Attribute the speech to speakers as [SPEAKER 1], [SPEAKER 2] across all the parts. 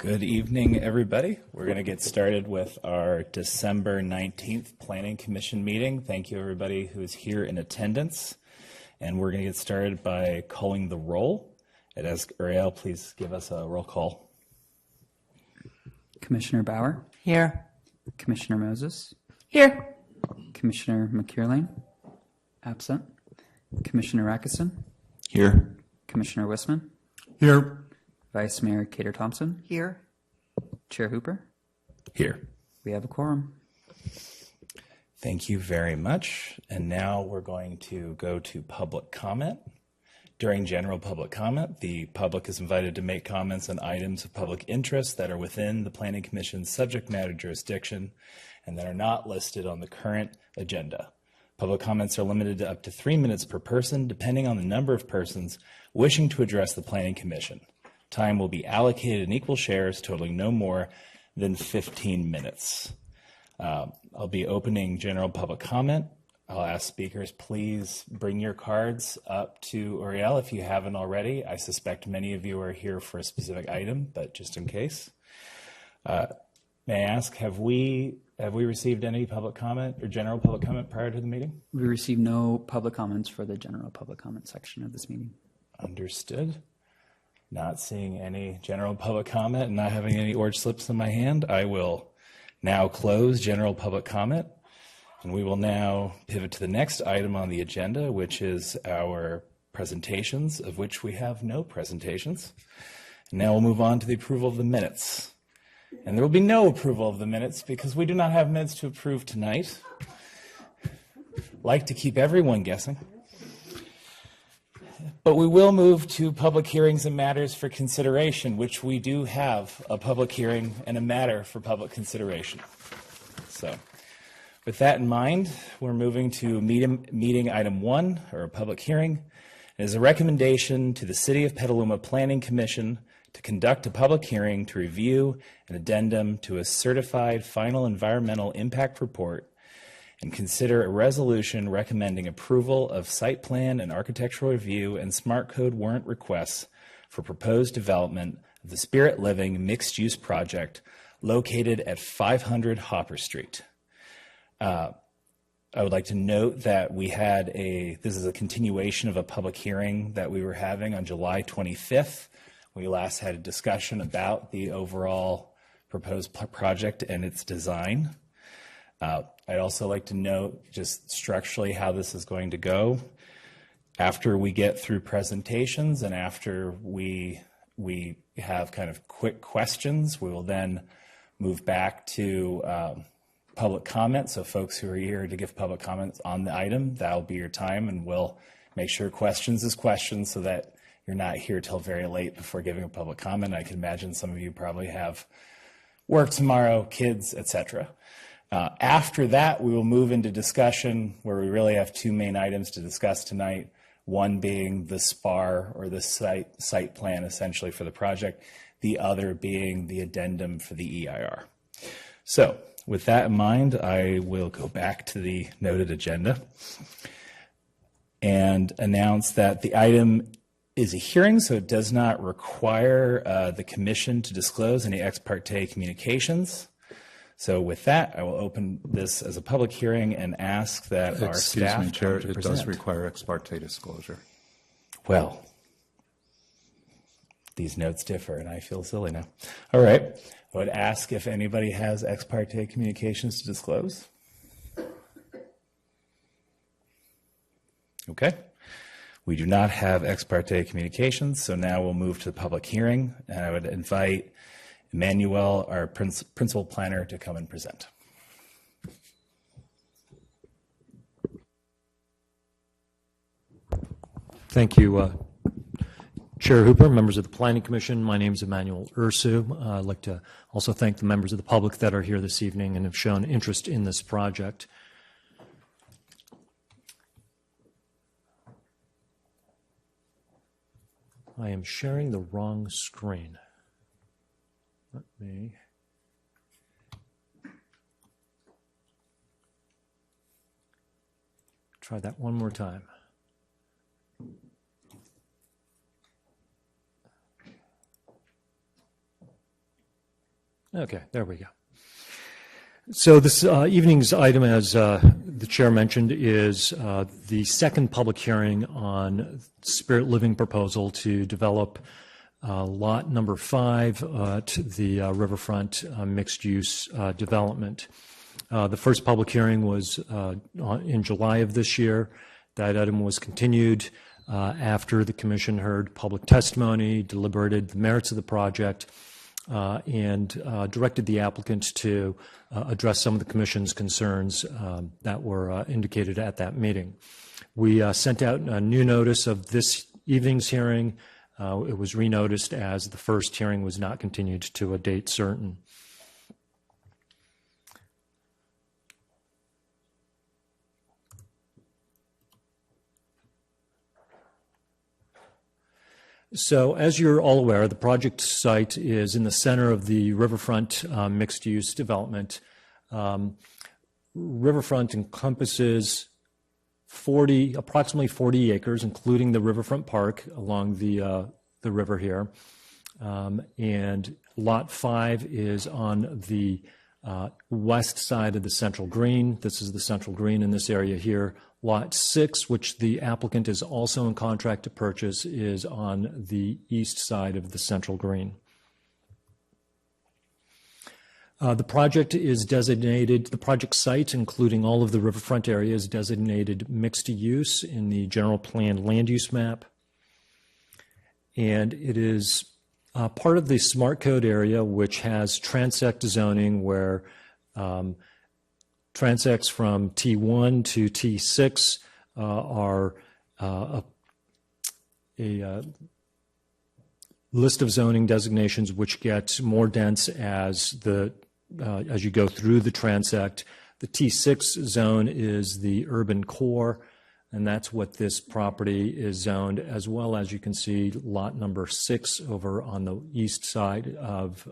[SPEAKER 1] Good evening, everybody. We're going to get started with our December 19th Planning Commission meeting. Thank you, everybody who is here in attendance. And we're going to get started by calling the roll. I'd ask Uriel, please give us a roll call.
[SPEAKER 2] Commissioner Bauer.
[SPEAKER 3] Here.
[SPEAKER 2] Commissioner Moses.
[SPEAKER 3] Here.
[SPEAKER 2] Commissioner McKeerlane. Absent. Commissioner Rackison.
[SPEAKER 4] Here.
[SPEAKER 2] Commissioner Wissman.
[SPEAKER 4] Here.
[SPEAKER 2] Vice Mayor Cater Thompson.
[SPEAKER 3] Here.
[SPEAKER 2] Chair Hooper.
[SPEAKER 1] Here.
[SPEAKER 2] We have a quorum.
[SPEAKER 1] Thank you very much. And now we're going to go to public comment. During general public comment, the public is invited to make comments on items of public interest that are within the Planning Commission's subject matter jurisdiction and that are not listed on the current agenda. Public comments are limited to up to 3 minutes per person, depending on the number of persons wishing to address the Planning Commission. Time will be allocated in equal shares, totaling no more than 15 minutes. I'll be opening general public comment. I'll ask speakers, please bring your cards up to Uriel if you haven't already. I suspect many of you are here for a specific item, but just in case. May I ask, have we received any public comment or general public comment prior to the meeting?
[SPEAKER 2] We received no public comments for the general public comment section of this meeting.
[SPEAKER 1] Understood. Not seeing any general public comment and not having any orange slips in my hand, I will now close general public comment. And we will now pivot to the next item on the agenda, which is our presentations, of which we have no presentations. And now we'll move on to the approval of the minutes. And there will be no approval of the minutes because we do not have minutes to approve tonight. Like to keep everyone guessing. But we will move to public hearings and matters for consideration, which we do have a public hearing and a matter for public consideration. So with that in mind, we're moving to meeting item 1, or a public hearing. It is a recommendation to the City of Petaluma Planning Commission to conduct a public hearing to review an addendum to a certified final environmental impact report and consider a resolution recommending approval of site plan and architectural review and smart code warrant requests for proposed development of the Spirit Living mixed-use project located at 500 Hopper Street. I would like to note that this is a continuation of a public hearing that we were having on July 25th. We last had a discussion about the overall proposed project and its design. I'd also like to note just structurally how this is going to go. After we get through presentations and after we have kind of quick questions, we will then move back to public comment. So folks who are here to give public comments on the item, that'll be your time, and we'll make sure questions is questions so that you're not here till very late before giving a public comment. I can imagine some of you probably have work tomorrow, kids, etc. After that, we will move into discussion where we really have 2 main items to discuss tonight, one being the SPAR, or the site plan essentially for the project, the other being the addendum for the EIR. So with that in mind, I will go back to the noted agenda and announce that the item is a hearing, so it does not require the commission to disclose any ex parte communications. So with that, I will open this as a public hearing and ask that our staff.
[SPEAKER 4] Excuse me, Chair, it does require ex parte disclosure.
[SPEAKER 1] Well, these notes differ, and I feel silly now. All right. I would ask if anybody has ex parte communications to disclose. Okay. We do not have ex parte communications, so now we'll move to the public hearing, and I would invite Emmanuel, our principal planner, to come and present.
[SPEAKER 5] Thank you, Chair Hooper, members of the Planning Commission. My name is Emmanuel Ursu. I'd like to also thank the members of the public that are here this evening and have shown interest in this project. I am sharing the wrong screen. Let me try that one more time. Okay, there we go. So this evening's item, as the chair mentioned, is the second public hearing on Spirit Living proposal to develop lot number 5 to the riverfront mixed-use development. The first public hearing was in July of this year. That item was continued after the commission heard public testimony, deliberated the merits of the project, and directed the applicant to address some of the commission's concerns that were indicated at that meeting. We sent out a new notice of this evening's hearing. It was renoticed as the first hearing was not continued to a date certain. So as you're all aware, the project site is in the center of the riverfront mixed-use development. Riverfront encompasses approximately 40 acres, including the riverfront park along the river here. And Lot 5 is on the west side of the central green. This is the central green in this area here. Lot 6, which the applicant is also in contract to purchase, is on the east side of the central green. The project site, including all of the riverfront area, is designated mixed use in the general plan land use map. And it is part of the smart code area, which has transect zoning where transects from T1 to T6 are a list of zoning designations which get more dense as you go through the transect. The T6 zone is the urban core, and that's what this property is zoned, as well as you can see lot number 6 over on the east side of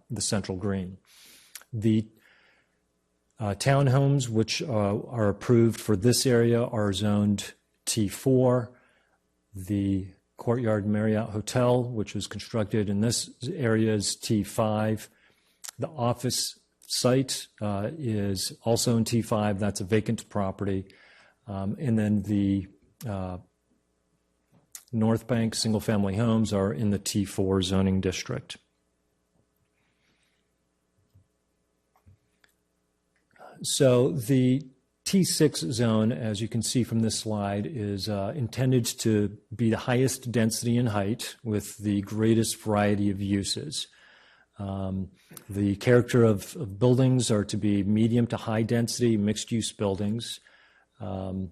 [SPEAKER 5] the central green. The townhomes, which are approved for this area, are zoned T4. The Courtyard Marriott Hotel, which was constructed in this area, is T5. The office site is also in T5. That's a vacant property. And then the North Bank single-family homes are in the T4 zoning district. So the T6 zone, as you can see from this slide, is intended to be the highest density and height with the greatest variety of uses. The character of buildings are to be medium to high density mixed-use buildings, and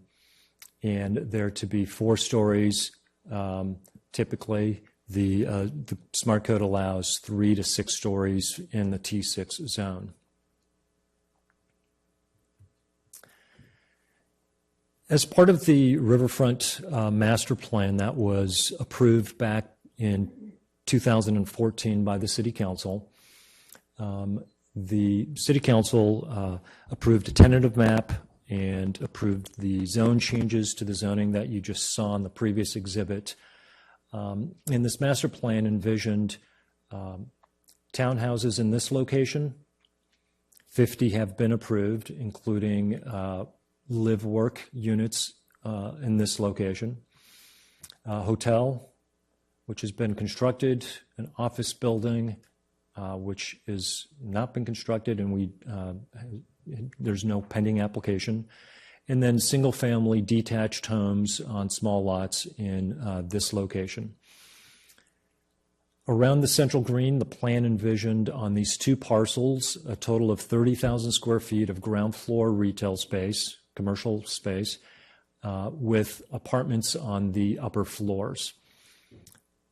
[SPEAKER 5] they're to be 4 stories. Typically, the Smart Code allows 3 to 6 stories in the T6 zone. As part of the Riverfront Master Plan that was approved back in 2014 by the City Council, the City Council approved a tentative map and approved the zone changes to the zoning that you just saw in the previous exhibit. And this master plan envisioned townhouses in this location. 50 have been approved, including live-work units in this location. Hotel, which has been constructed, an office building, which has not been constructed, and there's no pending application, and then single-family detached homes on small lots in this location. Around the central green, the plan envisioned on these 2 parcels a total of 30,000 square feet of ground floor retail space, commercial space, with apartments on the upper floors.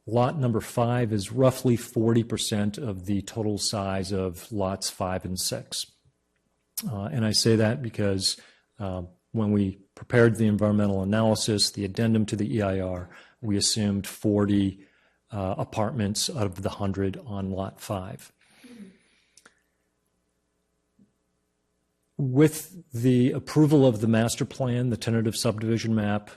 [SPEAKER 5] Lot number 5 is roughly 40% of the total size of lots 5 and 6. And I say that because when we prepared the environmental analysis, the addendum to the EIR, we assumed 40 apartments out of the 100 on lot 5. With the approval of the master plan, the tentative subdivision map,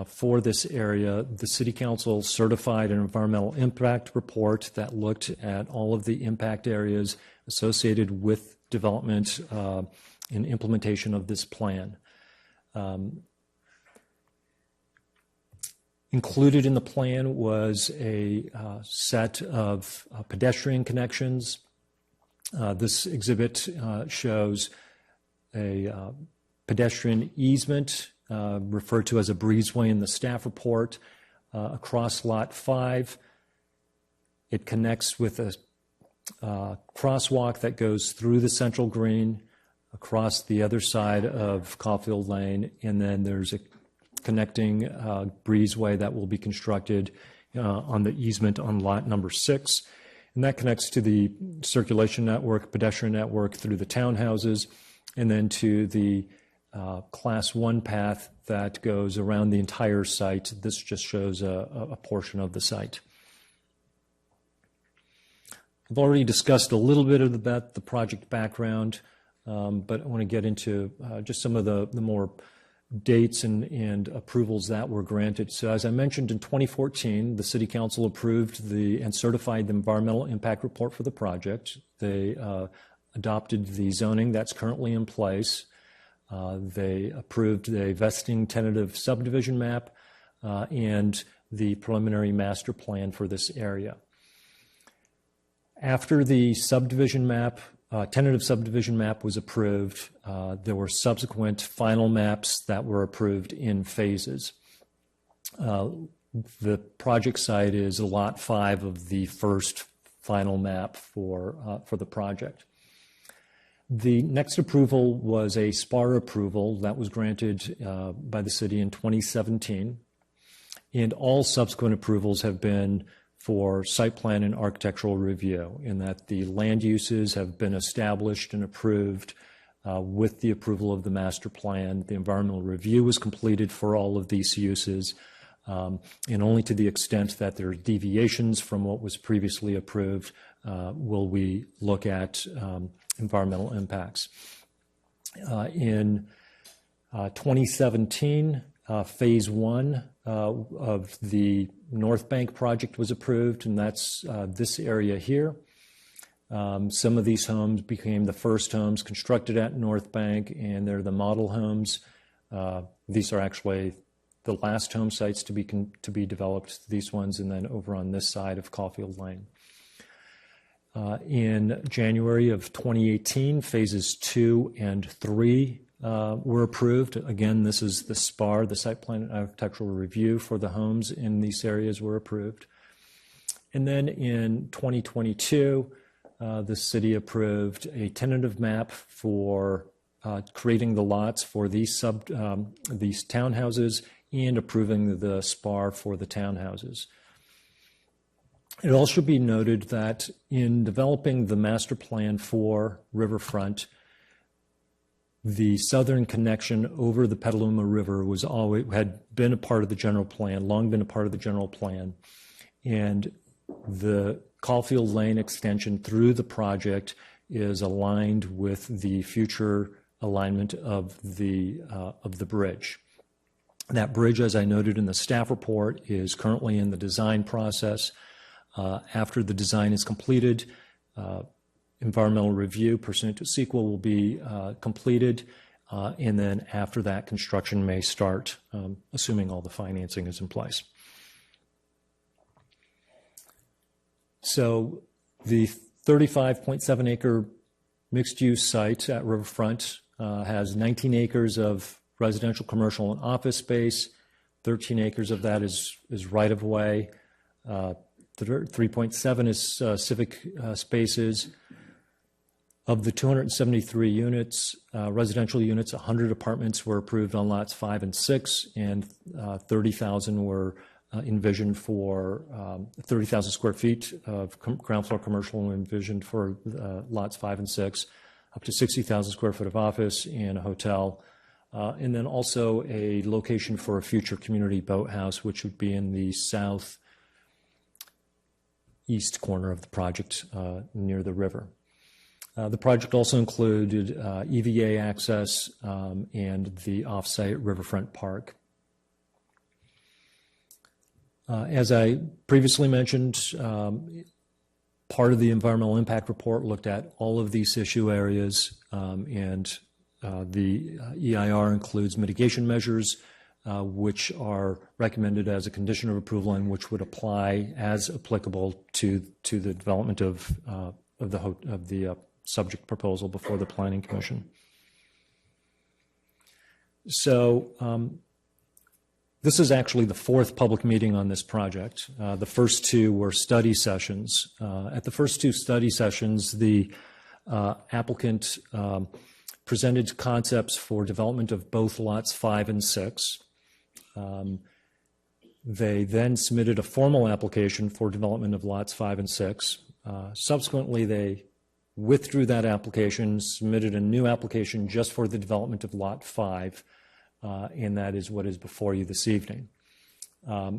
[SPEAKER 5] for this area, the City Council certified an environmental impact report that looked at all of the impact areas associated with development and implementation of this plan. Included in the plan was a set of pedestrian connections. This exhibit shows a pedestrian easement referred to as a breezeway in the staff report across Lot 5. It connects with a crosswalk that goes through the central green across the other side of Caulfield Lane, and then there's a connecting breezeway that will be constructed on the easement on lot number 6. And that connects to the circulation network, pedestrian network through the townhouses, and then to the Class 1 path that goes around the entire site. This just shows a portion of the site. I've already discussed a little bit about the project background, but I want to get into just some of the more dates and approvals that were granted. So as I mentioned, in 2014, the City Council approved and certified the environmental impact report for the project. They adopted the zoning that's currently in place. They approved the vesting tentative subdivision map and the preliminary master plan for this area. After the subdivision map, tentative subdivision map was approved, there were subsequent final maps that were approved in phases. The project site is Lot 5 of the first final map for the project. The next approval was a SPAR approval that was granted by the city in 2017, and all subsequent approvals have been for site plan and architectural review, in that the land uses have been established and approved with the approval of the master plan. The environmental review was completed for all of these uses, and only to the extent that there are deviations from what was previously approved will we look at environmental impacts. In 2017, phase 1 of the North Bank project was approved, and that's this area here. Some of these homes became the first homes constructed at North Bank, and they're the model homes. These are actually the last home sites to be developed, these ones, and then over on this side of Caulfield Lane. In January of 2018, phases 2 and 3 were approved. Again, this is the SPAR, the site plan and architectural review for the homes in these areas were approved. And then in 2022, the city approved a tentative map for creating the lots for these townhouses and approving the SPAR for the townhouses. It also should be noted that in developing the master plan for Riverfront, the southern connection over the Petaluma River had been a part of the general plan, long been a part of the general plan, and the Caulfield Lane extension through the project is aligned with the future alignment of the bridge. That bridge, as I noted in the staff report, is currently in the design process. After the design is completed, environmental review pursuant to CEQA will be completed, and then after that, construction may start, assuming all the financing is in place. So the 35.7 acre mixed-use site at Riverfront has 19 acres of residential, commercial, and office space. 13 acres of that is right-of-way. 3.7 is civic spaces. Of the 273 units, residential units, 100 apartments were approved on lots 5 and 6, and 30,000 were envisioned for 30,000 square feet of ground floor commercial envisioned for lots 5 and 6, up to 60,000 square foot of office and a hotel, and then also a location for a future community boathouse, which would be in the southeast corner of the project near the river. The project also included EVA access and the off-site riverfront park. As I previously mentioned, part of the environmental impact report looked at all of these issue areas, and the EIR includes mitigation measures, which are recommended as a condition of approval and which would apply as applicable to the development of the subject proposal before the Planning Commission. So this is actually the fourth public meeting on this project. The first two were study sessions. At the first two study sessions, the applicant presented concepts for development of both lots 5 and 6. They then submitted a formal application for development of lots 5 and 6. Subsequently, they withdrew that application, submitted a new application just for the development of lot 5, and that is what is before you this evening.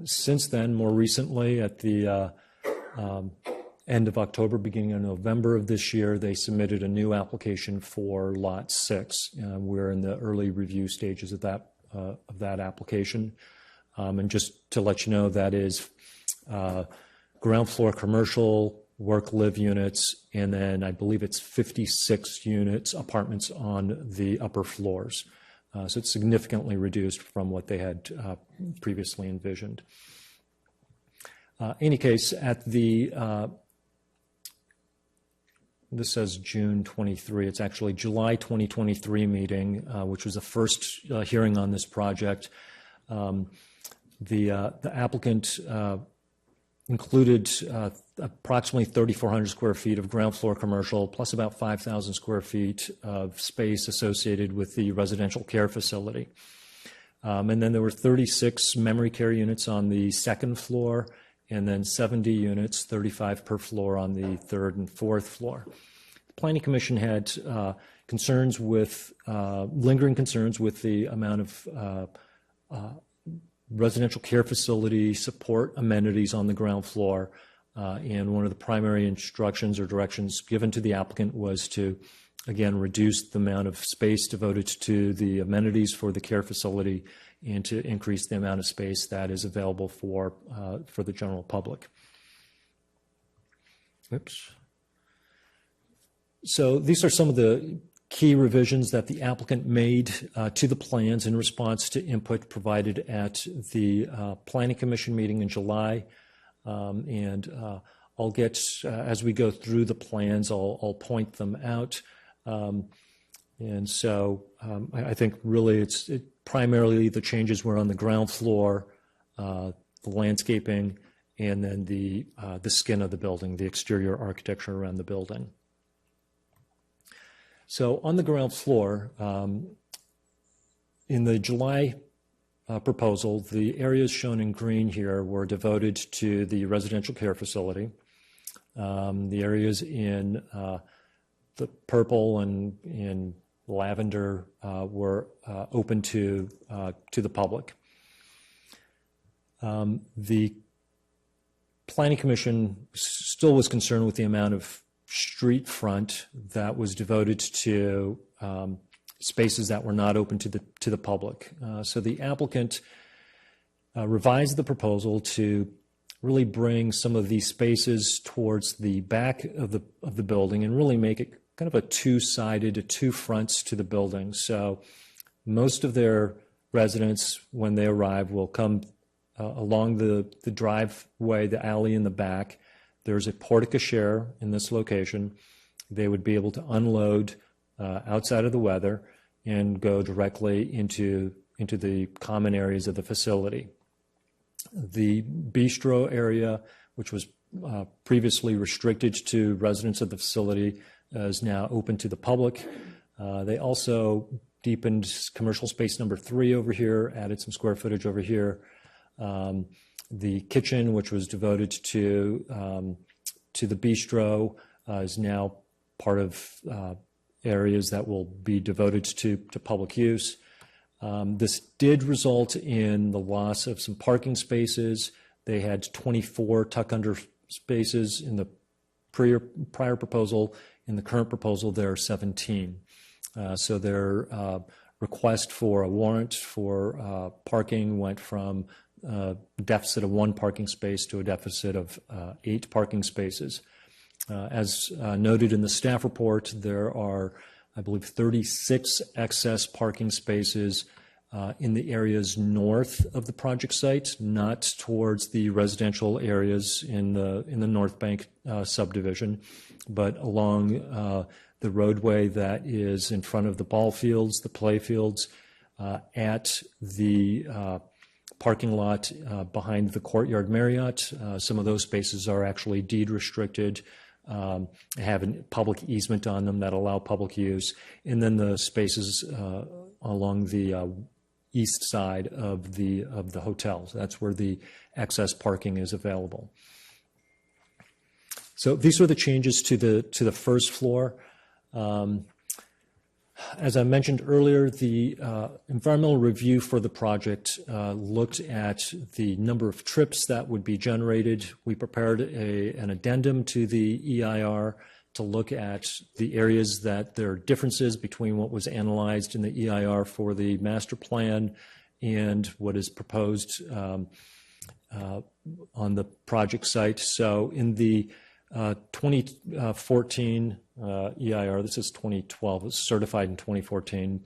[SPEAKER 5] Since then, more recently, at the end of October, beginning of November of this year, they submitted a new application for lot 6. We're in the early review stages of that application. And just to let you know, that is ground floor commercial, work-live units, and then I believe it's 56 units, apartments on the upper floors. So it's significantly reduced from what they had previously envisioned. Any case, at the, this says June 23, it's actually July 2023 meeting, which was the first hearing on this project. The applicant included approximately 3,400 square feet of ground floor commercial, plus about 5,000 square feet of space associated with the residential care facility. And then there were 36 memory care units on the second floor, and then 70 units, 35 per floor, on the third and fourth floor. The Planning Commission had concerns with, lingering concerns with the amount of residential care facility support amenities on the ground floor. And one of the primary instructions or directions given to the applicant was to, again, reduce the amount of space devoted to the amenities for the care facility and to increase the amount of space that is available for the general public. Oops. So these are some of the key revisions that the applicant made to the plans in response to input provided at the Planning Commission meeting in July. I'll get, as we go through the plans, I'll point them out. And so I think really primarily the changes were on the ground floor, the landscaping, and then the skin of the building, the exterior architecture around the building. So on the ground floor, in the July proposal, the areas shown in green here were devoted to the residential care facility. The areas in the purple and in lavender were open to the public. The Planning Commission still was concerned with the amount of street front that was devoted to spaces that were not open to the public. So the applicant revised the proposal to really bring some of these spaces towards the back of the building and really make it kind of a two-sided, two fronts to the building. So most of their residents, when they arrive, will come along the driveway, the alley in the back. There's a porte cochere in this location. They would be able to unload outside of the weather and go directly into the common areas of the facility. The bistro area, which was previously restricted to residents of the facility, is now open to the public. They also deepened commercial space number 3 over here, added some square footage over here. The kitchen, which was devoted to the bistro, is now part of areas that will be devoted to public use. This did result in the loss of some parking spaces. They had 24 tuck-under spaces in the prior proposal. In the current proposal, there are 17. So their request for a warrant for parking went from deficit of 1 parking space to a deficit of 8 parking spaces. As noted in the staff report, there are, I believe, 36 excess parking spaces in the areas north of the project site, not towards the residential areas in the North Bank subdivision, but along the roadway that is in front of the ball fields, the play fields, at the parking lot behind the Courtyard Marriott. Some of those spaces are actually deed restricted, have a public easement on them that allow public use. And then the spaces along the east side of the hotels. That's where the excess parking is available. So these are the changes to the first floor. As I mentioned earlier, the environmental review for the project looked at the number of trips that would be generated. We prepared an addendum to the EIR to look at the areas that there are differences between what was analyzed in the EIR for the master plan and what is proposed on the project site. So in the 2014 EIR, this is 2012, it was certified in 2014.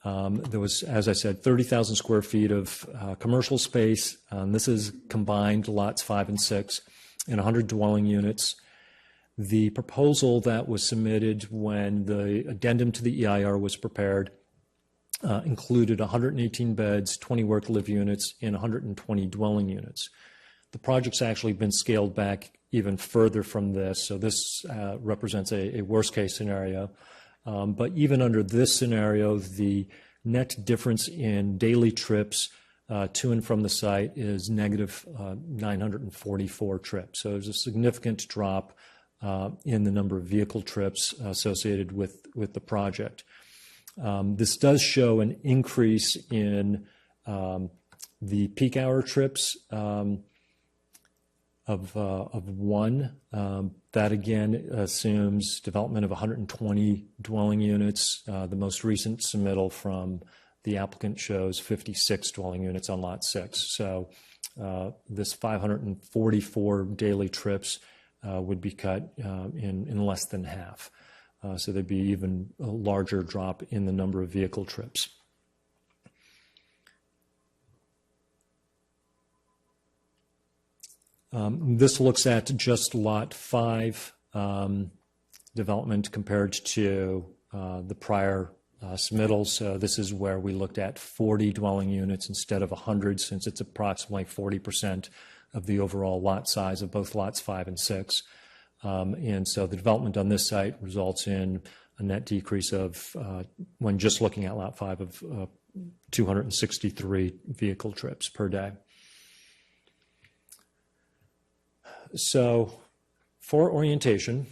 [SPEAKER 5] There was, as I said, 30,000 square feet of commercial space. This is combined lots 5 and 6 and 100 dwelling units. The proposal that was submitted when the addendum to the EIR was prepared included 118 beds, 20 work-live units, and 120 dwelling units. The project's actually been scaled back even further from this, so this represents a worst-case scenario. But even under this scenario, the net difference in daily trips to and from the site is negative 944 trips. So there's a significant drop in the number of vehicle trips associated with the project. This does show an increase in the peak hour trips of 1. That again assumes development of 120 dwelling units. The most recent submittal from the applicant shows 56 dwelling units on lot 6. So this 544 daily trips would be cut in less than half. So there'd be even a larger drop in the number of vehicle trips. This looks at just lot 5 development compared to the prior submittals. So this is where we looked at 40 dwelling units instead of 100, since it's approximately 40% of the overall lot size of both lots 5 and 6. And so the development on this site results in a net decrease of, when just looking at lot 5, of 263 vehicle trips per day. So for orientation,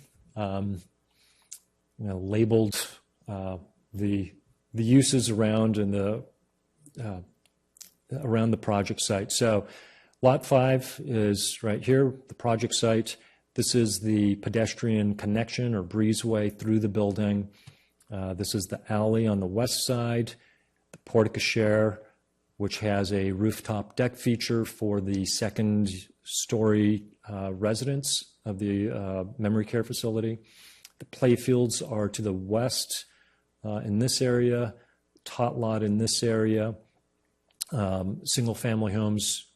[SPEAKER 5] labeled the uses around and around the project site. So lot 5 is right here, the project site. This is the pedestrian connection or breezeway through the building. This is the alley on the west side, the porte cochere, which has a rooftop deck feature for the second-story residents of the memory care facility. The playfields are to the west in this area, tot lot in this area, single-family homes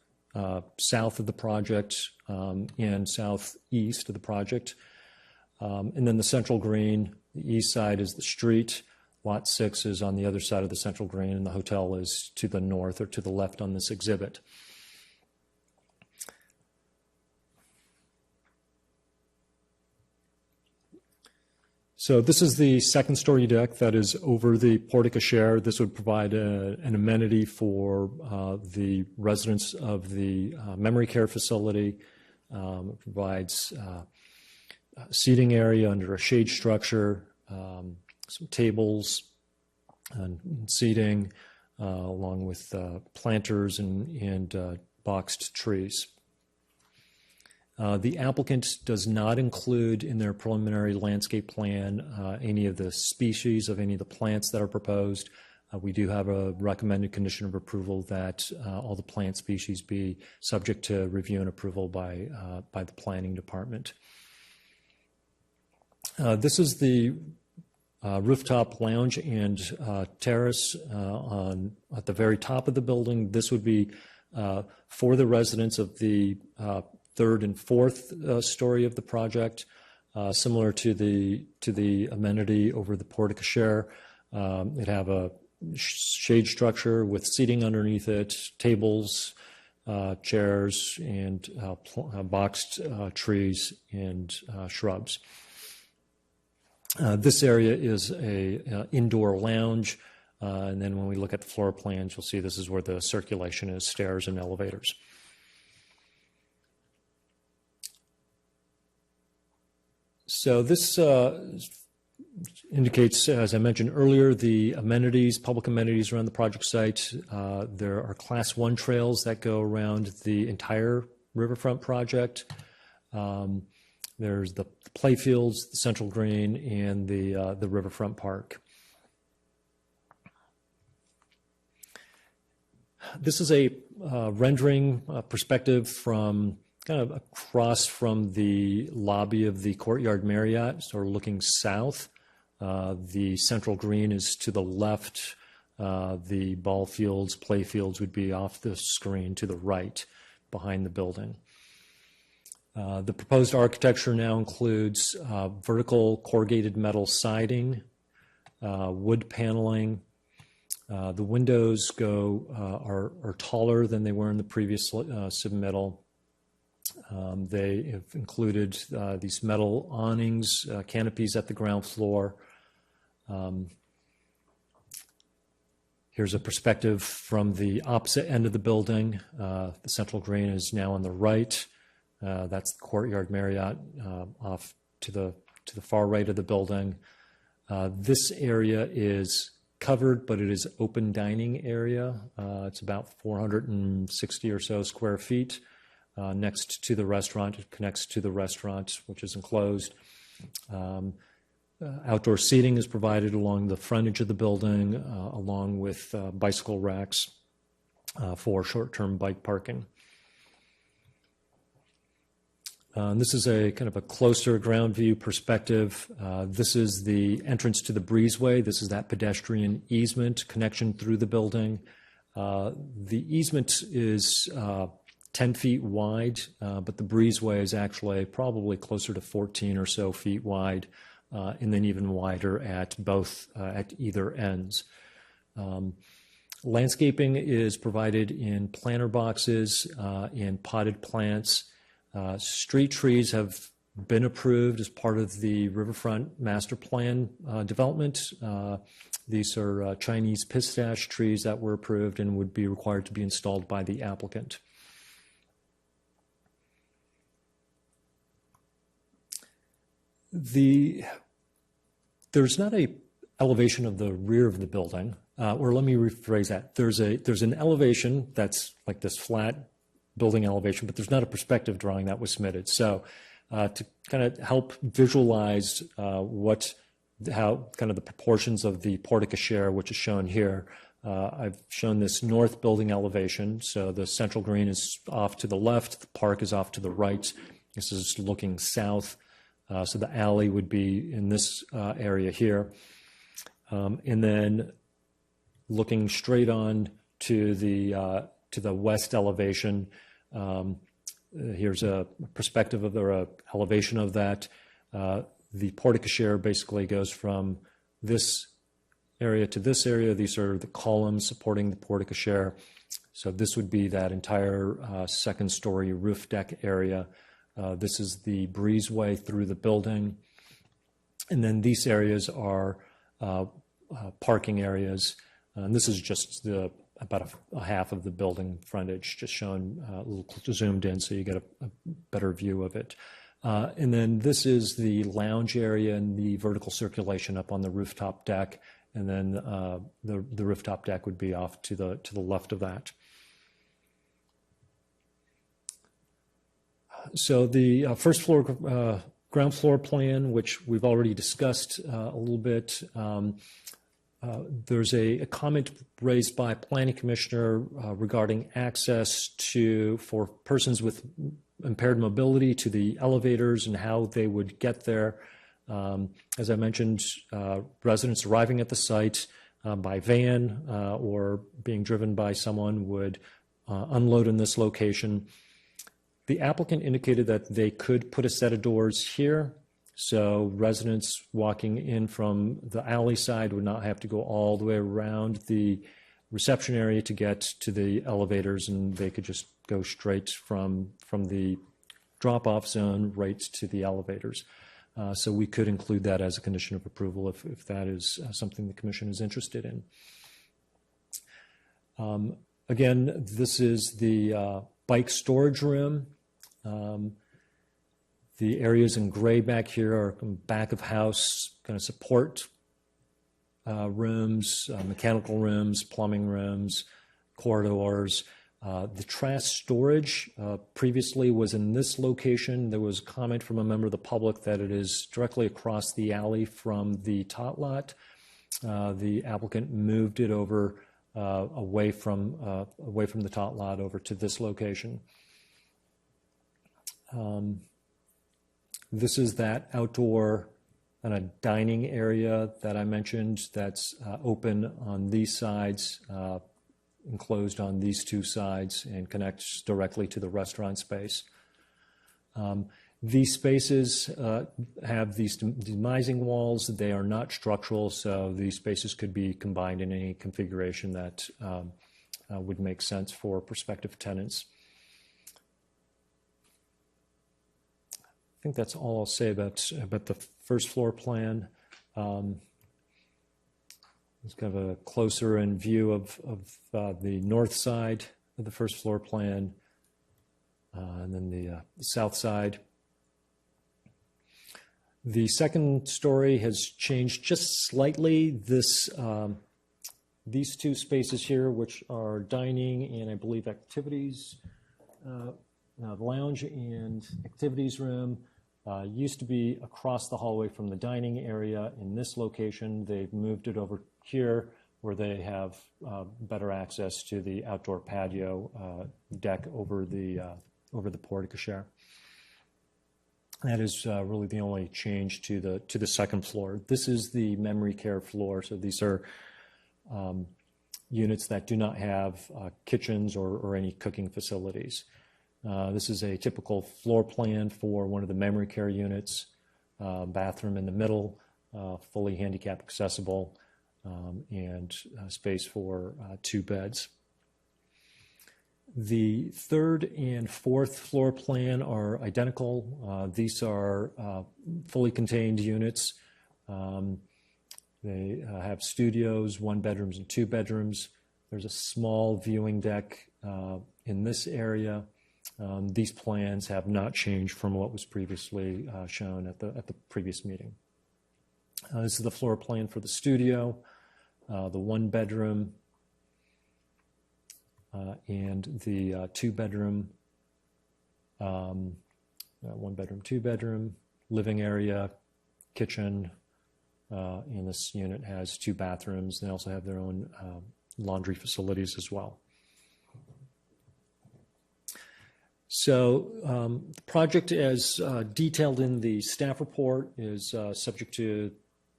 [SPEAKER 5] south of the project and southeast of the project. And then the central green, the east side is the street. Lot 6 is on the other side of the central green, and the hotel is to the north or to the left on this exhibit. So this is the second-story deck that is over the porte cochere. This would provide an amenity for the residents of the memory care facility. It provides seating area under a shade structure, some tables and seating, along with planters and boxed trees. The applicant does not include in their preliminary landscape plan any of the species of any of the plants that are proposed. We do have a recommended condition of approval that all the plant species be subject to review and approval by the planning department. This is the rooftop lounge and terrace at the very top of the building. This would be for the residents of the third and fourth story of the project, similar to the amenity over the porte cochere. It'd have a shade structure with seating underneath it, tables, chairs, and boxed trees and shrubs. This area is a indoor lounge, and then when we look at the floor plans, you'll see this is where the circulation is, stairs and elevators. So this indicates, as I mentioned earlier, the amenities, public amenities around the project site. There are Class 1 trails that go around the entire riverfront project. There's the playfields, the central green, and the riverfront park. This is a rendering perspective from kind of across from the lobby of the Courtyard Marriott, sort of looking south. The central green is to the left. The ball fields, play fields would be off the screen to the right behind the building. The proposed architecture now includes vertical corrugated metal siding, wood paneling. The windows are taller than they were in the previous submittal. They have included these metal awnings, canopies at the ground floor. Here's a perspective from the opposite end of the building. The central green is now on the right. That's the Courtyard Marriott off to the far right of the building. This area is covered, but it is open dining area. It's about 460 or so square feet. Next to the restaurant, it connects to the restaurant, which is enclosed. Outdoor seating is provided along the frontage of the building, along with bicycle racks for short-term bike parking. This is a kind of a closer ground view perspective. This is the entrance to the breezeway. This is that pedestrian easement connection through the building. The easement is 10 feet wide, but the breezeway is actually probably closer to 14 or so feet wide, and then even wider at either ends. Landscaping is provided in planter boxes and potted plants. Street trees have been approved as part of the Riverfront Master Plan development. These are Chinese pistache trees that were approved and would be required to be installed by the applicant. There's not a elevation of the rear of the building, or let me rephrase that. There's an elevation that's like this flat building elevation, but there's not a perspective drawing that was submitted. So to kind of help visualize how kind of the proportions of the porte cochere, which is shown here, I've shown this north building elevation. So the central green is off to the left, the park is off to the right. This is looking south. So the alley would be in this area here. And then looking straight on to the west elevation, here's a perspective of the elevation of that. The porte cochere basically goes from this area to this area. These are the columns supporting the porte cochere. So this would be that entire second story roof deck area. This is the breezeway through the building. And then these areas are parking areas. And this is just about a half of the building frontage, just shown a little zoomed in so you get a better view of it. And then this is the lounge area and the vertical circulation up on the rooftop deck. And then the rooftop deck would be off to the left of that. So the first floor, ground floor plan, which we've already discussed a little bit, there's a comment raised by a planning commissioner regarding access for persons with impaired mobility to the elevators and how they would get there. As I mentioned, residents arriving at the site by van or being driven by someone would unload in this location. The applicant indicated that they could put a set of doors here, so residents walking in from the alley side would not have to go all the way around the reception area to get to the elevators, and they could just go straight from the drop-off zone right to the elevators. So we could include that as a condition of approval if that is something the commission is interested in. Again, this is the bike storage room. The areas in gray back here are back of house kind of support rooms, mechanical rooms, plumbing rooms, corridors. The trash storage previously was in this location. There was a comment from a member of the public that it is directly across the alley from the tot lot. The applicant moved it over away from the tot lot over to this location. This is that outdoor kind of dining area that I mentioned that's open on these sides, enclosed on these two sides, and connects directly to the restaurant space. These spaces have these demising walls. They are not structural, so these spaces could be combined in any configuration that would make sense for prospective tenants. I think that's all I'll say about the first floor plan. It's kind of a closer in view of the north side of the first floor plan, and then the south side. The second story has changed just slightly. These two spaces here, which are dining and I believe activities, lounge and activities room, used to be across the hallway from the dining area. In this location, they've moved it over here where they have better access to the outdoor patio deck over the porte cochere. That is really the only change to the second floor. This is the memory care floor, so these are units that do not have kitchens or any cooking facilities. This is a typical floor plan for one of the memory care units. Bathroom in the middle, fully handicap accessible, and space for 2 beds. The third and fourth floor plan are identical. These are fully contained units. They have studios, 1 bedrooms and 2 bedrooms. There's a small viewing deck in this area. These plans have not changed from what was previously shown at the previous meeting. This is the floor plan for the studio, the 1 bedroom, and the 2 bedroom, 1 bedroom, 2 bedroom, living area, kitchen, and this unit has 2 bathrooms. They also have their own laundry facilities as well. So the project, as detailed in the staff report, is subject to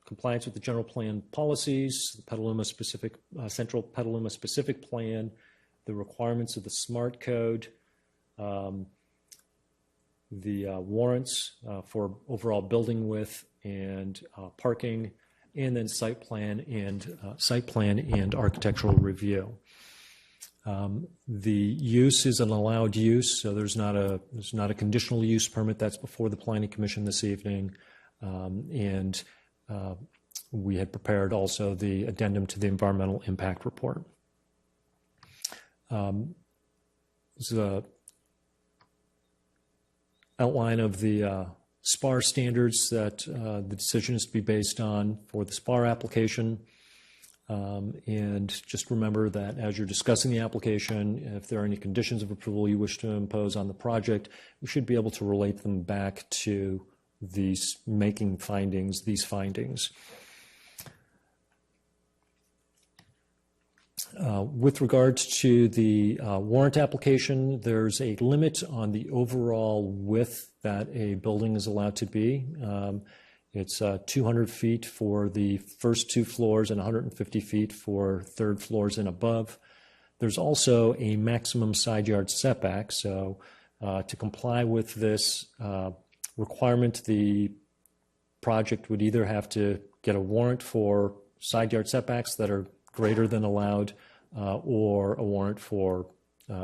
[SPEAKER 5] compliance with the general plan policies, the Petaluma specific, central Petaluma specific plan, the requirements of the SMART code, the warrants for overall building width and parking, and then site plan and architectural review. The use is an allowed use, so there's not a conditional use permit that's before the Planning Commission this evening, and we had prepared also the addendum to the environmental impact report. This is an outline of the SPAR standards that the decision is to be based on for the SPAR application. And just remember that as you're discussing the application, if there are any conditions of approval you wish to impose on the project, we should be able to relate them back to these findings. With regards to the warrant application, there's a limit on the overall width that a building is allowed to be. It's 200 feet for the first 2 floors and 150 feet for third floors and above. There's also a maximum side yard setback. So to comply with this requirement, the project would either have to get a warrant for side yard setbacks that are greater than allowed or a warrant for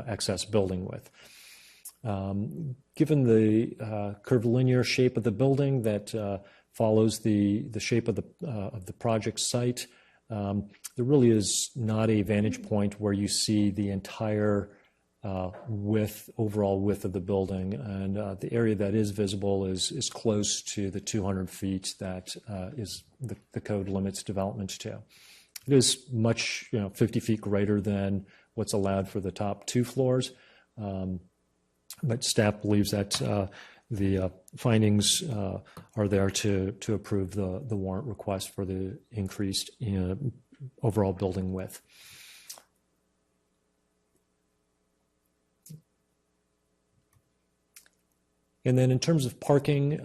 [SPEAKER 5] excess building width. Given the curvilinear shape of the building that follows the shape of the project site, there really is not a vantage point where you see the entire overall width of the building, and the area that is visible is close to the 200 feet that is the code limits development to. It is much, 50 feet greater than what's allowed for the top 2 floors, but staff believes that the findings are there to approve the warrant request for the increased overall building width. And then in terms of parking,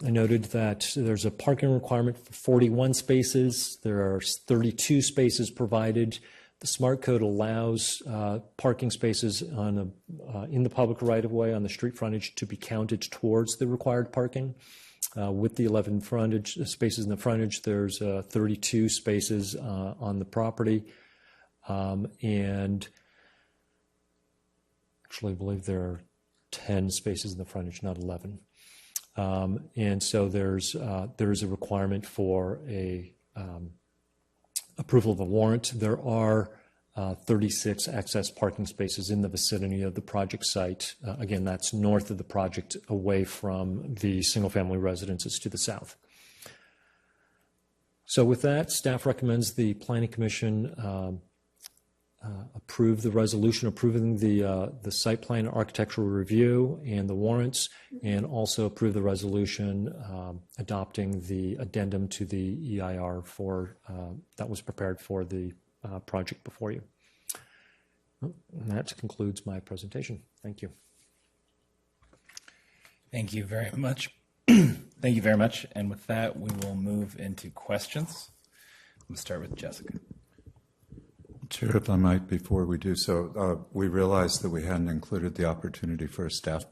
[SPEAKER 5] I noted that there's a parking requirement for 41 spaces. There are 32 spaces provided. The Smart Code allows parking spaces in the public right-of-way on the street frontage to be counted towards the required parking. With the 11 spaces in the frontage, there's 32 spaces on the property. And actually, I believe there are 10 spaces in the frontage, not 11. And so there is a requirement for a approval of a warrant. There are 36 excess parking spaces in the vicinity of the project site. Again, that's north of the project, away from the single-family residences to the south. So with that, staff recommends the Planning Commission approve the resolution approving the site plan architectural review and the warrants, and also approve the resolution adopting the addendum to the EIR that was prepared for the project before you. Well, that concludes my presentation. Thank you.
[SPEAKER 1] Thank you very much. Thank you very much. And with that, we will move into questions. We'll start with Jessica.
[SPEAKER 4] Chair, if I might, before we do so, we realized that we hadn't included the opportunity for a staff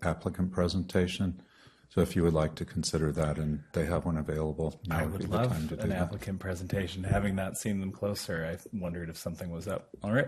[SPEAKER 4] applicant presentation. So if you would like to consider that, and they have one available, now
[SPEAKER 1] I
[SPEAKER 4] would be
[SPEAKER 1] would
[SPEAKER 4] the time
[SPEAKER 1] love
[SPEAKER 4] to do
[SPEAKER 1] an
[SPEAKER 4] that.
[SPEAKER 1] applicant presentation. Having not seen them closer, I wondered if something was up. All right.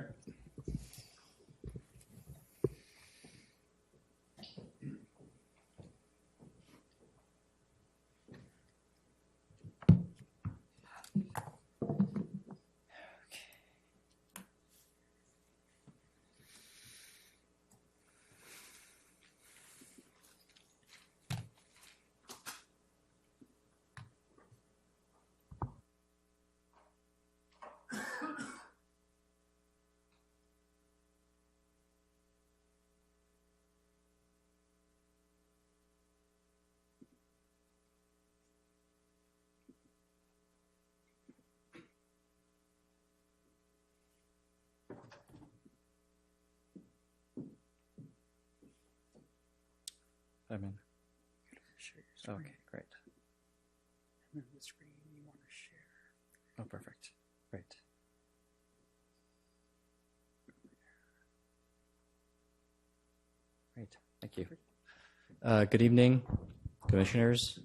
[SPEAKER 2] I'm in. Okay, great.
[SPEAKER 3] The screen you want to share.
[SPEAKER 2] Oh, perfect. Great. Great. Thank you. Good evening, commissioners.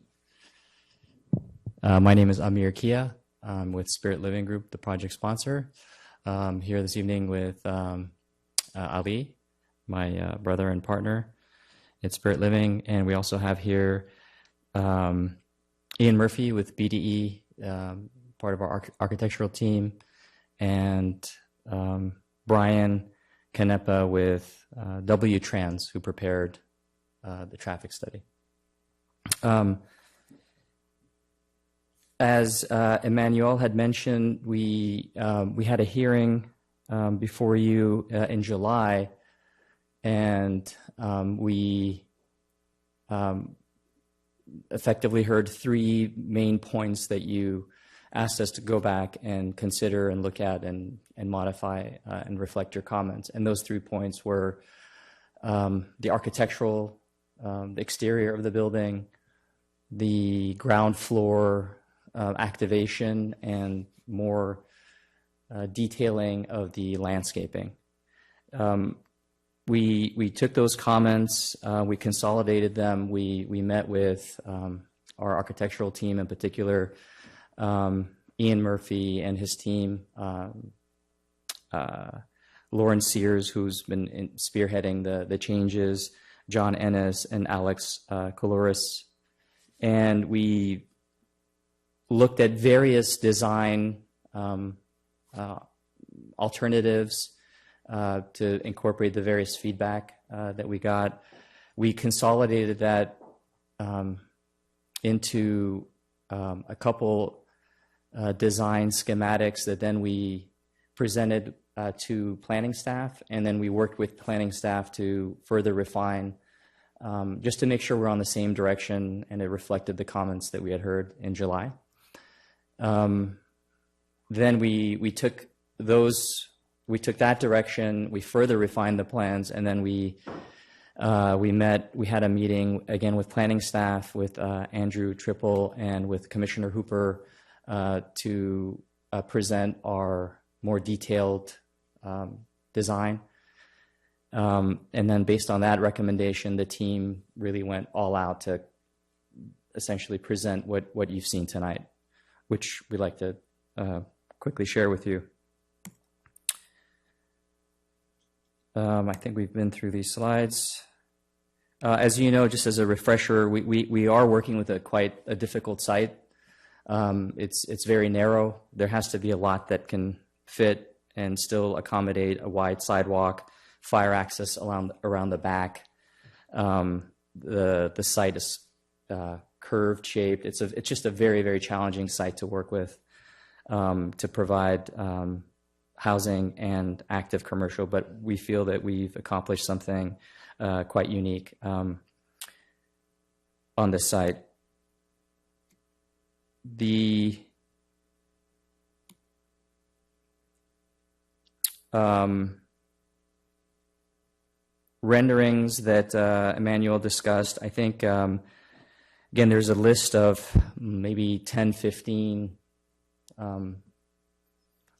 [SPEAKER 2] My name is Amir Kia. I'm with Spirit Living Group, the project sponsor. Here this evening with Ali, my brother and partner at Spirit Living, and we also have here Ian Murphy with BDE, part of our architectural team, and Brian Canepa with W-Trans, who prepared the traffic study. As Emmanuel had mentioned, we had a hearing before you in July, and we effectively heard three main points that you asked us to go back and consider and look at and modify and reflect your comments. And those 3 points were the architectural, the exterior of the building, the ground floor activation, and more detailing of the landscaping. We took those comments, we consolidated them, we met with our architectural team, in particular, Ian Murphy and his team, Lauren Sears, who's been spearheading the changes, John Ennis and Alex Koulouris. And we looked at various design alternatives to incorporate the various feedback that we got. We consolidated that into a couple design schematics that then we presented to planning staff, and then we worked with planning staff to further refine, just to make sure we're on the same direction and it reflected the comments that we had heard in July. Then we took that direction, we further refined the plans, and then we had a meeting again with planning staff, with Andrew Triple and with Commissioner Hooper to present our more detailed design. And then based on that recommendation, the team really went all out to essentially present what you've seen tonight, which we'd like to quickly share with you. I think we've been through these slides. As you know, just as a refresher, we are working with quite a difficult site. It's very narrow. There has to be a lot that can fit and still accommodate a wide sidewalk, fire access around the back. The site is curved shaped. It's just a very, very challenging site to work with, to provide housing and active commercial, but we feel that we've accomplished something quite unique on this site. The renderings that Emmanuel discussed, I think, again, there's a list of maybe 10, 15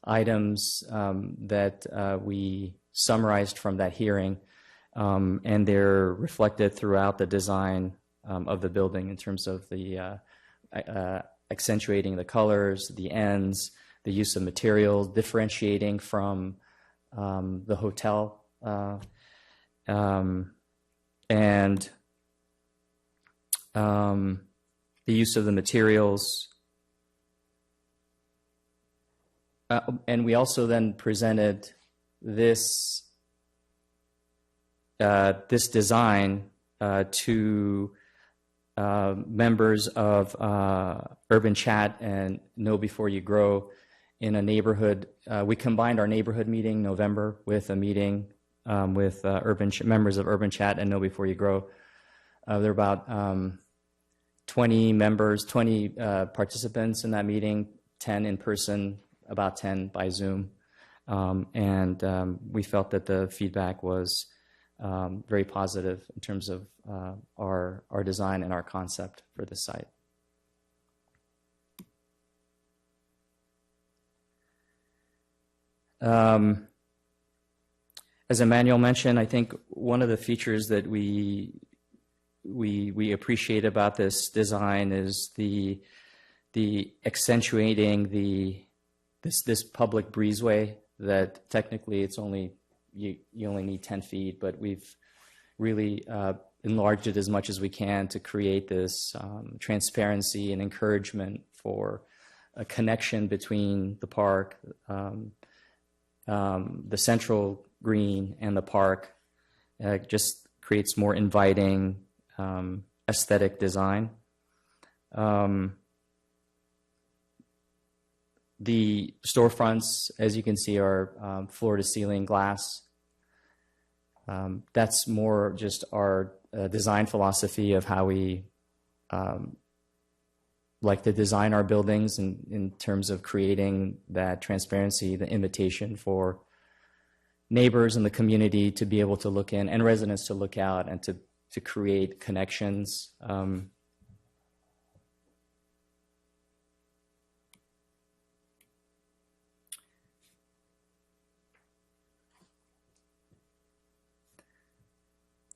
[SPEAKER 2] items that we summarized from that hearing, and they're reflected throughout the design of the building in terms of the accentuating the colors, the ends, the use of materials, differentiating from the hotel, and the use of the materials. And we also then presented this design to members of Urban Chat and Know Before You Grow in a neighborhood. We combined our neighborhood meeting in November with a meeting with members of Urban Chat and Know Before You Grow. There were about 20 members, 20 participants in that meeting, 10 in person, about 10 by Zoom. And we felt that the feedback was very positive in terms of our design and our concept for the site. As Emmanuel mentioned, I think one of the features that we appreciate about this design is the accentuating this public breezeway that technically it's only you only need 10 feet, but we've really enlarged it as much as we can to create this transparency and encouragement for a connection between the park, the central green, and the park. It just creates more inviting aesthetic design. The storefronts, as you can see, are floor-to-ceiling glass. That's more just our design philosophy of how we like to design our buildings in terms of creating that transparency, the invitation for neighbors in the community to be able to look in and residents to look out and to create connections.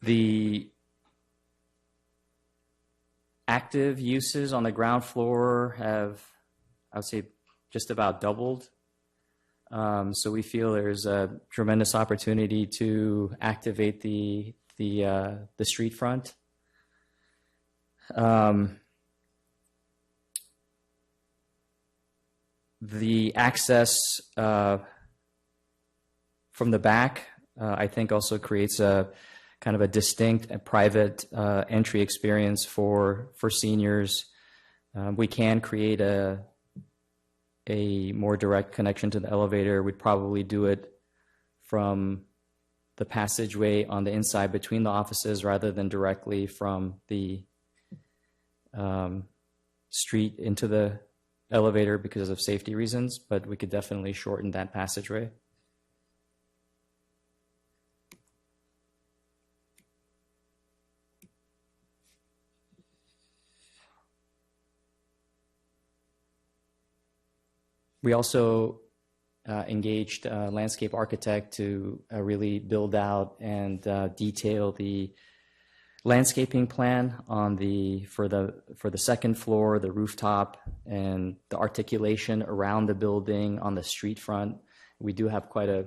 [SPEAKER 2] The active uses on the ground floor have, I would say, just about doubled. So we feel there's a tremendous opportunity to activate the street front. The access from the back, I think, also creates a kind of a distinct and private entry experience for seniors. We can create a more direct connection to the elevator. We'd probably do it from the passageway on the inside between the offices rather than directly from the street into the elevator because of safety reasons, but we could definitely shorten that passageway. We also engaged a landscape architect to really build out and detail the landscaping plan on for the second floor, the rooftop, and the articulation around the building on the street front. We do have quite a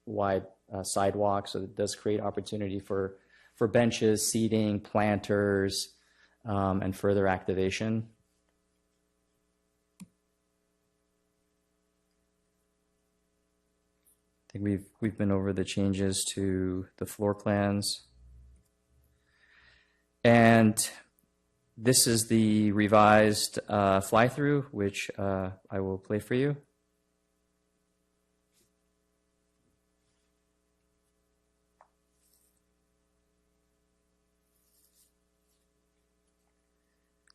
[SPEAKER 2] wide sidewalk, so it does create opportunity for benches, seating, planters, and further activation. I think we've been over the changes to the floor plans. And this is the revised fly-through, which I will play for you.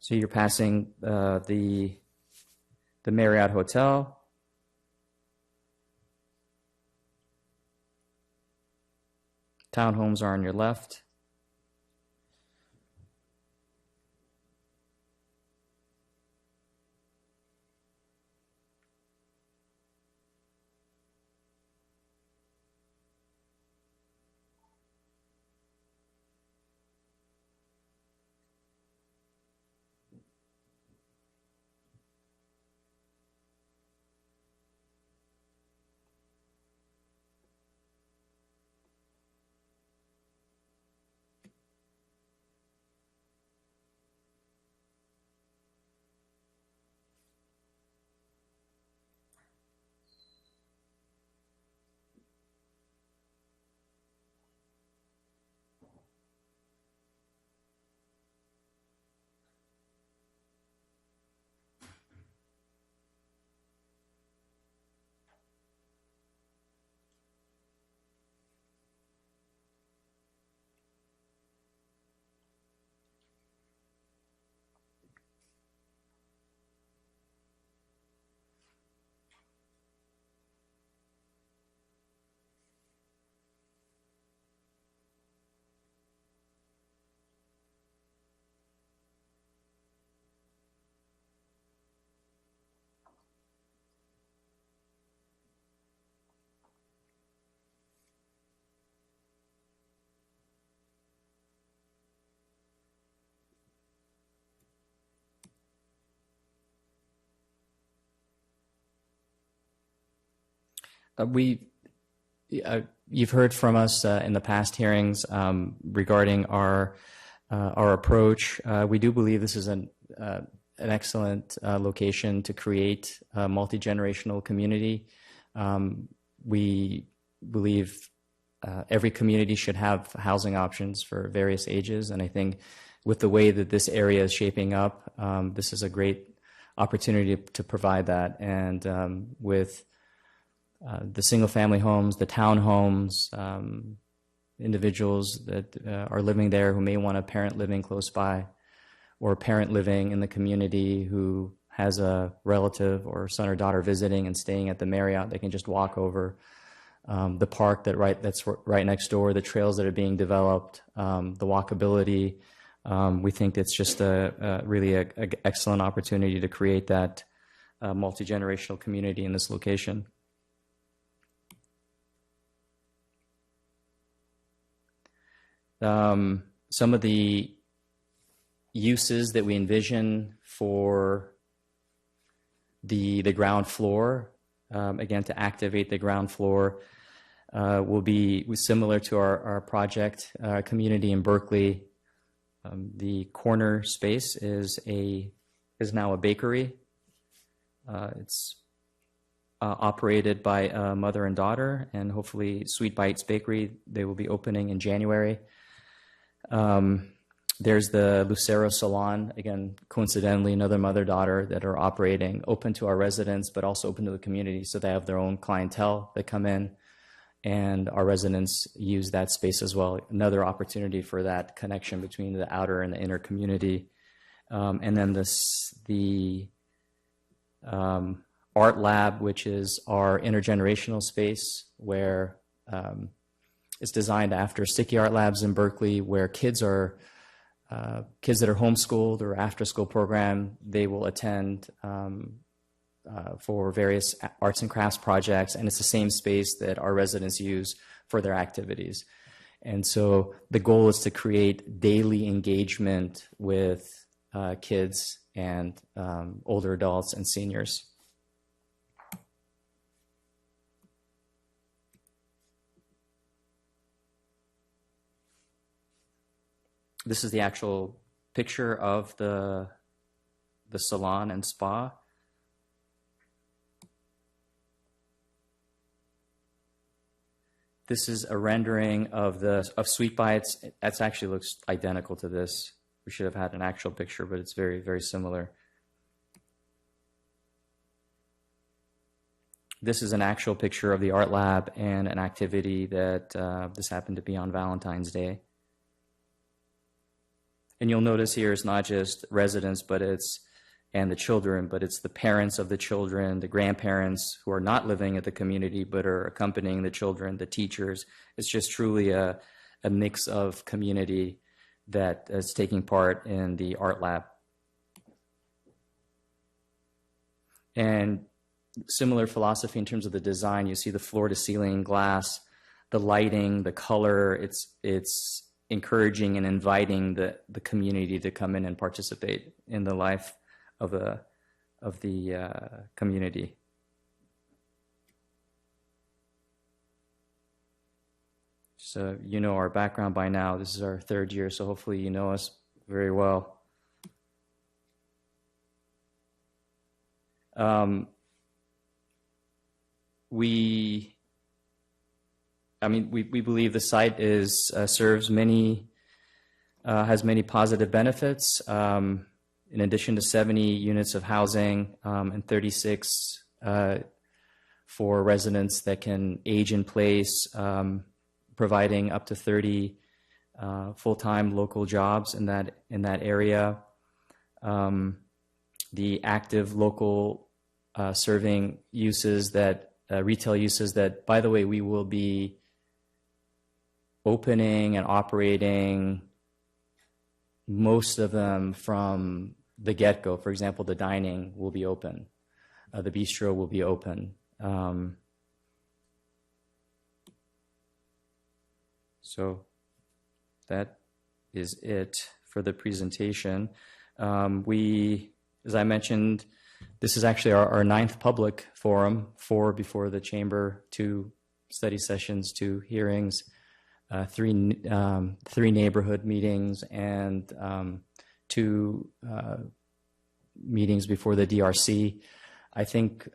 [SPEAKER 2] So you're passing the Marriott Hotel. Townhomes are on your left. You've heard from us in the past hearings regarding our approach. We do believe this is an excellent location to create a multi-generational community. We believe every community should have housing options for various ages, and I think with the way that this area is shaping up, this is a great opportunity to provide that. And with the single-family homes, the townhomes, individuals that are living there who may want a parent living close by, or a parent living in the community who has a relative or son or daughter visiting and staying at the Marriott, they can just walk over. The park that's right next door, the trails that are being developed, the walkability. We think it's just really an excellent opportunity to create that multi-generational community in this location. Some of the uses that we envision for the ground floor, again, to activate the ground floor, will be similar to our project community in Berkeley. The corner space is now a bakery. It's operated by a mother and daughter, and hopefully Sweet Bites Bakery, they will be opening in January. There's the Lucero Salon, again, coincidentally, another mother-daughter that are operating, open to our residents, but also open to the community. So they have their own clientele that come in, and our residents use that space as well. Another opportunity for that connection between the outer and the inner community. And then the art lab, which is our intergenerational space, where it's designed after Sticky Art Labs in Berkeley, where kids that are homeschooled or after school program, they will attend for various arts and crafts projects, and it's the same space that our residents use for their activities. And so the goal is to create daily engagement with kids and older adults and seniors. This is the actual picture of the salon and spa. This is a rendering of Sweet Bites. That actually looks identical to this. We should have had an actual picture, but it's very, very similar. This is an actual picture of the art lab and an activity that this happened to be on Valentine's Day. And you'll notice here it's not just residents, and the children, but it's the parents of the children, the grandparents who are not living at the community but are accompanying the children, the teachers. It's just truly a mix of community that is taking part in the art lab. And similar philosophy in terms of the design. You see the floor-to-ceiling glass, the lighting, the color. It's encouraging and inviting the community to come in and participate in the life of the community. So you know our background by now. This is our third year, so hopefully you know us very well. We believe the site serves has many positive benefits. In addition to 70 units of housing and 36 for residents that can age in place, providing up to 30 full-time local jobs in that area. The active local serving uses retail uses that, by the way, we will be opening and operating most of them from the get-go. For example, the dining will be open. The bistro will be open. So that is it for the presentation. As I mentioned, this is actually our 9th public forum, 4 before the chamber, 2 study sessions, 2 hearings, 3 neighborhood meetings, and 2 meetings before the DRC. I think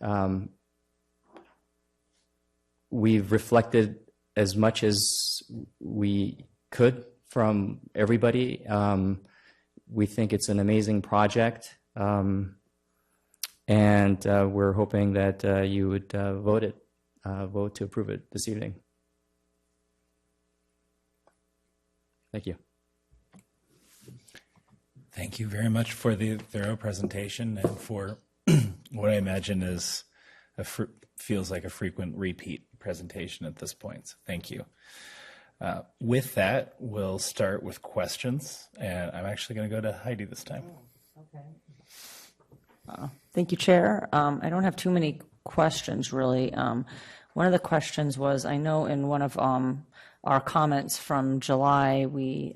[SPEAKER 2] we've reflected as much as we could from everybody. We think it's an amazing project, and we're hoping that you would vote to approve it this evening. Thank you.
[SPEAKER 1] Thank you very much for the thorough presentation and for what I imagine is feels like a frequent repeat presentation at this point. So thank you. With that, we'll start with questions, and I'm actually going to go to Heidi this time.
[SPEAKER 6] Thank you, Chair. I don't have too many questions, really. One of the questions was, I know in one of our comments from July, we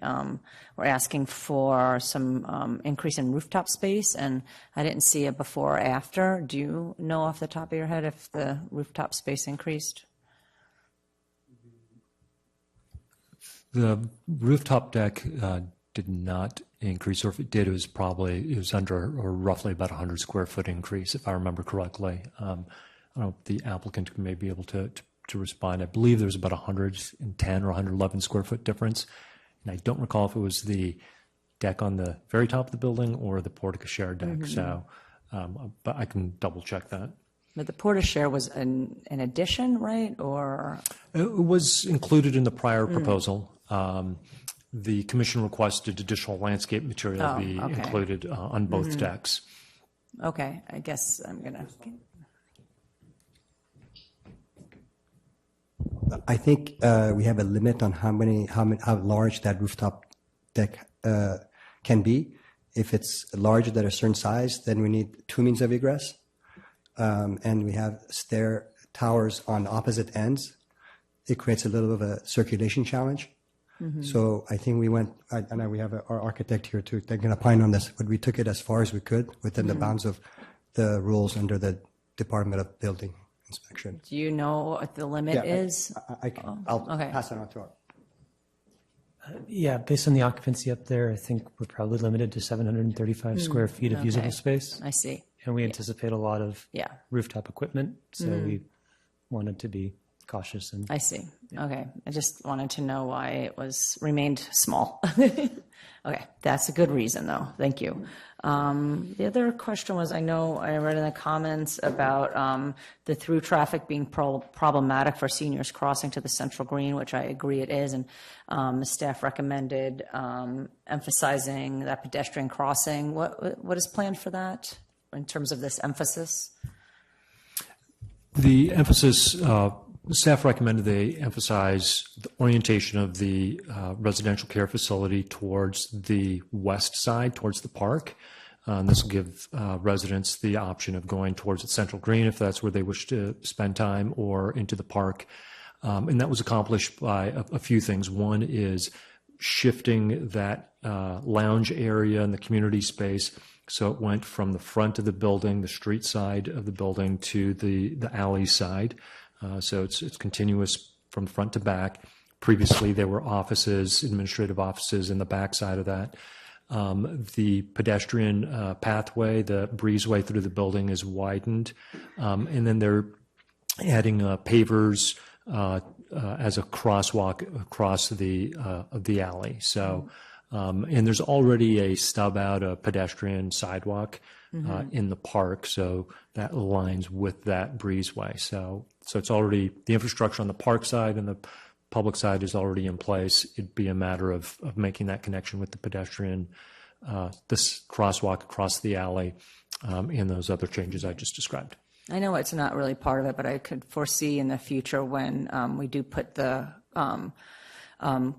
[SPEAKER 6] were asking for some increase in rooftop space, and I didn't see a before or after. Do you know off the top of your head if the rooftop space increased?
[SPEAKER 5] The rooftop deck did not increase, or if it did, it was under or roughly about 100 square foot increase, if I remember correctly. I don't know if the applicant may be able to respond. I believe there was about 110 or 111 square foot difference, and I don't recall if it was the deck on the very top of the building or the porte-cochere deck. So, but I can double check that.
[SPEAKER 6] But the porte-cochere was an addition, right? Or
[SPEAKER 5] It was included in the prior proposal. The commission requested additional landscape material be
[SPEAKER 6] okay.
[SPEAKER 5] included on both decks.
[SPEAKER 6] okay, I guess I'm gonna.
[SPEAKER 7] I think we have a limit on how large that rooftop deck can be. If it's larger than a certain size, then we need two means of egress, and we have stair towers on opposite ends. It creates a little bit of a circulation challenge. So I think we went. I know we have our architect here too. They're going to opine on this, but we took it as far as we could within the bounds of the rules under the Department of Building Inspection.
[SPEAKER 6] Do you know what the limit is?
[SPEAKER 7] I'll
[SPEAKER 6] okay.
[SPEAKER 7] pass it on to our.
[SPEAKER 3] Yeah, based on the occupancy up there, I think we're probably limited to 735 square feet of usable space.
[SPEAKER 6] I see.
[SPEAKER 3] And we anticipate a lot of
[SPEAKER 6] Yeah.
[SPEAKER 3] rooftop equipment, so we wanted to be cautious. And
[SPEAKER 6] I see. Okay. I just wanted to know why it remained small. Okay. That's a good reason, though. Thank you. The other question was, I know I read in the comments about the through traffic being problematic for seniors crossing to the Central Green, which I agree it is. And the staff recommended emphasizing that pedestrian crossing. What is planned for that in terms of this emphasis?
[SPEAKER 5] The emphasis, staff recommended they emphasize the orientation of the residential care facility towards the west side, towards the park. This will give residents the option of going towards the Central Green if that's where they wish to spend time, or into the park. And that was accomplished by a few things. One is shifting that lounge area in the community space. So it went from the front of the building, the street side of the building, to the alley side. So it's continuous from front to back. Previously, there were offices, administrative offices in the back side of that. The pedestrian pathway, the breezeway through the building is widened. And then they're adding pavers as a crosswalk across the alley. So, and there's already a stub out, a pedestrian sidewalk in the park, so that aligns with that breezeway. So it's already, the infrastructure on the park side and the public side is already in place. It'd be a matter of making that connection with the pedestrian, this crosswalk across the alley, and those other changes I just described.
[SPEAKER 6] I know it's not really part of it, but I could foresee in the future when we do put the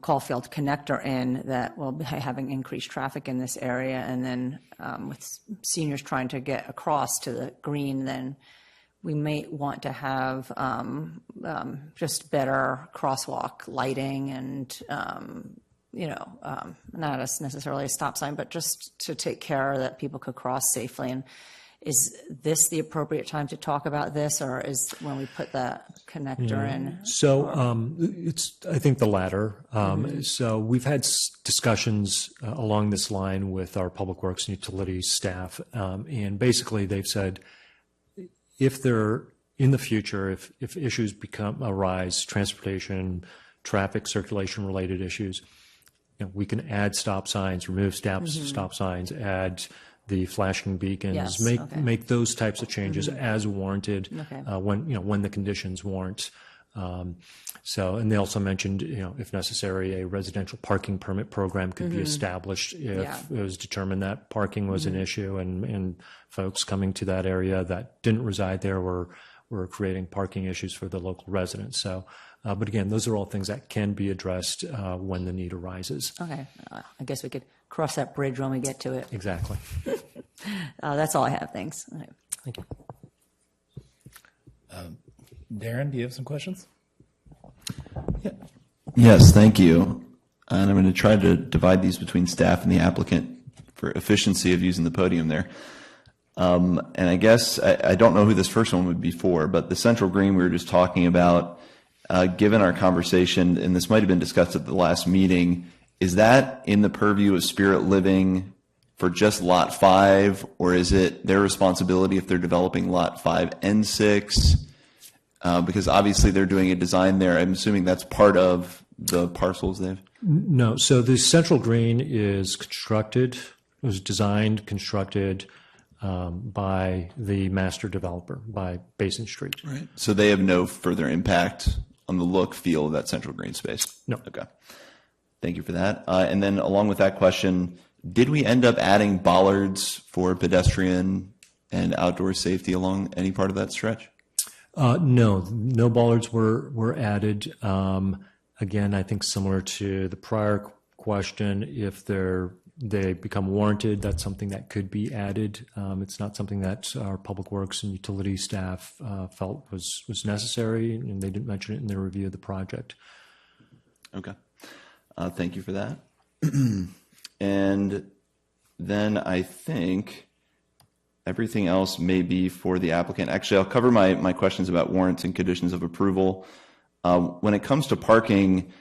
[SPEAKER 6] Caulfield connector in, that we'll be having increased traffic in this area, and then with seniors trying to get across to the green, then we may want to have just better crosswalk lighting and, not as necessarily a stop sign, but just to take care that people could cross safely. And is this the appropriate time to talk about this, or is when we put that connector in?
[SPEAKER 5] So it's, I think, the latter. So we've had discussions along this line with our Public Works and Utilities staff, and basically they've said, if there, in the future, if issues arise, transportation, traffic, circulation related issues, we can add stop signs, remove stop signs, add the flashing beacons,
[SPEAKER 6] Yes,
[SPEAKER 5] make those types of changes as warranted,
[SPEAKER 6] Okay.
[SPEAKER 5] when the conditions warrant. And they also mentioned, if necessary, a residential parking permit program could be established if it was determined that parking was an issue, and folks coming to that area that didn't reside there were creating parking issues for the local residents. So, but again, those are all things that can be addressed when the need arises.
[SPEAKER 6] Okay, I guess we could cross that bridge when we get to it.
[SPEAKER 5] Exactly.
[SPEAKER 6] That's all I have. Thanks. All right.
[SPEAKER 5] Thank you.
[SPEAKER 1] Darren, do you have some questions?
[SPEAKER 8] Yes, thank you. And I'm going to try to divide these between staff and the applicant for efficiency of using the podium there. And I guess I don't know who this first one would be for, but the central green we were just talking about, given our conversation, and this might have been discussed at the last meeting, is that in the purview of Spirit Living for just Lot 5, or is it their responsibility if they're developing Lot 5 and 6? Because obviously they're doing a design there. I'm assuming that's part of the parcels they've.
[SPEAKER 5] No. So the central green is was designed, constructed by the master developer, by Basin Street.
[SPEAKER 8] Right. So they have no further impact on the look, feel of that central green space?
[SPEAKER 5] No.
[SPEAKER 8] Okay. Thank you for that. And then along with that question, did we end up adding bollards for pedestrian and outdoor safety along any part of that stretch?
[SPEAKER 5] No bollards were added. Again, I think similar to the prior question, if they become warranted, that's something that could be added. It's not something that our public works and utility staff felt was necessary, and they didn't mention it in their review of the project.
[SPEAKER 8] Okay. Thank you for that. And then I think everything else may be for the applicant. Actually, I'll cover my questions about warrants and conditions of approval. When it comes to parking,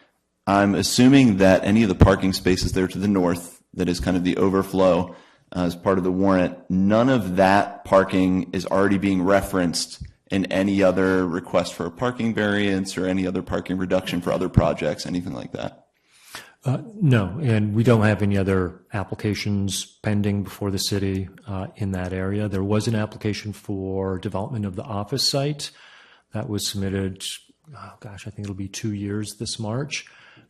[SPEAKER 8] I'm assuming that any of the parking spaces there to the north, that is kind of the overflow as part of the warrant, none of that parking is already being referenced in any other request for a parking variance or any other parking reduction for other projects, anything like that?
[SPEAKER 5] No, and we don't have any other applications pending before the city in that area. There was an application for development of the office site that was submitted, I think it'll be 2 years this March.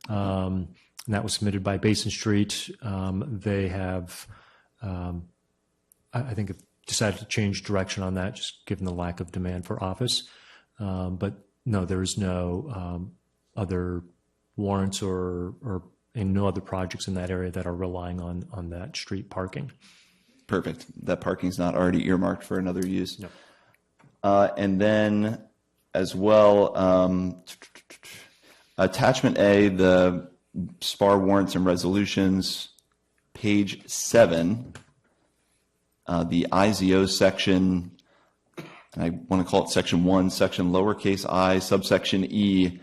[SPEAKER 5] And that was submitted by Basin Street. They have, I think, have decided to change direction on that, just given the lack of demand for office. But no, there is no other warrants and no other projects in that area that are relying on that street parking.
[SPEAKER 8] Perfect. That parking's not already earmarked for another use.
[SPEAKER 5] No.
[SPEAKER 8] And then as well, attachment A, the SPAR warrants and resolutions, page 7, the IZO section, and I want to call it section 1, section lowercase I, subsection E.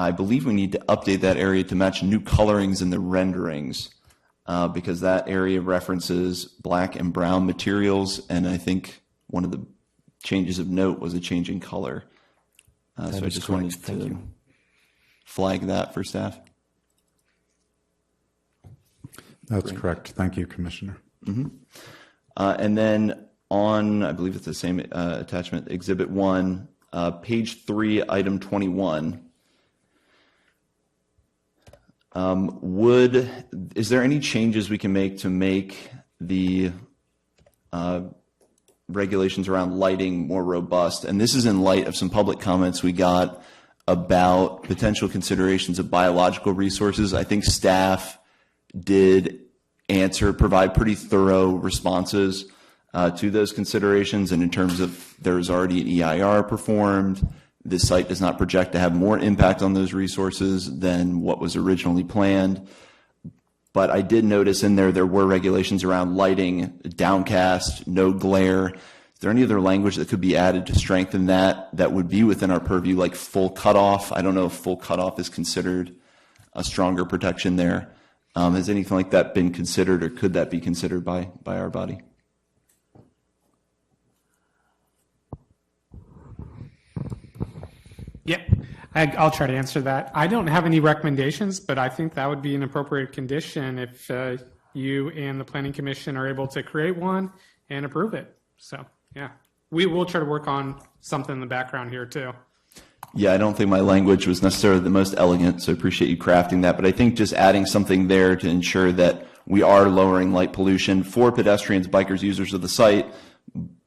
[SPEAKER 8] I believe we need to update that area to match new colorings in the renderings because that area references black and brown materials, and I think one of the changes of note was a change in color. So I just wanted to flag that for staff.
[SPEAKER 4] That's correct. Thank you, Commissioner.
[SPEAKER 8] Mm-hmm. And then on, I believe it's the same attachment, Exhibit 1, page 3, item 21. Is there any changes we can make to make the regulations around lighting more robust? And this is in light of some public comments we got about potential considerations of biological resources. I think staff did provide pretty thorough responses to those considerations. And in terms of there's already an EIR performed, this site does not project to have more impact on those resources than what was originally planned. But I did notice in there were regulations around lighting, downcast, no glare. Is there any other language that could be added to strengthen that would be within our purview, like full cutoff? I don't know if full cutoff is considered a stronger protection there. Has anything like that been considered, or could that be considered by our body?
[SPEAKER 9] Yeah, I'll try to answer that. I don't have any recommendations, but I think that would be an appropriate condition if you and the Planning Commission are able to create one and approve it. So, yeah, we will try to work on something in the background here, too.
[SPEAKER 8] Yeah, I don't think my language was necessarily the most elegant, so I appreciate you crafting that. But I think just adding something there to ensure that we are lowering light pollution for pedestrians, bikers, users of the site,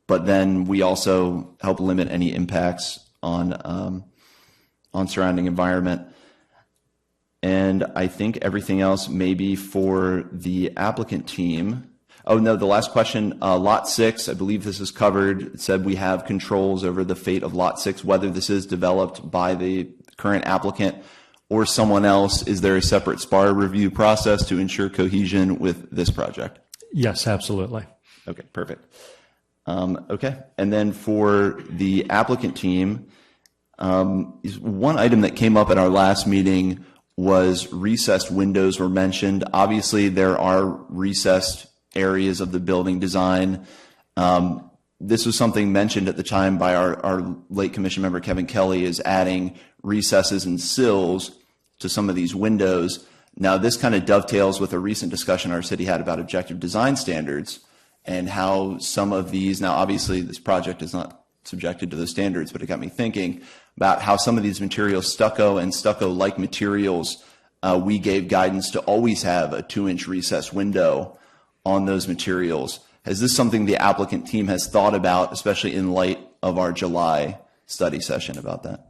[SPEAKER 8] but then we also help limit any impacts on surrounding environment. And I think everything else maybe for the applicant team. Oh, no, the last question, Lot 6, I believe this is covered. It said we have controls over the fate of Lot 6, whether this is developed by the current applicant or someone else. Is there a separate SPAR review process to ensure cohesion with this project?
[SPEAKER 5] Yes, absolutely.
[SPEAKER 8] Okay, perfect. Okay, and then for the applicant team, one item that came up at our last meeting was recessed windows were mentioned. Obviously, there are recessed areas of the building design. This was something mentioned at the time by our late commission member, Kevin Kelly, is adding recesses and sills to some of these windows. Now, this kind of dovetails with a recent discussion our city had about objective design standards and how some of these, now obviously this project is not subjected to those standards, but it got me thinking about how some of these materials, stucco and stucco-like materials, we gave guidance to always have a 2-inch recessed window on those materials. Is this something the applicant team has thought about, especially in light of our July study session about that?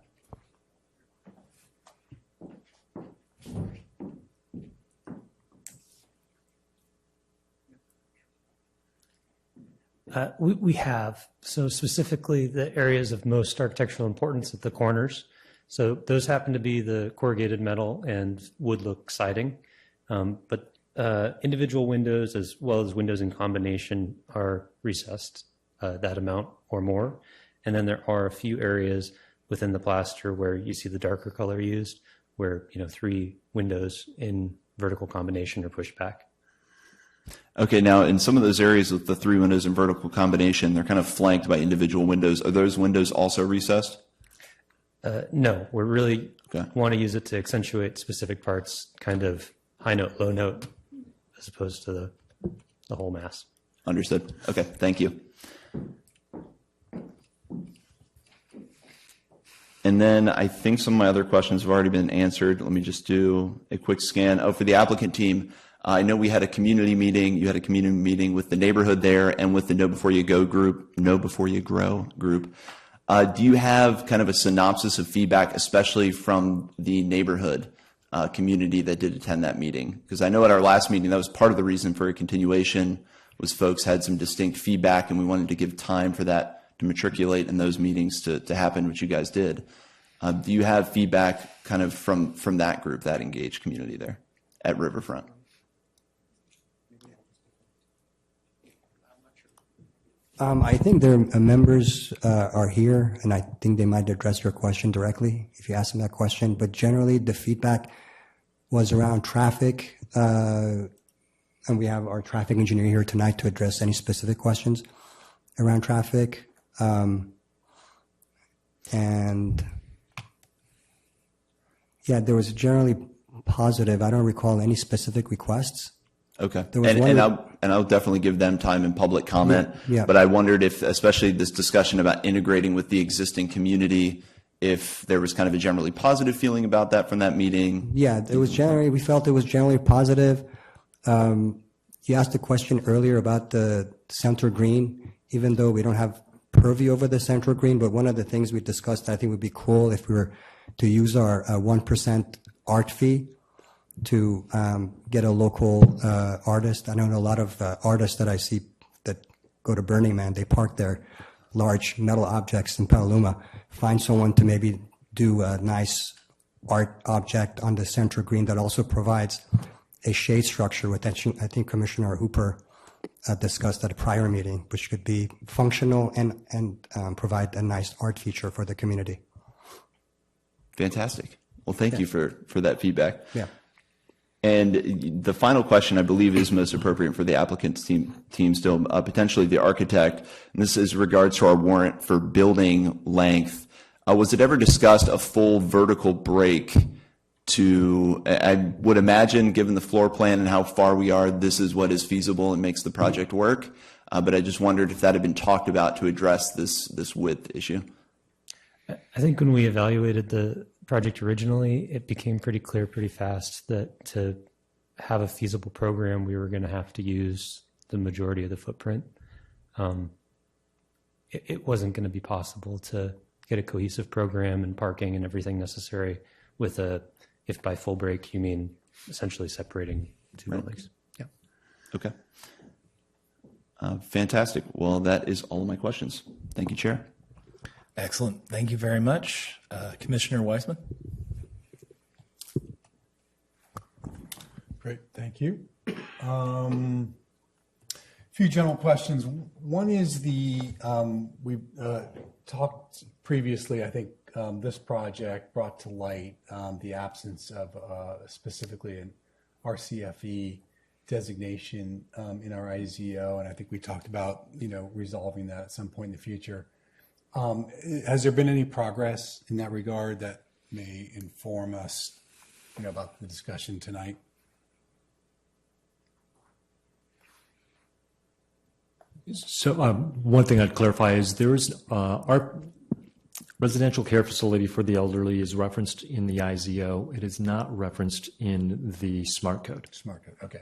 [SPEAKER 3] We have. So specifically the areas of most architectural importance at the corners. So those happen to be the corrugated metal and wood look siding. But individual windows as well as windows in combination are recessed that amount or more. And then there are a few areas within the plaster where you see the darker color used, where 3 windows in vertical combination are pushed back.
[SPEAKER 8] Okay, now in some of those areas with the 3 windows in vertical combination, they're kind of flanked by individual windows. Are those windows also recessed?
[SPEAKER 3] No, we really want to use it to accentuate specific parts, kind of high note, low note, as opposed to the whole mass.
[SPEAKER 8] Understood. Okay, thank you. And then I think some of my other questions have already been answered. Let me just do a quick scan. Oh, for the applicant team, I know we had a community meeting. You had a community meeting with the neighborhood there and with the Know Before You Go group, Know Before You Grow group. Do you have kind of a synopsis of feedback, especially from the neighborhood community that did attend that meeting? Because I know at our last meeting, that was part of the reason for a continuation, was folks had some distinct feedback and we wanted to give time for that to matriculate in those meetings to happen, which you guys did. Do you have feedback kind of from that group, that engaged community there at Riverfront?
[SPEAKER 7] I think their members are here, and I think they might address your question directly if you ask them that question. But generally, the feedback was around traffic, and we have our traffic engineer here tonight to address any specific questions around traffic. And yeah, there was generally positive. I don't recall any specific requests.
[SPEAKER 8] Okay, and I'll definitely give them time in public comment.
[SPEAKER 7] Yeah.
[SPEAKER 8] But I wondered if, especially this discussion about integrating with the existing community, if there was kind of a generally positive feeling about that from that meeting.
[SPEAKER 7] Yeah, we felt it was generally positive. You asked a question earlier about the center green, even though we don't have purview over the central green, but one of the things we discussed I think would be cool if we were to use our 1% art fee to get a local artist. I know a lot of artists that I see that go to Burning Man, they park their large metal objects in Petaluma, find someone to maybe do a nice art object on the center green that also provides a shade structure, which I think Commissioner Hooper discussed at a prior meeting, which could be functional and provide a nice art feature for the community.
[SPEAKER 8] Fantastic. Well, thank you for that feedback.
[SPEAKER 7] Yeah.
[SPEAKER 8] And the final question, I believe, is most appropriate for the applicant's team still, potentially the architect. And this is regards to our warrant for building length. Was it ever discussed a full vertical break to, I would imagine, given the floor plan and how far we are, this is what is feasible and makes the project work. But I just wondered if that had been talked about to address this width issue.
[SPEAKER 3] I think when we evaluated the project originally, it became pretty clear pretty fast that to have a feasible program, we were going to have to use the majority of the footprint. It wasn't going to be possible to get a cohesive program and parking and everything necessary with if by full break you mean essentially separating two buildings. Yeah.
[SPEAKER 8] Okay. Fantastic. Well, that is all of my questions. Thank you, Chair.
[SPEAKER 1] Excellent. Thank you very much. Commissioner Weissman?
[SPEAKER 10] Great, thank you. Few general questions. One is we talked previously, I think this project brought to light the absence of specifically an RCFE designation in our IZO, and I think we talked about, resolving that at some point in the future. Has there been any progress in that regard that may inform us, about the discussion tonight?
[SPEAKER 5] So one thing I'd clarify is our residential care facility for the elderly is referenced in the IZO. It is not referenced in the SMART code.
[SPEAKER 10] SMART code, okay.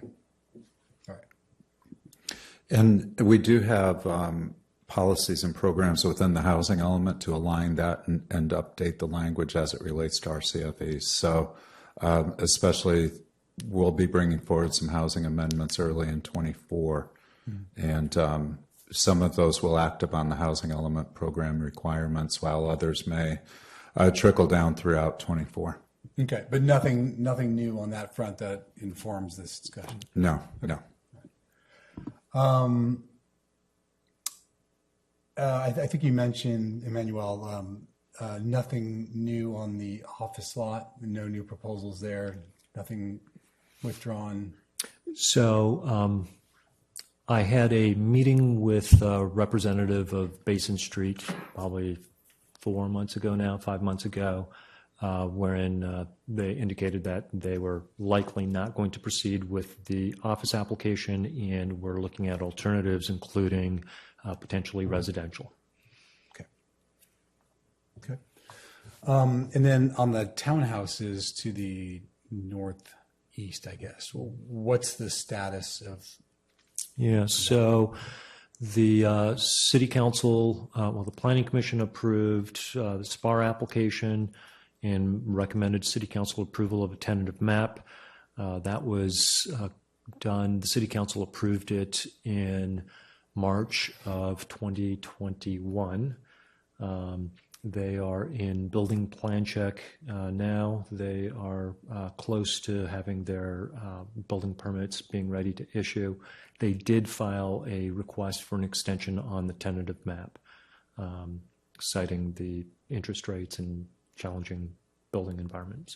[SPEAKER 10] All right.
[SPEAKER 4] And we do have policies and programs within the housing element to align that and update the language as it relates to RCFEs. So especially we'll be bringing forward some housing amendments early in 24. And some of those will act upon the housing element program requirements, while others may trickle down throughout 24.
[SPEAKER 10] Okay, but nothing new on that front that informs this discussion?
[SPEAKER 4] No.
[SPEAKER 10] I think you mentioned, Emmanuel, nothing new on the office lot, no new proposals there, nothing withdrawn?
[SPEAKER 5] So I had a meeting with a representative of Basin Street probably 5 months ago, wherein they indicated that they were likely not going to proceed with the office application and were looking at alternatives, including potentially residential.
[SPEAKER 10] Okay. And then on the townhouses to the northeast, I guess, what's the status of?
[SPEAKER 5] Yeah, so the city council, the planning commission approved the SPAR application and recommended city council approval of a tentative map. That was done. The city council approved it in March of 2021. They are in building plan check now. They are close to having their building permits being ready to issue. They did file a request for an extension on the tentative map, citing the interest rates and challenging building environment.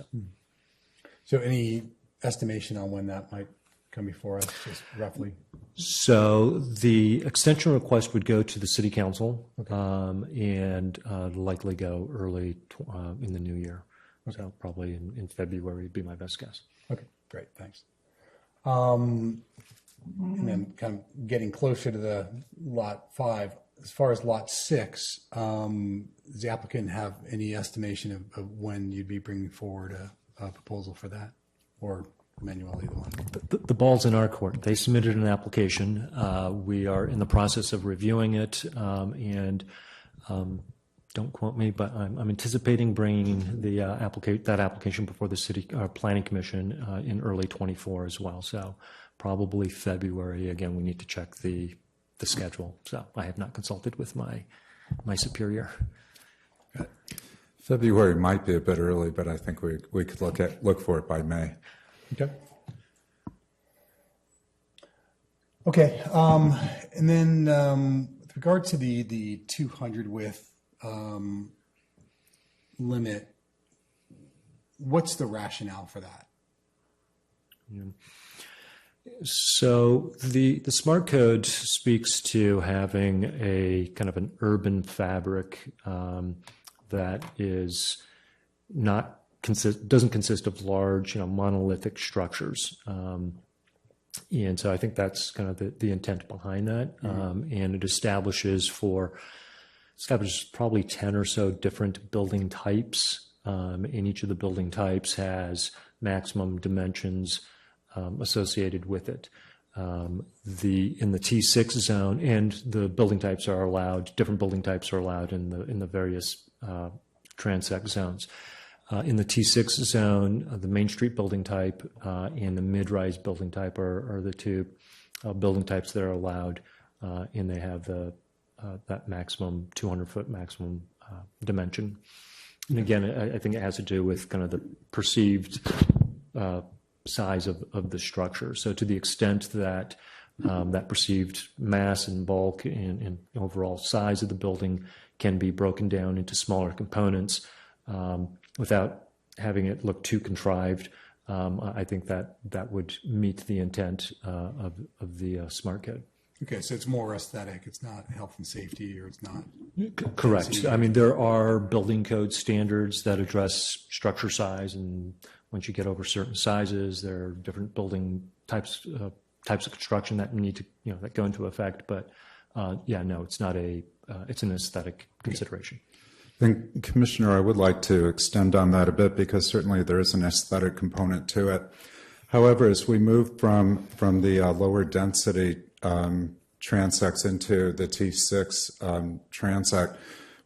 [SPEAKER 10] So any estimation on when that might come before us, just roughly?
[SPEAKER 5] So the extension request would go to the city council, and likely go early in the new year. Okay. So probably in February would be my best guess.
[SPEAKER 10] Okay, great, thanks. And then kind of getting closer to the lot 5, as far as lot 6, does the applicant have any estimation of when you'd be bringing forward a proposal for that, or Emmanuel, either one?
[SPEAKER 5] The ball's in our court. They submitted an application. We are in the process of reviewing it, and don't quote me, but I'm anticipating bringing that application before the city planning commission in early 24 as well. So probably February. Again, we need to check the schedule. So I have not consulted with my superior.
[SPEAKER 4] February might be a bit early, but I think we could look for it by May.
[SPEAKER 10] Okay. And then with regard to the 200 width limit, what's the rationale for that?
[SPEAKER 5] So the SMART code speaks to having a kind of an urban fabric that is doesn't consist of large, monolithic structures. And so I think that's kind of the intent behind that. And it establishes for establishes probably 10 or so different building types, and each of the building types has maximum dimensions associated with it. In the T6 zone, and the building types are allowed, different building types are allowed in the various transect zones. In the T6 zone, the Main Street building type and the mid-rise building type are the two building types that are allowed, and they have that maximum 200-foot maximum dimension. And again, I think it has to do with kind of the perceived size of the structure. So to the extent that that perceived mass and bulk and overall size of the building can be broken down into smaller components without having it look too contrived, I think that would meet the intent of the smart code.
[SPEAKER 10] Okay, so it's more aesthetic. It's not health and safety, or it's not.
[SPEAKER 5] Correct. I mean, there are building code standards that address structure size, and once you get over certain sizes, there are different building types of construction that need to, that go into effect. But it's not it's an aesthetic consideration.
[SPEAKER 4] I think, Commissioner, I would like to extend on that a bit, because certainly there is an aesthetic component to it. However, as we move from the lower density transects into the T6 transect,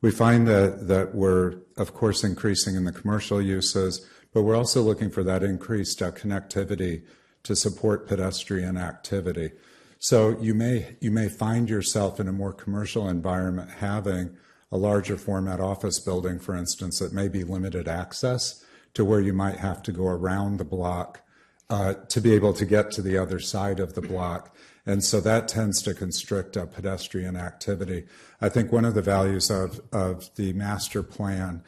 [SPEAKER 4] we find that we're, of course, increasing in the commercial uses, but we're also looking for that increased connectivity to support pedestrian activity. So you may find yourself in a more commercial environment having a larger format office building, for instance, that may be limited access to where you might have to go around the block to be able to get to the other side of the block. And so that tends to constrict pedestrian activity. I think one of the values of the master plan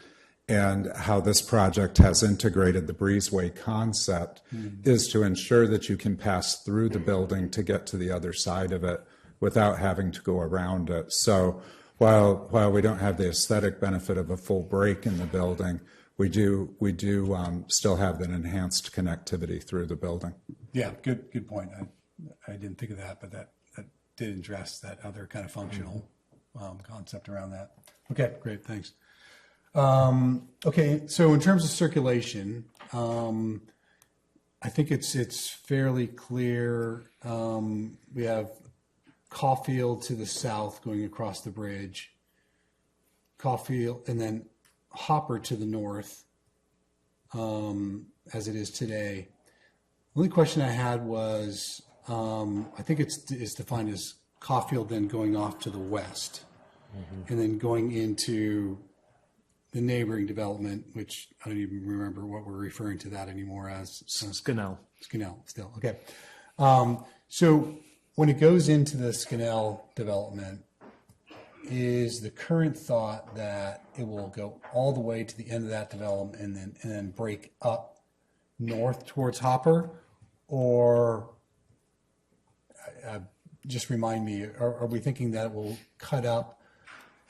[SPEAKER 4] and how this project has integrated the breezeway concept is to ensure that you can pass through the building to get to the other side of it without having to go around it. So while we don't have the aesthetic benefit of a full break in the building, we do still have that enhanced connectivity through the building.
[SPEAKER 10] Yeah, good point. I didn't think of that, but that did address that other kind of functional concept around that. Okay, great, thanks. Okay, so in terms of circulation, I think it's fairly clear. We have Caulfield to the south going across the bridge, Caulfield, and then Hopper to the north, as it is today. The only question I had was, I think it's defined as Caulfield then going off to the west, and then going into the neighboring development, which I don't even remember what we're referring to that anymore as.
[SPEAKER 5] Scanel.
[SPEAKER 10] Scanel, still. Okay. So when it goes into the Scanel development, is the current thought that it will go all the way to the end of that development and then break up north towards Hopper? Or just remind me, are we thinking that it will cut up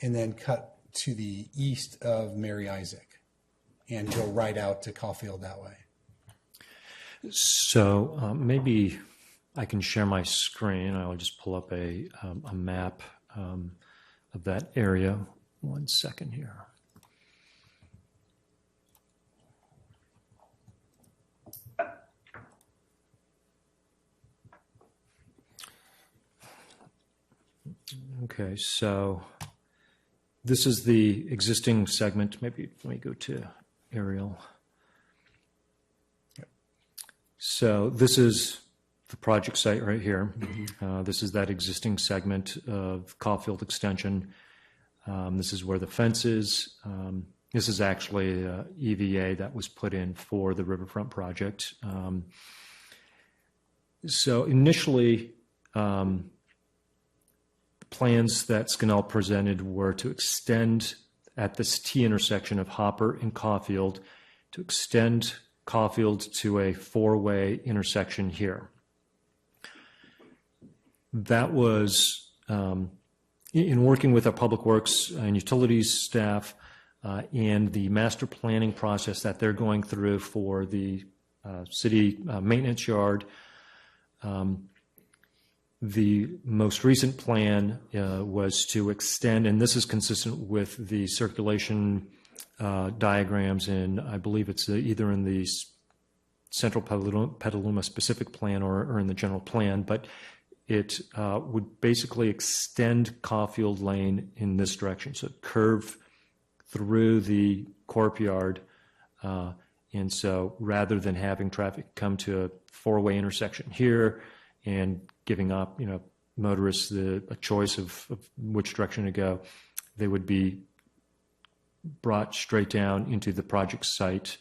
[SPEAKER 10] and then cut to the east of Mary Isaac and go right out to Caulfield that way?
[SPEAKER 5] So maybe I can share my screen. I'll just pull up a map of that area. 1 second here. Okay, so this is the existing segment. Maybe let me go to aerial. So this is the project site right here. This is that existing segment of Caulfield Extension. This is where the fence is. This is actually EVA that was put in for the Riverfront project. So initially, plans that Scanel presented were to extend at this T intersection of Hopper and Caulfield, to extend Caulfield to a four-way intersection here. That was, in working with our Public Works and Utilities staff and the master planning process that they're going through for the city maintenance yard, The most recent plan was to extend, and this is consistent with the circulation diagrams in, I believe it's either in the Central Petaluma specific plan or in the general plan, but it would basically extend Caulfield Lane in this direction. So curve through the Corp Yard. And so rather than having traffic come to a four-way intersection here and giving up, motorists a choice of which direction to go, they would be brought straight down into the project site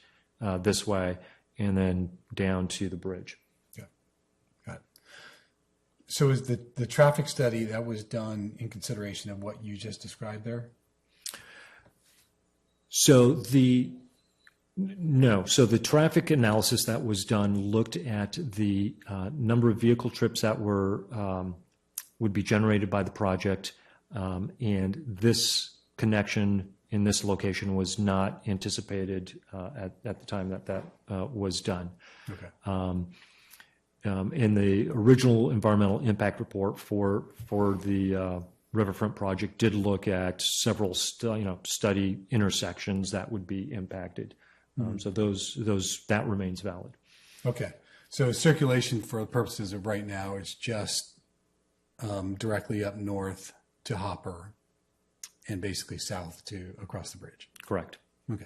[SPEAKER 5] this way and then down to the bridge.
[SPEAKER 10] Yeah. Got it. So is the traffic study that was done in consideration of what you just described there?
[SPEAKER 5] So the traffic analysis that was done looked at the number of vehicle trips that would be generated by the project, and this connection in this location was not anticipated at the time that was done.
[SPEAKER 10] Okay.
[SPEAKER 5] In the original environmental impact report for the Riverfront project did look at several study intersections that would be impacted. So that remains valid.
[SPEAKER 10] Okay. So circulation for the purposes of right now is just directly up north to Hopper and basically south to across the bridge.
[SPEAKER 5] Correct.
[SPEAKER 10] Okay.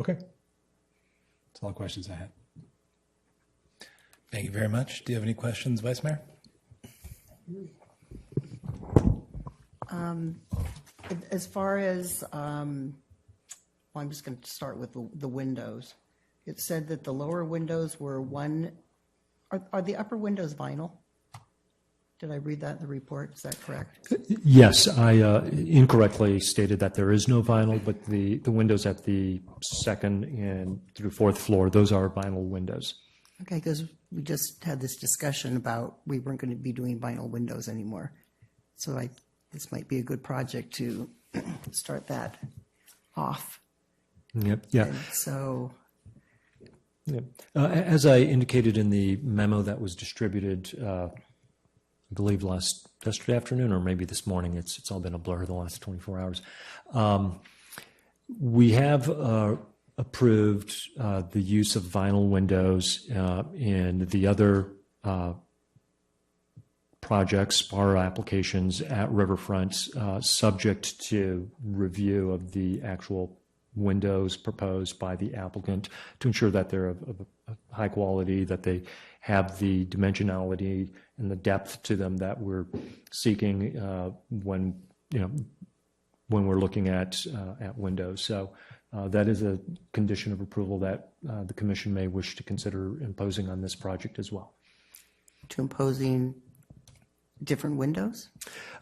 [SPEAKER 10] Okay. That's all the questions I had.
[SPEAKER 1] Thank you very much. Do you have any questions, Vice Mayor?
[SPEAKER 11] As far as, I'm just going to start with the windows. It said that the lower windows were are the upper windows vinyl? Did I read that in the report? Is that correct?
[SPEAKER 5] Yes, I incorrectly stated that there is no vinyl, but the windows at the second and through fourth floor, those are vinyl windows.
[SPEAKER 11] Okay, because we just had this discussion about we weren't going to be doing vinyl windows anymore. So this might be a good project to start that off.
[SPEAKER 5] Yep. Yeah.
[SPEAKER 11] And so,
[SPEAKER 5] Yep. As I indicated in the memo that was distributed, I believe yesterday afternoon or maybe this morning, it's all been a blur the last 24 hours. We have approved the use of vinyl windows in the other projects or applications at Riverfront, subject to review of the actual windows proposed by the applicant to ensure that they're of high quality, that they have the dimensionality and the depth to them that we're seeking when we're looking at windows. So that is a condition of approval that the commission may wish to consider imposing on this project as well.
[SPEAKER 11] to imposing different windows?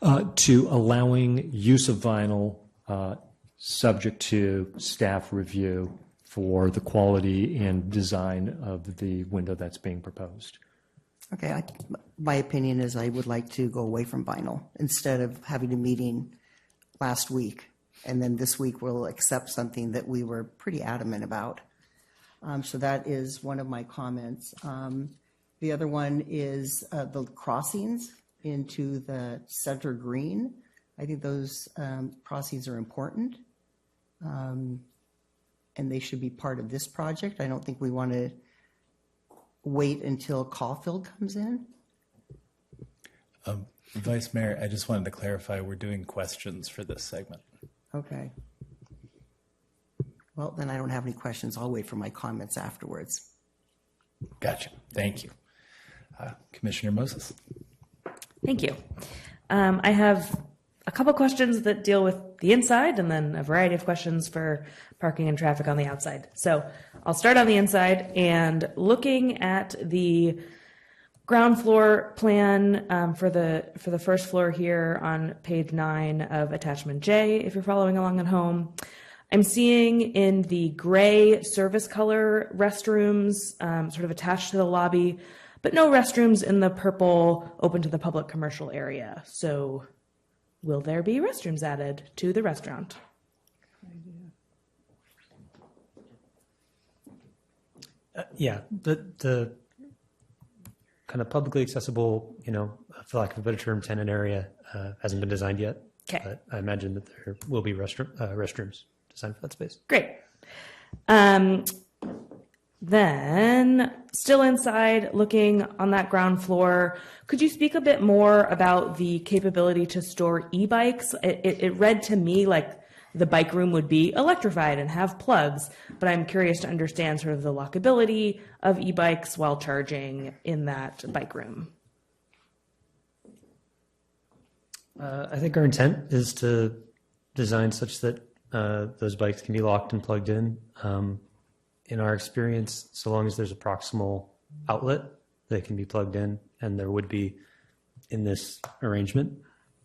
[SPEAKER 5] To allowing use of vinyl subject to staff review for the quality and design of the window that's being proposed.
[SPEAKER 11] Okay, my opinion is I would like to go away from vinyl instead of having a meeting last week. And then this week we'll accept something that we were pretty adamant about. So that is one of my comments. The other one is the crossings into the center green. I think those crossings are important. And they should be part of this project. I don't think we want to wait until Caulfield comes in.
[SPEAKER 1] Vice Mayor, I just wanted to clarify, we're doing questions for this segment.
[SPEAKER 11] Okay. Well, then I don't have any questions. I'll wait for my comments afterwards.
[SPEAKER 1] Gotcha. Thank you. Commissioner Moses.
[SPEAKER 12] Thank you. I have a couple questions that deal with the inside and then a variety of questions for parking and traffic on the outside. So I'll start on the inside, and looking at the ground floor plan for the first floor here on page 9 of attachment J, if you're following along at home, I'm seeing in the gray service color restrooms sort of attached to the lobby, but no restrooms in the purple open to the public commercial area. So will there be restrooms added to the restaurant?
[SPEAKER 3] Yeah, the kind of publicly accessible, for lack of a better term, tenant area hasn't been designed yet.
[SPEAKER 12] Okay.
[SPEAKER 3] But I imagine that there will be restrooms designed for that space.
[SPEAKER 12] Great. Then, still inside, looking on that ground floor, could you speak a bit more about the capability to store e-bikes? It read to me like the bike room would be electrified and have plugs, but I'm curious to understand sort of the lockability of e-bikes while charging in that bike room.
[SPEAKER 3] I think our intent is to design such that those bikes can be locked and plugged in. In our experience, so long as there's a proximal outlet, they can be plugged in, and there would be in this arrangement,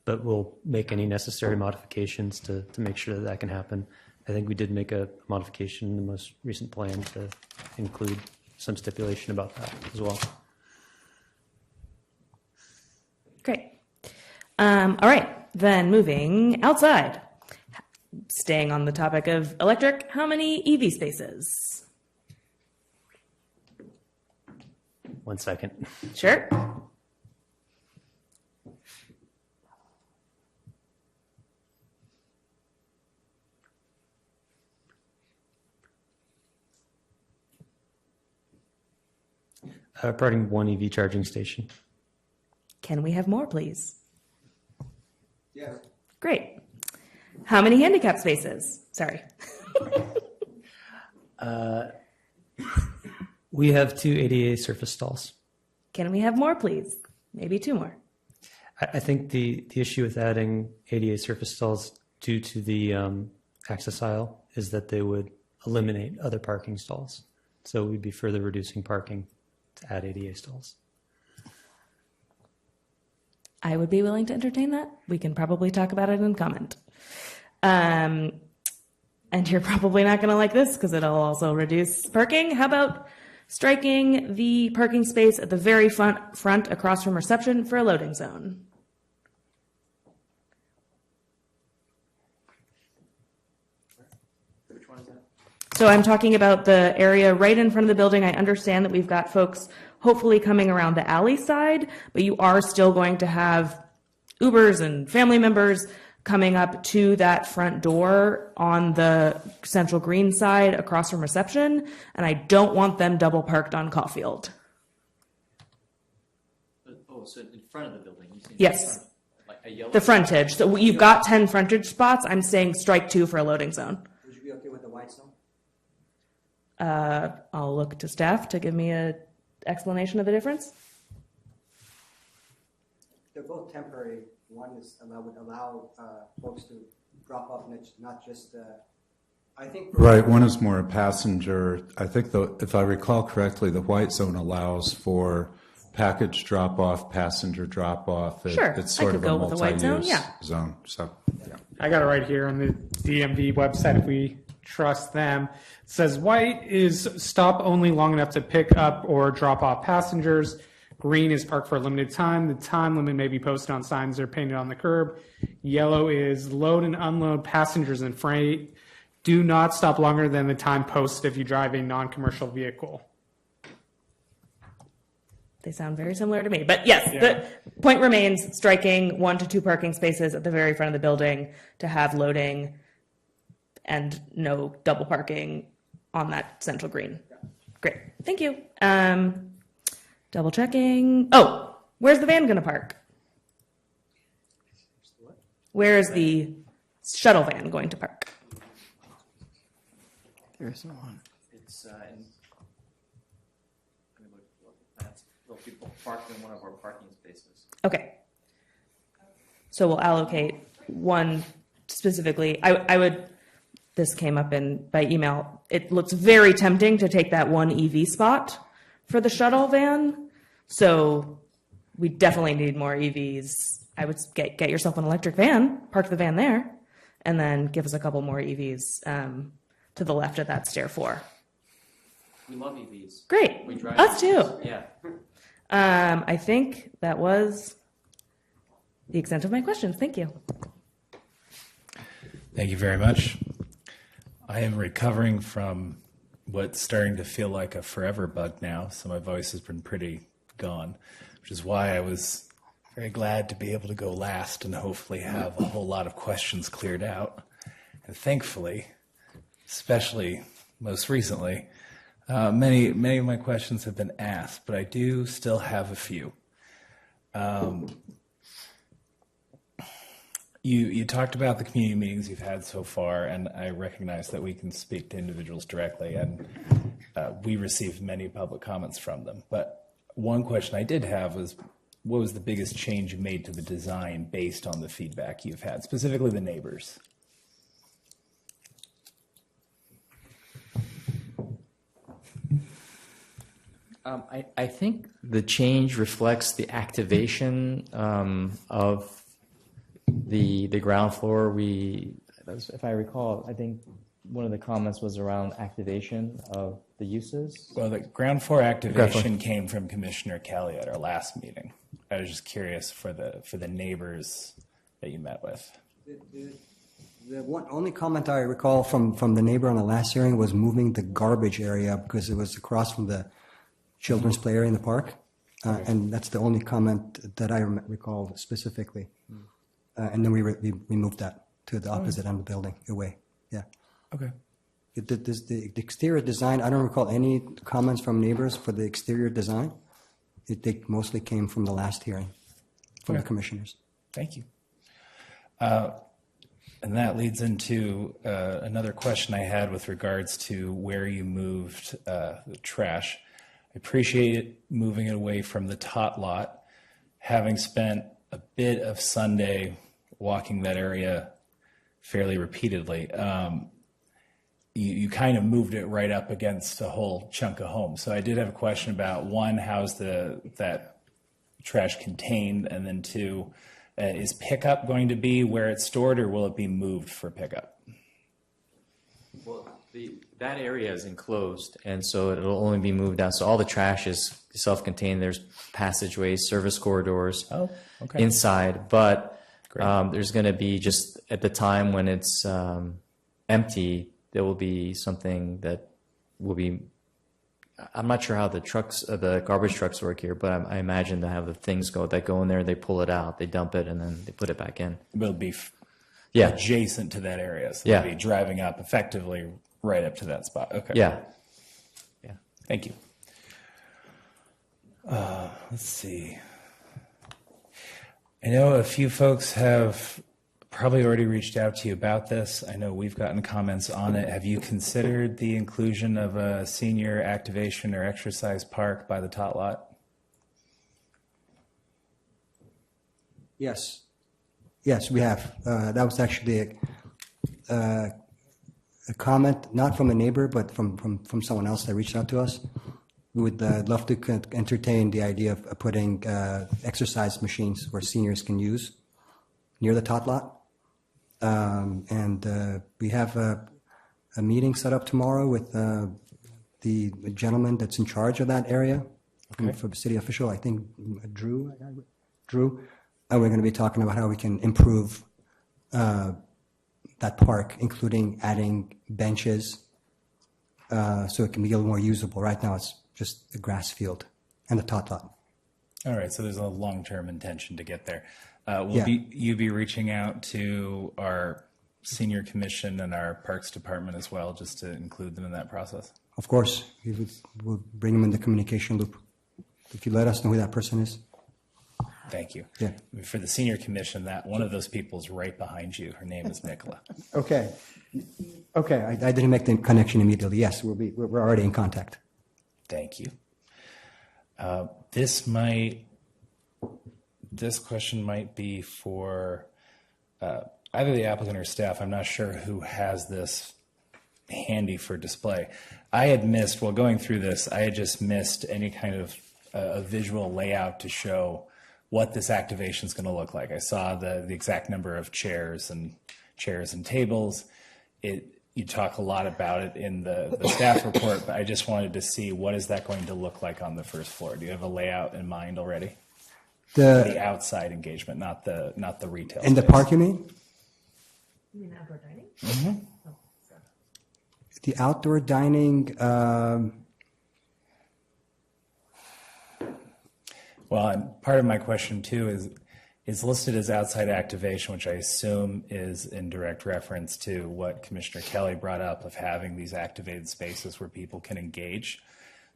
[SPEAKER 3] but we'll make any necessary modifications to make sure that that can happen. I think we did make a modification in the most recent plan to include some stipulation about that as well.
[SPEAKER 12] Great. All right, then moving outside. Staying on the topic of electric, how many EV spaces?
[SPEAKER 3] 1 second.
[SPEAKER 12] Sure.
[SPEAKER 3] Regarding one EV charging station.
[SPEAKER 12] Can we have more, please?
[SPEAKER 7] Yes.
[SPEAKER 12] Great. How many handicap spaces? Sorry.
[SPEAKER 3] We have 2 ADA surface stalls.
[SPEAKER 12] Can we have more, please? Maybe 2 more.
[SPEAKER 3] I think the issue with adding ADA surface stalls due to the access aisle is that they would eliminate other parking stalls. So we'd be further reducing parking to add ADA stalls.
[SPEAKER 12] I would be willing to entertain that. We can probably talk about it in comment. And you're probably not going to like this because it'll also reduce parking. How about striking the parking space at the very front across from reception for a loading zone?
[SPEAKER 2] Which one is that?
[SPEAKER 12] So I'm talking about the area right in front of the building. I understand that we've got folks hopefully coming around the alley side, but you are still going to have Ubers and family members coming up to that front door on the Central Green side across from reception, and I don't want them double parked on Caulfield.
[SPEAKER 2] Oh, so in front of the building?
[SPEAKER 12] Yes.
[SPEAKER 2] Like a yellow?
[SPEAKER 12] The frontage. So you've got 10 frontage spots. I'm saying strike 2 for a loading zone.
[SPEAKER 7] Would you be okay with the white zone?
[SPEAKER 12] I'll look to staff to give me an explanation of the difference.
[SPEAKER 7] They're both temporary. One is would allow folks to drop off, not just. I think.
[SPEAKER 4] Right. One is more a passenger. I think, if I recall correctly, the white zone allows for package drop off, passenger drop off.
[SPEAKER 12] Sure,
[SPEAKER 4] It's sort
[SPEAKER 12] I
[SPEAKER 4] of
[SPEAKER 12] could
[SPEAKER 4] a
[SPEAKER 12] go with the white zone,
[SPEAKER 4] multi-use
[SPEAKER 12] yeah.
[SPEAKER 4] zone. So, yeah.
[SPEAKER 9] I got it right here on the DMV website if we trust them. It says white is stop only long enough to pick up or drop off passengers. Green is parked for a limited time. The time limit may be posted on signs that are painted on the curb. Yellow is load and unload passengers and freight. Do not stop longer than the time posted if you drive a non-commercial vehicle.
[SPEAKER 12] They sound very similar to me. But yes, the point remains striking 1 to 2 parking spaces at the very front of the building to have loading and no double parking on that Central Green. Great. Thank you. Double checking. Oh, where's the van going to park? Where is the shuttle van going to park?
[SPEAKER 11] There's one.
[SPEAKER 2] It's will people parked in one of our parking spaces.
[SPEAKER 12] Okay. So we'll allocate one specifically. I would, this came up by email. It looks very tempting to take that one EV spot for the shuttle van. So we definitely need more EVs. I would get yourself an electric van, park the van there, and then give us a couple more EVs to the left of that stair 4.
[SPEAKER 2] We love EVs.
[SPEAKER 12] Great.
[SPEAKER 2] We drive
[SPEAKER 12] Us too.
[SPEAKER 2] EVs. Yeah.
[SPEAKER 12] I think that was the extent of my questions. Thank you.
[SPEAKER 1] Thank you very much. I am recovering from what's starting to feel like a forever bug now, so my voice has been pretty gone, which is why I was very glad to be able to go last and hopefully have a whole lot of questions cleared out. And thankfully, especially most recently, many of my questions have been asked, but I do still have a few. You talked about the community meetings you've had so far, and I recognize that we can speak to individuals directly, and we received many public comments from them. But one question I did have was, what was the biggest change you made to the design based on the feedback you've had, specifically the neighbors?
[SPEAKER 2] I think the change reflects the activation of the ground floor. If I recall, I think one of the comments was around activation of the uses.
[SPEAKER 1] Well, the ground floor activation came from Commissioner Kelly at our last meeting. I was just curious for the neighbors that you met with.
[SPEAKER 7] The only comment I recall from the neighbor on the last hearing was moving the garbage area because it was across from the children's play area in the park. And that's the only comment that I recall specifically. And then we moved that to the opposite end of the building, away. Yeah.
[SPEAKER 1] Okay.
[SPEAKER 7] The exterior design, I don't recall any comments from neighbors for the exterior design. They mostly came from the last hearing from the commissioners.
[SPEAKER 1] Thank you. And that leads into another question I had with regards to where you moved the trash. I appreciate it moving it away from the tot lot. Having spent a bit of Sunday walking that area fairly repeatedly, you kind of moved it right up against a whole chunk of homes. So I did have a question about, one, how's that trash contained? And then two, is pickup going to be where it's stored, or will it be moved for pickup?
[SPEAKER 2] Well, that area is enclosed, and so it'll only be moved out. So all the trash is self-contained. There's passageways, service corridors inside, but there's going to be, just at the time when it's empty, there will be something that will be, I'm not sure how the garbage trucks work here, but I imagine to have the things that go in there, they pull it out, they dump it, and then they put it back in.
[SPEAKER 1] It'll be adjacent to that area. So they'll be driving up effectively right up to that spot. Okay.
[SPEAKER 2] Yeah.
[SPEAKER 1] Thank you. Let's see. I know a few folks have probably already reached out to you about this. I know we've gotten comments on it. Have you considered the inclusion of a senior activation or exercise park by the tot lot?
[SPEAKER 7] Yes, we have. That was actually a comment, not from a neighbor, but from someone else that reached out to us. We would love to entertain the idea of putting exercise machines where seniors can use near the tot lot. And we have a meeting set up tomorrow with the gentleman that's in charge of that area, for the city official, I think Drew. And we're going to be talking about how we can improve that park, including adding benches so it can be a little more usable. Right now it's just a grass field and a tot lot.
[SPEAKER 1] All right, so there's a long-term intention to get there. Will you be reaching out to our senior commission and our parks department as well, just to include them in that process?
[SPEAKER 7] Of course, we'll bring them in the communication loop. If you let us know who that person is.
[SPEAKER 1] Thank you.
[SPEAKER 7] Yeah.
[SPEAKER 1] For the senior commission, that one of those people is right behind you. Her name is Nicola.
[SPEAKER 7] Okay. I didn't make the connection immediately. Yes, we're already in contact.
[SPEAKER 1] Thank you. This question might be for either the applicant or staff. I'm not sure who has this handy for display. I had missed, while going through this, I had just missed any kind of a visual layout to show what this activation is going to look like. I saw the exact number of chairs and tables. You talk a lot about it in the staff report, but I just wanted to see, what is that going to look like on the first floor? Do you have a layout in mind already? The outside engagement, not the retail.
[SPEAKER 7] In the park, you mean?
[SPEAKER 12] You mean outdoor dining?
[SPEAKER 1] Mm-hmm.
[SPEAKER 12] Oh,
[SPEAKER 7] The outdoor dining.
[SPEAKER 1] Well, and part of my question too is listed as outside activation, which I assume is in direct reference to what Commissioner Kelly brought up of having these activated spaces where people can engage.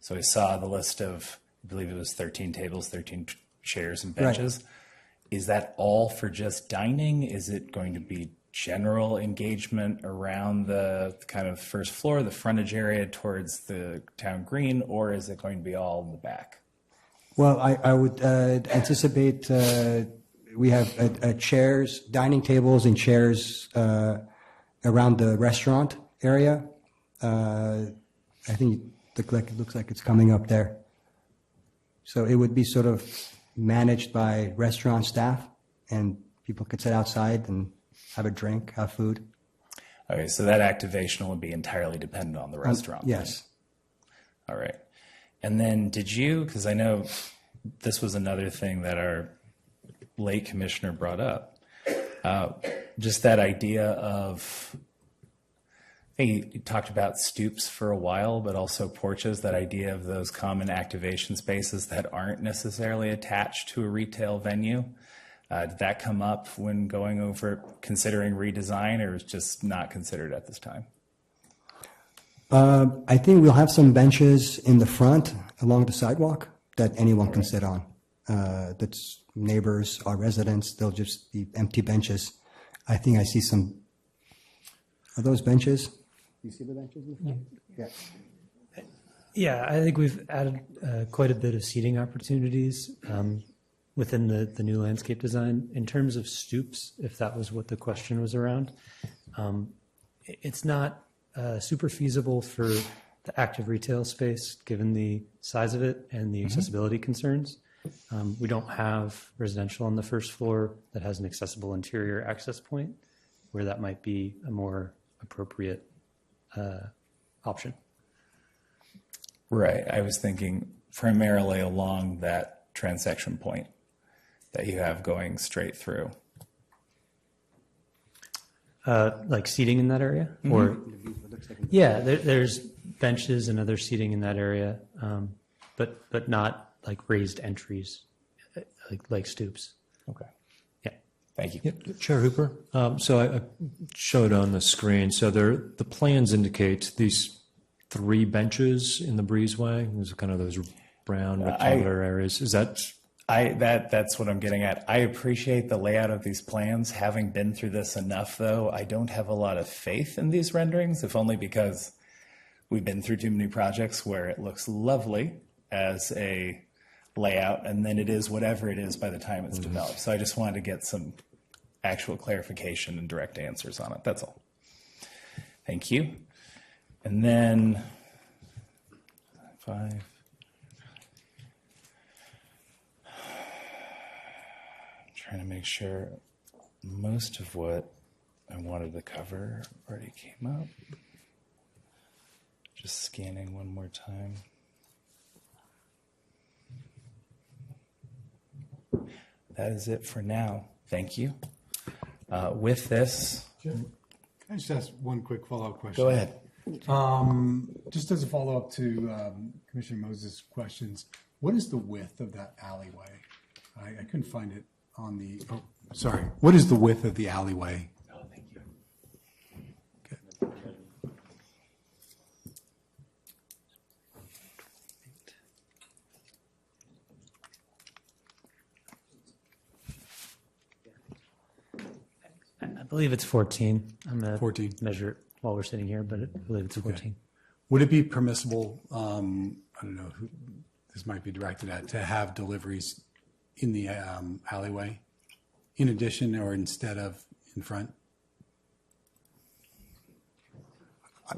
[SPEAKER 1] So I saw the list of, I believe it was 13 tables, 13 chairs and benches. Right. Is that all for just dining? Is it going to be general engagement around the kind of first floor, the frontage area towards the town green, or is it going to be all in the back?
[SPEAKER 7] Well, I would anticipate we have chairs, dining tables and chairs around the restaurant area. I think it looks like it's coming up there. So it would be sort of managed by restaurant staff, and people could sit outside and have a drink, have food.
[SPEAKER 1] Okay, so that activation will be entirely dependent on the restaurant.
[SPEAKER 7] Yes.
[SPEAKER 1] All right. And then did you, because I know this was another thing that our late commissioner brought up, just that idea of, I think he talked about stoops for a while, but also porches, that idea of those common activation spaces that aren't necessarily attached to a retail venue. Did that come up when going over considering redesign, or was just not considered at this time?
[SPEAKER 7] I think we'll have some benches in the front along the sidewalk that anyone can sit on. That's neighbors or residents. They'll just be empty benches. I think I see some. Are those benches? You see the benches in the front? Yeah.
[SPEAKER 3] Yeah, I think we've added quite a bit of seating opportunities within the new landscape design. In terms of stoops, if that was what the question was around, it's not super feasible for the active retail space, given the size of it and the accessibility concerns. We don't have residential on the first floor that has an accessible interior access point, where that might be a more appropriate option.
[SPEAKER 1] Right. I was thinking primarily along that transection point that you have going straight through.
[SPEAKER 3] Like seating in that area? Or yeah, there's benches and other seating in that area, but not like raised entries, like stoops.
[SPEAKER 1] Okay.
[SPEAKER 3] Yeah.
[SPEAKER 1] Thank you.
[SPEAKER 5] Yep. Chair Hooper. So I showed on the screen. So the plans indicate these 3 benches in the breezeway. There's kind of those brown rectangular areas. Is that?
[SPEAKER 1] That's what I'm getting at. I appreciate the layout of these plans. Having been through this enough, though, I don't have a lot of faith in these renderings, if only because we've been through too many projects where it looks lovely as a layout, and then it is whatever it is by the time it's developed. So I just wanted to get some actual clarification and direct answers on it. That's all. Thank you. And then 5. Trying to make sure most of what I wanted to cover already came up. Just scanning one more time. That is it for now. Thank you. With this,
[SPEAKER 10] Can I just ask one quick follow-up question?
[SPEAKER 1] Go ahead.
[SPEAKER 10] Just as a follow-up to Commissioner Moses' questions, what is the width of that alleyway? I couldn't find it on the, sorry. What is the width of the alleyway?
[SPEAKER 1] Oh, thank you.
[SPEAKER 3] I believe it's 14. I'm going to
[SPEAKER 10] 14.
[SPEAKER 3] measure it while we're sitting here, but I believe it's 14.
[SPEAKER 10] Would it be permissible, I don't know who this might be directed at, to have deliveries in the alleyway in addition or instead of in front?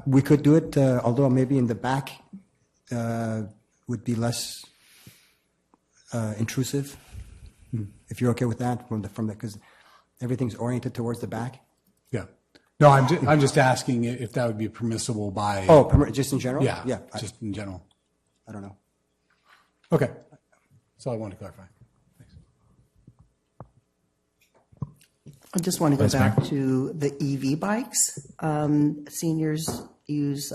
[SPEAKER 7] We could do it, although maybe in the back would be less intrusive. If you're okay with that, from the because everything's oriented towards the back.
[SPEAKER 10] Yeah. No, I'm just asking if that would be permissible by.
[SPEAKER 7] Oh, just in general?
[SPEAKER 10] Yeah.
[SPEAKER 7] Yeah.
[SPEAKER 10] Just in general.
[SPEAKER 7] I don't know.
[SPEAKER 10] Okay. That's all I wanted to clarify.
[SPEAKER 11] I just want to go back to the EV bikes. Seniors use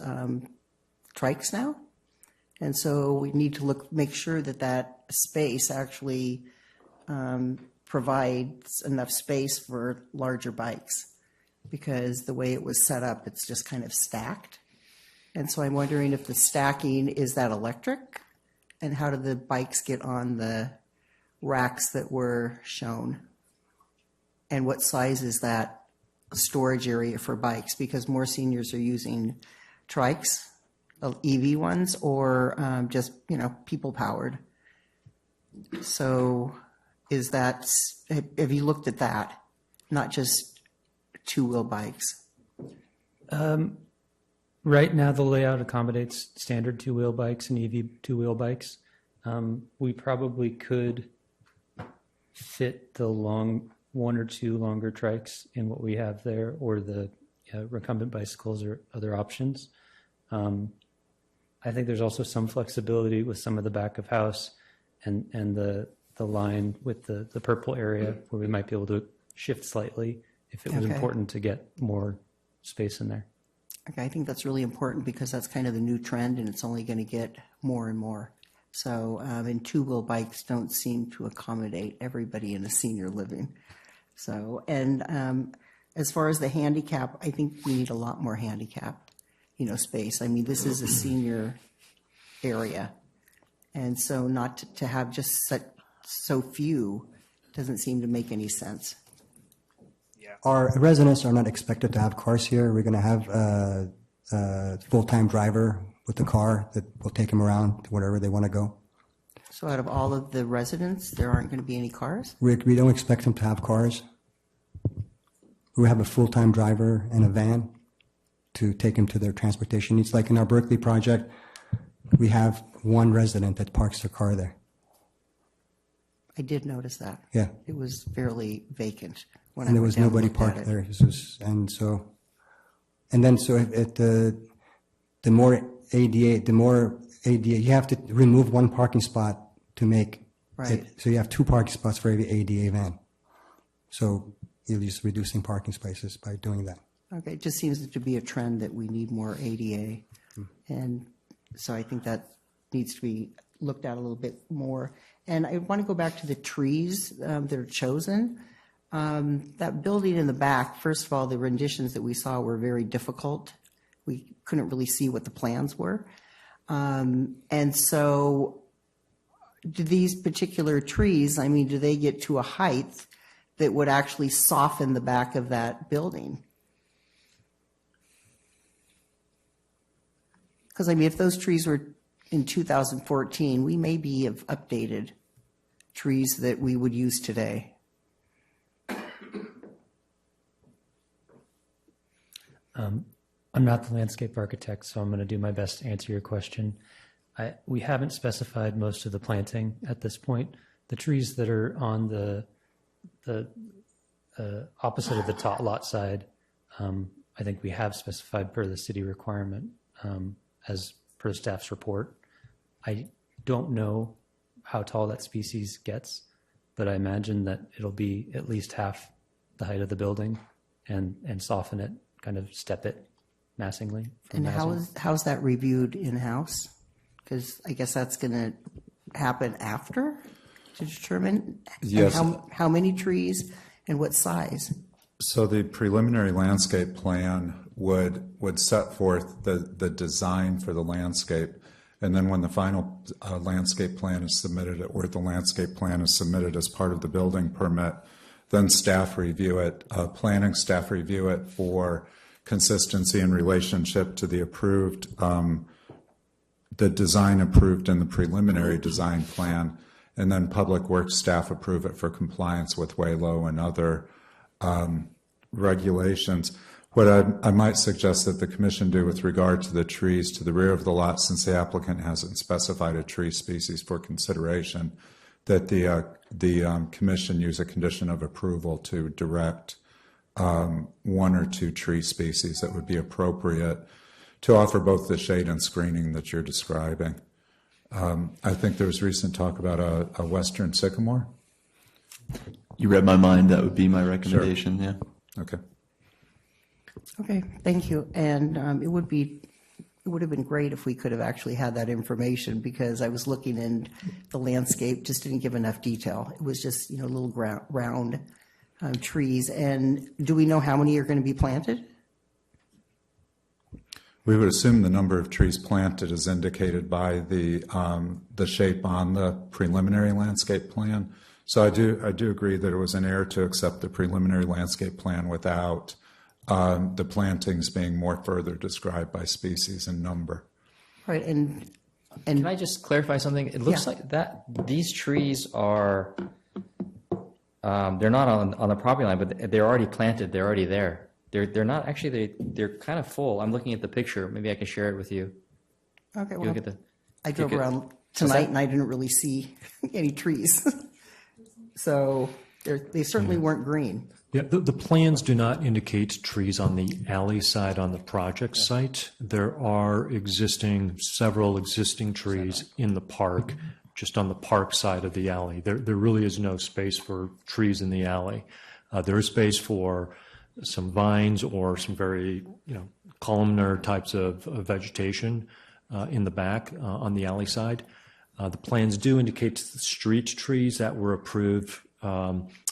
[SPEAKER 11] trikes now. And so we need to make sure that space actually provides enough space for larger bikes, because the way it was set up, it's just kind of stacked. And so I'm wondering if the stacking, is that electric? And how do the bikes get on the racks that were shown? And what size is that storage area for bikes? Because more seniors are using trikes, EV ones, or just, people powered. So is that, have you looked at that? Not just two-wheel bikes?
[SPEAKER 3] Right now, the layout accommodates standard two-wheel bikes and EV two-wheel bikes. We probably could fit the one or two longer trikes in what we have there, or the recumbent bicycles or other options. I think there's also some flexibility with some of the back of house and the line with the purple area, where we might be able to shift slightly if it was important to get more space in there.
[SPEAKER 11] Okay, I think that's really important, because that's kind of the new trend, and it's only going to get more and more. So, and two-wheel bikes don't seem to accommodate everybody in a senior living. So, and as far as the handicap, I think we need a lot more handicap, space. I mean, this is a senior area. And so not to have just so few doesn't seem to make any sense.
[SPEAKER 7] Our residents are not expected to have cars here. We're going to have a full-time driver with the car that will take them around to wherever they want to go.
[SPEAKER 11] So out of all of the residents, there aren't going to be any cars?
[SPEAKER 7] We don't expect them to have cars. We have a full-time driver and a van to take them to their transportation needs. Like in our Berkeley project, we have one resident that parks their car there.
[SPEAKER 11] I did notice that.
[SPEAKER 7] Yeah.
[SPEAKER 11] It was fairly vacant when
[SPEAKER 7] And
[SPEAKER 11] I
[SPEAKER 7] there
[SPEAKER 11] went
[SPEAKER 7] was
[SPEAKER 11] down and
[SPEAKER 7] nobody
[SPEAKER 11] looked at
[SPEAKER 7] parked
[SPEAKER 11] it.
[SPEAKER 7] there. The more ADA, you have to remove one parking spot to make
[SPEAKER 11] Right.
[SPEAKER 7] it. So you have two parking spots for every ADA van. So you're just reducing parking spaces by doing that.
[SPEAKER 11] Okay, it just seems to be a trend that we need more ADA. And so I think that needs to be looked at a little bit more. And I want to go back to the trees that are chosen. That building in the back, first of all, the renditions that we saw were very difficult. We couldn't really see what the plans were. And so do these particular trees, do they get to a height that would actually soften the back of that building? Because, if those trees were in 2014, we maybe have updated trees that we would use today.
[SPEAKER 3] I'm not the landscape architect, so I'm going to do my best to answer your question. We haven't specified most of the planting at this point. The trees that are on the opposite of the tot lot side, I think we have specified per the city requirement as per staff's report. I don't know how tall that species gets, but I imagine that it'll be at least half the height of the building and soften it, kind of step it massingly.
[SPEAKER 11] And how's that reviewed in-house? Because I guess that's going to happen after to determine
[SPEAKER 4] Yes.
[SPEAKER 11] how many trees and what size.
[SPEAKER 4] So the preliminary landscape plan would set forth the design for the landscape, and then when the final landscape plan is submitted, or the landscape plan is submitted as part of the building permit, then staff review it, planning staff review it for consistency in relationship to the approved, the design approved in the preliminary design plan, and then public works staff approve it for compliance with WALO and other regulations. What I might suggest that the commission do with regard to the trees to the rear of the lot, since the applicant hasn't specified a tree species for consideration, that the commission use a condition of approval to direct one or two tree species that would be appropriate to offer both the shade and screening that you're describing. I think there was recent talk about a western sycamore.
[SPEAKER 8] You read my mind. That would be my recommendation. Sure. Yeah.
[SPEAKER 4] Okay.
[SPEAKER 11] Okay, thank you. And it would be it would have been great if we could have actually had that information, because I was looking and the landscape just didn't give enough detail. It was just, little round trees. And do we know how many are going to be planted?
[SPEAKER 4] We would assume the number of trees planted is indicated by the shape on the preliminary landscape plan. So I do agree that it was an error to accept the preliminary landscape plan without the plantings being more further described by species and number.
[SPEAKER 11] Right, and
[SPEAKER 2] Can I just clarify something? It looks
[SPEAKER 11] Yeah.
[SPEAKER 2] like that these trees are, they're not on the property line, but they're already planted. They're already there. They're not actually, they're kind of full. I'm looking at the picture. Maybe I can share it with you.
[SPEAKER 11] okay,
[SPEAKER 2] You
[SPEAKER 11] well,
[SPEAKER 2] look at the,
[SPEAKER 11] I drove
[SPEAKER 2] could-
[SPEAKER 11] around tonight and I didn't really see any trees. So they certainly weren't green.
[SPEAKER 5] Yeah, the plans do not indicate trees on the alley side on the project site. There are several existing trees in the park, just on the park side of the alley. There really is no space for trees in the alley. There is space for some vines or some very, columnar types of vegetation in the back on the alley side. The plans do indicate the street trees that were approved.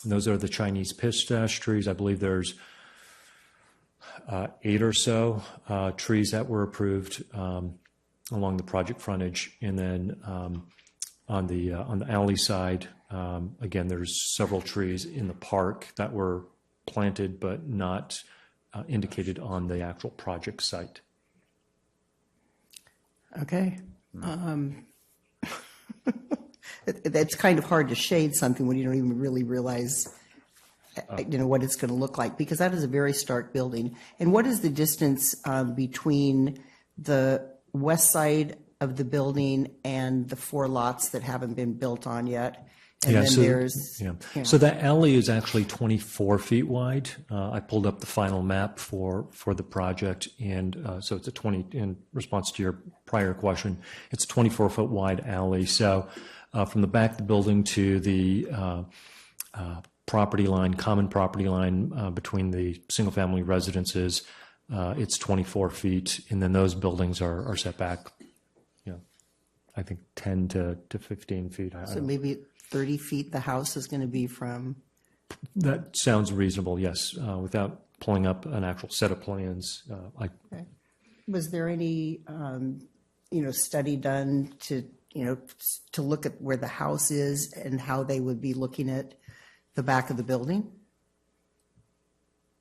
[SPEAKER 5] Those are the Chinese pistache trees. I believe there's 8 or so trees that were approved along the project frontage, and then on the alley side, again, there's several trees in the park that were planted but not indicated on the actual project site.
[SPEAKER 11] Okay. It's kind of hard to shade something when you don't even really realize, what it's going to look like, because that is a very stark building. And what is the distance between the west side of the building and the 4 lots that haven't been built on yet? And then there's...
[SPEAKER 5] So that alley is actually 24 feet wide. I pulled up the final map for the project, and so it's in response to your prior question, it's a 24-foot wide alley. So from the back of the building to the property line, common property line between the single-family residences, it's 24 feet, and then those buildings are set back, I think 10 to 15 feet.
[SPEAKER 11] So maybe 30 feet the house is going to be from...
[SPEAKER 5] That sounds reasonable, yes. Without pulling up an actual set of plans,
[SPEAKER 11] Okay. Was there any, study done to look at where the house is and how they would be looking at the back of the building?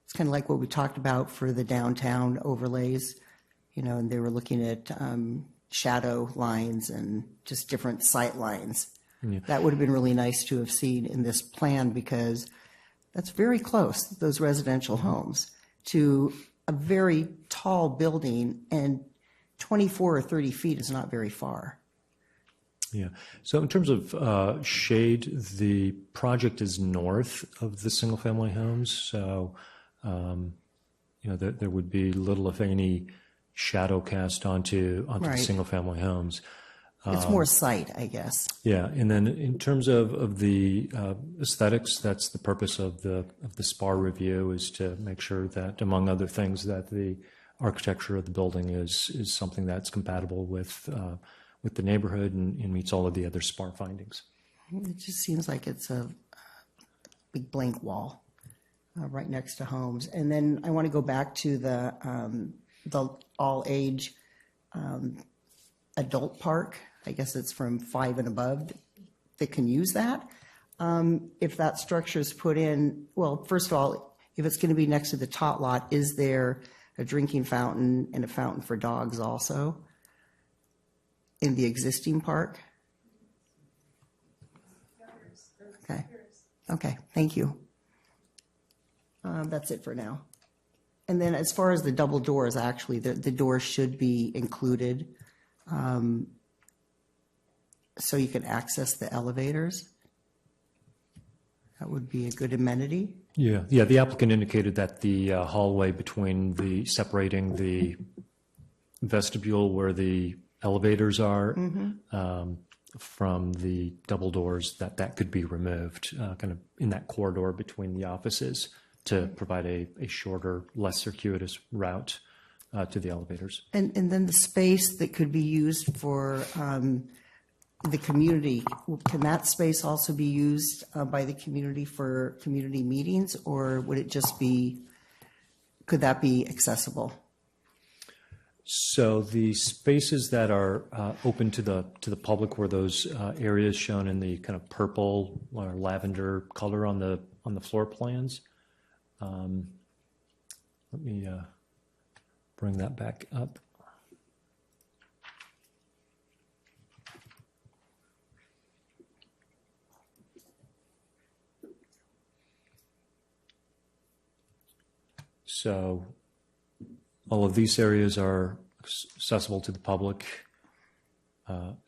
[SPEAKER 11] It's kind of like what we talked about for the downtown overlays, and they were looking at shadow lines and just different sight lines. Yeah. That would have been really nice to have seen in this plan, because that's very close, those residential homes, to a very tall building, and 24 or 30 feet is not very far.
[SPEAKER 5] Yeah. So in terms of shade, the project is north of the single-family homes. So, there would be little, if any, shadow cast onto
[SPEAKER 11] Right.
[SPEAKER 5] the single-family homes.
[SPEAKER 11] It's more sight, I guess.
[SPEAKER 5] Yeah, and then in terms of the aesthetics, that's the purpose of the SPAR review, is to make sure that, among other things, that the architecture of the building is something that's compatible with the neighborhood and meets all of the other SPAR findings.
[SPEAKER 11] It just seems like it's a big blank wall right next to homes. And then I want to go back to the all-age adult park. I guess it's from 5 and above that can use that. If that structure is put in, well, first of all, if it's going to be next to the tot lot, is there a drinking fountain and a fountain for dogs also in the existing park? Okay, thank you. That's it for now. And then as far as the double doors, actually, the doors should be included, so you can access the elevators. That would be a good amenity.
[SPEAKER 5] Yeah. The applicant indicated that the hallway between separating the vestibule where the elevators are from the double doors, that could be removed, kind of in that corridor between the offices, to provide a shorter, less circuitous route to the elevators.
[SPEAKER 11] And then the space that could be used for the community, can that space also be used by the community for community meetings, or would it just be, could that be accessible?
[SPEAKER 5] So the spaces that are open to the public were those areas shown in the kind of purple or lavender color on the floor plans. Let me bring that back up. So all of these areas are accessible to the public,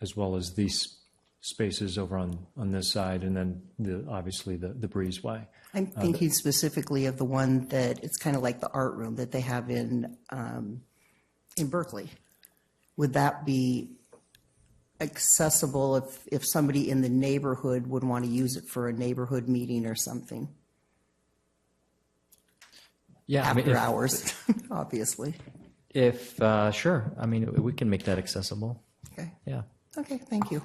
[SPEAKER 5] as well as these spaces over on this side, and then obviously the breezeway.
[SPEAKER 11] I'm thinking specifically of the one that it's kind of like the art room that they have in Berkeley. Would that be accessible if somebody in the neighborhood would want to use it for a neighborhood meeting or something?
[SPEAKER 2] Yeah,
[SPEAKER 11] After hours, obviously.
[SPEAKER 2] If sure, I mean, we can make that accessible.
[SPEAKER 11] Okay.
[SPEAKER 2] Yeah.
[SPEAKER 11] Okay, thank you.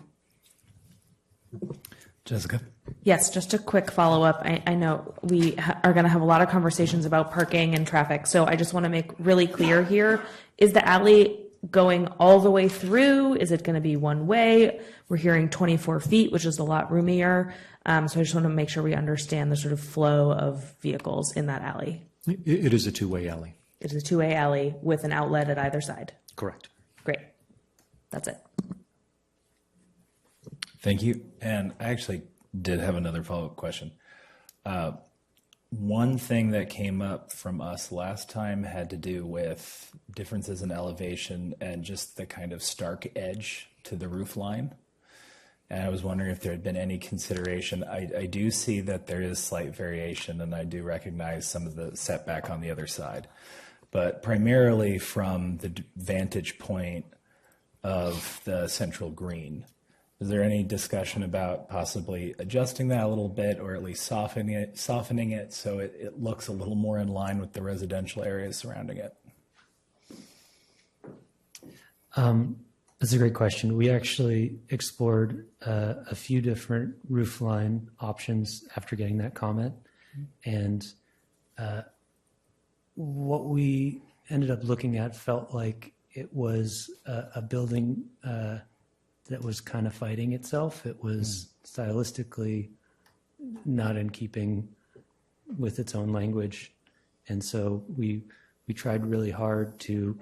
[SPEAKER 1] Jessica?
[SPEAKER 12] Yes, just a quick follow-up. I know we are going to have a lot of conversations about parking and traffic, so I just want to make really clear here. Is the alley going all the way through? Is it going to be one way? We're hearing 24 feet, which is a lot roomier. So I just want to make sure we understand the sort of flow of vehicles in that alley.
[SPEAKER 5] It is a two-way alley.
[SPEAKER 12] It is a two-way alley with an outlet at either side.
[SPEAKER 5] Correct.
[SPEAKER 12] Great. That's it.
[SPEAKER 1] Thank you. And I actually did have another follow-up question. One thing that came up from us last time had to do with differences in elevation and just the kind of stark edge to the roof line. And I was wondering if there had been any consideration. I do see that there is slight variation, and I do recognize some of the setback on the other side. But primarily from the vantage point of the central green, is there any discussion about possibly adjusting that a little bit, or at least softening it so it looks a little more in line with the residential areas surrounding it?
[SPEAKER 3] That's a great question. We actually explored a few different roofline options after getting that comment. And what we ended up looking at felt like it was a building that was kind of fighting itself. It was stylistically not in keeping with its own language. And so we tried really hard to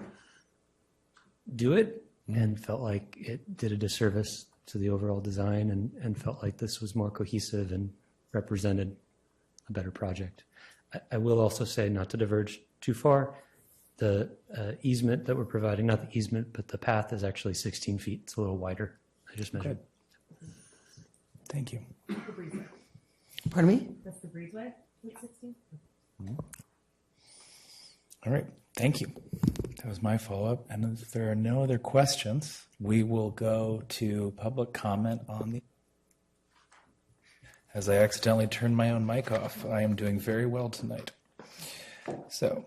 [SPEAKER 3] do it, and felt like it did a disservice to the overall design, and felt like this was more cohesive and represented a better project. I will also say, not to diverge too far, the easement that we're providing, not the easement, but the path is actually 16 feet. It's a little wider. I just measured.
[SPEAKER 1] Thank you.
[SPEAKER 11] Pardon me?
[SPEAKER 12] That's the breezeway? 16?
[SPEAKER 1] All right. Thank you. That was my follow-up. And if there are no other questions, we will go to public comment on the... As I accidentally turned my own mic off, I am doing very well tonight. So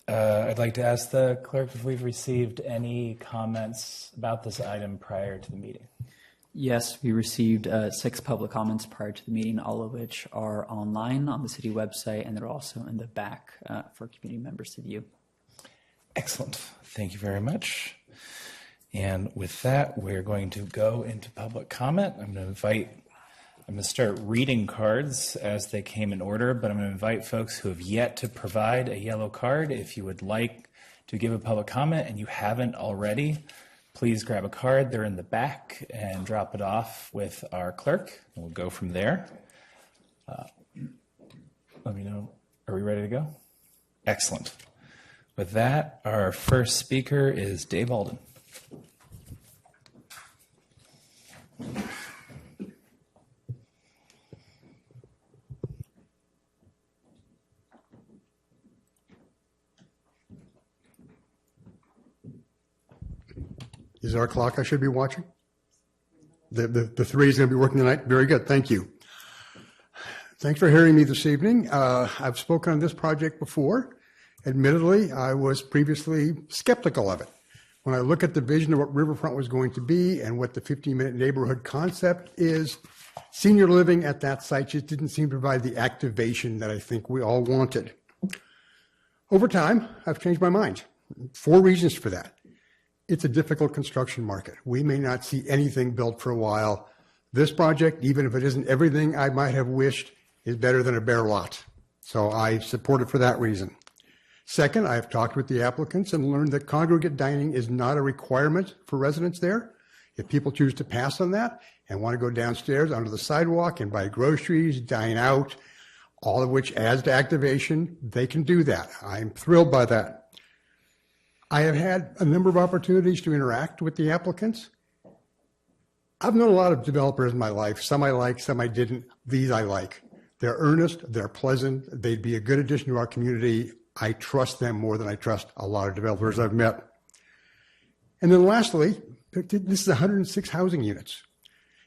[SPEAKER 1] I'd like to ask the clerk if we've received any comments about this item prior to the meeting.
[SPEAKER 13] Yes, we received 6 public comments prior to the meeting, all of which are online on the city website, and they're also in the back for community members to view.
[SPEAKER 1] Excellent. Thank you very much. And with that, we're going to go into public comment. I'm going to start reading cards as they came in order, but I'm going to invite folks who have yet to provide a yellow card. If you would like to give a public comment and you haven't already, please grab a card. They're in the back, and drop it off with our clerk. We'll go from there. Let me know. Are we ready to go? Excellent. With that, our first speaker is Dave Alden.
[SPEAKER 14] Is there a clock I should be watching? The 3 is going to be working tonight? Very good. Thank you. Thanks for hearing me this evening. I've spoken on this project before, Admittedly, I was previously skeptical of it. When I look at the vision of what Riverfront was going to be and what the 15-minute neighborhood concept is, senior living at that site just didn't seem to provide the activation that I think we all wanted. Over time, I've changed my mind. 4 reasons for that. It's a difficult construction market. We may not see anything built for a while. This project, even if it isn't everything I might have wished, is better than a bare lot. So I support it for that reason. Second, I have talked with the applicants and learned that congregate dining is not a requirement for residents there. If people choose to pass on that and want to go downstairs onto the sidewalk and buy groceries, dine out, all of which adds to activation, they can do that. I'm thrilled by that. I have had a number of opportunities to interact with the applicants. I've known a lot of developers in my life. Some I like, some I didn't. These I like. They're earnest, they're pleasant, they'd be a good addition to our community. I trust them more than I trust a lot of developers I've met. And then lastly, this is 106 housing units.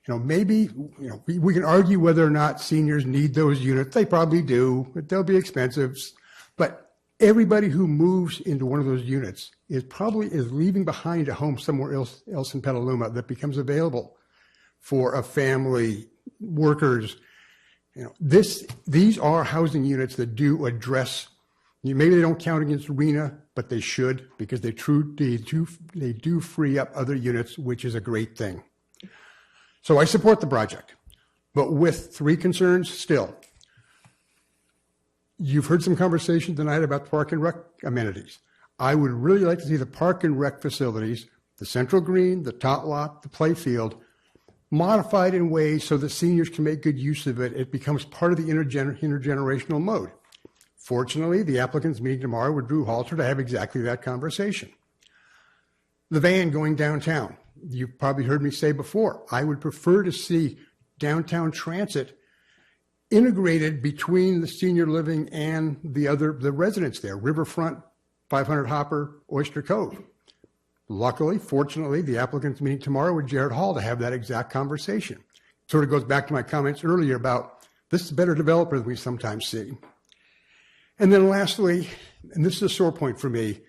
[SPEAKER 14] Maybe we can argue whether or not seniors need those units. They probably do, but they'll be expensive. But everybody who moves into one of those units is leaving behind a home somewhere else in Petaluma that becomes available for a family, workers. These are housing units that do address. Maybe they don't count against RHNA, but they should, because they do free up other units, which is a great thing. So I support the project, but with 3 concerns still. You've heard some conversation tonight about park and rec amenities. I would really like to see the park and rec facilities, the central green, the tot lot, the play field, modified in ways so that seniors can make good use of it. It becomes part of the intergenerational mode. Fortunately, the applicant's meeting tomorrow with Drew Halter to have exactly that conversation. The van going downtown. You've probably heard me say before, I would prefer to see downtown transit integrated between the senior living and the residents there, Riverfront, 500 Hopper, Oyster Cove. Luckily, fortunately, the applicant's meeting tomorrow with Jared Hall to have that exact conversation. Sort of goes back to my comments earlier about this is a better developer than we sometimes see. And then lastly, and this is a sore point for me,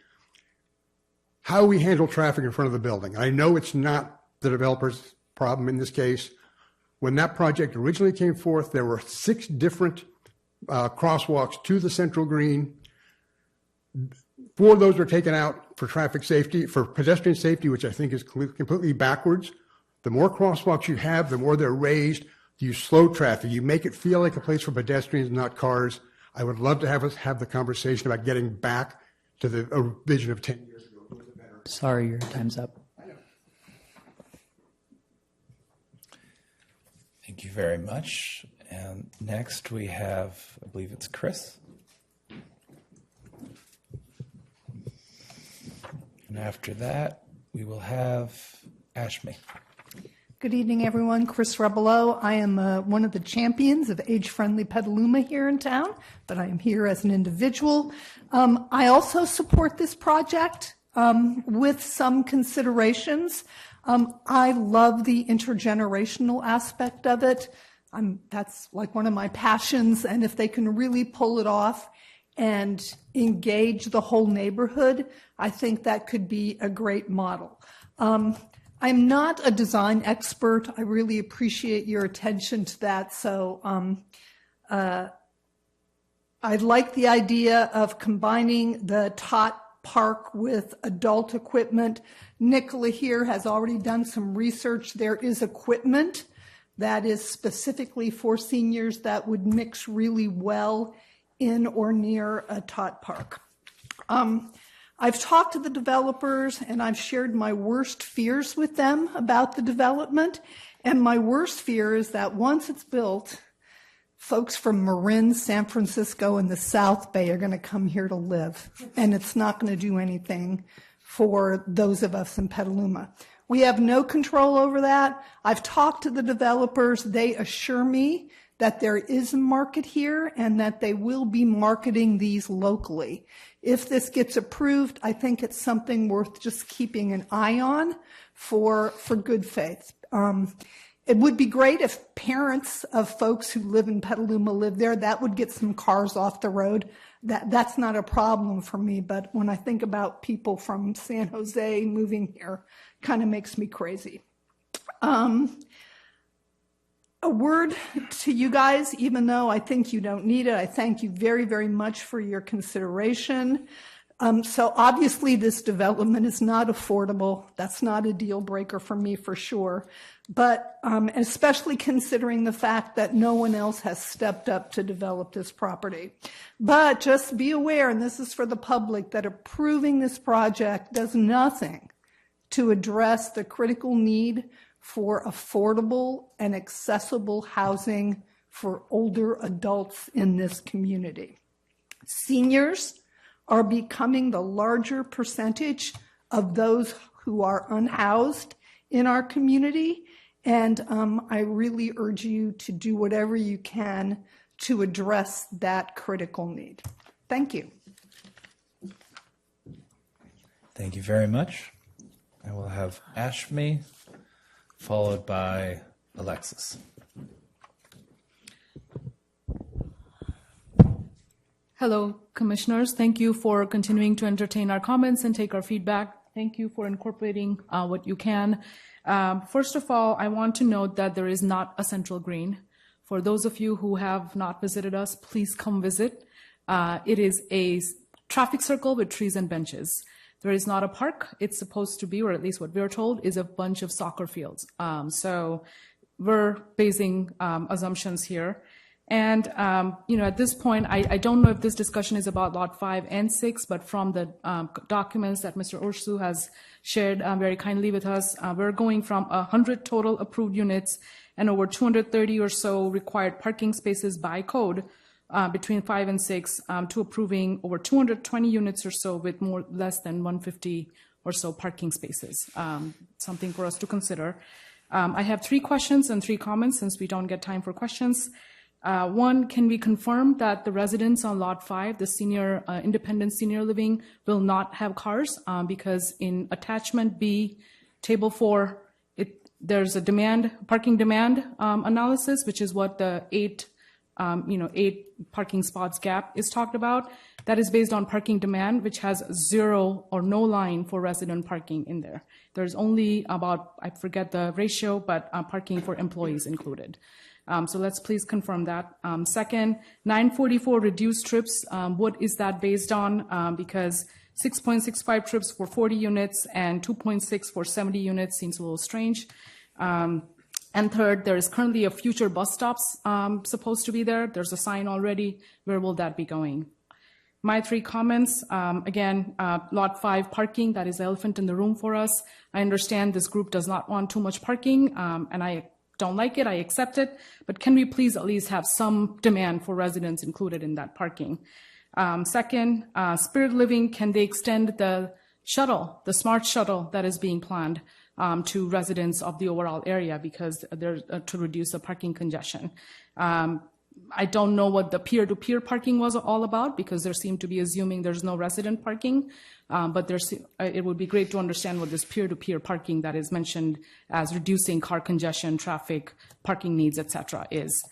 [SPEAKER 14] how we handle traffic in front of the building. I know it's not the developer's problem in this case. When that project originally came forth, there were 6 different crosswalks to the central green. 4 of those were taken out for traffic safety, for pedestrian safety, which I think is completely backwards. The more crosswalks you have, the more they're raised. You slow traffic. You make it feel like a place for pedestrians, not cars. I would love to have us have the conversation about getting back to the vision of 10 years ago.
[SPEAKER 13] Sorry, your time's up.
[SPEAKER 1] Thank you very much. And next we have, I believe it's Chris. And after that, we will have Ashmi.
[SPEAKER 15] Good evening, everyone. Chris Rebelo. I am one of the champions of age-friendly Petaluma here in town, but I am here as an individual. I also support this project with some considerations. I love the intergenerational aspect of it. That's like one of my passions, and if they can really pull it off and engage the whole neighborhood, I think that could be a great model. I'm not a design expert. I really appreciate your attention to that. So I like the idea of combining the tot park with adult equipment. Nicola here has already done some research. There is equipment that is specifically for seniors that would mix really well in or near a tot park. I've talked to the developers and I've shared my worst fears with them about the development. And my worst fear is that once it's built, folks from Marin, San Francisco, and the South Bay are going to come here to live. And it's not going to do anything for those of us in Petaluma. We have no control over that. I've talked to the developers. They assure me that there is a market here and that they will be marketing these locally. If this gets approved, I think it's something worth just keeping an eye on for good faith. It would be great if parents of folks who live in Petaluma live there. That would get some cars off the road. That's not a problem for me. But when I think about people from San Jose moving here, kind of makes me crazy. A word to you guys, even though I think you don't need it. I thank you very, very much for your consideration. So obviously this development is not affordable. That's not a deal breaker for me for sure. But especially considering the fact that no one else has stepped up to develop this property. But just be aware, and this is for the public, that approving this project does nothing to address the critical need for affordable and accessible housing for older adults in this community. Seniors are becoming the larger percentage of those who are unhoused in our community, and I really urge you to do whatever you can to address that critical need. Thank you.
[SPEAKER 1] Thank you very much. I will have Ashmi, followed by Alexis.
[SPEAKER 16] Hello, commissioners. Thank you for continuing to entertain our comments and take our feedback. Thank you for incorporating what you can. First of all, I want to note that there is not a central green. For those of you who have not visited us, please come visit. It is a traffic circle with trees and benches. There is not a park. It's supposed to be, or at least what we're told, is a bunch of soccer fields. So we're basing assumptions here. And, at this point, I don't know if this discussion is about Lot 5 and 6, but from the documents that Mr. Ursu has shared very kindly with us, we're going from 100 total approved units and over 230 or so required parking spaces by code between 5 and 6 to approving over 220 units or so with less than 150 or so parking spaces. Something for us to consider. I have 3 questions and 3 comments since we don't get time for questions. One, can we confirm that the residents on Lot 5, the senior independent senior living, will not have cars? Because in attachment B, table 4, there's a parking demand analysis, which is what the 8 parking spots gap is talked about. That is based on parking demand, which has 0 or no line for resident parking in there. There's only about, I forget the ratio, but parking for employees included. So let's please confirm that. Second, 944 reduced trips, what is that based on? Because 6.65 trips for 40 units and 2.6 for 70 units seems a little strange. And third, there is currently a future bus stops supposed to be there. There's a sign already. Where will that be going? My 3 comments, again, Lot 5 parking, that is the elephant in the room for us. I understand this group does not want too much parking, and I don't like it, I accept it, but can we please at least have some demand for residents included in that parking? Second, Spirit Living, can they extend the shuttle, the smart shuttle that is being planned to residents of the overall area because they're to reduce the parking congestion? I don't know what the peer-to-peer parking was all about because there seemed to be assuming there's no resident parking, but it would be great to understand what this peer-to-peer parking that is mentioned as reducing car congestion, traffic, parking needs, etc. is.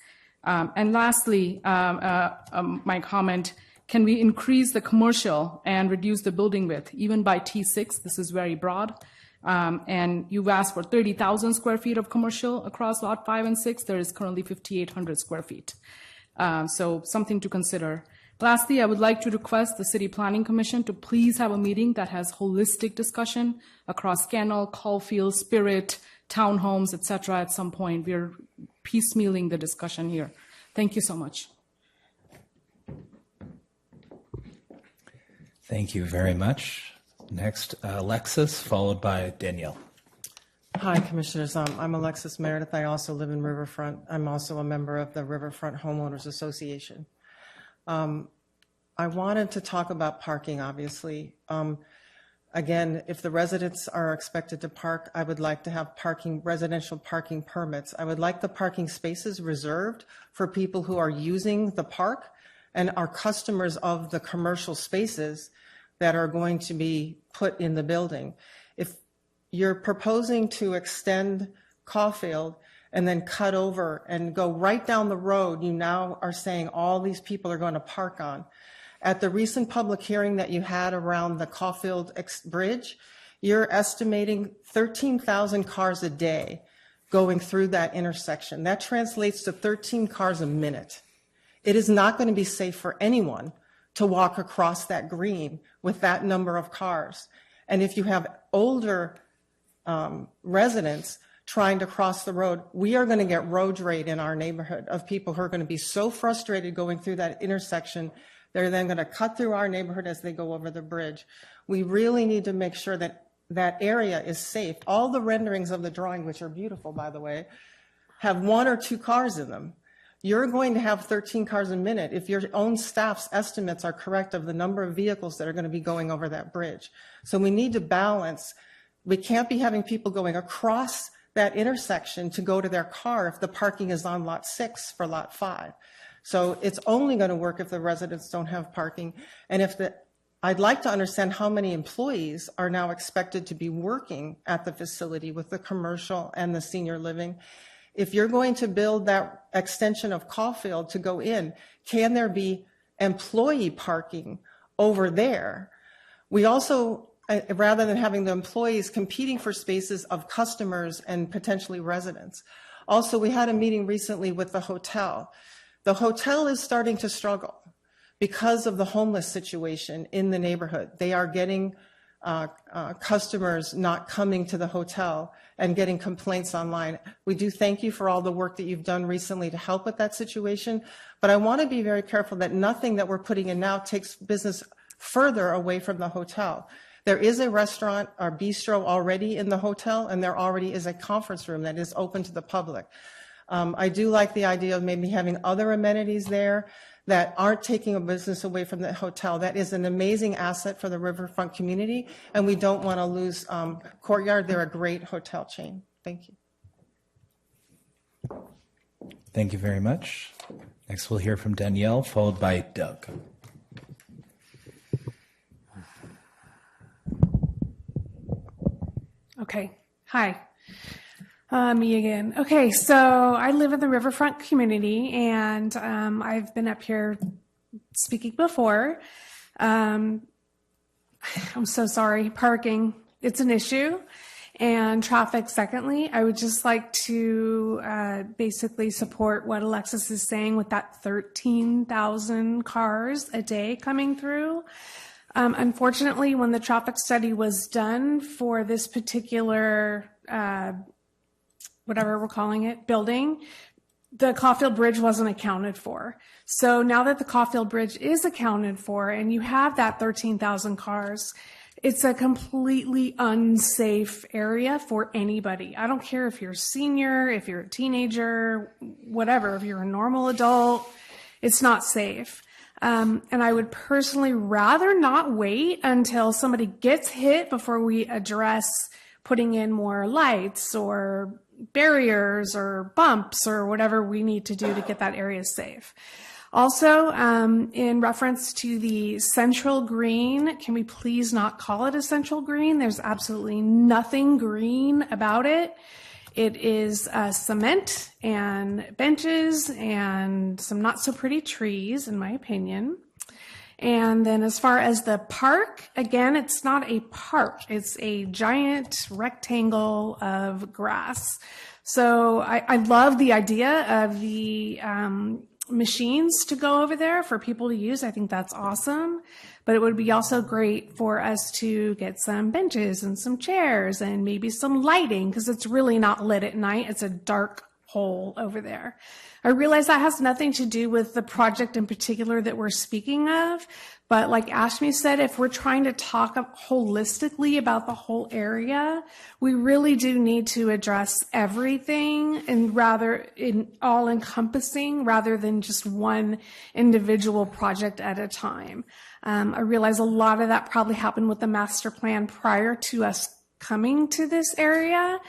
[SPEAKER 16] And lastly, my comment, can we increase the commercial and reduce the building width, even by T6? This is very broad. And you've asked for 30,000 square feet of commercial across Lot 5 and 6. There is currently 5,800 square feet. So something to consider. Lastly, I would like to request the City Planning Commission to please have a meeting that has holistic discussion across Scannell, Caulfield, Spirit, townhomes, etc. at some point. We're piecemealing the discussion here. Thank you so much.
[SPEAKER 1] Thank you very much. Next, Alexis, followed by Danielle.
[SPEAKER 17] Hi, Commissioners. I'm Alexis Meredith. I also live in Riverfront. I'm also a member of the Riverfront Homeowners Association. I wanted to talk about parking, obviously. Again, if the residents are expected to park, I would like to have residential parking permits. I would like the parking spaces reserved for people who are using the park and are customers of the commercial spaces that are going to be put in the building. If you're proposing to extend Caulfield and then cut over and go right down the road you now are saying all these people are going to park on. At the recent public hearing that you had around the Caulfield Bridge, you're estimating 13,000 cars a day going through that intersection. That translates to 13 cars a minute. It is not going to be safe for anyone to walk across that green with that number of cars. And if you have older residents trying to cross the road, we are going to get road rage in our neighborhood of people who are going to be so frustrated going through that intersection. They're then going to cut through our neighborhood as they go over the bridge. We really need to make sure that that area is safe. All the renderings of the drawing, which are beautiful, by the way, have 1 or 2 cars in them. You're going to have 13 cars a minute if your own staff's estimates are correct of the number of vehicles that are going to be going over that bridge. So we need to balance. We can't be having people going across that intersection to go to their car if the parking is on lot 6 for lot 5. So it's only going to work if the residents don't have parking. And I'd like to understand how many employees are now expected to be working at the facility with the commercial and the senior living. If you're going to build that extension of Caulfield to go in, can there be employee parking over there? We also, rather than having the employees competing for spaces of customers and potentially residents. Also, we had a meeting recently with the hotel. The hotel is starting to struggle because of the homeless situation in the neighborhood. They are getting customers not coming to the hotel and getting complaints online. We do thank you for all the work that you've done recently to help with that situation, but I want to be very careful that nothing that we're putting in now takes business further away from the hotel. There is a restaurant or bistro already in the hotel, and there already is a conference room that is open to the public. I do like the idea of maybe having other amenities there that aren't taking a business away from the hotel. That is an amazing asset for the riverfront community, and we don't want to lose Courtyard. They're a great hotel chain. Thank you.
[SPEAKER 1] Thank you very much. Next, we'll hear from Danielle, followed by Doug.
[SPEAKER 18] Okay. Hi. Me again. Okay, so I live in the riverfront community, and I've been up here speaking before. I'm so sorry. Parking, it's an issue, and traffic, secondly. I would just like to basically support what Alexis is saying with that 13,000 cars a day coming through. Unfortunately, when the traffic study was done for this particular whatever we're calling it, building, the Caulfield Bridge wasn't accounted for. So now that the Caulfield Bridge is accounted for and you have that 13,000 cars, it's a completely unsafe area for anybody. I don't care if you're a senior, if you're a teenager, whatever, if you're a normal adult, it's not safe. And I would personally rather not wait until somebody gets hit before we address putting in more lights or barriers or bumps or whatever we need to do to get that area safe. Also, in reference to the central green, can we please not call it a central green? There's absolutely nothing green about it. It is cement and benches and some not so pretty trees, in my opinion. And then as far as the park, again, it's not a park. It's a giant rectangle of grass. So I love the idea of the machines to go over there for people to use. I think that's awesome. But it would be also great for us to get some benches and some chairs and maybe some lighting, because it's really not lit at night. It's a dark hole over there. I realize that has nothing to do with the project in particular that we're speaking of, but like Ashmi said, if we're trying to talk holistically about the whole area, we really do need to address everything and rather in all encompassing rather than just one individual project at a time. I realize a lot of that probably happened with the master plan prior to us coming to this area.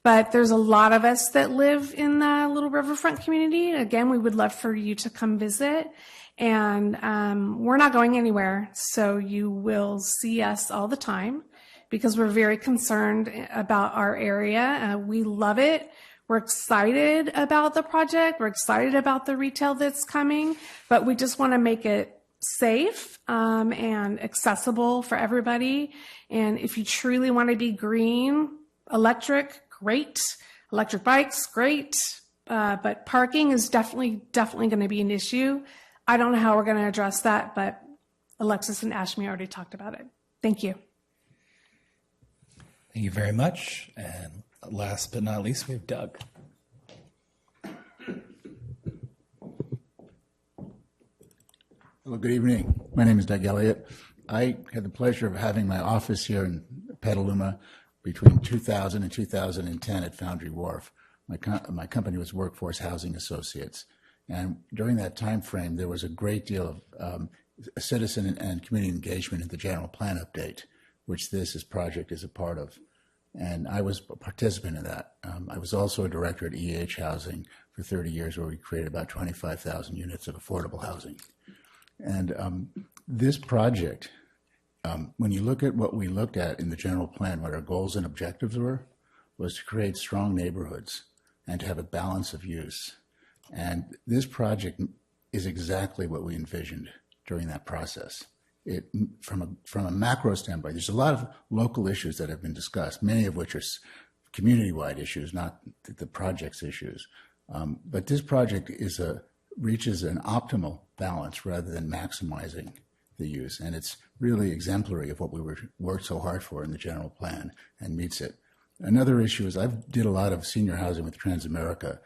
[SPEAKER 18] But there's a lot of us that live in the little riverfront community. Again, we would love for you to come visit. And we're not going anywhere, so you will see us all the time because we're very concerned about our area. We love it. We're excited about the project. We're excited about the retail that's coming, but we just want to make it safe and accessible for everybody. And if you truly want to be green, electric, great. Electric bikes, great. But parking is definitely going to be an issue. I don't know how we're going to address that, but Alexis and Ashmi already talked about it. Thank you.
[SPEAKER 1] Thank you very much. And last but not least, we have Doug.
[SPEAKER 19] Hello, good evening. My name is Doug Elliott. I had the pleasure of having my office here in Petaluma between 2000 and 2010 at Foundry Wharf. My company was Workforce Housing Associates. And during that time frame, there was a great deal of citizen and community engagement in the general plan update, which this project is a part of. And I was a participant in that. I was also a director at EH Housing for 30 years, where we created about 25,000 units of affordable housing. And this project, when you look at what we looked at in the general plan, what our goals and objectives were, was to create strong neighborhoods and to have a balance of use. And this project is exactly what we envisioned during that process. From a macro standpoint, there's a lot of local issues that have been discussed, many of which are community-wide issues, not the project's issues. But this project reaches an optimal balance rather than maximizing the use. And it's really exemplary of what we worked so hard for in the general plan and meets it. Another issue is I did a lot of senior housing with Transamerica,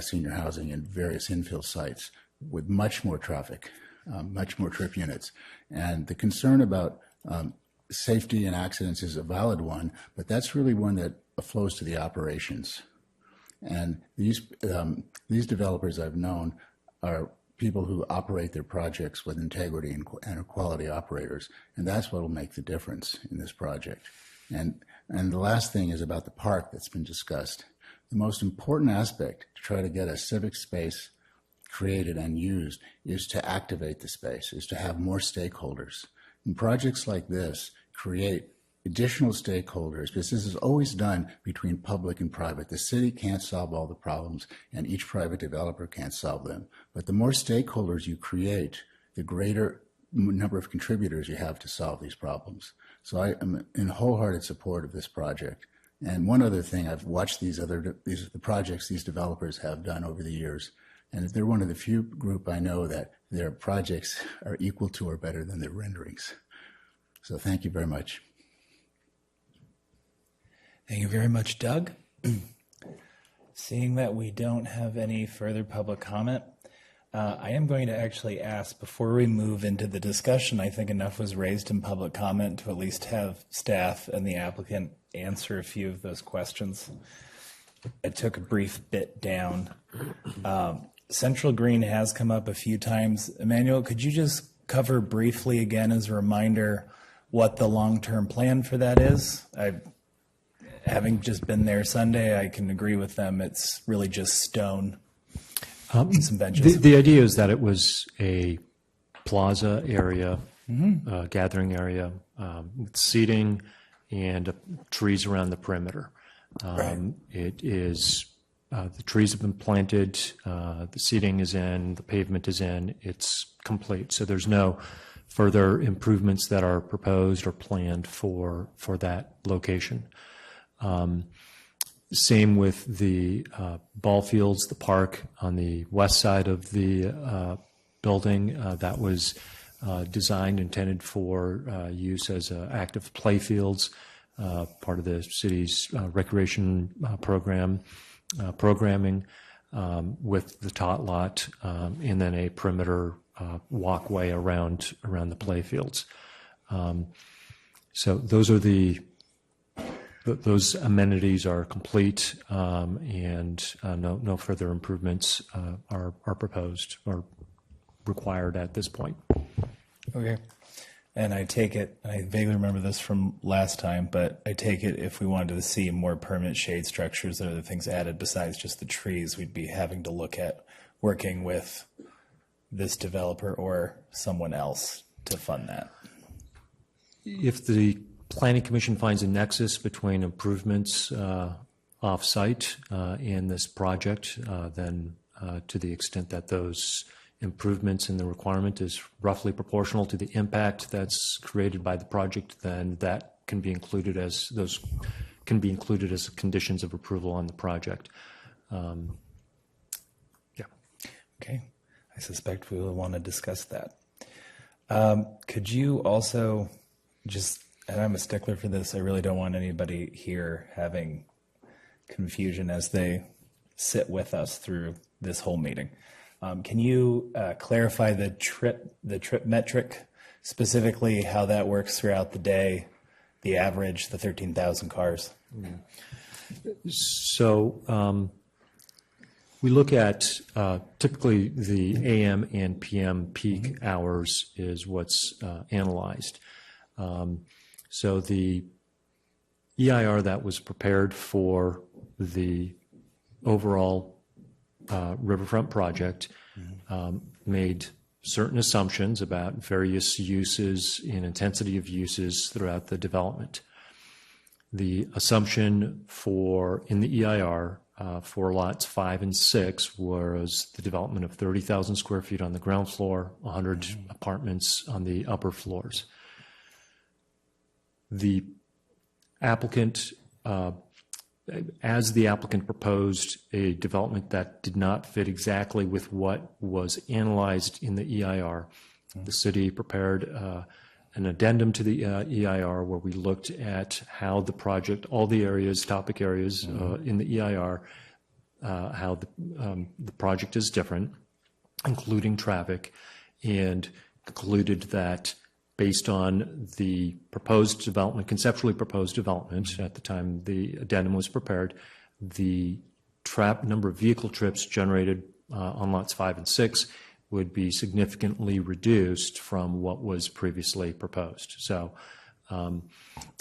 [SPEAKER 19] senior housing in various infill sites with much more traffic, much more trip units. And the concern about safety and accidents is a valid one, but that's really one that flows to the operations. And these developers I've known are people who operate their projects with integrity and are quality operators. And that's what will make the difference in this project. And the last thing is about the park that's been discussed. The most important aspect to try to get a civic space created and used is to activate the space, is to have more stakeholders. And projects like this create additional stakeholders, because this is always done between public and private. The city can't solve all the problems, and each private developer can't solve them. But the more stakeholders you create, the greater number of contributors you have to solve these problems. So I am in wholehearted support of this project. And one other thing, I've watched the projects these developers have done over the years, and they're one of the few group I know that their projects are equal to or better than their renderings. So thank you very much.
[SPEAKER 1] Thank you very much, Doug. Seeing that we don't have any further public comment, I am going to actually ask, before we move into the discussion, I think enough was raised in public comment to at least have staff and the applicant answer a few of those questions. I took a brief bit down. Central Green has come up a few times. Emmanuel, could you just cover briefly again as a reminder what the long-term plan for that is? Having just been there Sunday, I can agree with them. It's really just stone, some benches.
[SPEAKER 5] The idea is that it was a plaza area, gathering area, with seating and trees around the perimeter. It is, the trees have been planted, the seating is in, the pavement is in, it's complete. So there's no further improvements that are proposed or planned for that location. Same with the ball fields, the park on the west side of the building that was designed, intended for use as active play fields, part of the city's recreation programming with the tot lot, and then a perimeter walkway around the play fields. So those are those amenities are complete, and no further improvements are proposed or required at this point.
[SPEAKER 1] Okay. And I take it, I vaguely remember this from last time, but I take it if we wanted to see more permanent shade structures and other things added besides just the trees, we'd be having to look at working with this developer or someone else to fund that.
[SPEAKER 5] If the Planning Commission finds a nexus between improvements off-site in this project, then to the extent that those improvements in the requirement is roughly proportional to the impact that's created by the project, then that can be included as conditions of approval on the project.
[SPEAKER 1] Okay. I suspect we will want to discuss that. Could you also just, and I'm a stickler for this, I really don't want anybody here having confusion as they sit with us through this whole meeting. Can you clarify the trip metric, specifically how that works throughout the day, the average, the 13,000 cars?
[SPEAKER 5] So we look at typically the AM and PM peak hours is what's analyzed. So the EIR that was prepared for the overall riverfront project made certain assumptions about various uses and intensity of uses throughout the development. The assumption in the EIR for lots 5 and 6 was the development of 30,000 square feet on the ground floor, 100 apartments on the upper floors. The applicant, as the applicant proposed a development that did not fit exactly with what was analyzed in the EIR, the city prepared an addendum to the EIR where we looked at how the project, all the areas, topic areas in the EIR, how the project is different, including traffic, and concluded that based on the proposed development, conceptually proposed development at the time the addendum was prepared, the number of vehicle trips generated on lots 5 and 6 would be significantly reduced from what was previously proposed. So, and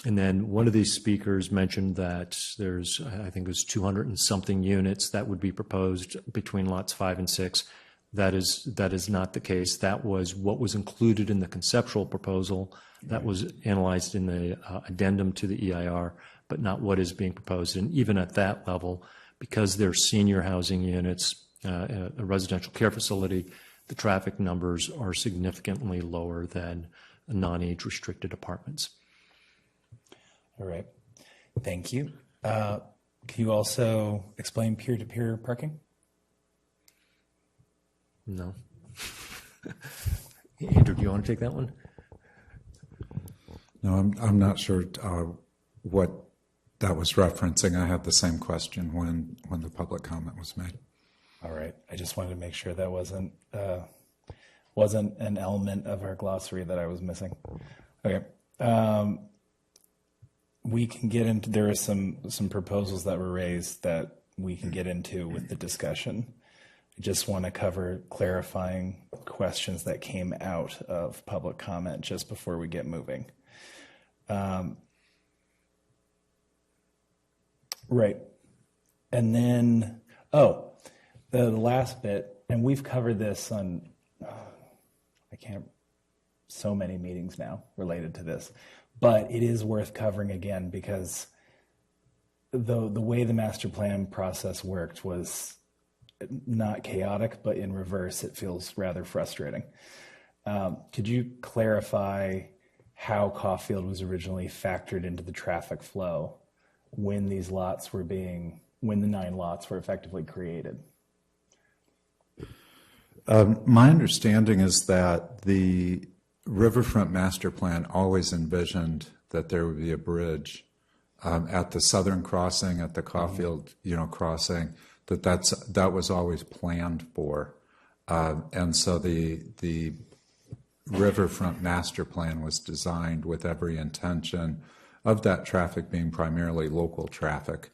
[SPEAKER 5] then one of these speakers mentioned that there's, I think it was 200 and something units that would be proposed between lots 5 and 6. That is not the case. That was what was included in the conceptual proposal that was analyzed in the addendum to the EIR, but not what is being proposed. And even at that level, because they're senior housing units, a residential care facility, the traffic numbers are significantly lower than non-age restricted apartments.
[SPEAKER 1] All right. Thank you. Can you also explain peer-to-peer parking?
[SPEAKER 5] No. Andrew, do you want to take that one?
[SPEAKER 4] No, I'm not sure what that was referencing. I had the same question when the public comment was made.
[SPEAKER 1] All right. I just wanted to make sure that wasn't an element of our glossary that I was missing. Okay. We can get into, there are some proposals that were raised that we can get into with the discussion. I just want to cover clarifying questions that came out of public comment just before we get moving. Right. And then, the last bit, and we've covered this on, so many meetings now related to this, but it is worth covering again because the way the master plan process worked was not chaotic, but in reverse, it feels rather frustrating. Could you clarify how Caulfield was originally factored into the traffic flow when the 9 lots were effectively created?
[SPEAKER 4] My understanding is that the Riverfront Master Plan always envisioned that there would be a bridge at the southern crossing, at the Caulfield, crossing. That was always planned for, and so the Riverfront Master Plan was designed with every intention of that traffic being primarily local traffic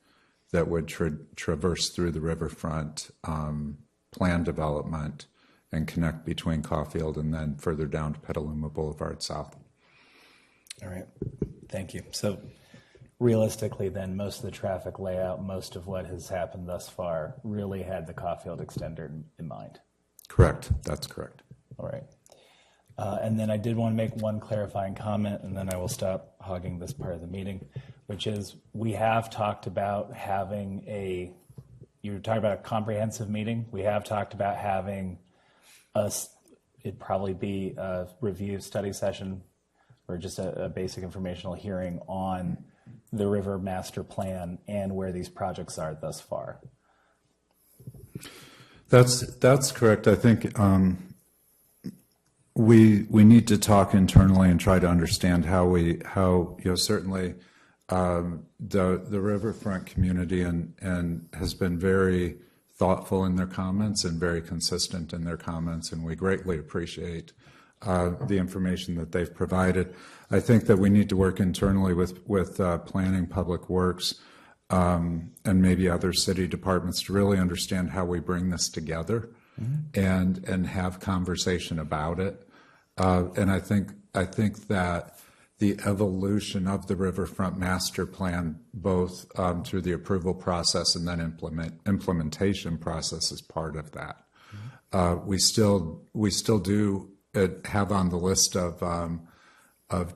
[SPEAKER 4] that would traverse through the riverfront plan development and connect between Caulfield and then further down to Petaluma Boulevard South.
[SPEAKER 1] All right, thank you. So realistically then, most of the traffic layout, most of what has happened thus far really had the Caulfield extender in mind.
[SPEAKER 4] Correct, that's correct.
[SPEAKER 1] All right. And then I did want to make one clarifying comment, and then I will stop hogging this part of the meeting. which is we have talked about having you were talking about a comprehensive meeting. We have talked about having it'd probably be a review study session or just a basic informational hearing on the river master plan and where these projects are thus far.
[SPEAKER 4] That's correct. I think we need to talk internally and try to understand how certainly the riverfront community and has been very thoughtful in their comments and very consistent in their comments, and we greatly appreciate the information that they've provided. I think that we need to work internally with planning, public works, and maybe other city departments to really understand how we bring this together and have conversation about it. And I think that the evolution of the riverfront master plan, both through the approval process and then implementation process, is part of that. We still do have on the list of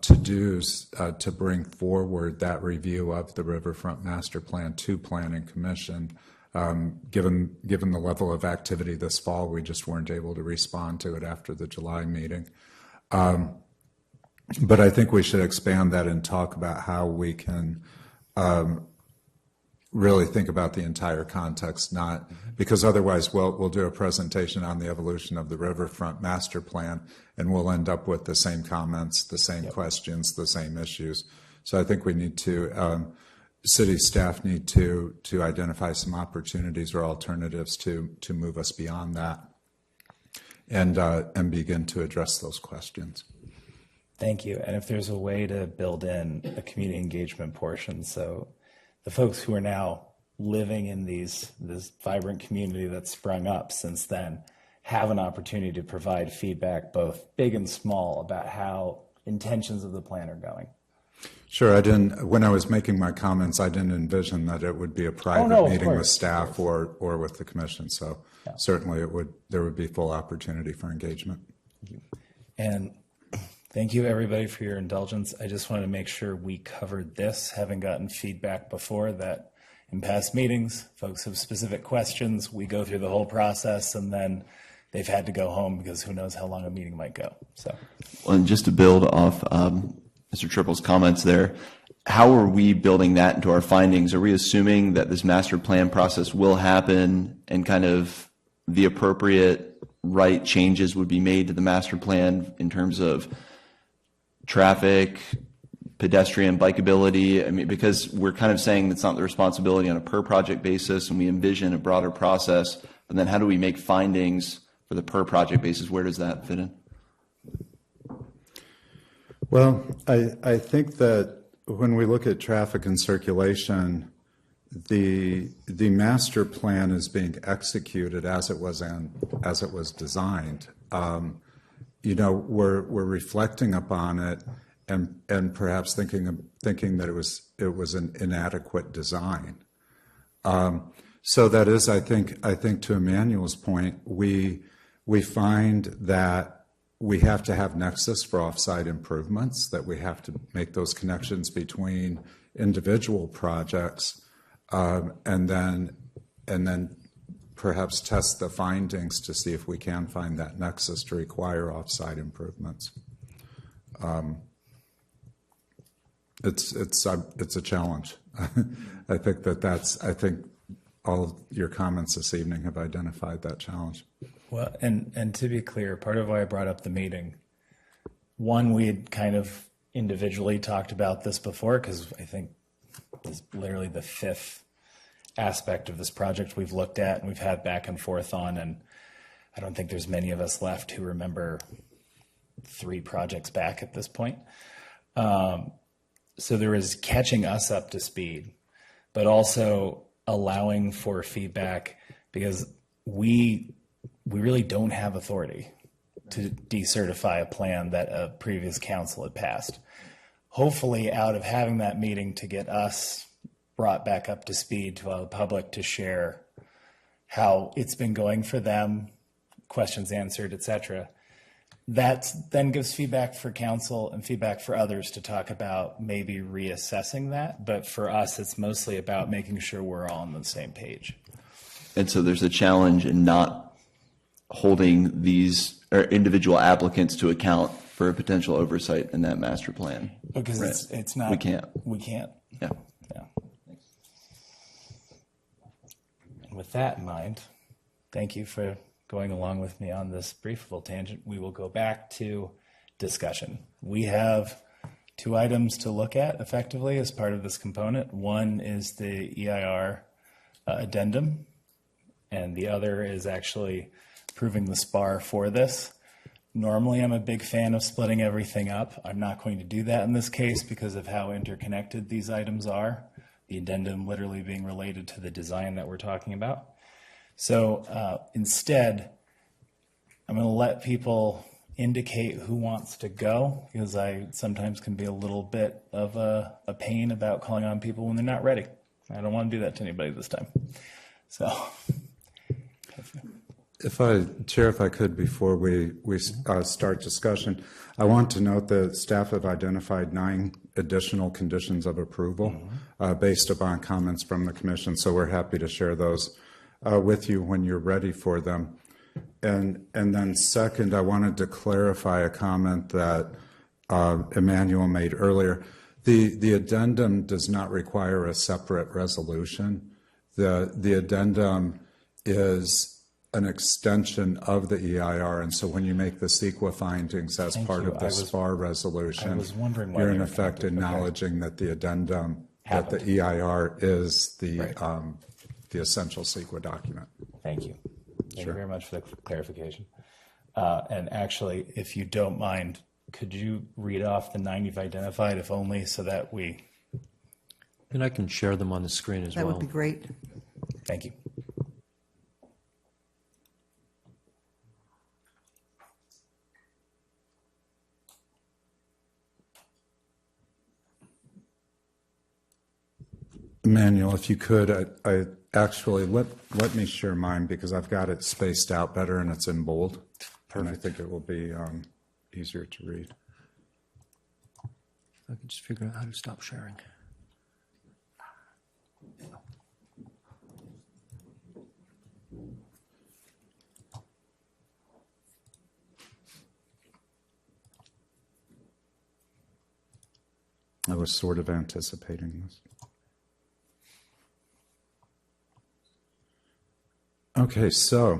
[SPEAKER 4] to-dos to bring forward that review of the riverfront master plan to Planning Commission. Given the level of activity this fall, we just weren't able to respond to it after the July meeting. But I think we should expand that and talk about how we can really think about the entire context, not because otherwise we'll do a presentation on the evolution of the riverfront master plan and we'll end up with the same comments, the same questions, the same issues. So I think we need to, city staff need to identify some opportunities or alternatives to move us beyond that and begin to address those questions.
[SPEAKER 1] Thank you. And if there's a way to build in a community engagement portion, so the folks who are now living in this vibrant community that's sprung up since then have an opportunity to provide feedback, both big and small, about how intentions of the plan are going.
[SPEAKER 4] Sure. When I was making my comments, I didn't envision that it would be a private meeting with staff or with the commission. So certainly there would be full opportunity for engagement.
[SPEAKER 1] And thank you, everybody, for your indulgence. I just wanted to make sure we covered this, having gotten feedback before that in past meetings, folks have specific questions. We go through the whole process, and then they've had to go home because who knows how long a meeting might go. So,
[SPEAKER 8] well, and just to build off Mr. Tripple's comments there, how are we building that into our findings? Are we assuming that this master plan process will happen and kind of the appropriate right changes would be made to the master plan in terms of traffic, pedestrian, bikeability? I mean, because we're kind of saying it's not the responsibility on a per project basis and we envision a broader process, but then how do we make findings for the per project basis? Where does that fit in?
[SPEAKER 4] Well, I think that when we look at traffic and circulation, the master plan is being executed as it was designed. We're reflecting upon it and perhaps thinking that it was an inadequate design. So that is, I think to Emmanuel's point, we find that we have to have nexus for off-site improvements, that we have to make those connections between individual projects, and then perhaps test the findings to see if we can find that nexus to require off-site improvements. It's a challenge. I think all of your comments this evening have identified that challenge.
[SPEAKER 1] Well, and to be clear, part of why I brought up the meeting, one, we had kind of individually talked about this before, because I think this is literally the fifth aspect of this project we've looked at and we've had back and forth on, and I don't think there's many of us left who remember 3 projects back at this point. So there is catching us up to speed, but also allowing for feedback, because we really don't have authority to decertify a plan that a previous council had passed. Hopefully, out of having that meeting to get us brought back up to speed to allow the public to share how it's been going for them, questions answered, etc., that then gives feedback for council and feedback for others to talk about maybe reassessing that. But for us, it's mostly about making sure we're all on the same page.
[SPEAKER 8] And so there's a challenge in not holding these individual applicants to account for a potential oversight in that master plan.
[SPEAKER 1] Because
[SPEAKER 8] Right.
[SPEAKER 1] it's not.
[SPEAKER 8] We can't.
[SPEAKER 1] We can't.
[SPEAKER 8] Yeah.
[SPEAKER 1] Yeah. And with that in mind, thank you for going along with me on this brief little tangent. We will go back to discussion. We have 2 items to look at effectively as part of this component. One is the EIR addendum, and the other is actually proving the SPAR for this. Normally, I'm a big fan of splitting everything up. I'm not going to do that in this case because of how interconnected these items are, the addendum literally being related to the design that we're talking about. So instead, I'm going to let people indicate who wants to go, because I sometimes can be a little bit of a pain about calling on people when they're not ready. I don't want to do that to anybody this time. So,
[SPEAKER 4] Chair, if I could, before we start discussion, I want to note that staff have identified 9 additional conditions of approval based upon comments from the commission. So we're happy to share those with you when you're ready for them. And then second, I wanted to clarify a comment that Emmanuel made earlier. The addendum does not require a separate resolution. The addendum is an extension of the EIR, and so when you make the CEQA findings as part of the SPAR resolution, you're in effect acknowledging that the addendum, that the EIR is the essential CEQA document.
[SPEAKER 1] Thank you. Thank you very much for the clarification. And actually, if you don't mind, could you read off the 9 you've identified, if only so that we...
[SPEAKER 5] And I can share them on the screen as well.
[SPEAKER 11] That would be great.
[SPEAKER 1] Thank you.
[SPEAKER 4] Emmanuel, if you could, I actually let me share mine because I've got it spaced out better and it's in bold. And I think it will be easier to read.
[SPEAKER 5] I can just figure out how to stop sharing.
[SPEAKER 4] I was sort of anticipating this. Okay, so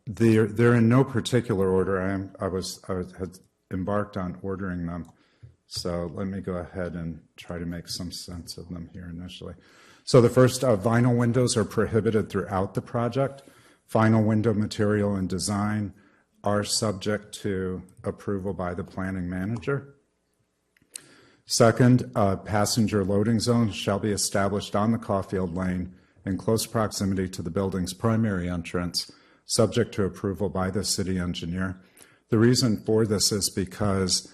[SPEAKER 4] they're in no particular order. I had embarked on ordering them, so let me go ahead and try to make some sense of them here initially. So the first, vinyl windows are prohibited throughout the project. Final window material and design are subject to approval by the planning manager. Second, passenger loading zones shall be established on the Caulfield Lane in close proximity to the building's primary entrance, subject to approval by the city engineer. The reason for this is because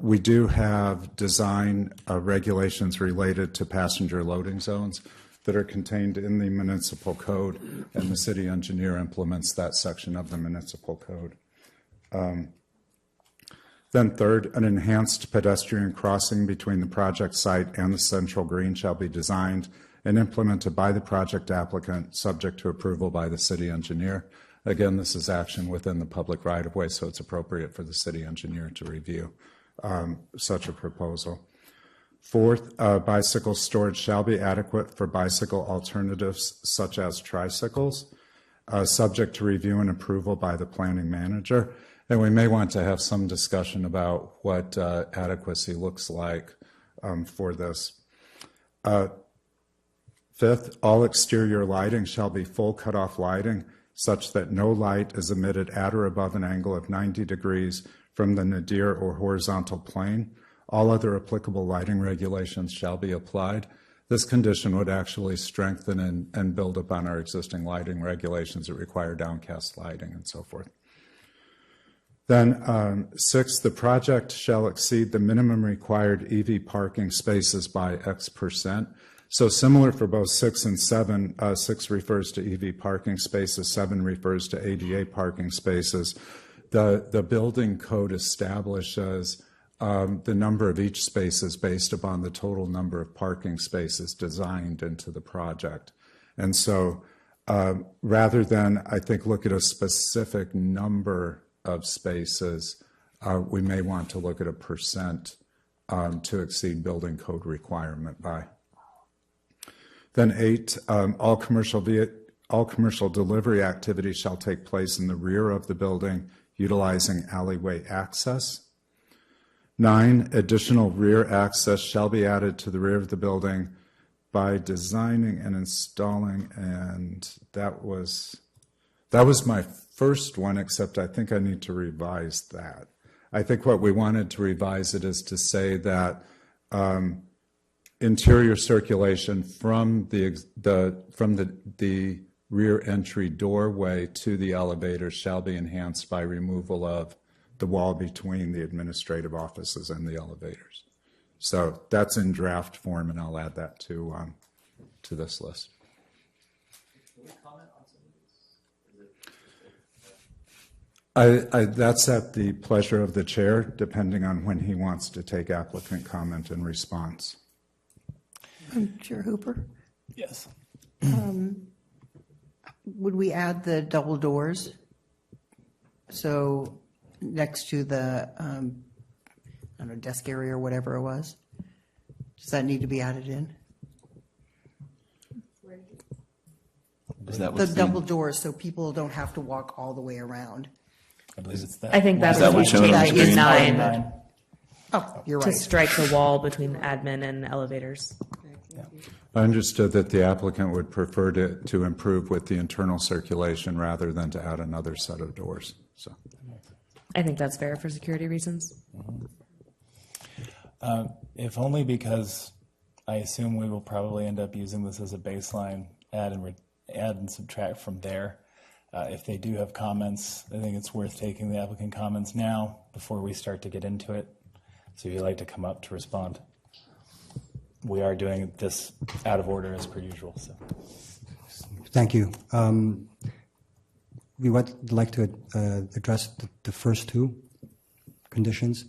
[SPEAKER 4] we do have design regulations related to passenger loading zones that are contained in the municipal code, and the city engineer implements that section of the municipal code. Then third, an enhanced pedestrian crossing between the project site and the central green shall be designed and implemented by the project applicant, subject to approval by the city engineer. Again, this is action within the public right-of-way, so it's appropriate for the city engineer to review such a proposal. Fourth, bicycle storage shall be adequate for bicycle alternatives such as tricycles, subject to review and approval by the planning manager. And we may want to have some discussion about what adequacy looks like for this. Fifth, all exterior lighting shall be full cutoff lighting such that no light is emitted at or above an angle of 90 degrees from the nadir or horizontal plane. All other applicable lighting regulations shall be applied. This condition would actually strengthen and build upon our existing lighting regulations that require downcast lighting and so forth. Then sixth, the project shall exceed the minimum required EV parking spaces by X%. So similar for both 6 and 7, 6 refers to EV parking spaces, 7 refers to ADA parking spaces. the building code establishes the number of each space is based upon the total number of parking spaces designed into the project. And so rather than, I think, look at a specific number of spaces, we may want to look at a percent to exceed building code requirement by. Then 8, all commercial delivery activities shall take place in the rear of the building utilizing alleyway access. 9, additional rear access shall be added to the rear of the building by designing and installing, and that was my first one, except I think I need to revise that. I think what we wanted to revise it is to say that interior circulation from the rear entry doorway to the elevator shall be enhanced by removal of the wall between the administrative offices and the elevators. So that's in draft form, and I'll add that to this list. That's at the pleasure of the chair, depending on when he wants to take applicant comment and response.
[SPEAKER 11] Chair Hooper?
[SPEAKER 1] Yes.
[SPEAKER 11] Would we add the double doors? So next to the, I don't know, desk area or whatever it was? Does that need to be added in?
[SPEAKER 8] Is that
[SPEAKER 11] The
[SPEAKER 8] what's
[SPEAKER 11] double doors, so people don't have to walk all the way around.
[SPEAKER 1] I believe it's that.
[SPEAKER 12] I think that's
[SPEAKER 8] Is that
[SPEAKER 12] what
[SPEAKER 8] what's shown on the
[SPEAKER 12] page
[SPEAKER 8] screen?
[SPEAKER 12] 9
[SPEAKER 11] Oh, you're
[SPEAKER 12] to
[SPEAKER 11] right.
[SPEAKER 12] strike the wall between admin and elevators.
[SPEAKER 4] I understood that the applicant would prefer to improve with the internal circulation rather than to add another set of doors. So,
[SPEAKER 12] I think that's fair for security reasons.
[SPEAKER 1] If only because I assume we will probably end up using this as a baseline, add and subtract from there. If they do have comments, I think it's worth taking the applicant comments now before we start to get into it. So if you'd like to come up to respond. We are doing this out of order as per usual. So,
[SPEAKER 7] Thank you. We would like to address the first two conditions.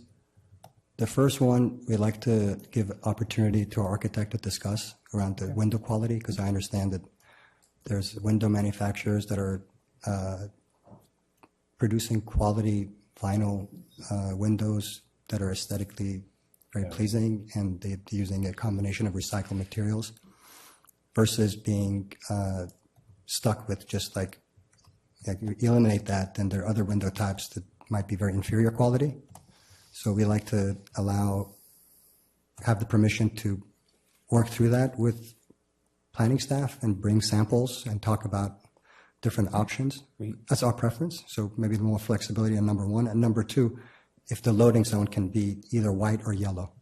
[SPEAKER 7] The first one, we'd like to give opportunity to our architect to discuss around the window quality, because I understand that there's window manufacturers that are producing quality vinyl windows that are aesthetically very pleasing, and they're using a combination of recycled materials versus being stuck with just like you eliminate that, then there are other window types that might be very inferior quality. So we like to have the permission to work through that with planning staff and bring samples and talk about different options. That's our preference. So maybe more flexibility on number one. And number two, if the loading zone can be either white or yellow.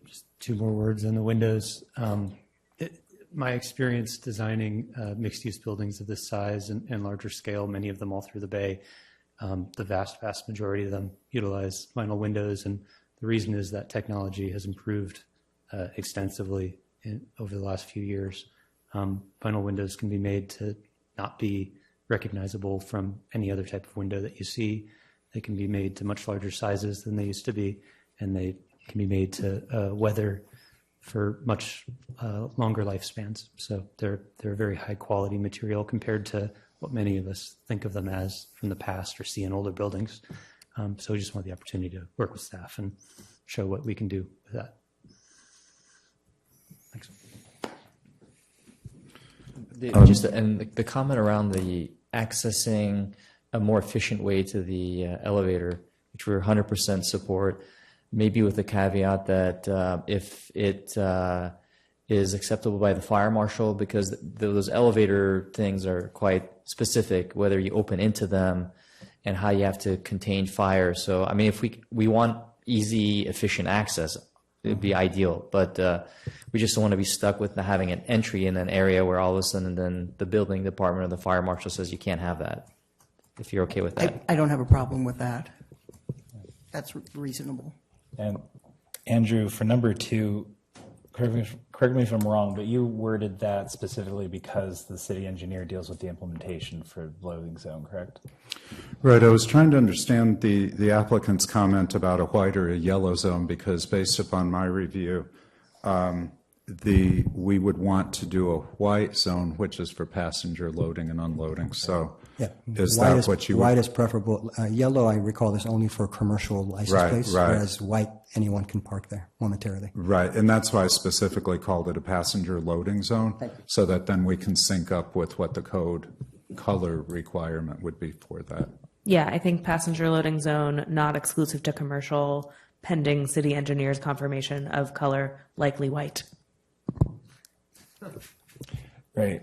[SPEAKER 3] Just two more words on the windows. My experience designing mixed-use buildings of this size and larger scale, many of them all through the Bay, the vast majority of them utilize vinyl windows. And the reason is that technology has improved extensively over the last few years. Vinyl windows can be made to not be recognizable from any other type of window that you see. They can be made to much larger sizes than they used to be, and they can be made to weather for much longer lifespans. So they're a very high quality material compared to what many of us think of them as from the past or see in older buildings. So we just want the opportunity to work with staff and show what we can do with that. Thanks.
[SPEAKER 2] The comment around the accessing a more efficient way to the elevator, which we 100% support, maybe with the caveat that if it is acceptable by the fire marshal, because those elevator things are quite specific, whether you open into them and how you have to contain fire. So, I mean, if we want easy, efficient access, it would be ideal, but we just don't want to be stuck with having an entry in an area where all of a sudden then the building department or the fire marshal says you can't have that, if you're okay with that.
[SPEAKER 11] I don't have a problem with that. That's reasonable.
[SPEAKER 1] And Andrew, for number 2, correct me if I'm wrong, but you worded that specifically because the city engineer deals with the implementation for loading zone, correct?
[SPEAKER 4] Right. I was trying to understand the applicant's comment about a white or a yellow zone because based upon my review, we would want to do a white zone, which is for passenger loading and unloading. So is that what you would?
[SPEAKER 7] White is preferable. Yellow, I recall, is only for commercial license plates, whereas white, anyone can park there momentarily.
[SPEAKER 4] Right, and that's why I specifically called it a passenger loading zone, so that then we can sync up with what the code color requirement would be for that.
[SPEAKER 12] Yeah, I think passenger loading zone, not exclusive to commercial, pending city engineer's confirmation of color, likely white.
[SPEAKER 1] Right.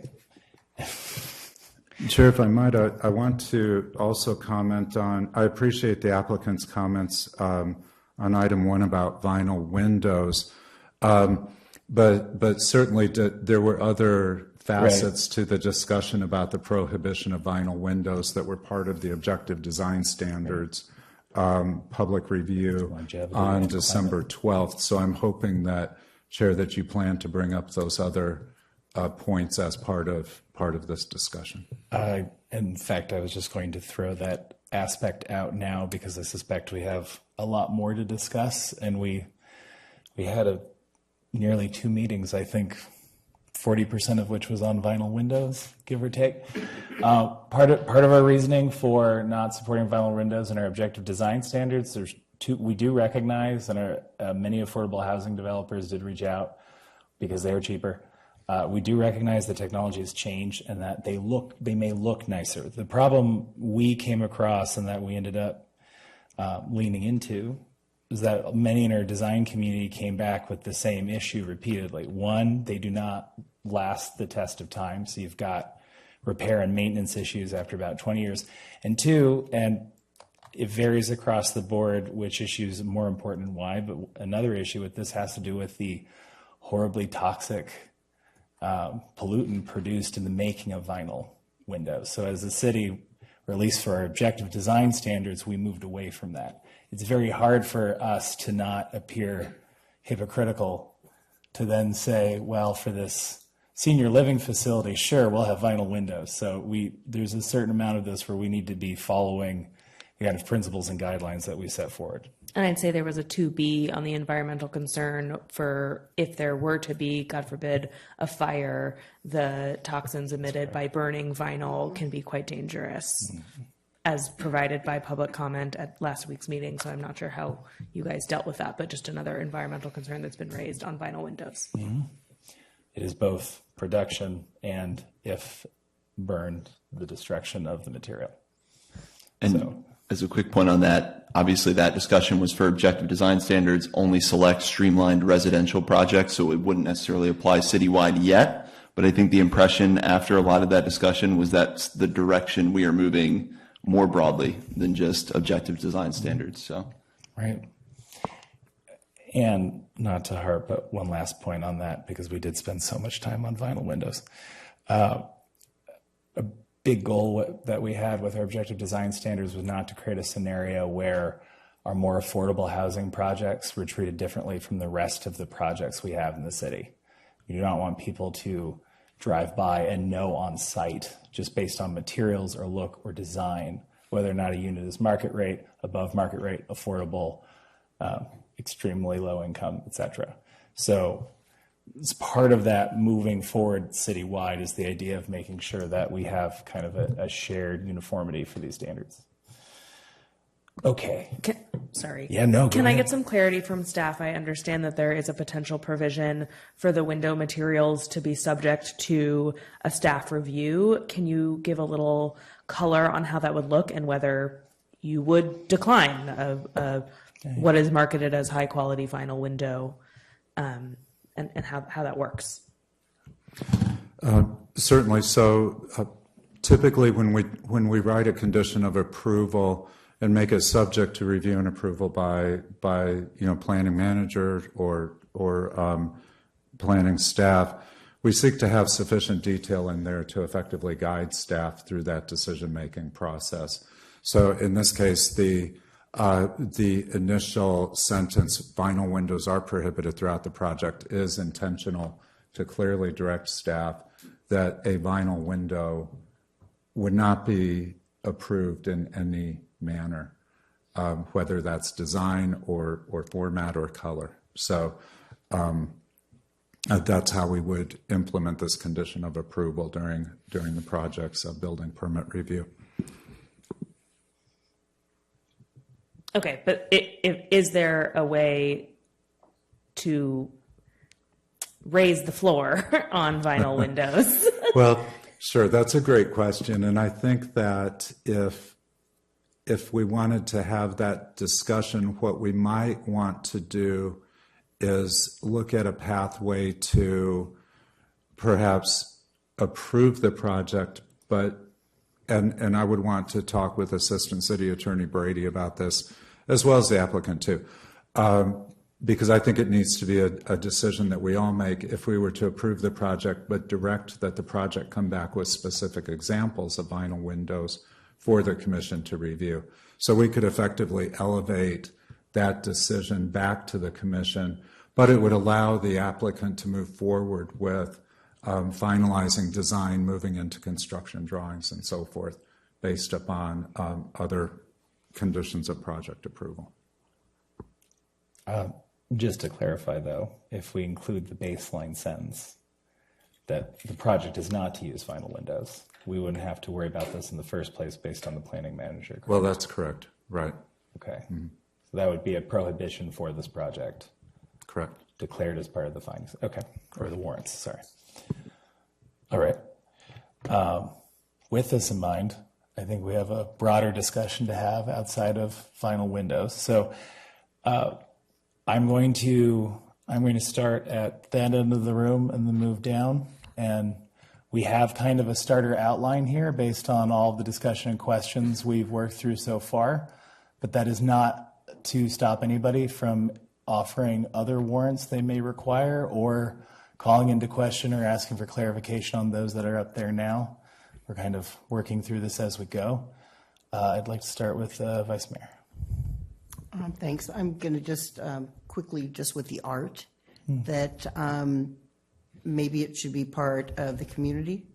[SPEAKER 4] Chair, if I might, I want to also comment on, I appreciate the applicant's comments on item 1 about vinyl windows, but certainly there were other facets to the discussion about the prohibition of vinyl windows that were part of the objective design standards public review on December 12th. So I'm hoping that, Chair, that you plan to bring up those other points as part of this discussion.
[SPEAKER 1] In fact, I was just going to throw that aspect out now because I suspect we have a lot more to discuss, and we had nearly 2 meetings, I think 40% of which was on vinyl windows, give or take. Part of our reasoning for not supporting vinyl windows in our objective design standards, there's 2. We do recognize, and many affordable housing developers did reach out because they are cheaper. We do recognize the technology has changed and that they may look nicer. The problem we came across and that we ended up leaning into is that many in our design community came back with the same issue repeatedly. 1, they do not last the test of time, so you've got repair and maintenance issues after about 20 years. And 2, and it varies across the board which issue is more important and why, but another issue with this has to do with the horribly toxic pollutant produced in the making of vinyl windows. So as a city, or at least for our objective design standards, we moved away from that. It's very hard for us to not appear hypocritical to then say, well, for this senior living facility, sure, we'll have vinyl windows. So there's a certain amount of this where we need to be following the kind of principles and guidelines that we set forward.
[SPEAKER 12] And I'd say there was a 2B on the environmental concern for if there were to be, God forbid, a fire, the toxins emitted by burning vinyl can be quite dangerous, as provided by public comment at last week's meeting. So I'm not sure how you guys dealt with that, but just another environmental concern that's been raised on vinyl windows.
[SPEAKER 1] Mm-hmm. It is both production and, if burned, the destruction of the material.
[SPEAKER 8] And as a quick point on that, obviously that discussion was for objective design standards, only select streamlined residential projects, so it wouldn't necessarily apply citywide yet. But I think the impression after a lot of that discussion was that's the direction we are moving more broadly than just objective design standards. So,
[SPEAKER 1] right. And not to harp, but one last point on that, because we did spend so much time on vinyl windows. A big goal that we had with our objective design standards was not to create a scenario where our more affordable housing projects were treated differently from the rest of the projects we have in the city. We do not want people to drive by and know on site, just based on materials or look or design, whether or not a unit is market rate, above market rate, affordable, extremely low income, et cetera. So as part of that moving forward citywide is the idea of making sure that we have kind of a shared uniformity for these standards. Okay.
[SPEAKER 12] Sorry.
[SPEAKER 1] Yeah, no,
[SPEAKER 12] Can I get some clarity from staff? I understand that there is a potential provision for the window materials to be subject to a staff review. Can you give a little color on how that would look and whether you would decline what is marketed as high quality vinyl window, and how that works?
[SPEAKER 4] Certainly. So typically when we write a condition of approval and make it subject to review and approval by planning manager or planning staff, we seek to have sufficient detail in there to effectively guide staff through that decision-making process. So in this case, the the initial sentence, vinyl windows are prohibited throughout the project, is intentional to clearly direct staff that a vinyl window would not be approved in any manner, whether that's design or format or color. So that's how we would implement this condition of approval during the project's building permit review.
[SPEAKER 12] Okay, but is there a way to raise the floor on vinyl windows?
[SPEAKER 4] Well, sure, that's a great question, and I think that if we wanted to have that discussion, what we might want to do is look at a pathway to perhaps approve the project, and I would want to talk with Assistant City Attorney Brady about this, as well as the applicant too, because I think it needs to be a decision that we all make if we were to approve the project, but direct that the project come back with specific examples of vinyl windows for the commission to review. So we could effectively elevate that decision back to the commission, but it would allow the applicant to move forward with finalizing design, moving into construction drawings and so forth, based upon other conditions of project approval.
[SPEAKER 1] Just to clarify, though, if we include the baseline sentence that the project is not to use vinyl windows, we wouldn't have to worry about this in the first place based on the planning manager. Correct?
[SPEAKER 4] Well, that's correct. Right.
[SPEAKER 1] Okay. Mm-hmm. So that would be a prohibition for this project.
[SPEAKER 4] Correct.
[SPEAKER 1] Declared as part of the findings. Okay. Or the warrants. Sorry. All right. With this in mind, I think we have a broader discussion to have outside of vinyl windows. So I'm going to start at that end of the room and then move down. And we have kind of a starter outline here based on all the discussion and questions we've worked through so far. But that is not to stop anybody from offering other warrants they may require or calling into question or asking for clarification on those that are up there now. We're kind of working through this as we go. I'd like to start with Vice Mayor.
[SPEAKER 11] Thanks. I'm going to just quickly, just with the art, that maybe it should be part of the community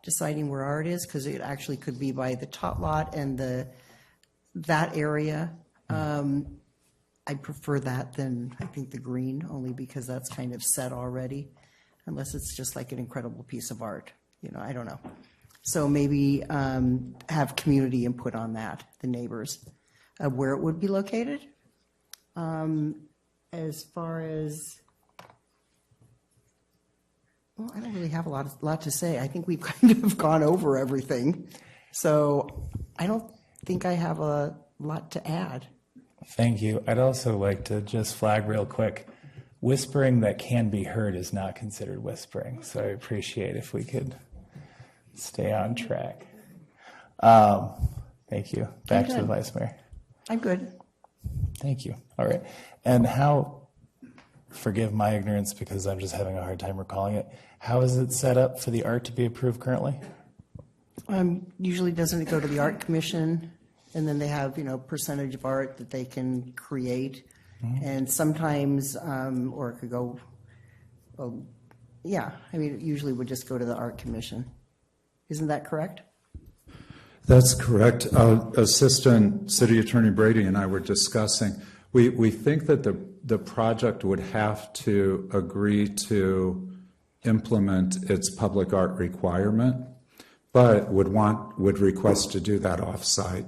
[SPEAKER 11] deciding where art is, because it actually could be by the tot lot and that area. I prefer that than I think the green, only because that's kind of set already, unless it's just like an incredible piece of art. You know, I don't know. So maybe have community input on that, the neighbors, where it would be located. As far as, well, I don't really have a lot to say. I think we've kind of gone over everything. So I don't think I have a lot to add.
[SPEAKER 1] Thank you. I'd also like to just flag real quick, whispering that can be heard is not considered whispering. So I appreciate if we could stay on track. Thank you. Back to the Vice Mayor.
[SPEAKER 11] I'm good.
[SPEAKER 1] Thank you. All right. And how, forgive my ignorance because I'm just having a hard time recalling it, how is it set up for the art to be approved currently?
[SPEAKER 11] Usually doesn't it go to the Art Commission, and then they have, percentage of art that they can create, and sometimes, or it could go, it usually would just go to the Art Commission. Isn't that correct?
[SPEAKER 4] That's correct. Assistant City Attorney Brady and I were discussing, we think that the project would have to agree to implement its public art requirement, but would request to do that off-site.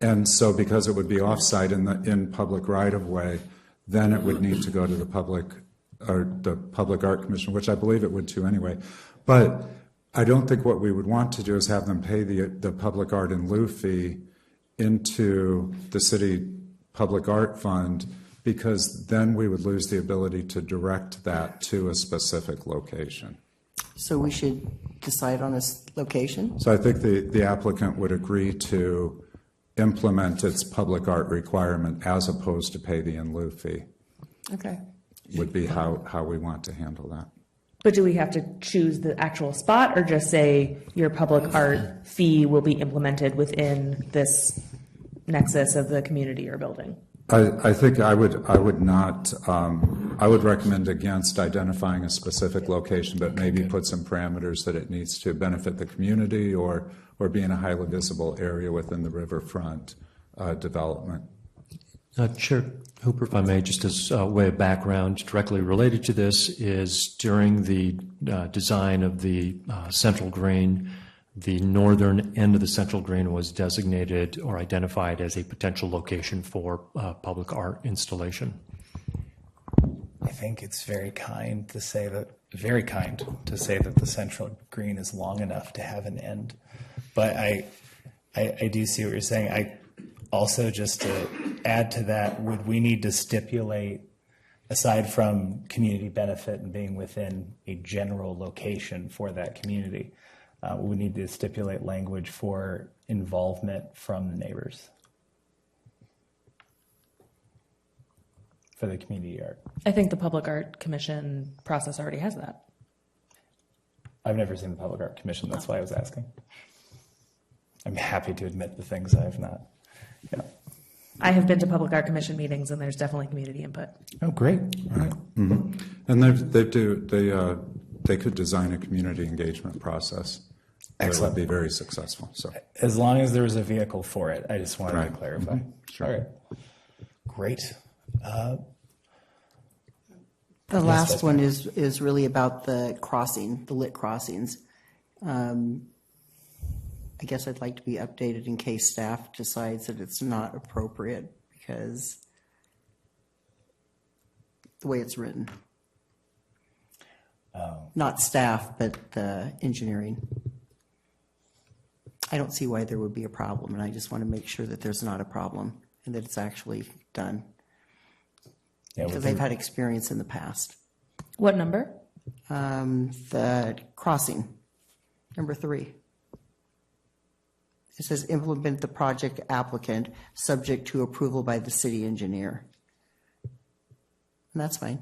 [SPEAKER 4] And so because it would be off-site in public right-of-way, then it would need to go to the Public Art Commission, which I believe it would too anyway. But I don't think what we would want to do is have them pay the public art in lieu fee into the city public art fund, because then we would lose the ability to direct that to a specific location.
[SPEAKER 11] So we should decide on a location?
[SPEAKER 4] So I think the applicant would agree to implement its public art requirement as opposed to pay the in lieu fee.
[SPEAKER 11] Okay.
[SPEAKER 4] Would be how we want to handle that.
[SPEAKER 12] But do we have to choose the actual spot, or just say your public art fee will be implemented within this nexus of the community you're building?
[SPEAKER 4] I think I would not, I would recommend against identifying a specific location, but maybe put some parameters that it needs to benefit the community or be in a highly visible area within the riverfront development.
[SPEAKER 5] Chair Hooper, if I may, just as a way of background directly related to this, is during the design of the Central Green, the northern end of the Central Green was designated or identified as a potential location for public art installation.
[SPEAKER 1] I think it's very kind to say that the Central Green is long enough to have an end. But I do see what you're saying. I also, just to add to that, would we need to stipulate, aside from community benefit and being within a general location for that community, we need to stipulate language for involvement from the neighbors for the community art?
[SPEAKER 12] I think the Public Art Commission process already has that.
[SPEAKER 1] I've never seen the Public Art Commission. That's why I was asking. I'm happy to admit the things I have not. Yeah.
[SPEAKER 12] I have been to Public Art Commission meetings, and there's definitely community input.
[SPEAKER 1] Oh, great.
[SPEAKER 4] Right. Mm-hmm. And they could design a community engagement process.
[SPEAKER 1] Excellent.
[SPEAKER 4] That would be very successful. So,
[SPEAKER 1] as long as there was a vehicle for it, I just wanted to clarify.
[SPEAKER 4] Mm-hmm. Sure.
[SPEAKER 1] All right. Great.
[SPEAKER 11] The last one is really about the crossing, the lit crossings. I guess I'd like to be updated in case staff decides that it's not appropriate because the way it's written. Not staff, but engineering. I don't see why there would be a problem, and I just want to make sure that there's not a problem and that it's actually done.
[SPEAKER 1] Yeah,
[SPEAKER 11] because they've had experience in the past.
[SPEAKER 12] What number?
[SPEAKER 11] The crossing, number 3. It says implement the project applicant subject to approval by the city engineer. And that's fine.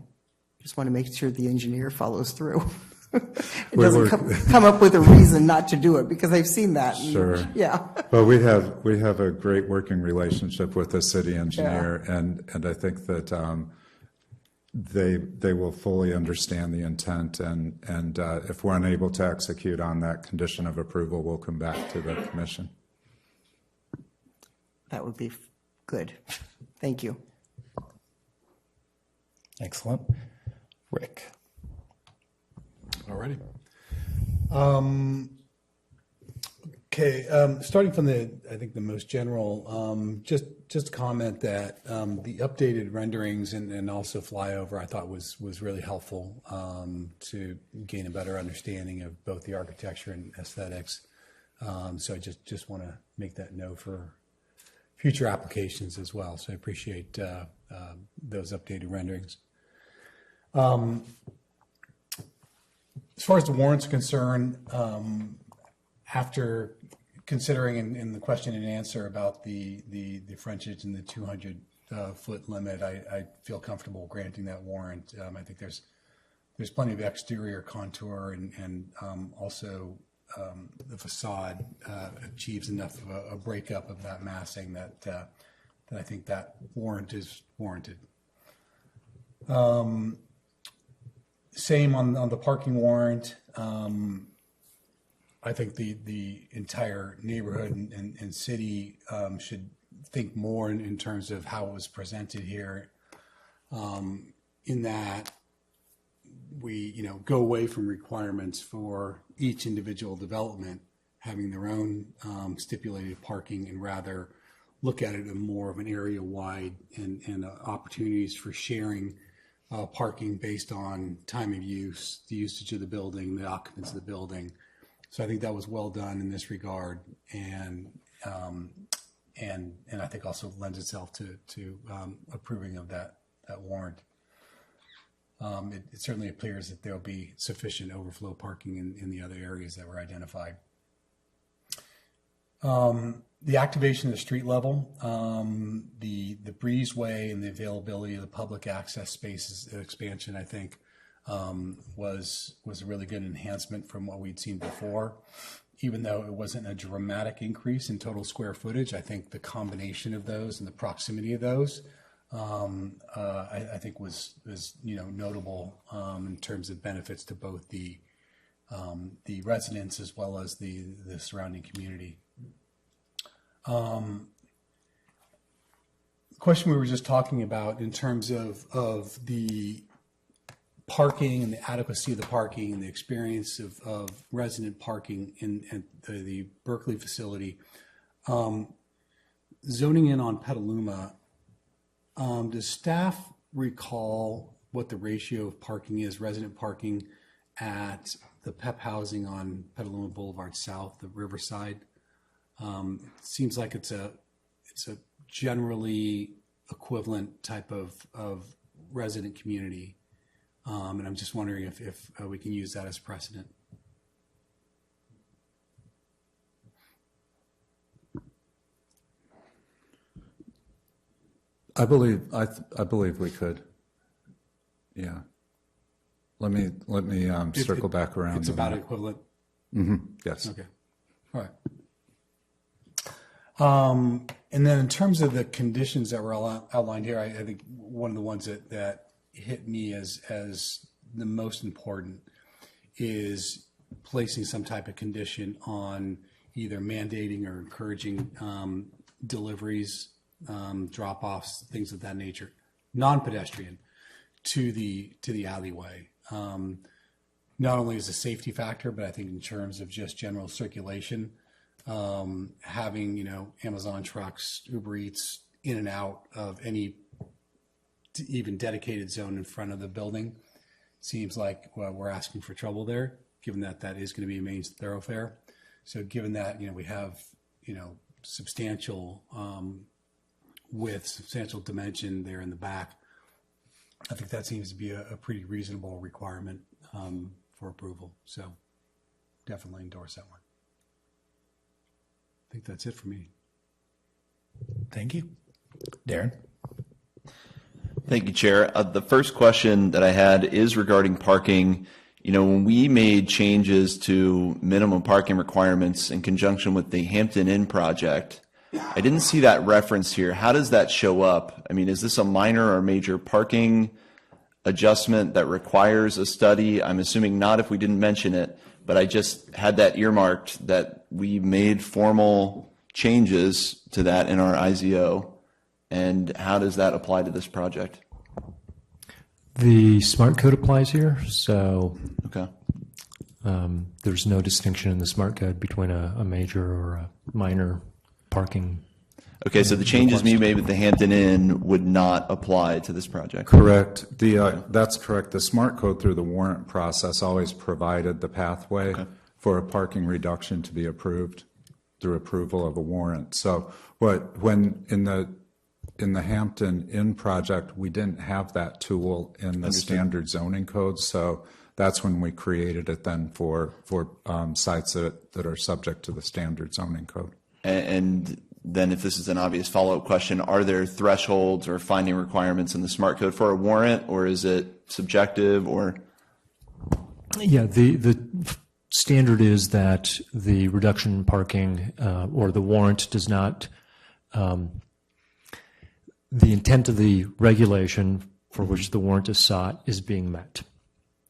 [SPEAKER 11] Just want to make sure the engineer follows through. It doesn't come up with a reason not to do it, because I've seen that.
[SPEAKER 4] Sure.
[SPEAKER 11] Yeah.
[SPEAKER 4] Well, we have a great working relationship with the city engineer,
[SPEAKER 11] Yeah.
[SPEAKER 4] and I think that they will fully understand the intent, and if we're unable to execute on that condition of approval, we'll come back to the commission.
[SPEAKER 11] That would be good. Thank you.
[SPEAKER 1] Excellent. Rick.
[SPEAKER 10] All righty. Okay, starting from I think the most general, just comment that the updated renderings and also flyover I thought was really helpful to gain a better understanding of both the architecture and aesthetics. So I just want to make that note for future applications as well. So I appreciate those updated renderings. As far as the warrants are concerned, after considering in the question and answer about the frontage and the 200-foot limit, I feel comfortable granting that warrant. I think there's plenty of exterior contour and also the facade achieves enough of a breakup of that massing that I think that warrant is warranted. Same on the parking warrant. I think the entire neighborhood and city should think more in terms of how it was presented here. In that we go away from requirements for each individual development having their own stipulated parking, and rather look at it in more of an area wide and opportunities for sharing parking based on time of use, the usage of the building, the occupants of the building. So I think that was well done in this regard, and I think also lends itself to approving of that warrant. It certainly appears that there will be sufficient overflow parking in the other areas that were identified. The activation of the street level, the breezeway and the availability of the public access spaces expansion, I think, was a really good enhancement from what we'd seen before. even though it wasn't a dramatic increase in total square footage, I think the combination of those and the proximity of those, I think was notable in terms of benefits to both the residents as well as the surrounding community. The question we were just talking about in terms of the parking and the adequacy of the parking and the experience of resident parking in the Berkeley facility. Zoning in on Petaluma, does staff recall what the ratio of parking is, resident parking at the PEP housing on Petaluma Boulevard South, the Riverside? It seems like it's a generally equivalent type of resident community. And I'm just wondering if we can use that as precedent.
[SPEAKER 4] I believe we could. Yeah. Let me circle back around.
[SPEAKER 10] It's about equivalent.
[SPEAKER 4] Mm-hmm. Yes.
[SPEAKER 10] Okay. All right. And then in terms of the conditions that were outlined here, I think one of the ones that hit me as the most important is placing some type of condition on either mandating or encouraging deliveries, drop-offs, things of that nature, non-pedestrian, to the alleyway. Not only as a safety factor, but I think in terms of just general circulation, having Amazon trucks, Uber Eats in and out of any even dedicated zone in front of the building seems like we're asking for trouble there, given that that is going to be a main thoroughfare. So given that we have substantial width, substantial dimension there in the back, I think that seems to be a pretty reasonable requirement for approval. So definitely endorse that one. I think that's it for me.
[SPEAKER 1] Thank you. Darren?
[SPEAKER 8] Thank you, Chair. The first question that I had is regarding parking. When we made changes to minimum parking requirements in conjunction with the Hampton Inn project, I didn't see that reference here. How does that show up? I mean, is this a minor or major parking adjustment that requires a study? I'm assuming not if we didn't mention it, but I just had that earmarked that we made formal changes to that in our IZO. And how does that apply to this project?
[SPEAKER 5] The smart code applies here, so
[SPEAKER 8] okay.
[SPEAKER 5] There's no distinction in the smart code between a major or a minor parking.
[SPEAKER 8] Okay, so the changes we made with the Hampton Inn would not apply to this project?
[SPEAKER 4] Correct. That's correct. The smart code through the warrant process always provided the pathway for a parking reduction to be approved through approval of a warrant. So when in the Hampton Inn project, we didn't have that tool in the standard zoning code, so that's when we created it then for sites that are subject to the standard zoning code.
[SPEAKER 8] And then if this is an obvious follow-up question, are there thresholds or finding requirements in the smart code for a warrant, or is it subjective, or?
[SPEAKER 5] Yeah, the standard is that the reduction in parking or the warrant does not the intent of the regulation for which the warrant is sought is being met.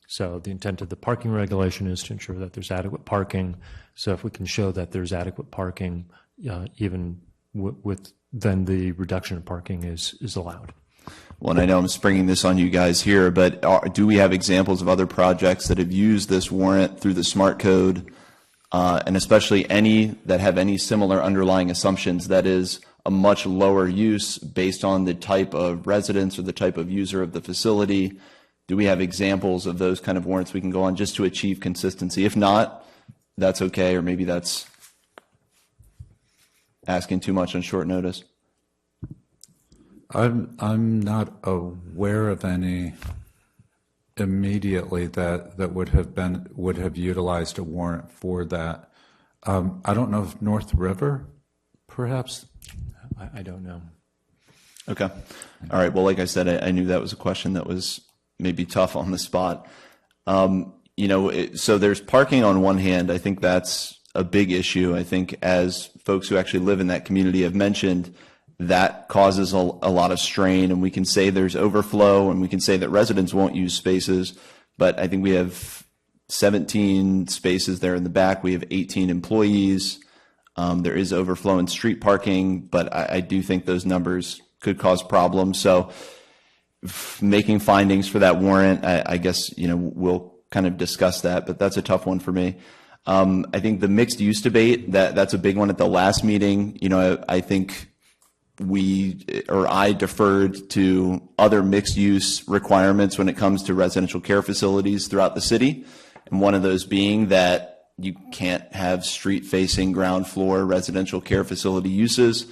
[SPEAKER 5] So the intent of the parking regulation is to ensure that there's adequate parking. So if we can show that there's adequate parking, even with then the reduction of parking is allowed.
[SPEAKER 8] Well, and I know I'm springing this on you guys here, but do we have examples of other projects that have used this warrant through the smart code, and especially any that have any similar underlying assumptions, that is a much lower use based on the type of residence or the type of user of the facility? Do we have examples of those kind of warrants we can go on just to achieve consistency? If not, that's okay, or maybe that's asking too much on short notice.
[SPEAKER 4] I'm not aware of any immediately that would have utilized a warrant for that. I don't know if North River, perhaps.
[SPEAKER 5] I don't know.
[SPEAKER 8] Okay. All right. Well, like I said, I knew that was a question that was maybe tough on the spot. So there's parking on one hand. I think that's a big issue. I think as folks who actually live in that community have mentioned, that causes a lot of strain, and we can say there's overflow and we can say that residents won't use spaces, but I think we have 17 spaces there in the back. We have 18 employees. There is overflow in street parking, but I do think those numbers could cause problems. So making findings for that warrant, I guess, we'll kind of discuss that, but that's a tough one for me. I think the mixed use debate, that's a big one at the last meeting. I think I deferred to other mixed use requirements when it comes to residential care facilities throughout the city. And one of those being that you can't have street facing ground floor residential care facility uses.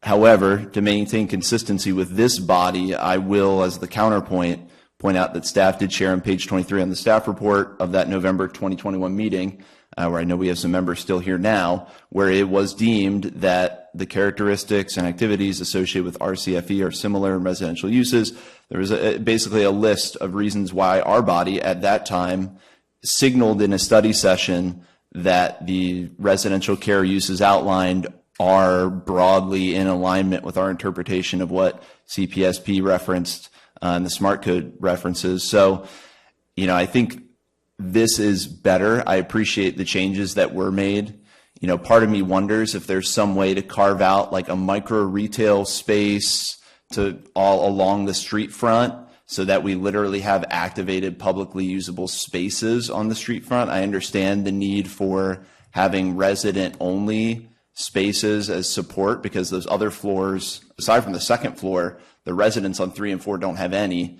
[SPEAKER 8] However, to maintain consistency with this body, I will, as the counterpoint, point out that staff did share on page 23 on the staff report of that November 2021 meeting, where I know we have some members still here now, where it was deemed that the characteristics and activities associated with RCFE are similar in residential uses. There was basically a list of reasons why our body at that time signaled in a study session that the residential care uses outlined are broadly in alignment with our interpretation of what CPSP referenced and the SMART code references. So, I think this is better. I appreciate the changes that were made. Part of me wonders if there's some way to carve out like a micro retail space to all along the street front so that we literally have activated publicly usable spaces on the street front. I understand the need for having resident only spaces as support because those other floors, aside from the second floor, the residents on 3 and 4 don't have any.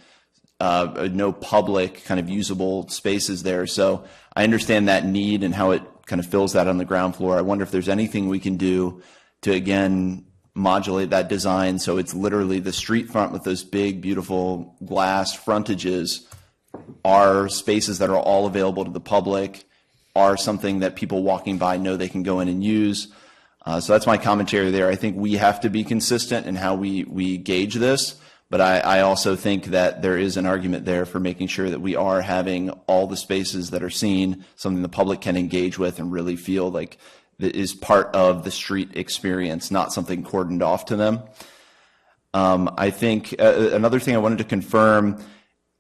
[SPEAKER 8] No public kind of usable spaces there. So I understand that need and how it kind of fills that on the ground floor. I wonder if there's anything we can do to, again, modulate that design so it's literally the street front with those big, beautiful glass frontages are spaces that are all available to the public, are something that people walking by know they can go in and use. So that's my commentary there. I think we have to be consistent in how we gauge this. But I also think that there is an argument there for making sure that we are having all the spaces that are seen, something the public can engage with and really feel like that is part of the street experience, not something cordoned off to them. I think another thing I wanted to confirm,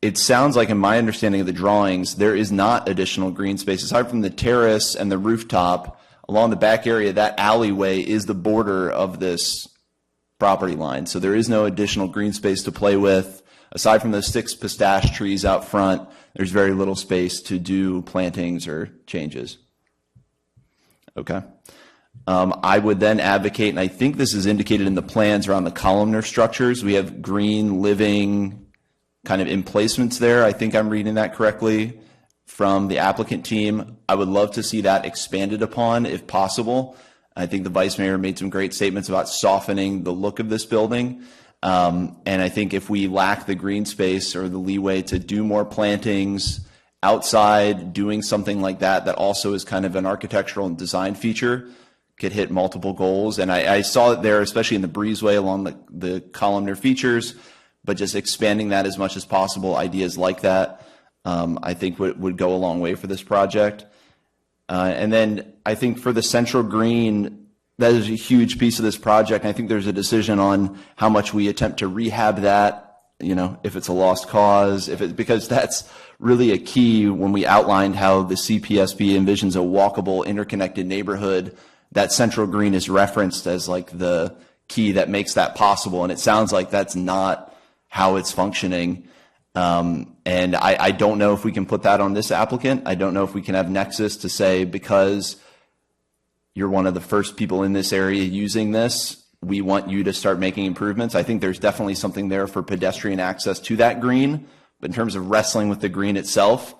[SPEAKER 8] it sounds like in my understanding of the drawings, there is not additional green space. Aside from the terrace and the rooftop, along the back area, that alleyway is the border of this property line. So there is no additional green space to play with. Aside from those 6 pistache trees out front, there's very little space to do plantings or changes. Okay. I would then advocate, and I think this is indicated in the plans around the columnar structures, we have green living kind of emplacements there. I think I'm reading that correctly from the applicant team. I would love to see that expanded upon if possible. I think the vice mayor made some great statements about softening the look of this building. And I think if we lack the green space or the leeway to do more plantings outside, doing something like that, that also is kind of an architectural and design feature, could hit multiple goals. And I saw it there, especially in the breezeway along the columnar features, but just expanding that as much as possible, ideas like that, I think would go a long way for this project. And then I think for the central green, that is a huge piece of this project. And I think there's a decision on how much we attempt to rehab that, if it's a lost cause, because that's really a key when we outlined how the CPSP envisions a walkable, interconnected neighborhood. That central green is referenced as like the key that makes that possible. And it sounds like that's not how it's functioning. And I don't know if we can put that on this applicant. I don't know if we can have nexus to say, because you're one of the first people in this area using this, we want you to start making improvements. I think there's definitely something there for pedestrian access to that green. But in terms of wrestling with the green itself,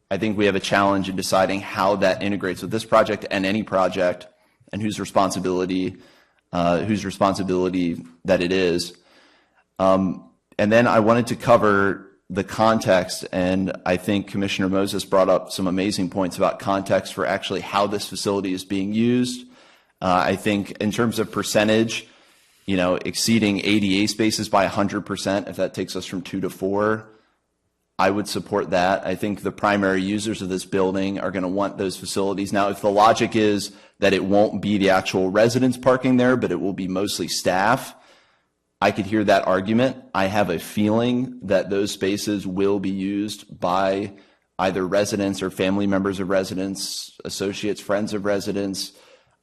[SPEAKER 8] I think we have a challenge in deciding how that integrates with this project and any project, and whose responsibility that it is. And then I wanted to cover the context, and I think Commissioner Moses brought up some amazing points about context for actually how this facility is being used. I think in terms of percentage, exceeding ADA spaces by 100%, if that takes us from 2 to 4, I would support that. I think the primary users of this building are going to want those facilities. Now, if the logic is that it won't be the actual residents parking there, but it will be mostly staff, I could hear that argument. I have a feeling that those spaces will be used by either residents or family members of residents, associates, friends of residents.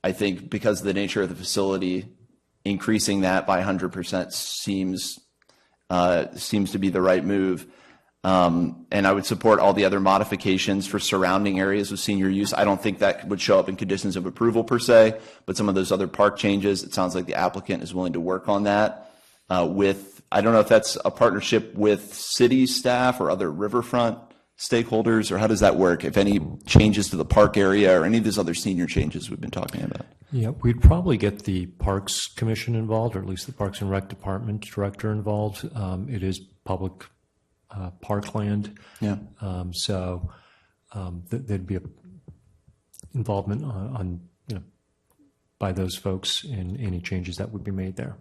[SPEAKER 8] I think because of the nature of the facility, increasing that by 100% seems to be the right move. And I would support all the other modifications for surrounding areas of senior use. I don't think that would show up in conditions of approval per se, but some of those other park changes, it sounds like the applicant is willing to work on that I don't know if that's a partnership with city staff or other riverfront stakeholders, or how does that work? If any changes to the park area or any of these other senior changes we've been talking about.
[SPEAKER 5] Yeah, we'd probably get the Parks Commission involved, or at least the Parks and Rec Department director involved. It is public parkland.
[SPEAKER 8] Yeah.
[SPEAKER 5] So there'd be a involvement on by those folks in any changes that would be made there.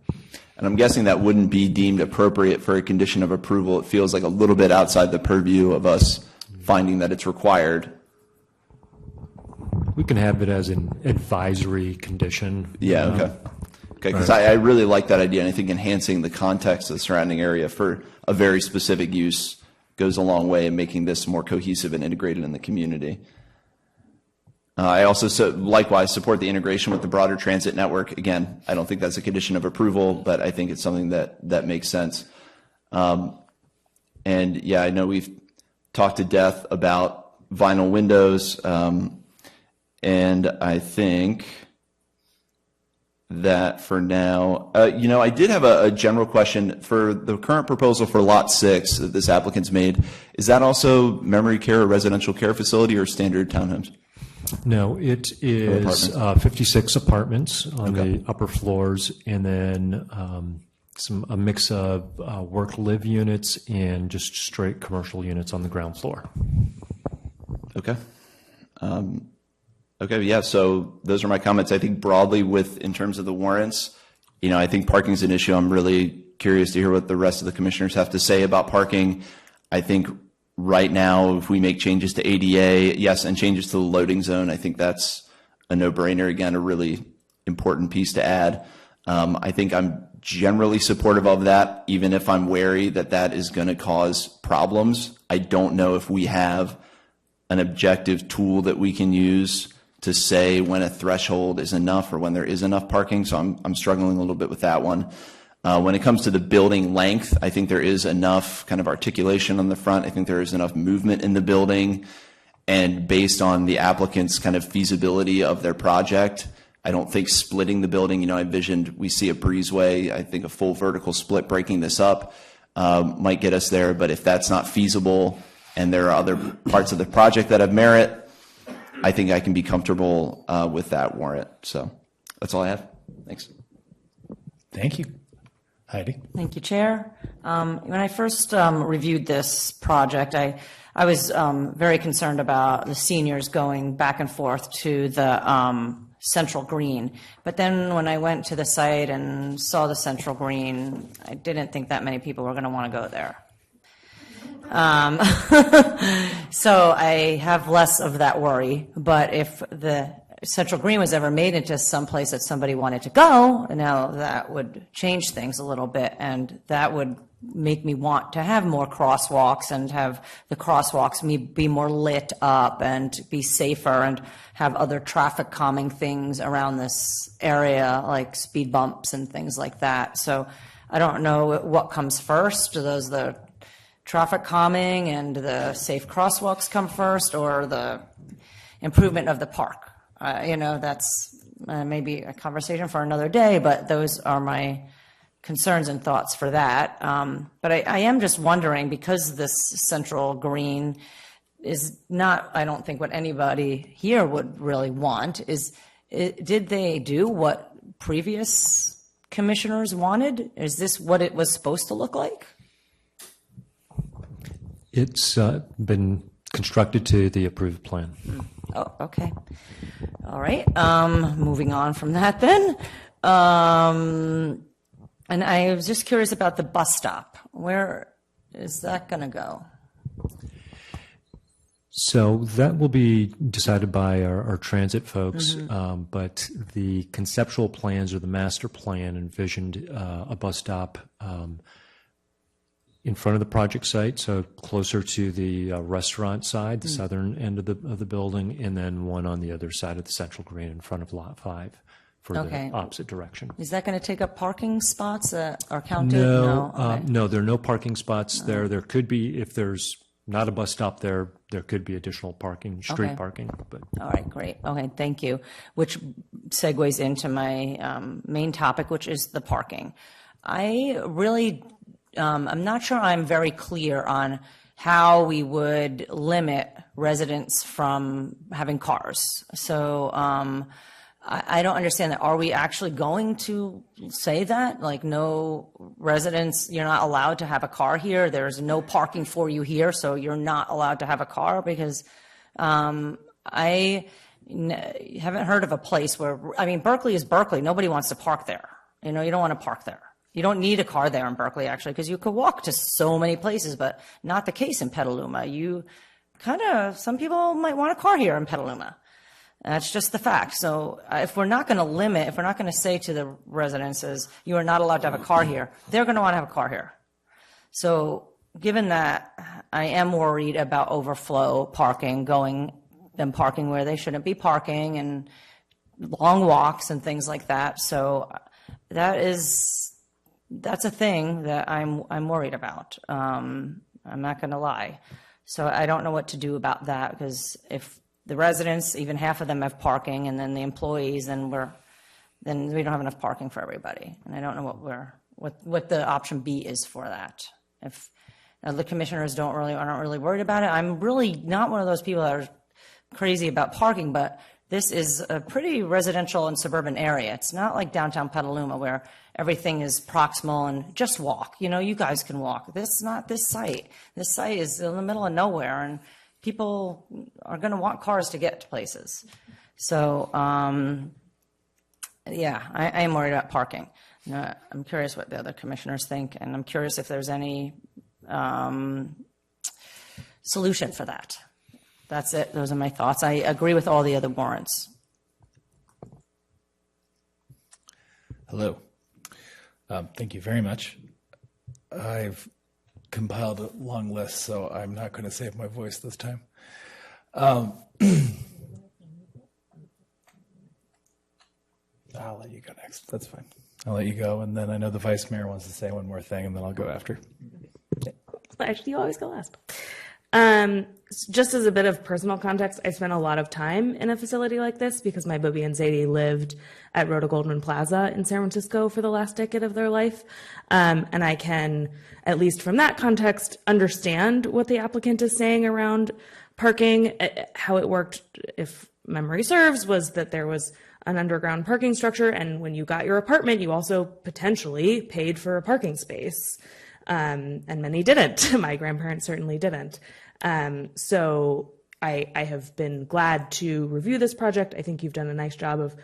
[SPEAKER 8] And I'm guessing that wouldn't be deemed appropriate for a condition of approval. It feels like a little bit outside the purview of us finding that it's required.
[SPEAKER 5] We can have it as an advisory condition.
[SPEAKER 8] Yeah, okay. Okay, because I really like that idea, and I think enhancing the context of the surrounding area for a very specific use goes a long way in making this more cohesive and integrated in the community. I also likewise support the integration with the broader transit network. Again, I don't think that's a condition of approval, but I think it's something that makes sense. And yeah, I know we've talked to death about vinyl windows, and I think that for now, I did have a general question for the current proposal for Lot 6 that this applicant's made. Is that also memory care or residential care facility or standard townhomes?
[SPEAKER 5] No, it is 56 apartments on the upper floors, and then a mix of work-live units and just straight commercial units on the ground floor.
[SPEAKER 8] Okay. Okay, yeah, so those are my comments. I think broadly in terms of the warrants, I think parking is an issue. I'm really curious to hear what the rest of the commissioners have to say about parking. I think right now, if we make changes to ADA, yes, and changes to the loading zone, I think that's a no-brainer. Again, a really important piece to add. I think I'm generally supportive of that, even if I'm wary that that is going to cause problems. I don't know if we have an objective tool that we can use to say when a threshold is enough or when there is enough parking. So I'm struggling a little bit with that one. When it comes to the building length, I think there is enough kind of articulation on the front. I think there is enough movement in the building. And based on the applicant's kind of feasibility of their project, I don't think splitting the building, I envisioned we see a breezeway. I think a full vertical split breaking this up might get us there. But if that's not feasible and there are other parts of the project that have merit, I think I can be comfortable with that warrant. So that's all I have. Thanks.
[SPEAKER 1] Thank you. Heidi.
[SPEAKER 6] Thank you, Chair. When I first reviewed this project, I was very concerned about the seniors going back and forth to the Central Green. But then when I went to the site and saw the Central Green, I didn't think that many people were going to want to go there. So I have less of that worry. But if the Central Green was ever made into some place that somebody wanted to go, now that would change things a little bit, and that would make me want to have more crosswalks and have the crosswalks be more lit up and be safer and have other traffic calming things around this area like speed bumps and things like that. So I don't know what comes first. Do those the traffic calming and the safe crosswalks come first, or the improvement of the park? That's maybe a conversation for another day, but those are my concerns and thoughts for that. But I am just wondering, because this Central Green is not, I don't think, what anybody here would really want, did they do what previous commissioners wanted? Is this what it was supposed to look like?
[SPEAKER 5] It's been constructed to the approved plan.
[SPEAKER 6] Oh, okay. All right. Moving on from that then. And I was just curious about the bus stop. Where is that going to go?
[SPEAKER 5] So that will be decided by our transit folks, but the conceptual plans or the master plan envisioned a bus stop in front of the project site, so closer to the restaurant side, the southern end of the building, and then one on the other side of the central green in front of Lot 5 for
[SPEAKER 6] Okay.
[SPEAKER 5] the opposite direction.
[SPEAKER 6] Is that going to take up parking spots that are counted?
[SPEAKER 5] No,
[SPEAKER 6] Okay.
[SPEAKER 5] no, there are no parking spots there. There could be, if there's not a bus stop there, there could be additional parking, street
[SPEAKER 6] Okay.
[SPEAKER 5] parking. But
[SPEAKER 6] All right, great. Okay, thank you. Which segues into my main topic, which is the parking. I really, I'm not sure I'm very clear on how we would limit residents from having cars. So I don't understand that. Are we actually going to say that? Like, no residents, you're not allowed to have a car here. There's no parking for you here, so you're not allowed to have a car? Because I haven't heard of a place where, I mean, Berkeley is Berkeley. Nobody wants to park there. You know, you don't want to park there. You don't need a car there in Berkeley, actually, because you could walk to so many places, but not the case in Petaluma. You kind of, some people might want a car here in Petaluma. That's just the fact. So if we're not going to limit, if we're not going to say to the residences, you are not allowed to have a car here, they're going to want to have a car here. So given that, I am worried about overflow parking, them parking where they shouldn't be parking, and long walks and things like that. So that's a thing that I'm worried about. I'm not going to lie. So I don't know what to do about that, because if the residents, even half of them have parking, and then the employees, then we don't have enough parking for everybody. And I don't know what the option B is for that. If the commissioners aren't really worried about it, I'm really not one of those people that are crazy about parking, but this is a pretty residential and suburban area. It's not like downtown Petaluma where everything is proximal and just walk. You know, you guys can walk. This is not this site. This site is in the middle of nowhere, and people are going to want cars to get to places. So, yeah, I am worried about parking. I'm curious what the other commissioners think, and I'm curious if there's any solution for that. That's it. Those are my thoughts. I agree with all the other warrants.
[SPEAKER 1] Hello. Thank you very much. I've compiled a long list, so I'm not going to save my voice this time. I'll let you go next. That's fine. I'll let you go, and then I know the vice mayor wants to say one more thing, and then I'll go after.
[SPEAKER 12] Actually, you always go last. Just as a bit of personal context, I spent a lot of time in a facility like this because my Bobby and Zadie lived at Rhoda Goldman Plaza in San Francisco for the last decade of their life. And I can, at least from that context, understand what the applicant is saying around parking. How it worked, if memory serves, was that there was an underground parking structure, and when you got your apartment, you also potentially paid for a parking space. And many didn't. My grandparents certainly didn't. So I have been glad to review this project. I think you've done a nice job of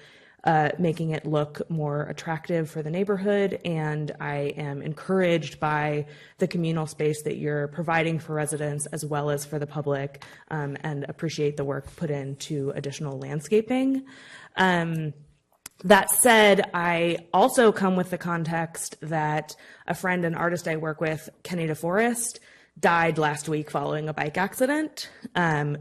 [SPEAKER 12] making it look more attractive for the neighborhood, and I am encouraged by the communal space that you're providing for residents as well as for the public, and appreciate the work put into additional landscaping. That said, I also come with the context that a friend and artist I work with, Kenny DeForest, died last week following a bike accident.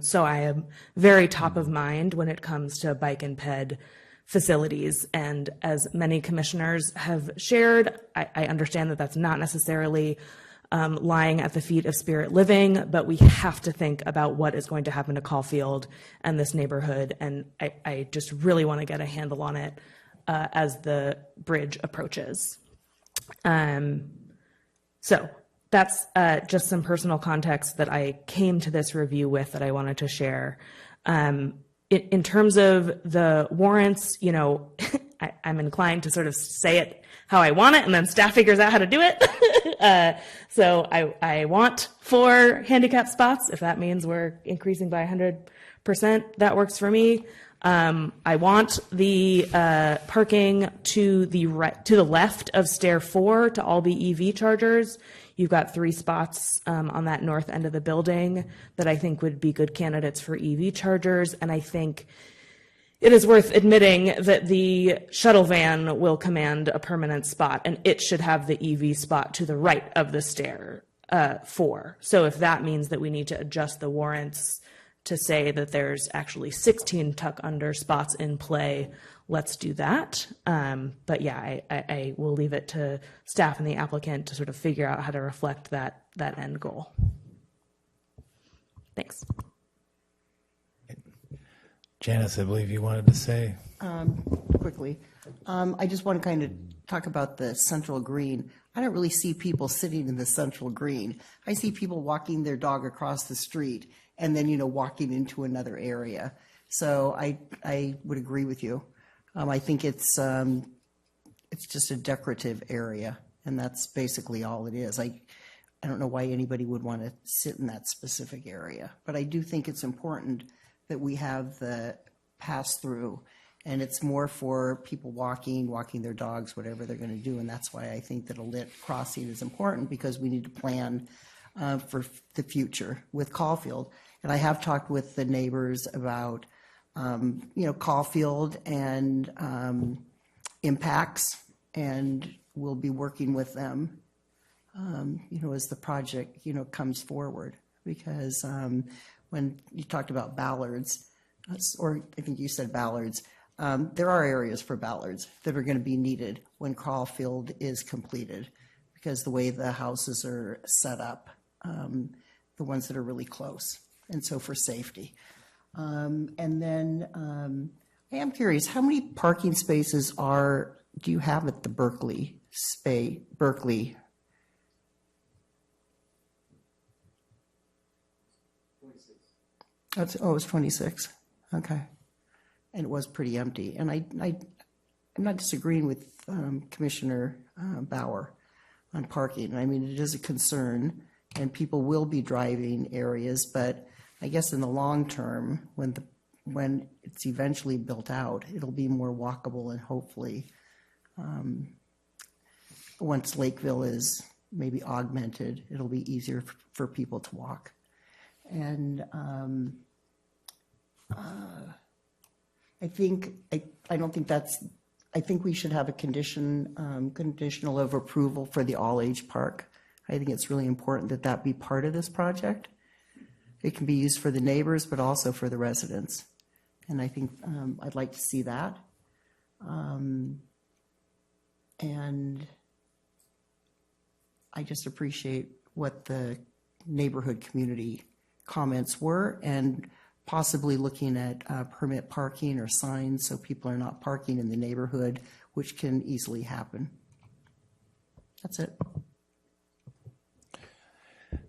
[SPEAKER 12] So I am very top of mind when it comes to bike and ped facilities. And as many commissioners have shared, I understand that that's not necessarily lying at the feet of Spirit Living, but we have to think about what is going to happen to Caulfield and this neighborhood. And I just really want to get a handle on it as the bridge approaches. So that's just some personal context that I came to this review with that I wanted to share. In terms of the warrants, you know, I'm inclined to sort of say it how I want it, and then staff figures out how to do it. So I want 4 handicap spots. If that means we're increasing by 100%, that works for me. I want the parking to the left of stair 4 to all be EV chargers. You've got 3 spots on that north end of the building that I think would be good candidates for EV chargers, and I think it is worth admitting that the shuttle van will command a permanent spot, and it should have the EV spot to the right of the stair 4. So if that means that we need to adjust the warrants to say that there's actually 16 tuck under spots in play, let's do that. But yeah, I will leave it to staff and the applicant to sort of figure out how to reflect that end goal. Thanks.
[SPEAKER 1] Janice, I believe you wanted to say.
[SPEAKER 11] Quickly, I just want to kind of talk about the central green. I don't really see people sitting in the central green. I see people walking their dog across the street and then, walking into another area. So I would agree with you. I think it's just a decorative area, and that's basically all it is. I don't know why anybody would want to sit in that specific area, but I do think it's important that we have the pass-through, and it's more for people walking their dogs, whatever they're going to do, and that's why I think that a lit crossing is important, because we need to plan for the future with Caulfield. And I have talked with the neighbors about, Caulfield and impacts, and we'll be working with them, as the project, comes forward, because when you talked about ballards, or I think you said ballards, there are areas for ballards that are going to be needed when Caulfield is completed, because the way the houses are set up, the ones that are really close, and so for safety. And then I am curious, how many parking spaces do you have at the Berkeley? It was 26. Okay. And it was pretty empty. And I'm not disagreeing with Commissioner Bauer on parking. I mean, it is a concern, and people will be driving areas, but I guess in the long term, when it's eventually built out, it'll be more walkable, and hopefully once Lakeville is maybe augmented, it'll be easier for people to walk. And I think we should have a conditional of approval for the all-age park. I think it's really important that be part of this project. It can be used for the neighbors, but also for the residents. And I think I'd like to see that. And I just appreciate what the neighborhood community comments were, and possibly looking at permit parking or signs so people are not parking in the neighborhood, which can easily happen. That's it.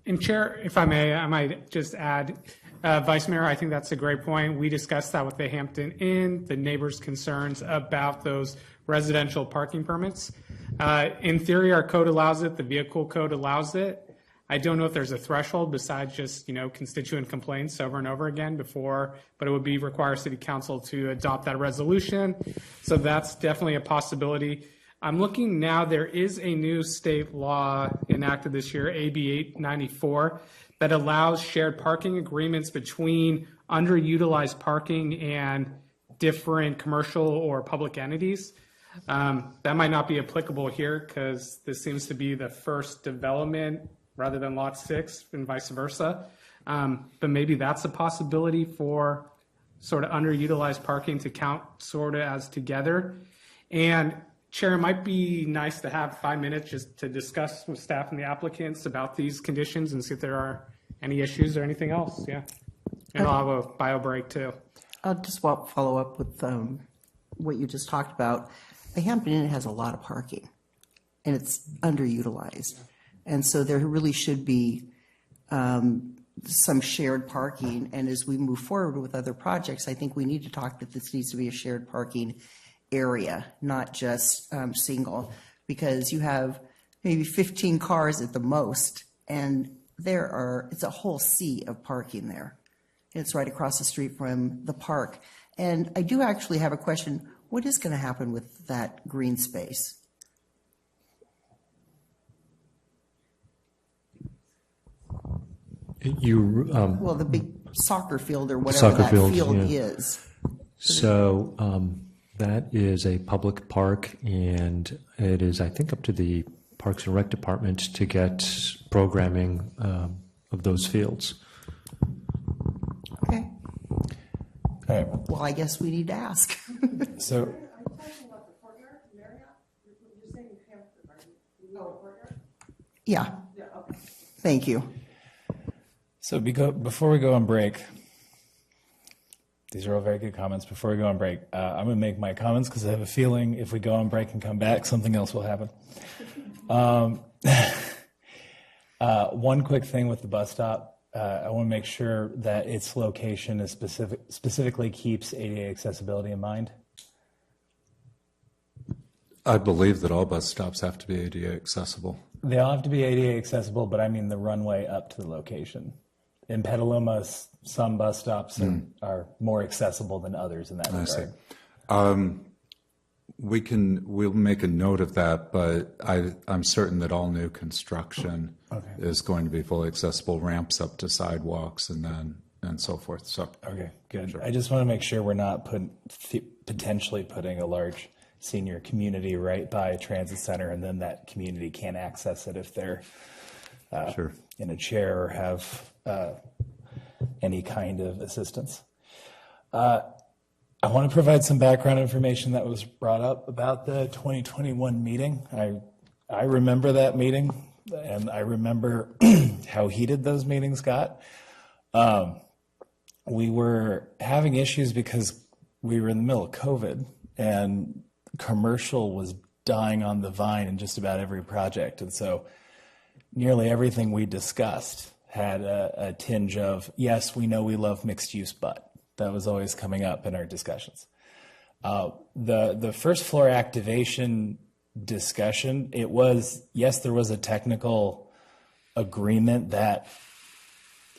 [SPEAKER 9] And Chair, if I may, I might just add, Vice Mayor, I think that's a great point. We discussed that with the Hampton Inn, the neighbors' concerns about those residential parking permits. In theory, our code allows it, the vehicle code allows it. I don't know if there's a threshold besides just, constituent complaints over and over again but it would require City Council to adopt that resolution. So that's definitely a possibility. I'm looking now, there is a new state law enacted this year, AB 894, that allows shared parking agreements between underutilized parking and different commercial or public entities. That might not be applicable here because this seems to be the first development rather than lot 6 and vice versa. But maybe that's a possibility for sort of underutilized parking to count sort of as together. And Chair, it might be nice to have 5 minutes just to discuss with staff and the applicants about these conditions and see if there are any issues or anything else. Yeah. And I'll have a bio break too.
[SPEAKER 11] I'll just follow up with what you just talked about. The Hampton Inn has a lot of parking, and it's underutilized. And so there really should be some shared parking. And as we move forward with other projects, I think we need to talk that this needs to be a shared parking area, not just single, because you have maybe 15 cars at the most, and it's a whole sea of parking there. It's right across the street from the park. And I do actually have a question. What is going to happen with that green space? Well, the big soccer field or whatever that field is.
[SPEAKER 5] So that is a public park, and it is, I think, up to the Parks and Rec Department to get programming of those fields.
[SPEAKER 11] Okay.
[SPEAKER 1] Okay.
[SPEAKER 11] Well, I guess we need to ask.
[SPEAKER 1] So,
[SPEAKER 11] yeah. Thank you.
[SPEAKER 1] So before we go on break, these are all very good comments. Before we go on break, I'm going to make my comments because I have a feeling if we go on break and come back, something else will happen. One quick thing with the bus stop. I want to make sure that its location is specifically keeps ADA accessibility in mind.
[SPEAKER 4] I believe that all bus stops have to be ADA accessible.
[SPEAKER 1] They all have to be ADA accessible, but I mean the runway up to the location. In Petaluma, some bus stops are more accessible than others in that regard.
[SPEAKER 4] We'll make a note of that, but I'm certain that all new construction is going to be fully accessible, ramps up to sidewalks and so forth. So
[SPEAKER 1] okay, good.
[SPEAKER 4] Sure.
[SPEAKER 1] I just want to make sure we're not potentially putting a large senior community right by a transit center, and then that community can't access it if they're in a chair or have any kind of assistance. I want to provide some background information that was brought up about the 2021 meeting. I remember that meeting, and I remember how heated those meetings got. We were having issues because we were in the middle of COVID, and commercial was dying on the vine in just about every project. And so nearly everything we discussed had a tinge of, yes, we know we love mixed use, but that was always coming up in our discussions. The first floor activation discussion, it was, yes, there was a technical agreement that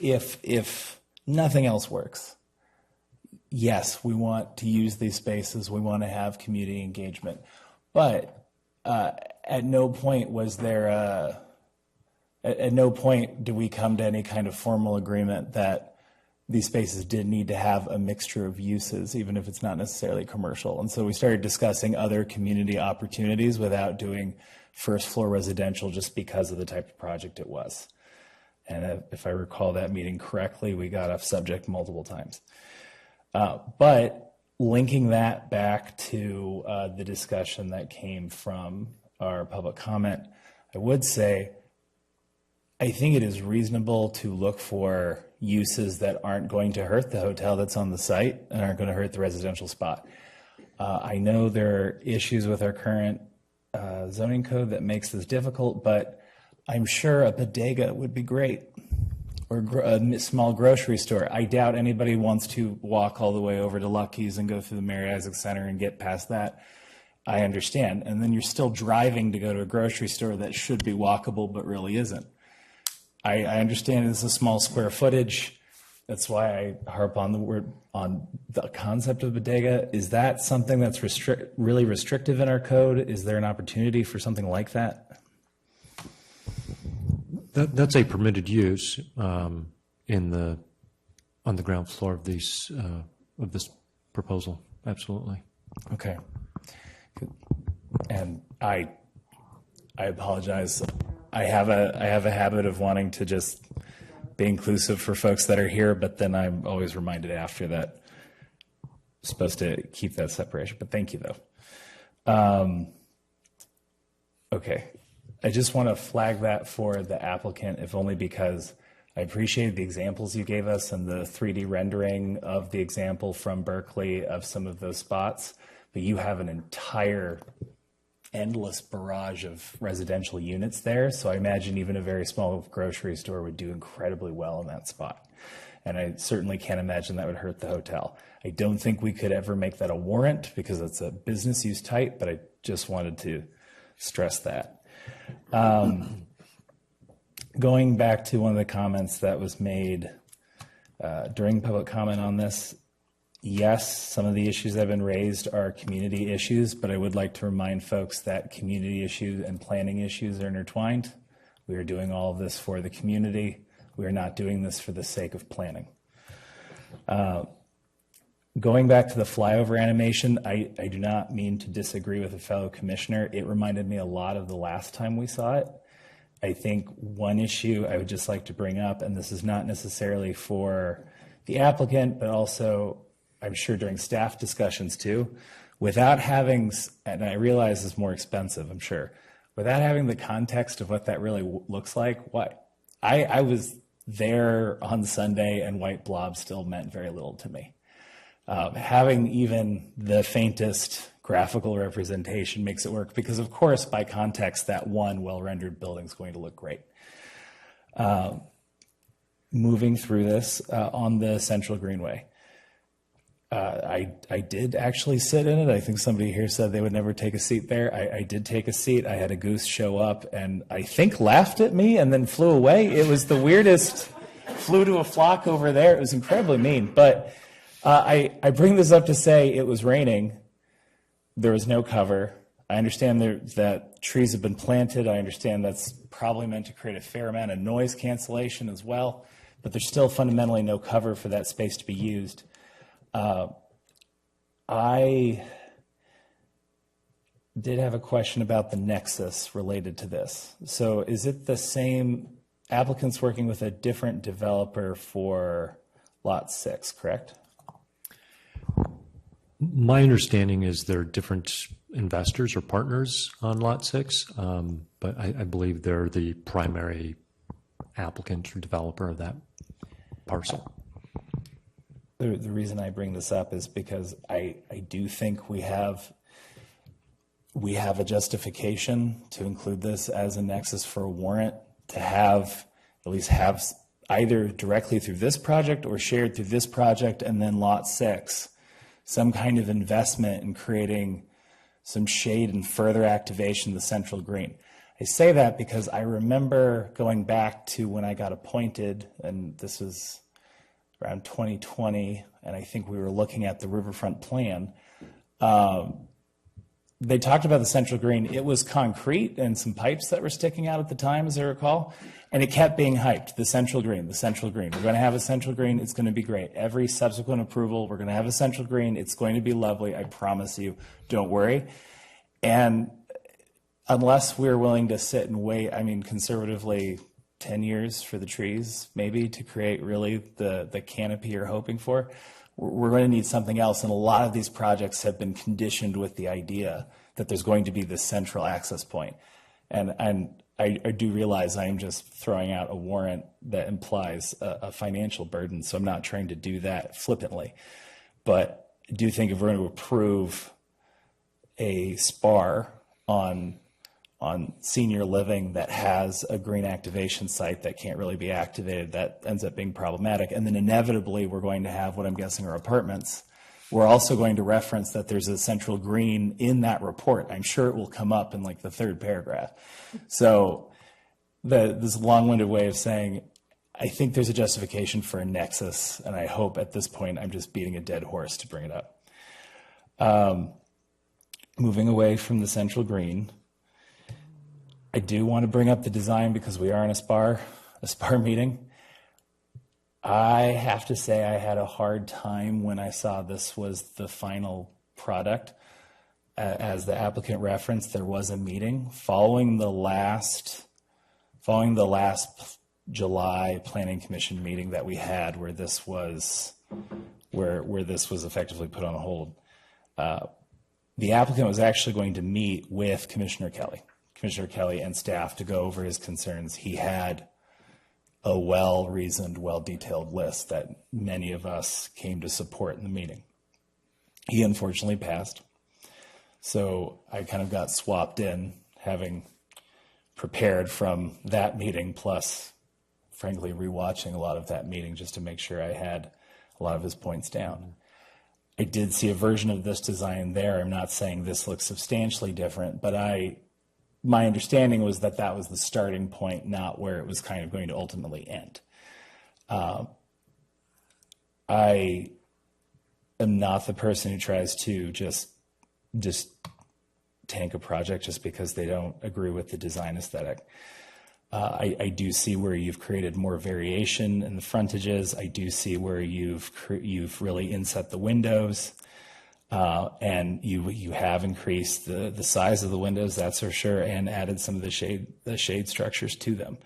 [SPEAKER 1] if nothing else works, yes, we want to use these spaces, we want to have community engagement. But at no point was there at no point do we come to any kind of formal agreement that these spaces did need to have a mixture of uses, even if it's not necessarily commercial. And so we started discussing other community opportunities without doing first floor residential just because of the type of project it was. And if I recall that meeting correctly, we got off subject multiple times. But linking that back to the discussion that came from our public comment, I would say I think it is reasonable to look for uses that aren't going to hurt the hotel that's on the site and aren't going to hurt the residential spot. I know there are issues with our current zoning code that makes this difficult, but I'm sure a bodega would be great, or a small grocery store. I doubt anybody wants to walk all the way over to Lucky's and go through the Mary Isaac Center and get past that. I understand. And then you're still driving to go to a grocery store that should be walkable but really isn't. I understand it's a small square footage. That's why I harp on the concept of bodega. Is that something that's really restrictive in our code? Is there an opportunity for something like that?
[SPEAKER 5] That's a permitted use on the ground floor of this proposal. Absolutely.
[SPEAKER 1] Okay. And I apologize. I have a habit of wanting to just be inclusive for folks that are here, but then I'm always reminded after that I'm supposed to keep that separation. But thank you, though. Okay. I just want to flag that for the applicant, if only because I appreciate the examples you gave us and the 3D rendering of the example from Berkeley of some of those spots, but you have an entire endless barrage of residential units there. So I imagine even a very small grocery store would do incredibly well in that spot. And I certainly can't imagine that would hurt the hotel. I don't think we could ever make that a warrant because it's a business use type, but I just wanted to stress that. Going back to one of the comments that was made during public comment on this, yes, some of the issues that have been raised are community issues, but I would like to remind folks that community issues and planning issues are intertwined. We are doing all of this for the community. We are not doing this for the sake of planning. Going back to the flyover animation, I do not mean to disagree with a fellow commissioner. It reminded me a lot of the last time we saw it. I think one issue I would just like to bring up, and this is not necessarily for the applicant, but also I'm sure during staff discussions too, without having, and I realize it's more expensive, I'm sure, without having the context of what that really looks like, I was there on Sunday and white blob still meant very little to me. Having even the faintest graphical representation makes it work because, of course, by context, that one well-rendered building is going to look great. Moving through this on the Central Greenway, I did actually sit in it. I think somebody here said they would never take a seat there. I did take a seat. I had a goose show up and I think laughed at me and then flew away. It was the weirdest, flew to a flock over there. It was incredibly mean. But I bring this up to say it was raining. There was no cover. I understand that trees have been planted. I understand that's probably meant to create a fair amount of noise cancellation as well, but there's still fundamentally no cover for that space to be used. I did have a question about the nexus related to this. So is it the same applicants working with a different developer for Lot 6, correct?
[SPEAKER 5] My understanding is there are different investors or partners on Lot 6, but I believe they're the primary applicant or developer of that parcel.
[SPEAKER 1] The reason I bring this up is because I do think we have a justification to include this as a nexus for a warrant, to have at least have either directly through this project or shared through this project and then Lot 6, some kind of investment in creating some shade and further activation of the Central Green. I say that because I remember going back to when I got appointed, and this was around 2020, and I think we were looking at the riverfront plan. They talked about the Central Green. It was concrete and some pipes that were sticking out at the time, as I recall, and it kept being hyped, the Central Green, the Central Green. We're going to have a Central Green. It's going to be great. Every subsequent approval, we're going to have a Central Green. It's going to be lovely. I promise you. Don't worry. And unless we're willing to sit and wait, I mean, conservatively, 10 years for the trees, maybe, to create really the canopy you're hoping for, we're going to need something else. And a lot of these projects have been conditioned with the idea that there's going to be this central access point. And I do realize I am just throwing out a warrant that implies a financial burden, so I'm not trying to do that flippantly. But I do think if we're going to approve a SPAR on senior living that has a green activation site that can't really be activated, that ends up being problematic. And then inevitably we're going to have what I'm guessing are apartments. We're also going to reference that there's a Central Green in that report. I'm sure it will come up in like the third paragraph. So this long-winded way of saying, I think there's a justification for a nexus, and I hope at this point I'm just beating a dead horse to bring it up. Moving away from the Central Green, I do want to bring up the design because we are in a SPAR meeting. I have to say I had a hard time when I saw this was the final product. As the applicant referenced, there was a meeting following the last July Planning Commission meeting that we had where this was effectively put on hold. The applicant was actually going to meet with Commissioner Kelly and staff to go over his concerns. He had a well-reasoned, well-detailed list that many of us came to support in the meeting. He unfortunately passed. So I kind of got swapped in, having prepared from that meeting, plus, frankly, rewatching a lot of that meeting just to make sure I had a lot of his points down. I did see a version of this design there. I'm not saying this looks substantially different, but my understanding was that that was the starting point, not where it was kind of going to ultimately end. I am not the person who tries to just tank a project just because they don't agree with the design aesthetic. I do see where you've created more variation in the frontages. I do see where you've really inset the windows, and you have increased the size of the windows, that's for sure, and added some of the shade structures to them.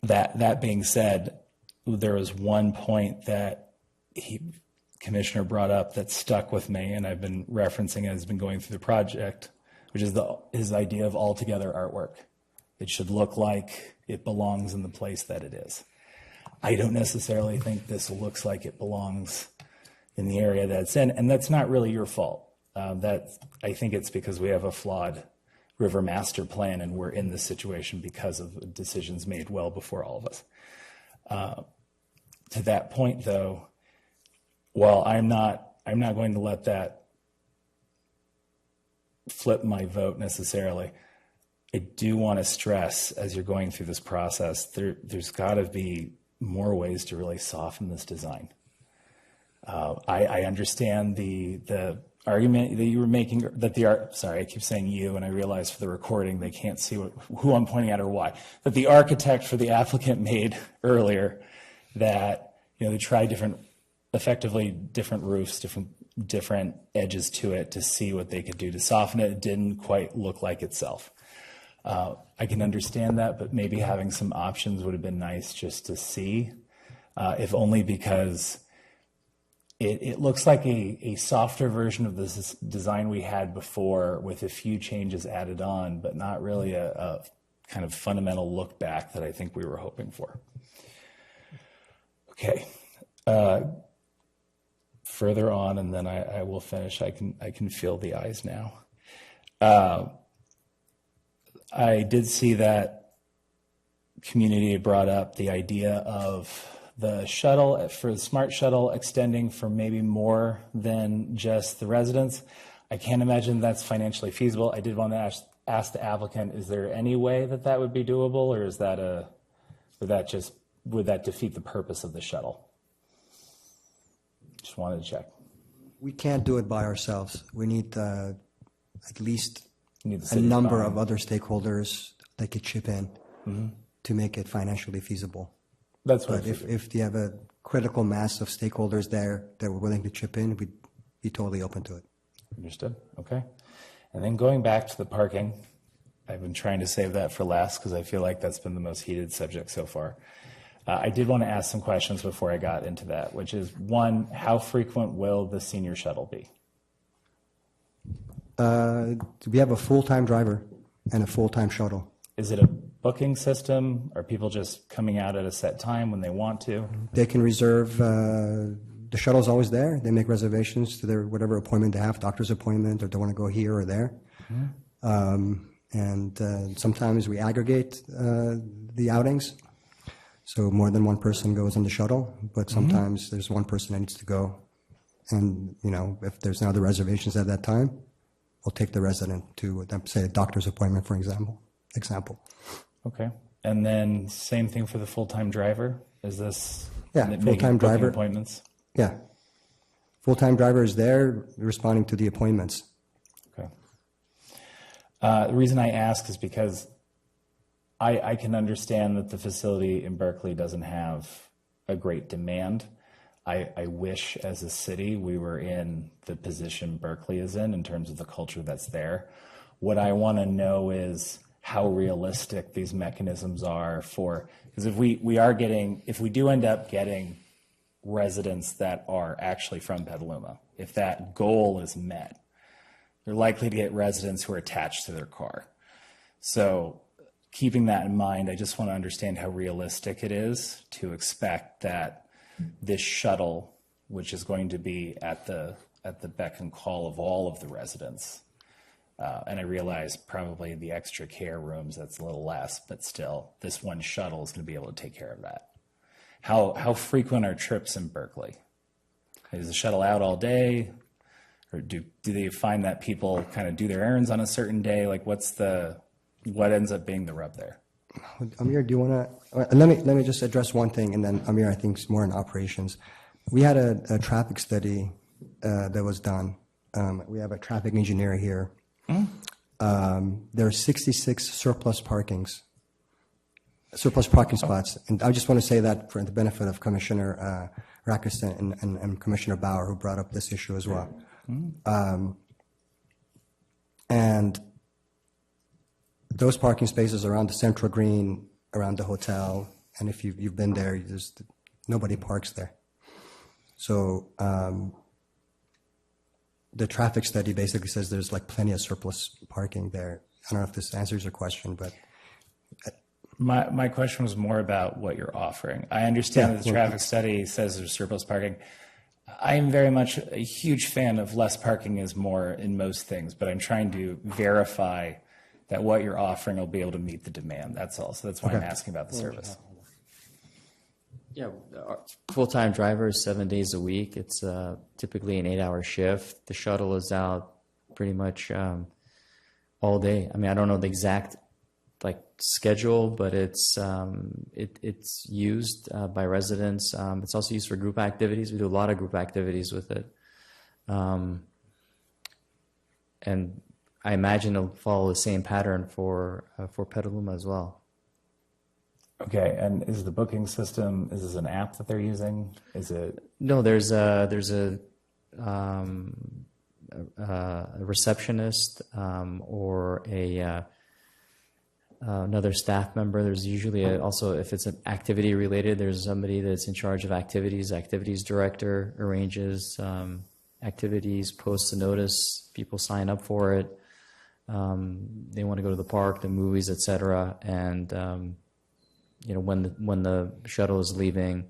[SPEAKER 1] That being said, there was one point that Commissioner brought up that stuck with me, and I've been referencing as been going through the project, which is his idea of altogether artwork. It should look like it belongs in the place that it is. I don't necessarily think this looks like it belongs in the area that it's in, and that's not really your fault. I think it's because we have a flawed river master plan, and we're in this situation because of decisions made well before all of us. To that point, though, while I'm not going to let that flip my vote necessarily, I do want to stress, as you're going through this process, there's got to be more ways to really soften this design. I understand the argument that you were making, that sorry, I keep saying you, and I realize for the recording they can't see who I'm pointing at or why, that the architect for the applicant made earlier, that they tried effectively different roofs, different edges to it to see what they could do to soften it. It didn't quite look like itself. I can understand that, but maybe having some options would have been nice just to see, if only because it looks like a softer version of this design we had before with a few changes added on, but not really a kind of fundamental look back that I think we were hoping for. Okay. Further on, and then I will finish. I can feel the eyes now. I did see that community had brought up the idea of the shuttle, for the smart shuttle, extending for maybe more than just the residents. I can't imagine that's financially feasible. I did want to ask the applicant, is there any way that would be doable, or is that would that defeat the purpose of the shuttle? Just wanted to check.
[SPEAKER 7] We can't do it by ourselves. We need at least a
[SPEAKER 1] city's
[SPEAKER 7] number
[SPEAKER 1] buy-in.
[SPEAKER 7] of other stakeholders that could chip in to make it financially feasible.
[SPEAKER 1] That's what
[SPEAKER 7] But if you have a critical mass of stakeholders there that were willing to chip in, we'd be totally open to it.
[SPEAKER 1] Understood. Okay. And then going back to the parking, I've been trying to save that for last because I feel like that's been the most heated subject so far. I did want to ask some questions before I got into that, which is, one, how frequent will the senior shuttle be?
[SPEAKER 7] We have a full-time driver and a full-time shuttle.
[SPEAKER 1] Is it a booking system? Are people just coming out at a set time when they want to?
[SPEAKER 7] They can reserve, the shuttle's always there. They make reservations to their whatever appointment they have, doctor's appointment, or they want to go here or there. And sometimes we aggregate the outings. So more than one person goes on the shuttle, but sometimes there's one person that needs to go. And, if there's no other reservations at that time, we'll take the resident to, say, a doctor's appointment, for example.
[SPEAKER 1] Okay. And then same thing for the full-time driver? Is this
[SPEAKER 7] Yeah, full-time driver.
[SPEAKER 1] Appointments?
[SPEAKER 7] Yeah. Full-time driver is there responding to the appointments.
[SPEAKER 1] Okay. The reason I ask is because I can understand that the facility in Berkeley doesn't have a great demand. I wish as a city we were in the position Berkeley is in terms of the culture that's there. What I want to know is how realistic these mechanisms are for, because if we do end up getting residents that are actually from Petaluma, if that goal is met, they're likely to get residents who are attached to their car. So keeping that in mind, I just want to understand how realistic it is to expect that this shuttle, which is going to be at the beck and call of all of the residents, and I realize probably the extra care rooms, that's a little less, but still, this one shuttle is going to be able to take care of that. How frequent are trips in Berkeley? Is the shuttle out all day? Or do they find that people kind of do their errands on a certain day? Like what ends up being the rub there?
[SPEAKER 7] Amir, do you want to, let me just address one thing, and then Amir, I think, is more in operations. we had a traffic study that was done. We have a traffic engineer here. There are 66 surplus parking spots. And I just want to say that for the benefit of Commissioner Rakiston and Commissioner Bauer, who brought up this issue as well. And those parking spaces around the Central Green, around the hotel, and if you've been there, nobody parks there. So the traffic study basically says there's like plenty of surplus parking there. I don't know if this answers your question, but
[SPEAKER 1] my question was more about what you're offering. I understand that the traffic study says there's surplus parking. I am very much a huge fan of less parking is more in most things, but I'm trying to verify that what you're offering will be able to meet the demand. That's all. So that's why I'm asking about the service.
[SPEAKER 2] Yeah, full-time drivers, 7 days a week. It's typically an 8-hour shift. The shuttle is out pretty much all day. I mean, I don't know the exact schedule, but it's used by residents. It's also used for group activities. We do a lot of group activities with it, and I imagine it'll follow the same pattern for Petaluma as well.
[SPEAKER 1] Okay, and is the booking system, is this an app that they're using? Is it?
[SPEAKER 2] No, there's a receptionist or another staff member. There's usually also, if it's an activity related, there's somebody that's in charge of activities. Activities director arranges activities, posts a notice, people sign up for it. They want to go to the park, the movies, etc. And when the shuttle is leaving,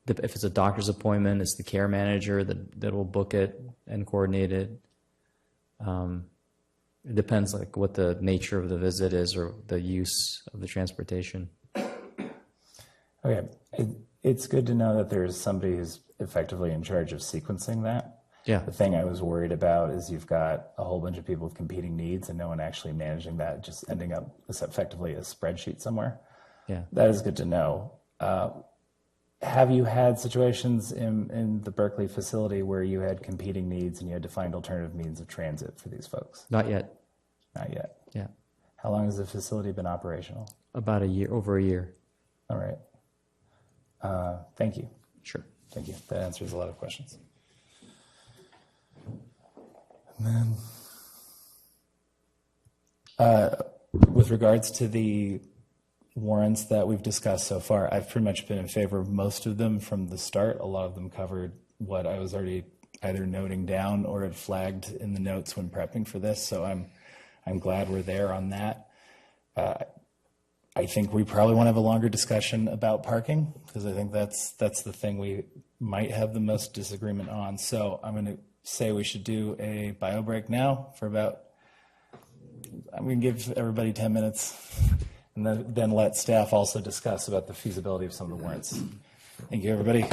[SPEAKER 2] if it's a doctor's appointment, it's the care manager that will book it and coordinate it. It depends what the nature of the visit is or the use of the transportation.
[SPEAKER 1] Okay, it's good to know that there's somebody who's effectively in charge of sequencing that.
[SPEAKER 2] Yeah.
[SPEAKER 1] The thing I was worried about is you've got a whole bunch of people with competing needs and no one actually managing that, just ending up as effectively a spreadsheet somewhere.
[SPEAKER 2] Yeah.
[SPEAKER 1] That is good to know. Have you had situations in the Berkeley facility where you had competing needs and you had to find alternative means of transit for these folks?
[SPEAKER 2] Not yet.
[SPEAKER 1] Not yet.
[SPEAKER 2] Yeah.
[SPEAKER 1] How long has the facility been operational?
[SPEAKER 2] About a year, over a year.
[SPEAKER 1] All right. Thank you.
[SPEAKER 2] Sure.
[SPEAKER 1] Thank you. That answers a lot of questions. And then, with regards to the warrants that we've discussed so far, I've pretty much been in favor of most of them from the start. A lot of them covered what I was already either noting down or had flagged in the notes when prepping for this. So I'm glad we're there on that. I think we probably want to have a longer discussion about parking because I think that's the thing we might have the most disagreement on. So I'm going to say we should do a bio break now for about, I'm going to give everybody 10 minutes and then let staff also discuss about the feasibility of some of the warrants. Thank you, everybody.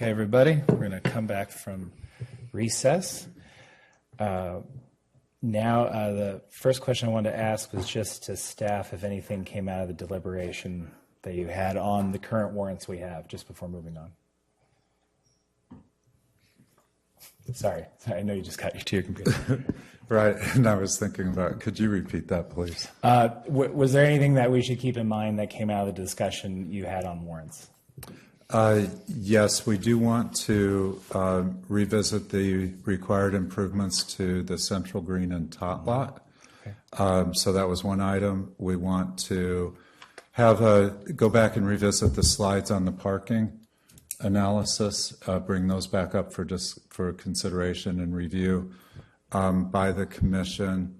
[SPEAKER 1] Okay, everybody, we're going to come back from recess. Now, the first question I wanted to ask was just to staff if anything came out of the deliberation that you had on the current warrants we have, just before moving on. Sorry, I know you just got to your computer.
[SPEAKER 4] Right, and I was thinking about, could you repeat that, please?
[SPEAKER 1] Was there anything that we should keep in mind that came out of the discussion you had on warrants?
[SPEAKER 4] Yes, we do want to revisit the required improvements to the Central Green and Tot Lot. Okay. So that was one item. We want to go back and revisit the slides on the parking analysis, bring those back up for consideration and review by the commission,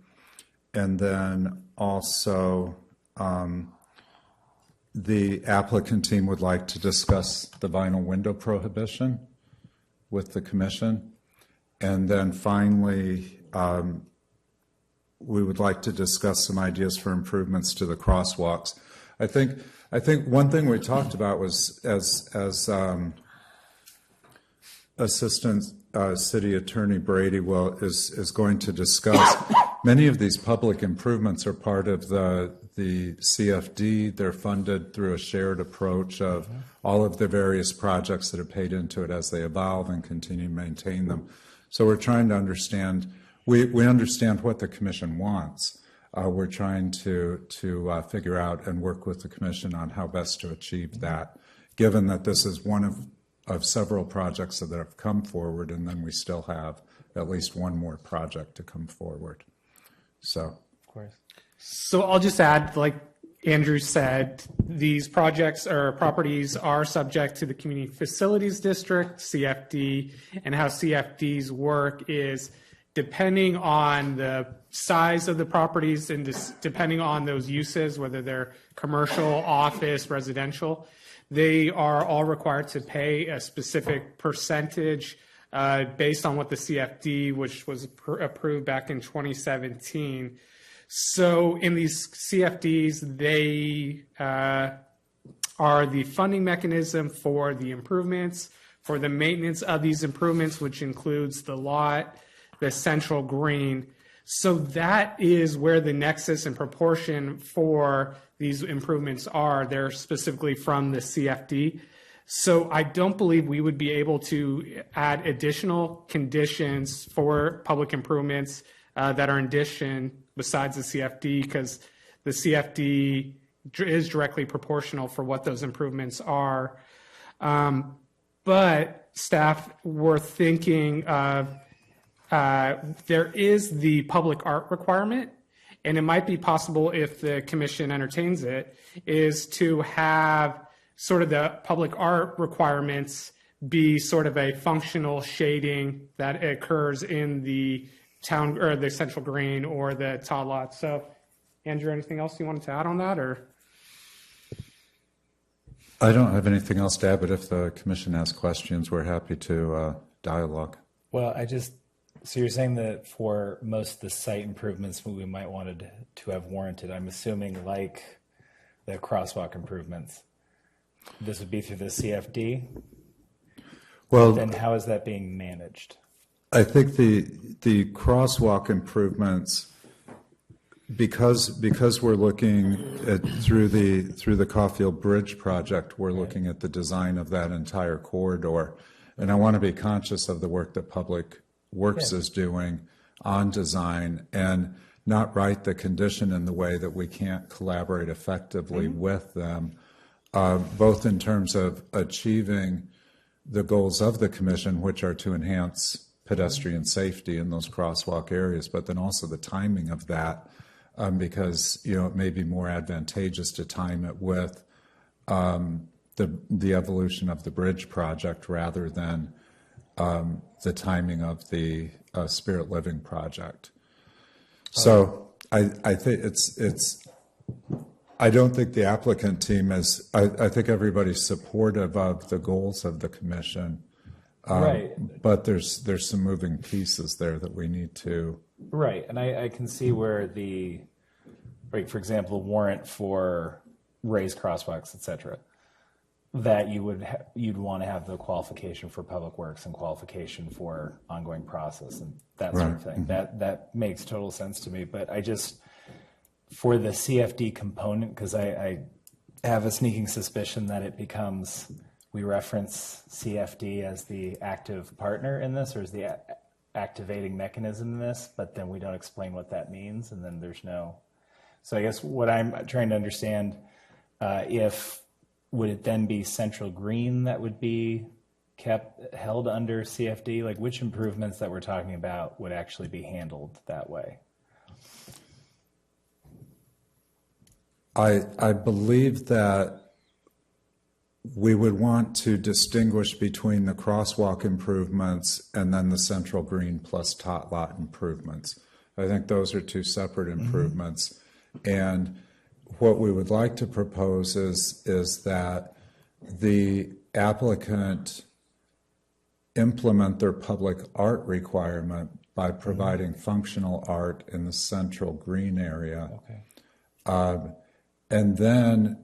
[SPEAKER 4] and then also the applicant team would like to discuss the vinyl window prohibition with the commission. And then finally, we would like to discuss some ideas for improvements to the crosswalks. I think one thing we talked about was as Assistant City Attorney Brady is going to discuss, many of these public improvements are part of the CFD. They're funded through a shared approach of all of the various projects that are paid into it as they evolve and continue to maintain them. So we're trying to understand, we understand what the commission wants. We're trying to figure out and work with the commission on how best to achieve that, given that this is one of several projects that have come forward, and then we still have at least one more project to come forward. So,
[SPEAKER 1] of course.
[SPEAKER 9] So I'll just add, like Andrew said, these projects or properties are subject to the Community Facilities District, CFD, and how CFDs work is depending on the size of the properties and depending on those uses, whether they're commercial, office, residential, they are all required to pay a specific percentage based on what the CFD, which was approved back in 2017. So in these CFDs, they are the funding mechanism for the improvements, for the maintenance of these improvements, which includes the lot, the Central Green. So that is where the nexus and proportion for these improvements are. They're specifically from the CFD. So I don't believe we would be able to add additional conditions for public improvements that are in addition besides the CFD, because the CFD is directly proportional for what those improvements are. But staff were thinking of there is the public art requirement, and it might be possible if the commission entertains it, is to have sort of the public art requirements be sort of a functional shading that occurs in the town or the Central Green or the Tot Lot. So, Andrew, anything else you wanted to add on that, or?
[SPEAKER 4] I don't have anything else to add, but if the commission has questions, we're happy to dialogue.
[SPEAKER 1] Well, so you're saying that for most of the site improvements we might wanted to have warranted, I'm assuming like the crosswalk improvements, this would be through the CFD?
[SPEAKER 4] Well,
[SPEAKER 1] then how is that being managed?
[SPEAKER 4] I think the crosswalk improvements, because we're looking at through the Caulfield Bridge project, we're looking at the design of that entire corridor, and I want to be conscious of the work that Public Works is doing on design and not write the condition in the way that we can't collaborate effectively with them, both in terms of achieving the goals of the commission, which are to enhance pedestrian safety in those crosswalk areas, but then also the timing of that, because it may be more advantageous to time it with the evolution of the bridge project rather than the timing of the Spirit Living project. So I think it's. I don't think the applicant team is. I think everybody's supportive of the goals of the commission.
[SPEAKER 1] Right.
[SPEAKER 4] But there's some moving pieces there that we need to.
[SPEAKER 1] Right, and I can see where for example, warrant for raised crosswalks, etc. that you'd want to have the qualification for public works and qualification for ongoing process and that sort of thing. That makes total sense to me. But I just, for the CFD component, because I have a sneaking suspicion that it becomes, we reference CFD as the active partner in this, or as the activating mechanism in this, but then we don't explain what that means, and then there's no. So I guess what I'm trying to understand, would it then be Central Green that would be held under CFD? Like, which improvements that we're talking about would actually be handled that way?
[SPEAKER 4] I believe that we would want to distinguish between the crosswalk improvements and then the Central Green plus tot lot improvements. I think those are two separate improvements. And what we would like to propose is that the applicant implement their public art requirement by providing functional art in the Central Green area. And then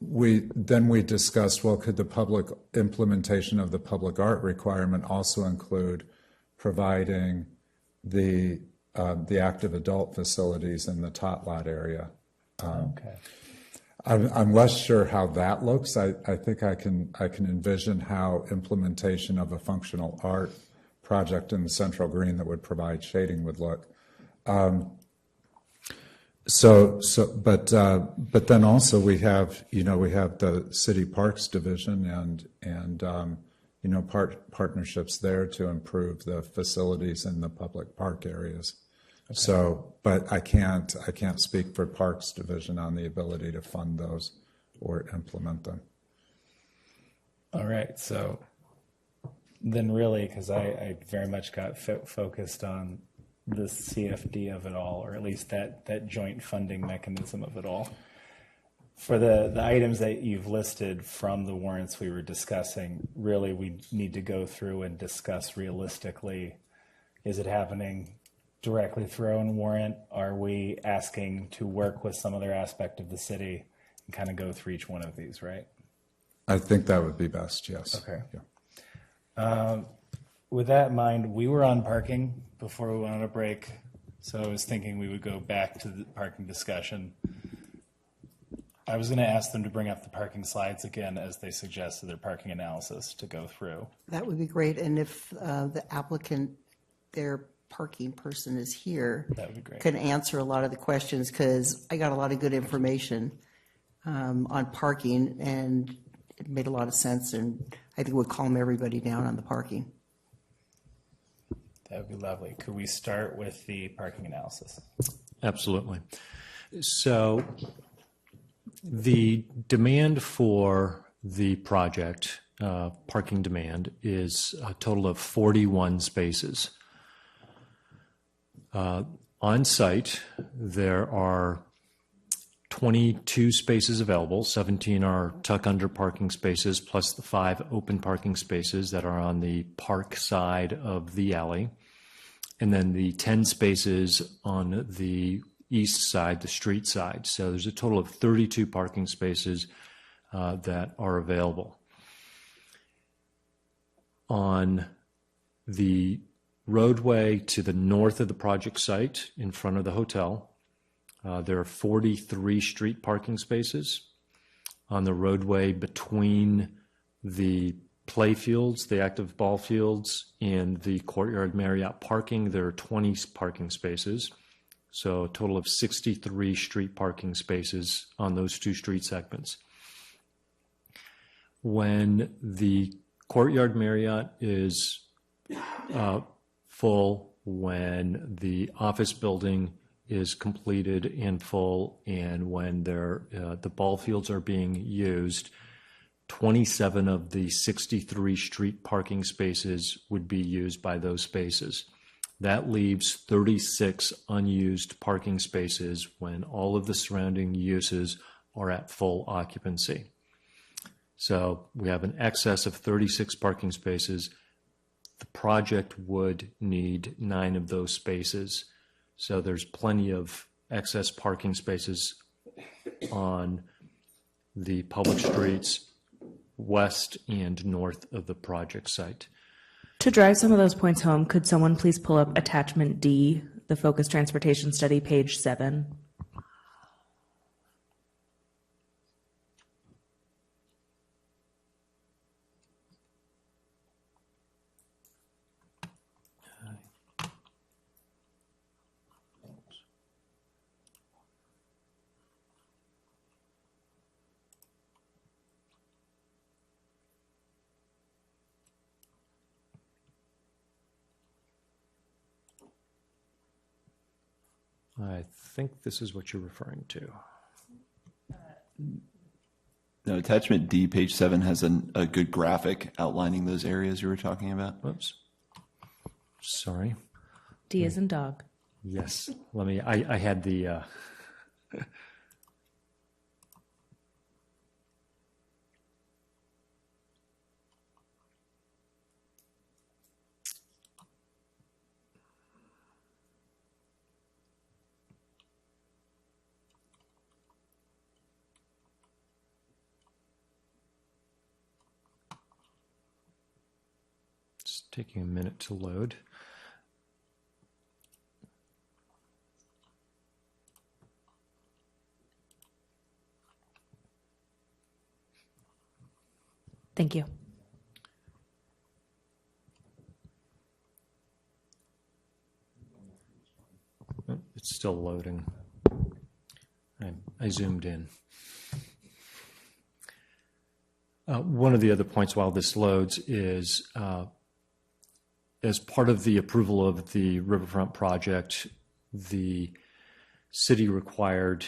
[SPEAKER 4] we discussed, well, could the public implementation of the public art requirement also include providing the active adult facilities in the tot lot area? I'm less sure how that looks. I think I can envision how implementation of a functional art project in the Central Green that would provide shading would look. But then also we have the city parks division and partnerships there to improve the facilities in the public park areas. So, but I can't speak for Parks Division on the ability to fund those or implement them.
[SPEAKER 1] All right. So then really, because I very much got focused on the CFD of it all, or at least that joint funding mechanism of it all. For the items that you've listed from the warrants we were discussing, really we need to go through and discuss realistically, is it happening directly through our own warrant? Are we asking to work with some other aspect of the city and kind of go through each one of these, right?
[SPEAKER 4] I think that would be best, yes.
[SPEAKER 1] Okay. Yeah. With that in mind, we were on parking before we went on a break, so I was thinking we would go back to the parking discussion. I was going to ask them to bring up the parking slides again as they suggested their parking analysis to go through.
[SPEAKER 11] That would be great. And if the applicant, their parking person is here,
[SPEAKER 1] that would be great.
[SPEAKER 11] Can answer a lot of the questions, because I got a lot of good information on parking, and it made a lot of sense, and I think we'll calm everybody down on the parking.
[SPEAKER 1] That would be lovely. Could we start with the parking analysis?
[SPEAKER 5] Absolutely. So the demand for the project, parking demand, is a total of 41 spaces. On site, there are 22 spaces available. 17 are tuck-under parking spaces, plus the 5 open parking spaces that are on the park side of the alley. And then the 10 spaces on the east side, the street side. So there's a total of 32 parking spaces that are available. On the roadway to the north of the project site in front of the hotel, there are 43 street parking spaces. On the roadway between the play fields, the active ball fields, and the Courtyard Marriott parking, there are 20 parking spaces. So a total of 63 street parking spaces on those 2 street segments. When the Courtyard Marriott is full, when the office building is completed and full, and when the ball fields are being used, 27 of the 63 street parking spaces would be used by those spaces. That leaves 36 unused parking spaces when all of the surrounding uses are at full occupancy. So we have an excess of 36 parking spaces. The project would need 9 of those spaces. So there's plenty of excess parking spaces on the public streets west and north of the project site.
[SPEAKER 12] To drive some of those points home, could someone please pull up attachment D, the Focus Transportation Study, page 7?
[SPEAKER 5] I think this is what you're referring to.
[SPEAKER 8] No, attachment D, page 7, has a good graphic outlining those areas you were talking about.
[SPEAKER 5] Whoops. Sorry.
[SPEAKER 12] D as in dog.
[SPEAKER 5] Yes. Let me, I had the, it's taking a minute to load.
[SPEAKER 12] Thank you.
[SPEAKER 5] Oh, it's still loading. I zoomed in. One of the other points while this loads is as part of the approval of the Riverfront project, the city required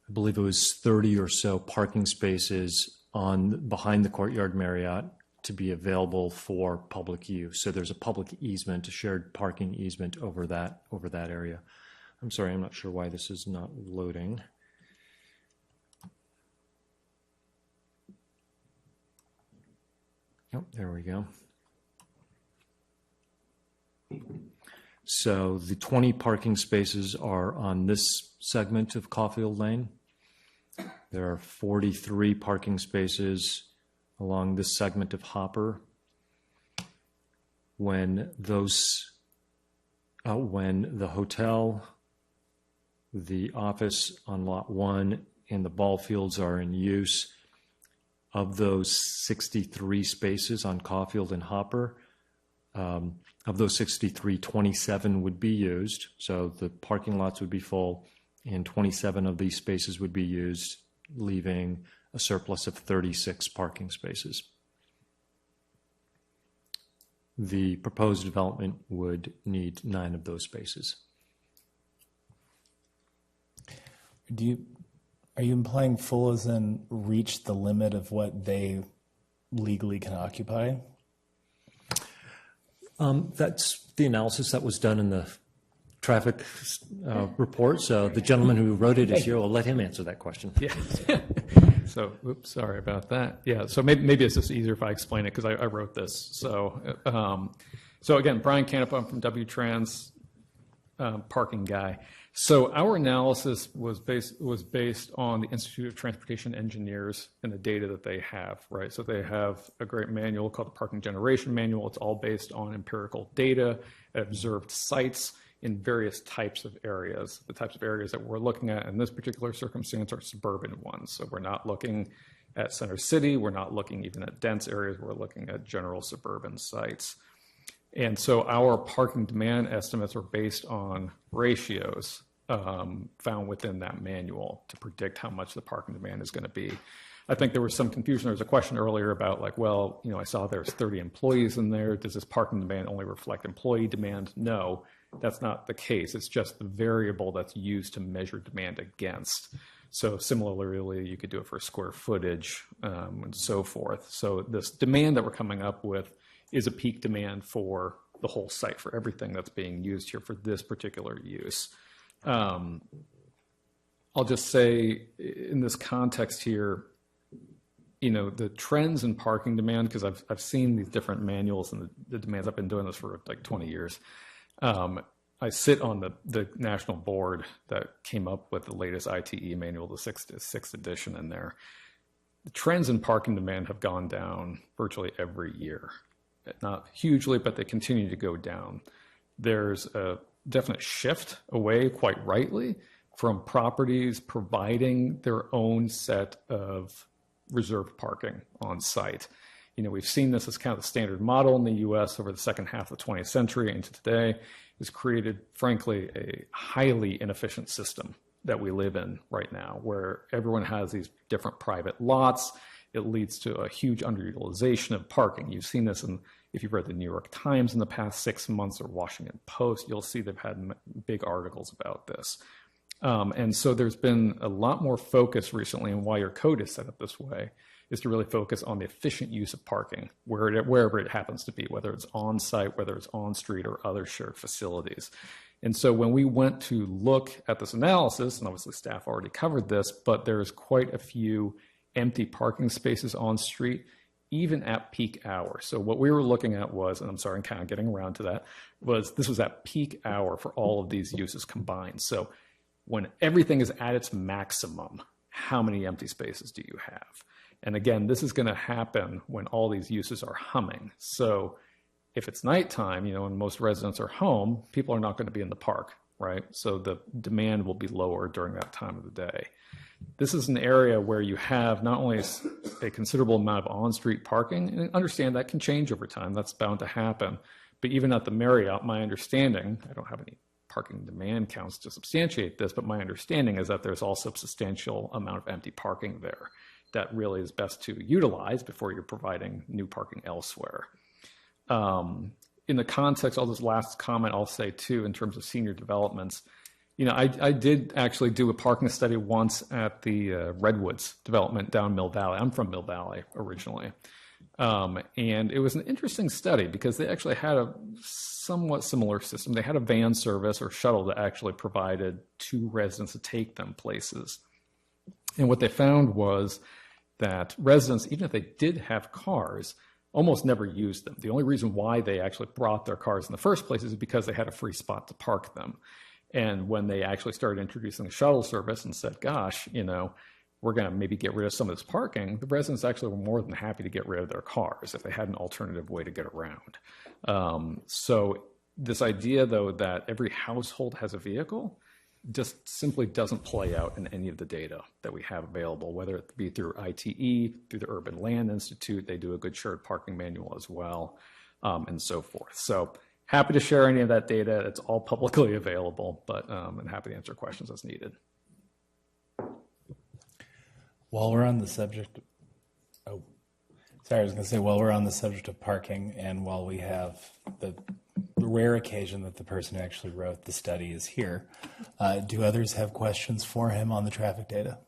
[SPEAKER 5] I believe it was 30 or so parking spaces behind the Courtyard Marriott to be available for public use. So there's a public easement, a shared parking easement over that area. I'm sorry, I'm not sure why this is not loading. Oh, there we go. So the 20 parking spaces are on this segment of Caulfield Lane. There are 43 parking spaces along this segment of Hopper. When the hotel, the office on Lot 1, and the ball fields are in use, of those 63 spaces on Caulfield and Hopper, of those 63, 27 would be used. So the parking lots would be full, and 27 of these spaces would be used, leaving a surplus of 36 parking spaces. The proposed development would need 9 of those spaces.
[SPEAKER 1] Are you implying full as in reach the limit of what they legally can occupy?
[SPEAKER 5] That's the analysis that was done in the traffic report. So the gentleman who wrote it is here. I'll let him answer that question.
[SPEAKER 20] Yeah. So, oops, sorry about that. Yeah. So maybe it's just easier if I explain it because I wrote this. So, so again, Brian Canepa, I'm from W-Trans, parking guy. So our analysis was based on the Institute of Transportation Engineers and the data that they have, right? So they have a great manual called the Parking Generation Manual. It's all based on empirical data at observed sites in various types of areas. The types of areas that we're looking at in this particular circumstance are suburban ones. So we're not looking at Center City. We're not looking even at dense areas. We're looking at general suburban sites. And so our parking demand estimates are based on ratios found within that manual to predict how much the parking demand is going to be. I think there was some confusion. There was a question earlier about like, well, I saw there's 30 employees in there. Does this parking demand only reflect employee demand? No, that's not the case. It's just the variable that's used to measure demand against. So similarly, you could do it for square footage and so forth. So this demand that we're coming up with is a peak demand for the whole site, for everything that's being used here for this particular use. I'll just say in this context here, the trends in parking demand, because I've seen these different manuals and the demands. I've been doing this for like 20 years. I sit on the national board that came up with the latest ITE manual, the sixth edition in there. The trends in parking demand have gone down virtually every year. Not hugely, but they continue to go down. There's a definite shift away, quite rightly, from properties providing their own set of reserved parking on site. We've seen this as kind of the standard model in the US over the second half of the 20th century into today. It's created, frankly, a highly inefficient system that we live in right now, where everyone has these different private lots. It leads to a huge underutilization of parking. You've seen this if you've read the New York Times in the past 6 months or Washington Post, you'll see they've had big articles about this. And so there's been a lot more focus recently, and why your code is set up this way is to really focus on the efficient use of parking wherever it happens to be, whether it's on site, whether it's on street or other shared facilities. And so when we went to look at this analysis, and obviously staff already covered this, but there's quite a few empty parking spaces on street, even at peak hour. So what we were looking at was, and I'm sorry, I'm kind of getting around to that, this was at peak hour for all of these uses combined. So when everything is at its maximum, how many empty spaces do you have? And again, this is going to happen when all these uses are humming. So if it's nighttime, and most residents are home, people are not going to be in the park, right? So the demand will be lower during that time of the day. This is an area where you have not only a considerable amount of on-street parking, and understand that can change over time, that's bound to happen. But even at the Marriott, my understanding, I don't have any parking demand counts to substantiate this, but my understanding is that there's also a substantial amount of empty parking there that really is best to utilize before you're providing new parking elsewhere. In the context, all this last comment I'll say too, in terms of senior developments, I did actually do a parking study once at the Redwoods development down Mill Valley. I'm from Mill Valley originally. And it was an interesting study because they actually had a somewhat similar system. They had a van service or shuttle that actually provided to residents to take them places. And what they found was that residents, even if they did have cars, almost never used them. The only reason why they actually brought their cars in the first place is because they had a free spot to park them. And when they actually started introducing the shuttle service and said, gosh, we're going to maybe get rid of some of this parking, the residents actually were more than happy to get rid of their cars if they had an alternative way to get around. So this idea, though, that every household has a vehicle just simply doesn't play out in any of the data that we have available, whether it be through ITE, through the Urban Land Institute. They do a good shared parking manual as well, and so forth. So happy to share any of that data. It's all publicly available, but I'm happy to answer questions as needed.
[SPEAKER 1] While we're on the subject, while we're on the subject of parking, and while we have the rare occasion that the person who actually wrote the study is here, do others have questions for him on the traffic data?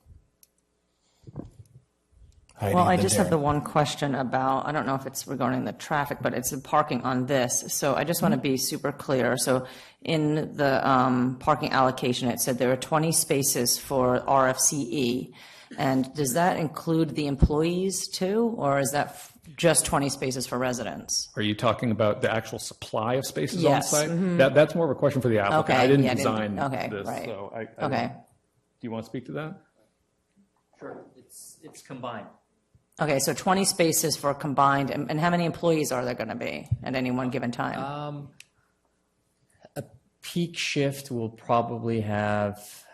[SPEAKER 1] Heidi,
[SPEAKER 6] Well, I just have the one question about, I don't know if it's regarding the traffic, but it's the parking on this. So I just want to be super clear. So in the parking allocation, it said there are 20 spaces for RFCE. And does that include the employees too, or is that just 20 spaces for residents?
[SPEAKER 20] Are you talking about the actual supply of spaces
[SPEAKER 6] Yes.
[SPEAKER 20] on site?
[SPEAKER 6] Mhm.
[SPEAKER 20] That's more of a question for the applicant.
[SPEAKER 6] Okay,
[SPEAKER 20] I didn't
[SPEAKER 6] yeah,
[SPEAKER 20] design
[SPEAKER 6] okay,
[SPEAKER 20] this,
[SPEAKER 6] right.
[SPEAKER 20] so I
[SPEAKER 6] Okay.
[SPEAKER 20] do you want to speak to that?
[SPEAKER 2] Sure, it's combined.
[SPEAKER 6] Okay, so 20 spaces for combined, and how many employees are there going to be at any one given time?
[SPEAKER 2] A peak shift will probably have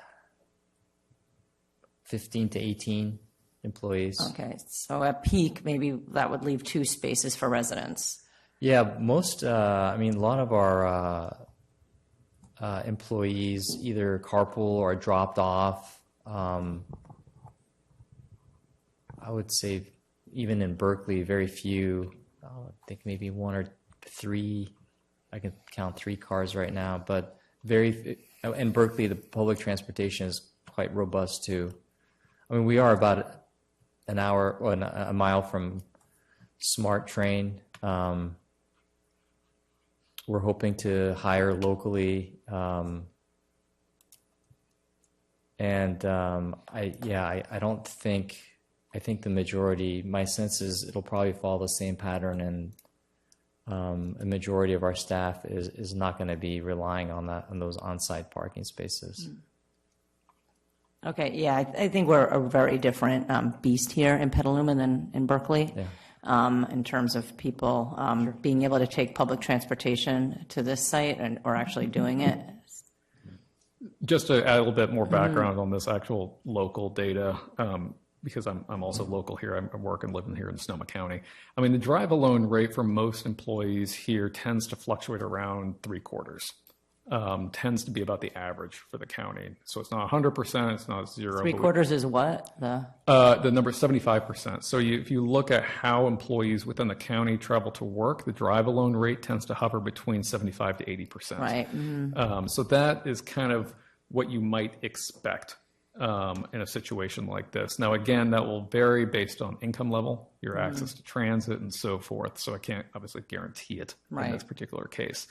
[SPEAKER 2] 15 to 18 employees.
[SPEAKER 6] Okay, so at peak, maybe that would leave 2 spaces for residents.
[SPEAKER 2] Yeah, a lot of our employees either carpool or dropped off. I would say even in Berkeley, very few, I think maybe 1 or 3, I can count 3 cars right now, but in Berkeley, the public transportation is quite robust too. I mean, we are about an hour or a mile from Smart Train. We're hoping to hire locally. I think the majority, my sense is it'll probably follow the same pattern a majority of our staff is not going to be relying on those on-site parking spaces.
[SPEAKER 6] Okay, yeah, I think we're a very different beast here in Petaluma than in Berkeley.
[SPEAKER 2] Yeah.
[SPEAKER 6] In terms of people being able to take public transportation to this site or actually doing it.
[SPEAKER 20] Just to add a little bit more background on this actual local data, because I'm also local here. I work and live here in Sonoma County. I mean, the drive alone rate for most employees here tends to fluctuate around 3/4. Tends to be about the average for the county. So it's not 100%, it's not 0.
[SPEAKER 6] 3/4 is what?
[SPEAKER 20] The number is 75%. So if you look at how employees within the county travel to work, the drive alone rate tends to hover between 75 to 80%.
[SPEAKER 6] Right. Mm-hmm.
[SPEAKER 20] So that is kind of what you might expect in a situation like this. Now, again, that will vary based on income level, your access to transit, and so forth. So I can't obviously guarantee it in this particular case.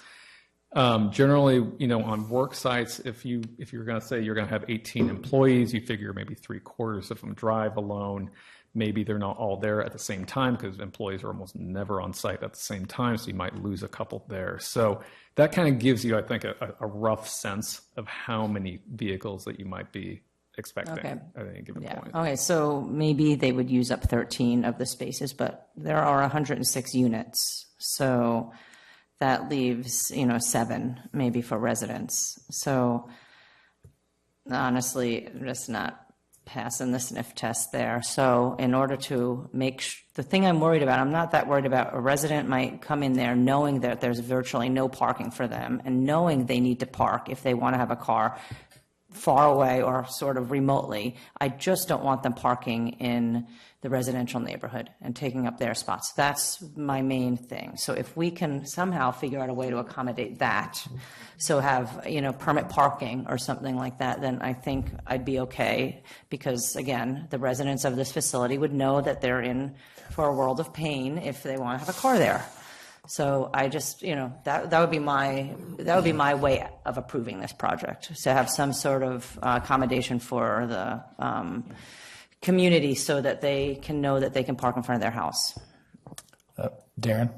[SPEAKER 20] Generally, on work sites, if you're going to say you're going to have 18 employees, you figure maybe 3/4 of them drive alone. Maybe they're not all there at the same time because employees are almost never on site at the same time, so you might lose a couple there. So that kind of gives you, I think, a rough sense of how many vehicles that you might be expecting at any given point.
[SPEAKER 6] Okay, so maybe they would use up 13 of the spaces, but there are 106 units. So that leaves, 7 maybe for residents. So honestly, I'm just not passing the sniff test there. So in order to the thing I'm worried about, I'm not that worried about a resident might come in there knowing that there's virtually no parking for them and knowing they need to park if they want to have a car far away or sort of remotely. I just don't want them parking in the residential neighborhood and taking up their spots. That's my main thing. So if we can somehow figure out a way to accommodate that, so have, permit parking or something like that, then I think I'd be okay, because again, the residents of this facility would know that they're in for a world of pain if they want to have a car there. So I just, that would be my way of approving this project, to have some sort of accommodation for the community so that they can know that they can park in front of their house.
[SPEAKER 1] Darren?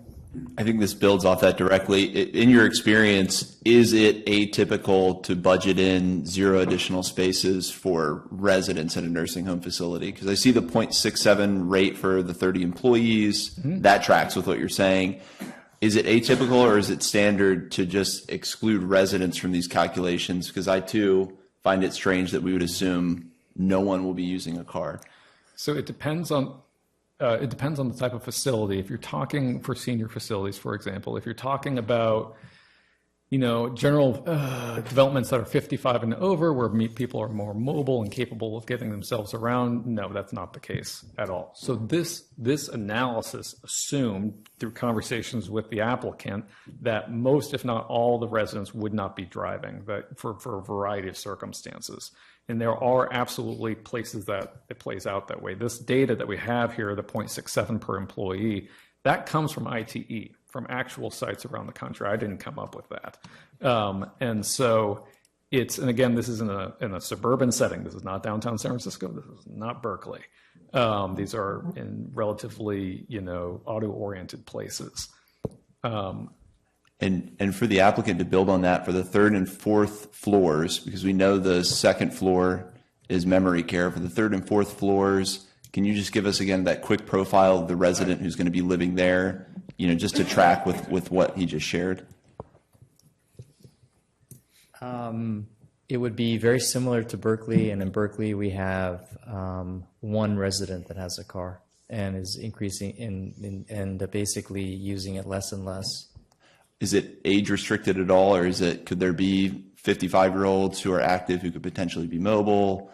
[SPEAKER 8] I think this builds off that directly. In your experience, is it atypical to budget in 0 additional spaces for residents at a nursing home facility? Because I see the 0.67 rate for the 30 employees. That tracks with what you're saying. Is it atypical, or is it standard to just exclude residents from these calculations? Because I too find it strange that we would assume no one will be using a car.
[SPEAKER 20] So it depends on the type of facility. If you're talking for senior facilities, for example, if you're talking about general developments that are 55 and over, where people are more mobile and capable of getting themselves around, no, that's not the case at all. So this analysis assumed, through conversations with the applicant, that most, if not all, the residents would not be driving, that for a variety of circumstances. And there are absolutely places that it plays out that way. This data that we have here, the 0.67 per employee, that comes from ITE, from actual sites around the country. I didn't come up with that. And so and again, this is in a suburban setting. This is not downtown San Francisco. This is not Berkeley. These are in relatively, auto-oriented places.
[SPEAKER 8] And for the applicant to build on that for the 3rd and 4th floors, because we know the 2nd floor is memory care, for the 3rd and 4th floors, can you just give us again that quick profile of the resident who's going to be living there, just to track with what he just shared?
[SPEAKER 2] It would be very similar to Berkeley, and in Berkeley we have 1 resident that has a car and is increasing and basically using it less and less.
[SPEAKER 8] Is it age restricted at all, or could there be 55-year-olds who are active who could potentially be mobile?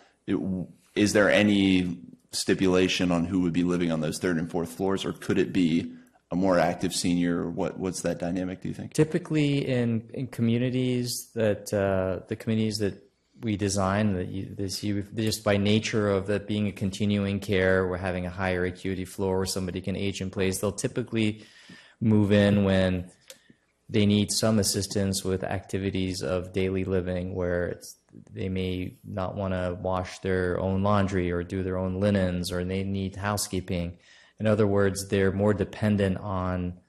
[SPEAKER 8] Is there any stipulation on who would be living on those 3rd and 4th floors, or could it be a more active senior? What's that dynamic, do you think?
[SPEAKER 2] Typically in communities the communities that we design, just by nature of that being a continuing care, we're having a higher acuity floor where somebody can age in place, they'll typically move in when they need some assistance with activities of daily living, where they may not want to wash their own laundry or do their own linens, or they need housekeeping. In other words, they're more dependent on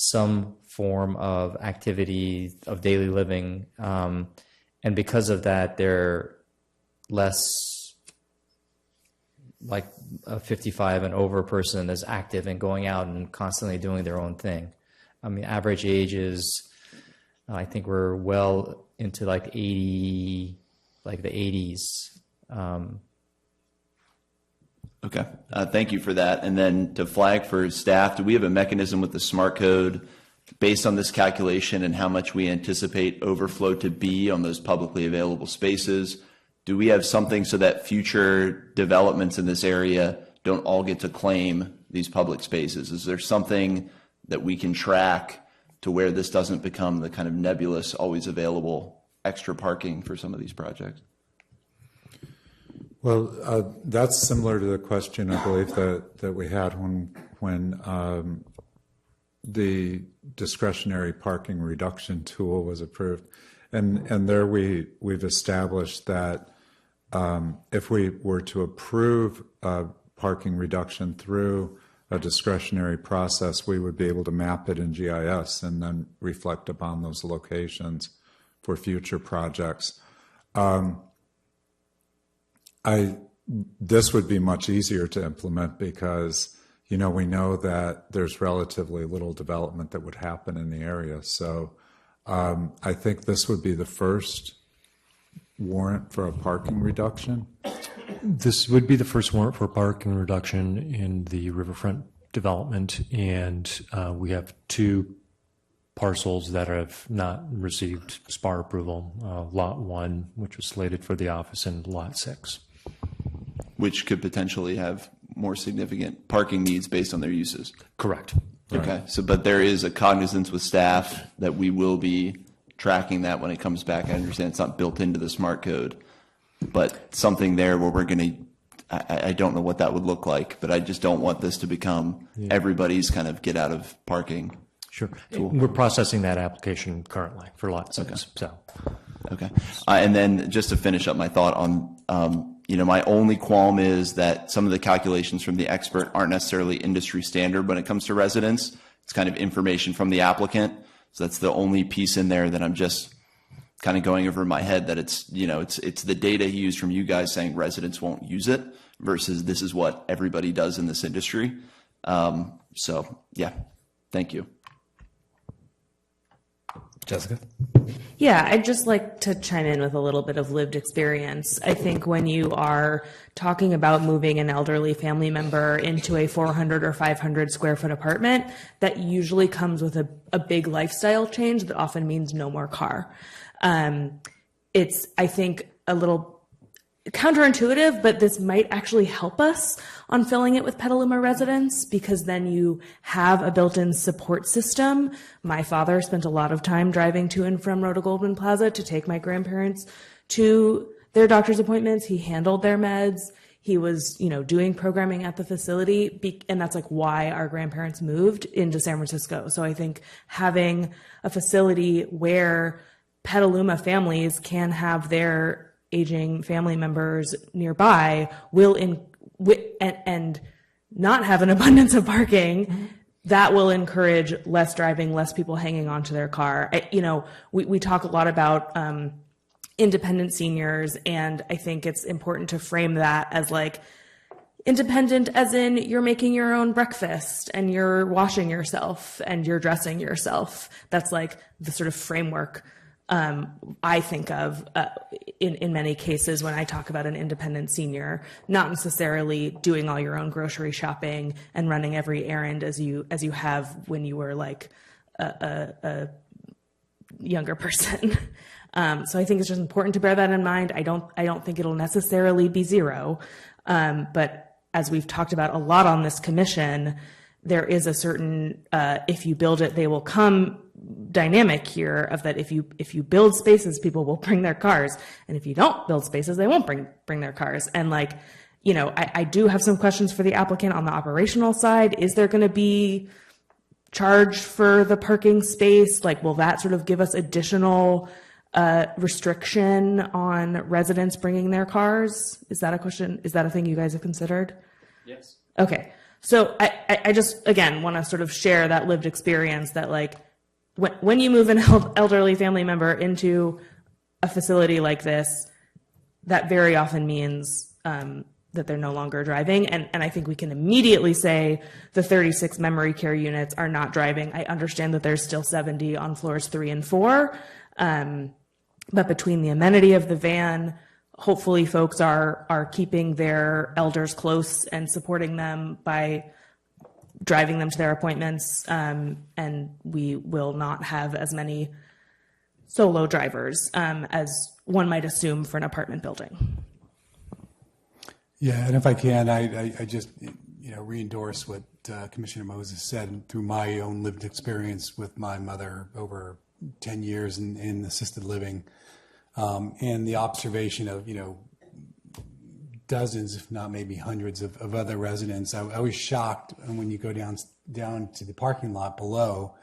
[SPEAKER 2] some form of activity of daily living. And because of that, they're less like a 55 and over person that's active and going out and constantly doing their own thing. I mean, average age is, I think we're well into like 80, like the 80s.
[SPEAKER 8] Okay, thank you for that. And then to flag for staff, do we have a mechanism with the smart code based on this calculation and how much we anticipate overflow to be on those publicly available spaces? Do we have something so that future developments in this area don't all get to claim these public spaces? Is there something that we can track to where this doesn't become the kind of nebulous, always available extra parking for some of these projects?
[SPEAKER 4] Well, that's similar to the question I believe that we had when the discretionary parking reduction tool was approved, and there we've established that if we were to approve parking reduction through a discretionary process, we would be able to map it in GIS and then reflect upon those locations for future projects. This would be much easier to implement because, we know that there's relatively little development that would happen in the area. So I think this would be the first warrant for a parking reduction.
[SPEAKER 5] This would be the first warrant for parking reduction in the riverfront development, and we have two parcels that have not received SPAR approval, Lot 1, which was slated for the office, and Lot 6.
[SPEAKER 8] Which could potentially have more significant parking needs based on their uses.
[SPEAKER 5] Correct.
[SPEAKER 8] Okay,
[SPEAKER 5] Right.
[SPEAKER 8] so but there is a cognizance with staff that we will be tracking that when it comes back. I understand it's not built into the smart code, but something there where we're going to, I don't know what that would look like, but I just don't want this to become everybody's kind of get out of parking.
[SPEAKER 5] Sure.
[SPEAKER 8] Tool.
[SPEAKER 5] We're processing that application currently for Lot 6.
[SPEAKER 8] Okay.
[SPEAKER 5] So.
[SPEAKER 8] Okay. And then just to finish up my thought on, my only qualm is that some of the calculations from the expert aren't necessarily industry standard when it comes to residents. It's kind of information from the applicant. So that's the only piece in there that I'm just kind of going over in my head, that it's the data he used from you guys saying residents won't use it versus this is what everybody does in this industry. So yeah, thank you.
[SPEAKER 5] Jessica?
[SPEAKER 12] Yeah, I'd just like to chime in with a little bit of lived experience. I think when you are talking about moving an elderly family member into a 400 or 500 square foot apartment, that usually comes with a big lifestyle change that often means no more car. It's, I think, a little counterintuitive, but this might actually help us on filling it with Petaluma residents, because then you have a built-in support system. My father spent a lot of time driving to and from Rhoda Goldman Plaza to take my grandparents to their doctor's appointments. He handled their meds. He was, doing programming at the facility, and that's like why our grandparents moved into San Francisco. So I think having a facility where Petaluma families can have their aging family members nearby and not have an abundance of parking, that will encourage less driving, less people hanging onto their car. We talk a lot about independent seniors, and I think it's important to frame that as like independent as in you're making your own breakfast and you're washing yourself and you're dressing yourself. That's like the sort of framework I think of in many cases when I talk about an independent senior, not necessarily doing all your own grocery shopping and running every errand as you have when you were like a younger person. So I think it's just important to bear that in mind. I don't think it'll necessarily be zero, but as we've talked about a lot on this commission, there is a certain if you build it, they will come dynamic here of that. If you build spaces, people will bring their cars, and if you don't build spaces, they won't bring their cars. And I do have some questions for the applicant on the operational side. Is there going to be charge for the parking space? Like, will that sort of give us additional restriction on residents bringing their cars? Is that a question? Is that a thing you guys have considered?
[SPEAKER 2] Yes.
[SPEAKER 12] Okay. So I just, again, want to sort of share that lived experience that, like, when you move an elderly family member into a facility like this, that very often means that they're no longer driving. And I think we can immediately say the 36 memory care units are not driving. I understand that there's still 70 on floors 3 and 4. But between the amenity of the van, hopefully folks are keeping their elders close and supporting them by driving them to their appointments. And we will not have as many solo drivers as one might assume for an apartment building.
[SPEAKER 10] Yeah, and if I can, I just re-endorse what Commissioner Moses said through my own lived experience with my mother over 10 years in assisted living, and the observation of dozens, if not maybe hundreds of other residents. I was shocked when you go down to the parking lot below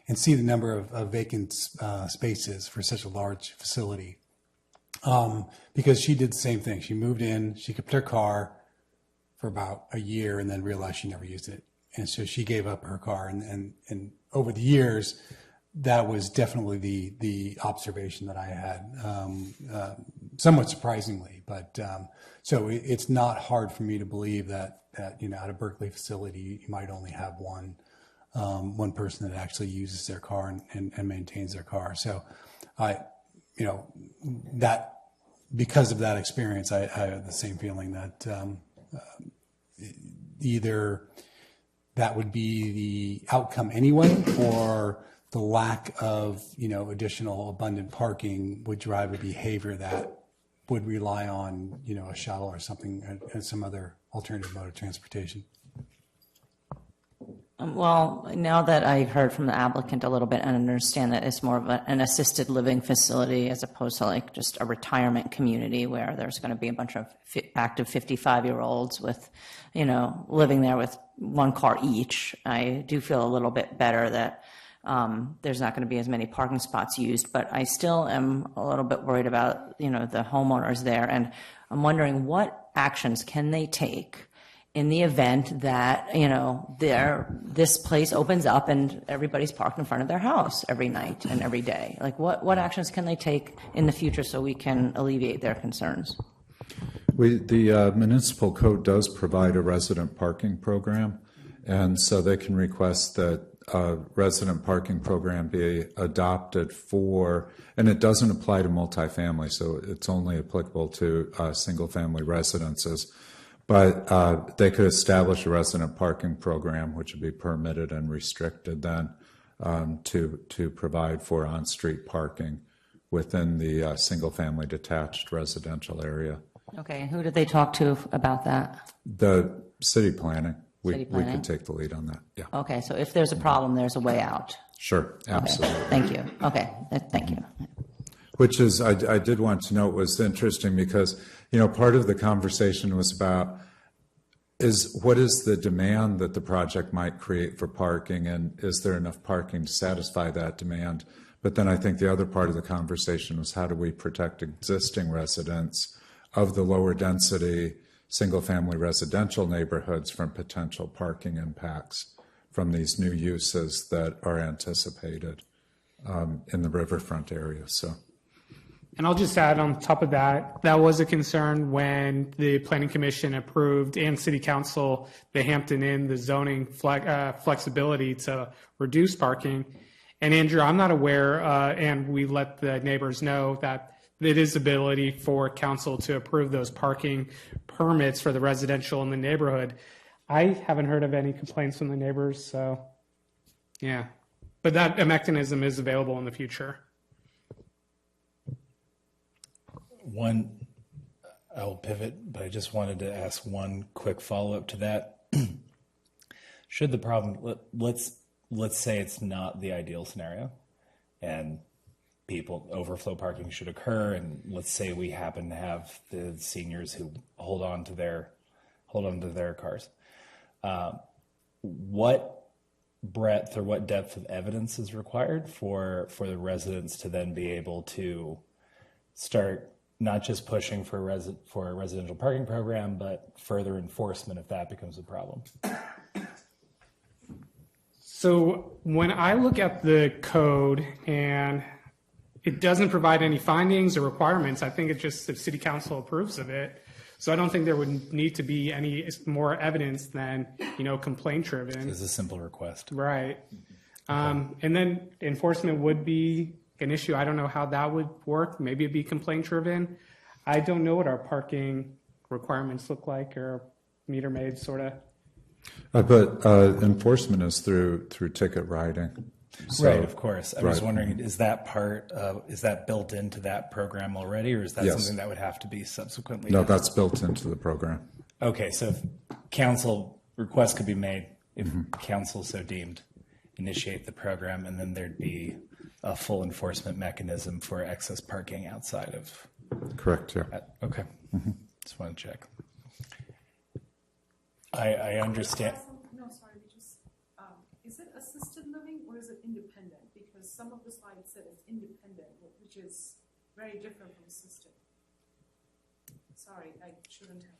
[SPEAKER 10] and see the number of vacant spaces for such a large facility. Because she did the same thing. She moved in, she kept her car for about a year and then realized she never used it. And so she gave up her car. And over the years, that was definitely the observation that I had, somewhat surprisingly. But so it's not hard for me to believe that at a Berkeley facility, you might only have one person that actually uses their car and maintains their car. So that because of that experience, I have the same feeling that either that would be the outcome anyway, or the lack of additional abundant parking would drive a behavior that would rely on a shuttle or something, some other alternative mode of transportation.
[SPEAKER 6] Well, now that I heard from the applicant a little bit and understand that it's more of an assisted living facility as opposed to like just a retirement community where there's going to be a bunch of active 55-year-olds with, living there with one car each, I do feel a little bit better that there's not going to be as many parking spots used. But I still am a little bit worried about, the homeowners there. And I'm wondering what actions can they take in the event that, this place opens up and everybody's parked in front of their house every night and every day. Like what actions can they take in the future so we can alleviate their concerns?
[SPEAKER 4] The municipal code does provide a resident parking program, and so they can request that a resident parking program be adopted and it doesn't apply to multifamily, so it's only applicable to single-family residences. But they could establish a resident parking program, which would be permitted and restricted then to provide for on-street parking within the single-family detached residential area.
[SPEAKER 6] Okay, and who did they talk to about that?
[SPEAKER 4] The city planning.
[SPEAKER 6] City planning?
[SPEAKER 4] We could take the lead on that, yeah.
[SPEAKER 6] Okay, so if there's a problem, there's a way out.
[SPEAKER 4] Sure, absolutely.
[SPEAKER 6] Okay, thank you. Okay, thank you.
[SPEAKER 4] Which is, I did want to note, was interesting because, part of the conversation was about what is the demand that the project might create for parking, and is there enough parking to satisfy that demand? But then I think the other part of the conversation was how do we protect existing residents of the lower density single-family residential neighborhoods from potential parking impacts from these new uses that are anticipated in the riverfront area. So.
[SPEAKER 9] And I'll just add on top of that, that was a concern when the Planning Commission approved and City Council, the Hampton Inn, the zoning flexibility to reduce parking. And Andrew, I'm not aware, and we let the neighbors know that it is ability for council to approve those parking permits for the residential in the neighborhood. I haven't heard of any complaints from the neighbors, so yeah. But that mechanism is available in the future.
[SPEAKER 1] I'll pivot, but I just wanted to ask one quick follow-up to that. Should the problem, let's say it's not the ideal scenario, and overflow parking should occur, and let's say we happen to have the seniors who hold on to their cars. What breadth or what depth of evidence is required for the residents to then be able to start not just pushing for a residential parking program, but further enforcement if that becomes a problem?
[SPEAKER 9] So when I look at the code and it doesn't provide any findings or requirements, I think it's just if city council approves of it. So I don't think there would need to be any more evidence than, complaint driven.
[SPEAKER 1] It's a simple request.
[SPEAKER 9] Right. And then enforcement would be an issue. I don't know how that would work. Maybe it'd be complaint driven. I don't know what our parking requirements look like or meter maid sort of.
[SPEAKER 4] But enforcement is through ticket writing. So,
[SPEAKER 1] right, of course. I was
[SPEAKER 4] right.
[SPEAKER 1] wondering, is that built into that program already, or is that
[SPEAKER 4] Yes.
[SPEAKER 1] something that would have to be subsequently
[SPEAKER 4] No,
[SPEAKER 1] done?
[SPEAKER 4] that's built into the program.
[SPEAKER 1] Okay, so if council requests could be made, if council so deemed, initiate the program, and then there'd be a full enforcement mechanism for excess parking outside of.
[SPEAKER 4] Correct, yeah.
[SPEAKER 1] Okay, just want to check. I understand.
[SPEAKER 21] No, sorry, is it assisted living or is it independent? Because some of the slides said it's independent, which is very different from assisted. Sorry, I shouldn't have.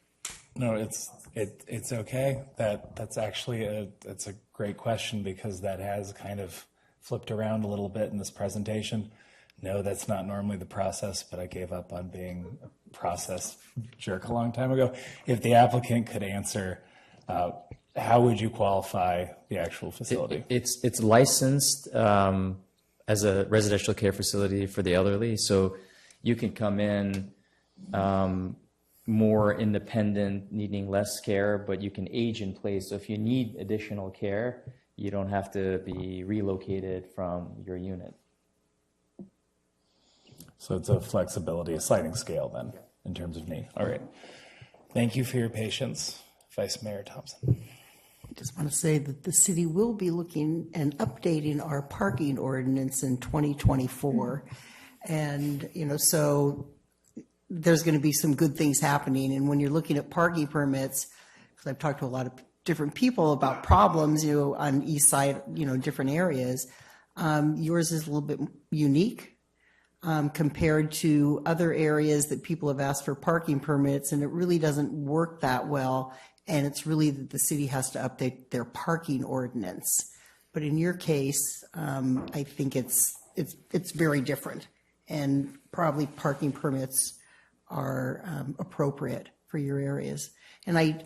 [SPEAKER 1] No, it's okay. That's actually that's a great question, because that has kind of flipped around a little bit in this presentation. No, that's not normally the process, but I gave up on being a process jerk a long time ago. If the applicant could answer, how would you qualify the actual facility?
[SPEAKER 2] It's licensed as a residential care facility for the elderly, so you can come in more independent, needing less care, but you can age in place. So if you need additional care, you don't have to be relocated from your unit.
[SPEAKER 1] So it's a flexibility, a sliding scale then, in terms of need. All right. Thank you for your patience, Vice Mayor Thompson.
[SPEAKER 11] I just want to say that the city will be looking and updating our parking ordinance in 2024. And, so there's going to be some good things happening. And when you're looking at parking permits, because I've talked to a lot of different people about problems, on east side, different areas, yours is a little bit unique compared to other areas that people have asked for parking permits, and it really doesn't work that well. And it's really that the city has to update their parking ordinance. But in your case, I think it's very different, and probably parking permits are appropriate for your areas. And I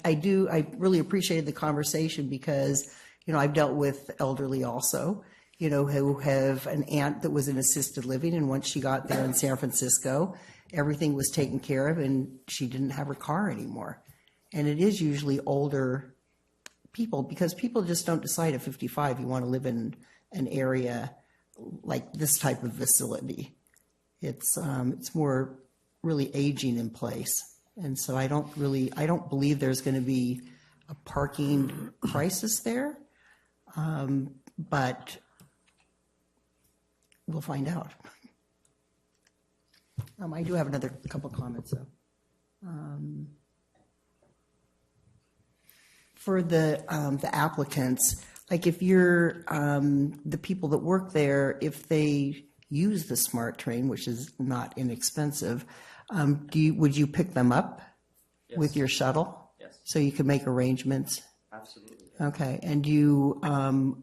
[SPEAKER 11] really appreciated the conversation, because, I've dealt with elderly also, who have an aunt that was in assisted living, and once she got there in San Francisco, everything was taken care of and she didn't have her car anymore. And it is usually older people, because people just don't decide at 55 you want to live in an area like this type of facility. It's more really aging in place. And so I don't believe there's going to be a parking crisis there, but we'll find out. I do have another couple comments though. For the applicants, like if you're the people that work there, if they use the Smart Train, which is not inexpensive, would you pick them up with your shuttle?
[SPEAKER 2] Yes.
[SPEAKER 11] So you could make arrangements?
[SPEAKER 2] Absolutely.
[SPEAKER 11] Okay, and you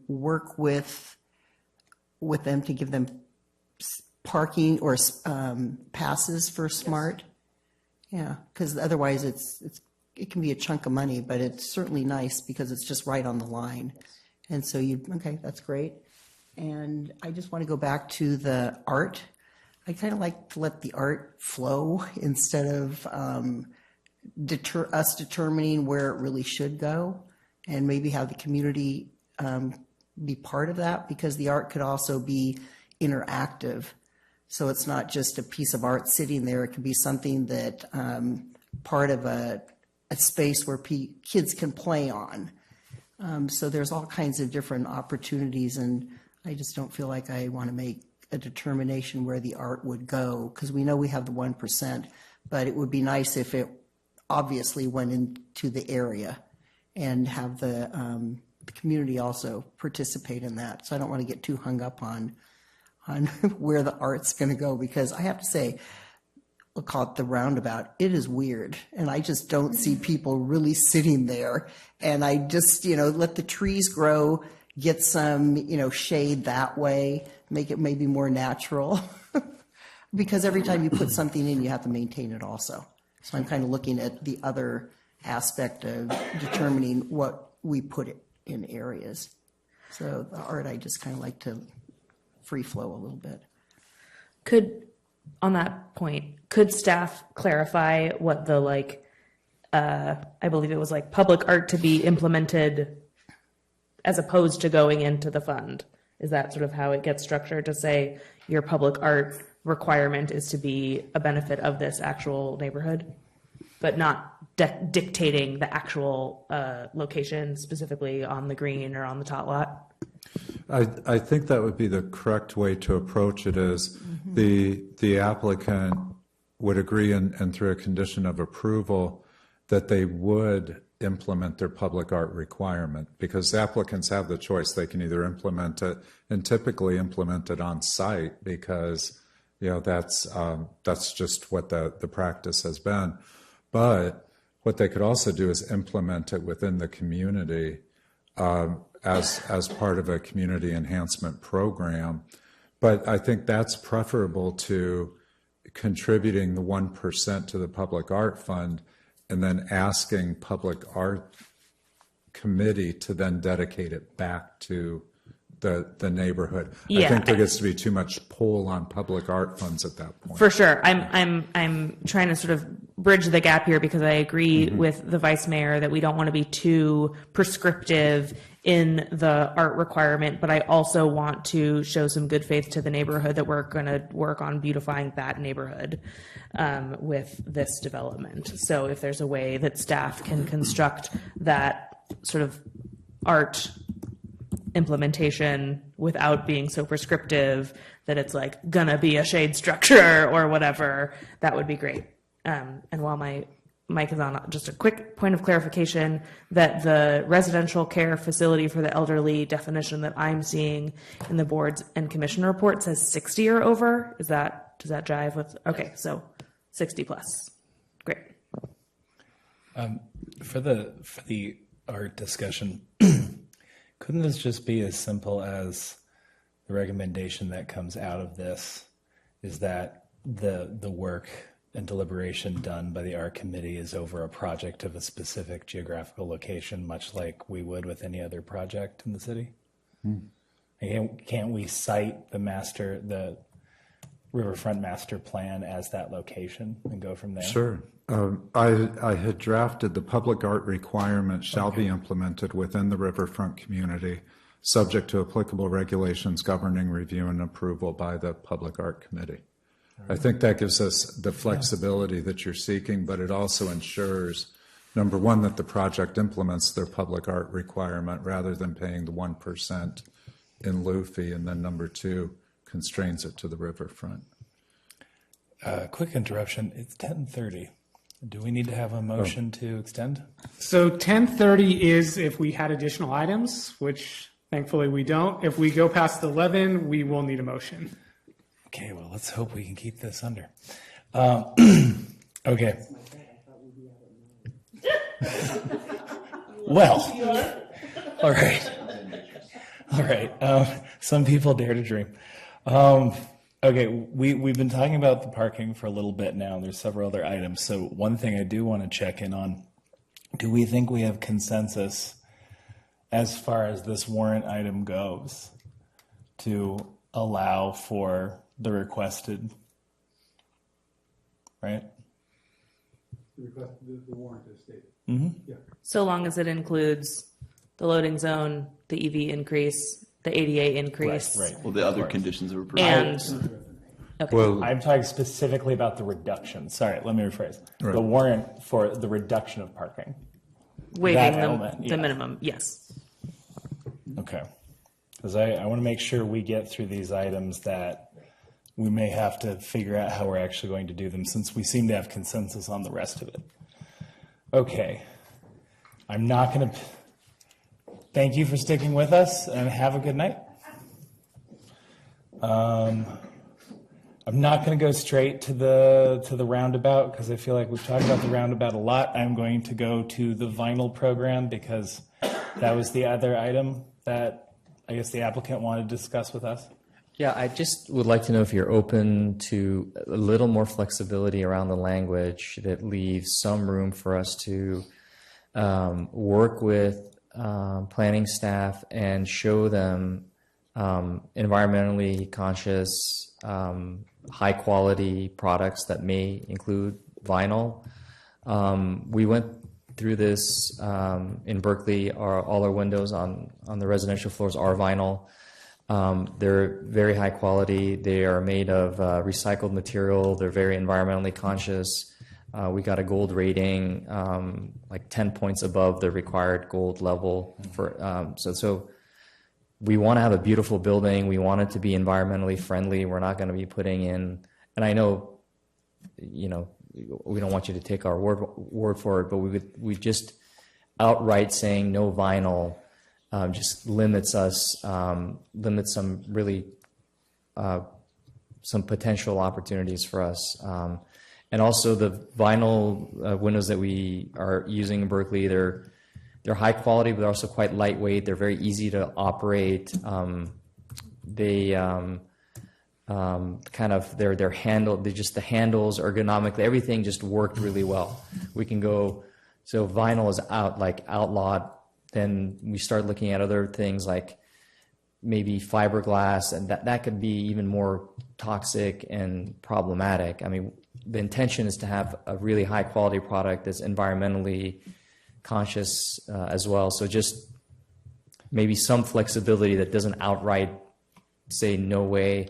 [SPEAKER 11] work with them to give them parking or passes for Smart? Yeah, because otherwise it can be a chunk of money, but it's certainly nice because it's just right on the line. And so okay, that's great. And I just want to go back to the art. I kind of like to let the art flow instead of us determining where it really should go, and maybe have the community be part of that, because the art could also be interactive. So it's not just a piece of art sitting there. It could be something that part of a space where kids can play on. So there's all kinds of different opportunities, and I just don't feel like I want to make a determination where the art would go, because we know we have the 1%, but it would be nice if it obviously went into the area and have the community also participate in that. So I don't want to get too hung up on where the art's going to go, because I have to say, we'll call it the roundabout, it is weird. And I just don't see people really sitting there. And I just, let the trees grow, get some, shade that way, make it maybe more natural. Because every time you put something in, you have to maintain it also. So I'm kind of looking at the other aspect of determining what we put it in areas. So the art, I just kind of like to free flow a little bit.
[SPEAKER 12] On that point, could staff clarify what the I believe it was public art to be implemented as opposed to going into the fund? Is that sort of how it gets structured, to say your public art requirement is to be a benefit of this actual neighborhood, but not dictating the actual location specifically on the green or on the tot lot?
[SPEAKER 4] I think that would be the correct way to approach it. Is the applicant would agree and through a condition of approval that they would implement their public art requirement, because applicants have the choice. They can either implement it and typically implement it on site, because that's just what the practice has been. But what they could also do is implement it within the community as part of a community enhancement program. But I think that's preferable to contributing the 1% to the public art fund and then asking public art committee to then dedicate it back to the neighborhood.
[SPEAKER 12] Yeah.
[SPEAKER 4] I think there gets to be too much pull on public art funds at that point.
[SPEAKER 12] For sure. I'm trying to sort of bridge the gap here, because I agree with the vice mayor that we don't want to be too prescriptive in the art requirement, but I also want to show some good faith to the neighborhood that we're going to work on beautifying that neighborhood with this development. So if there's a way that staff can construct that sort of art implementation without being so prescriptive that it's gonna be a shade structure or whatever, that would be great. And while my mic is on, just a quick point of clarification that the residential care facility for the elderly definition that I'm seeing in the boards and commission report says 60 or over. Does that jive with? Okay, so 60 plus. Great.
[SPEAKER 1] For the art discussion, couldn't this just be as simple as the recommendation that comes out of this is that the work and deliberation done by the art committee is over a project of a specific geographical location, much like we would with any other project in the city? Can't we cite the Riverfront Master Plan as that location and go from there?
[SPEAKER 4] Sure. I had drafted the public art requirement shall be implemented within the riverfront community, subject to applicable regulations governing review and approval by the Public Art Committee. I think that gives us the flexibility that you're seeking, but it also ensures, number one, that the project implements their public art requirement rather than paying the 1% in lieu fee, and then number two, constrains it to the riverfront.
[SPEAKER 1] Quick interruption. It's 10:30. Do we need to have a motion to extend?
[SPEAKER 9] So 10:30 is if we had additional items, which thankfully we don't. If we go past 11, we will need a motion.
[SPEAKER 1] Okay, well, let's hope we can keep this under. Okay. Well, all right. Some people dare to dream. Okay, we've been talking about the parking for a little bit now. There's several other items. So one thing I do want to check in on, do we think we have consensus as far as this warrant item goes to allow for the requested, right?
[SPEAKER 10] The warrant is stated.
[SPEAKER 1] Mm-hmm.
[SPEAKER 10] Yeah.
[SPEAKER 12] So long as it includes the loading zone, the EV increase, the ADA increase.
[SPEAKER 1] Right.
[SPEAKER 8] Well, the other conditions of approval.
[SPEAKER 12] And, okay.
[SPEAKER 1] Well, I'm talking specifically about the reduction. Sorry, let me rephrase.
[SPEAKER 4] Right.
[SPEAKER 1] The warrant for the reduction of parking.
[SPEAKER 12] Waiving
[SPEAKER 1] element,
[SPEAKER 12] the minimum, yes.
[SPEAKER 1] Okay. Because I want to make sure we get through these items that we may have to figure out how we're actually going to do them, since we seem to have consensus on the rest of it. Okay. I'm not going to... Thank you for sticking with us, and have a good night. I'm not going to go straight to the roundabout, because I feel like we've talked about the roundabout a lot. I'm going to go to the vinyl program, because that was the other item that I guess the applicant wanted to discuss with us.
[SPEAKER 2] Yeah, I just would like to know if you're open to a little more flexibility around the language that leaves some room for us to work with planning staff and show them environmentally conscious, high quality products that may include vinyl. We went through this in Berkeley. All our windows on the residential floors are vinyl. They're very high quality. They are made of recycled material. They're very environmentally conscious. We got a gold rating, like 10 points above the required gold level. So we want to have a beautiful building. We want it to be environmentally friendly. We're not going to be putting in, and I know, we don't want you to take our word for it, but we just outright saying no vinyl just limits us, limits some really some potential opportunities for us. And also the vinyl windows that we are using in Berkeley, they're high quality, but they're also quite lightweight. They're very easy to operate. They kind of they're handled. They just the handles ergonomically, everything just worked really well. We can go. So vinyl is outlawed. Then we start looking at other things like maybe fiberglass, and that could be even more toxic and problematic. I mean, the intention is to have a really high quality product that's environmentally conscious as well. So just maybe some flexibility that doesn't outright say no way,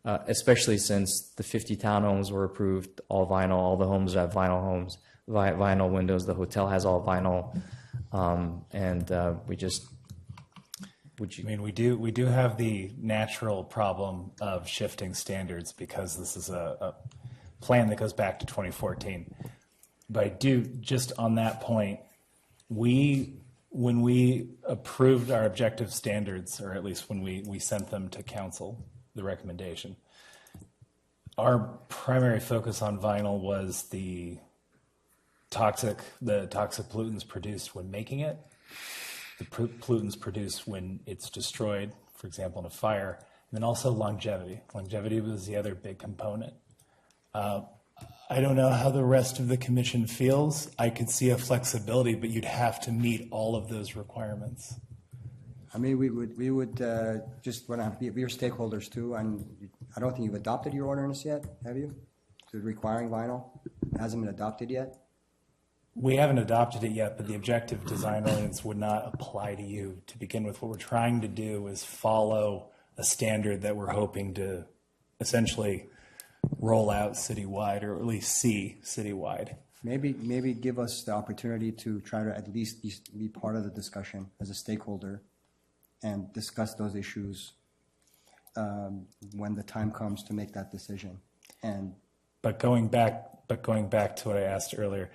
[SPEAKER 2] especially since the 50 townhomes were approved all vinyl, all the homes have vinyl windows, the hotel has all vinyl.
[SPEAKER 1] We do have the natural problem of shifting standards because this is a plan that goes back to 2014. But I do, just on that point, when we approved our objective standards, or at least when we sent them to council, the recommendation, our primary focus on vinyl was the toxic pollutants produced when making it, the pollutants produced when it's destroyed, for example, in a fire, and then also longevity. Longevity was the other big component. I don't know how the rest of the commission feels. I could see a flexibility, but you'd have to meet all of those requirements.
[SPEAKER 7] I mean, we would just want to be your stakeholders too. And I don't think you've adopted your ordinance yet, have you? So requiring vinyl hasn't been adopted yet.
[SPEAKER 1] We haven't adopted it yet, but the objective design ordinance would not apply to you to begin with. What we're trying to do is follow a standard that we're hoping to essentially roll out citywide, or at least see citywide.
[SPEAKER 7] Maybe give us the opportunity to try to at least be part of the discussion as a stakeholder and discuss those issues when the time comes to make that decision.
[SPEAKER 1] But going back to what I asked earlier,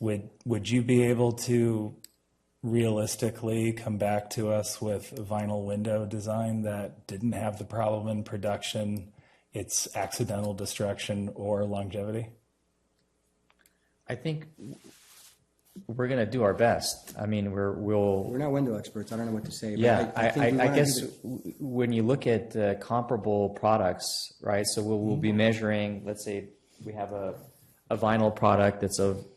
[SPEAKER 1] would you be able to realistically come back to us with a vinyl window design that didn't have the problem in production, its accidental destruction, or longevity?
[SPEAKER 2] I think we're going to do our best. I mean, we're
[SPEAKER 7] not window experts. I don't know what to say.
[SPEAKER 2] Yeah,
[SPEAKER 7] but
[SPEAKER 2] I guess when you look at comparable products, right? So we'll be measuring. Let's say we have a vinyl product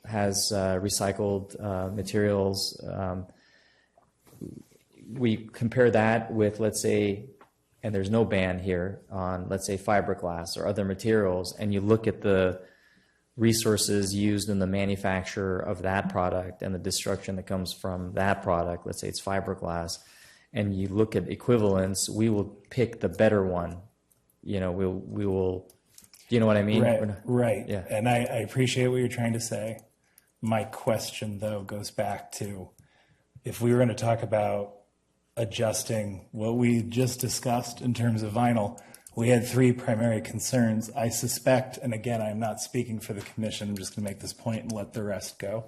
[SPEAKER 2] has recycled materials. We compare that with, let's say, and there's no ban here on, let's say, fiberglass or other materials, and you look at the resources used in the manufacture of that product and the destruction that comes from that product, let's say it's fiberglass, and you look at equivalence, we will pick the better one. We will, you know what I mean?
[SPEAKER 1] Right.
[SPEAKER 2] Yeah.
[SPEAKER 1] And I appreciate what you're trying to say. My question, though, goes back to, if we were going to talk about adjusting what we just discussed in terms of vinyl, we had three primary concerns. I suspect, and again, I'm not speaking for the commission, I'm just going to make this point and let the rest go.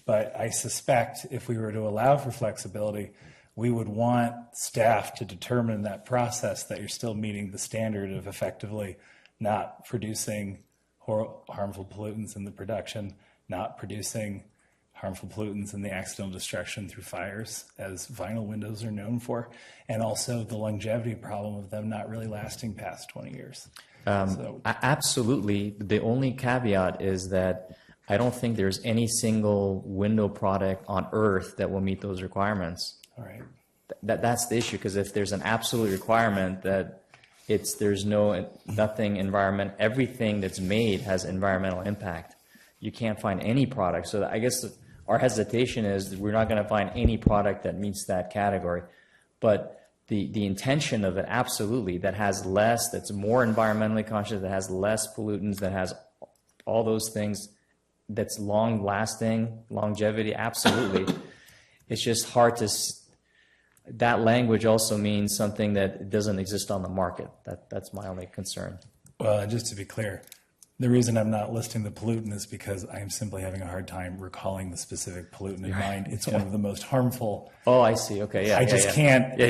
[SPEAKER 1] But I suspect if we were to allow for flexibility, we would want staff to determine in that process that you're still meeting the standard of effectively not producing harmful pollutants in the production, not producing harmful pollutants and the accidental destruction through fires, as vinyl windows are known for, and also the longevity problem of them not really lasting past 20 years.
[SPEAKER 2] Absolutely. The only caveat is that I don't think there's any single window product on earth that will meet those requirements.
[SPEAKER 1] All right.
[SPEAKER 2] That's the issue, because if there's an absolute requirement that there's nothing environment, everything that's made has environmental impact. You can't find any product. So I guess our hesitation is we're not going to find any product that meets that category. But the intention of it, absolutely, that has less, that's more environmentally conscious, that has less pollutants, that has all those things, that's long lasting, longevity, absolutely. It's just hard to, that language also means something that doesn't exist on the market. That's my only concern.
[SPEAKER 1] Well, just to be clear, the reason I'm not listing the pollutant is because I'm simply having a hard time recalling the specific pollutant in mind. It's one of the most harmful.
[SPEAKER 2] Oh, I see. Okay, yeah.
[SPEAKER 1] I just can't.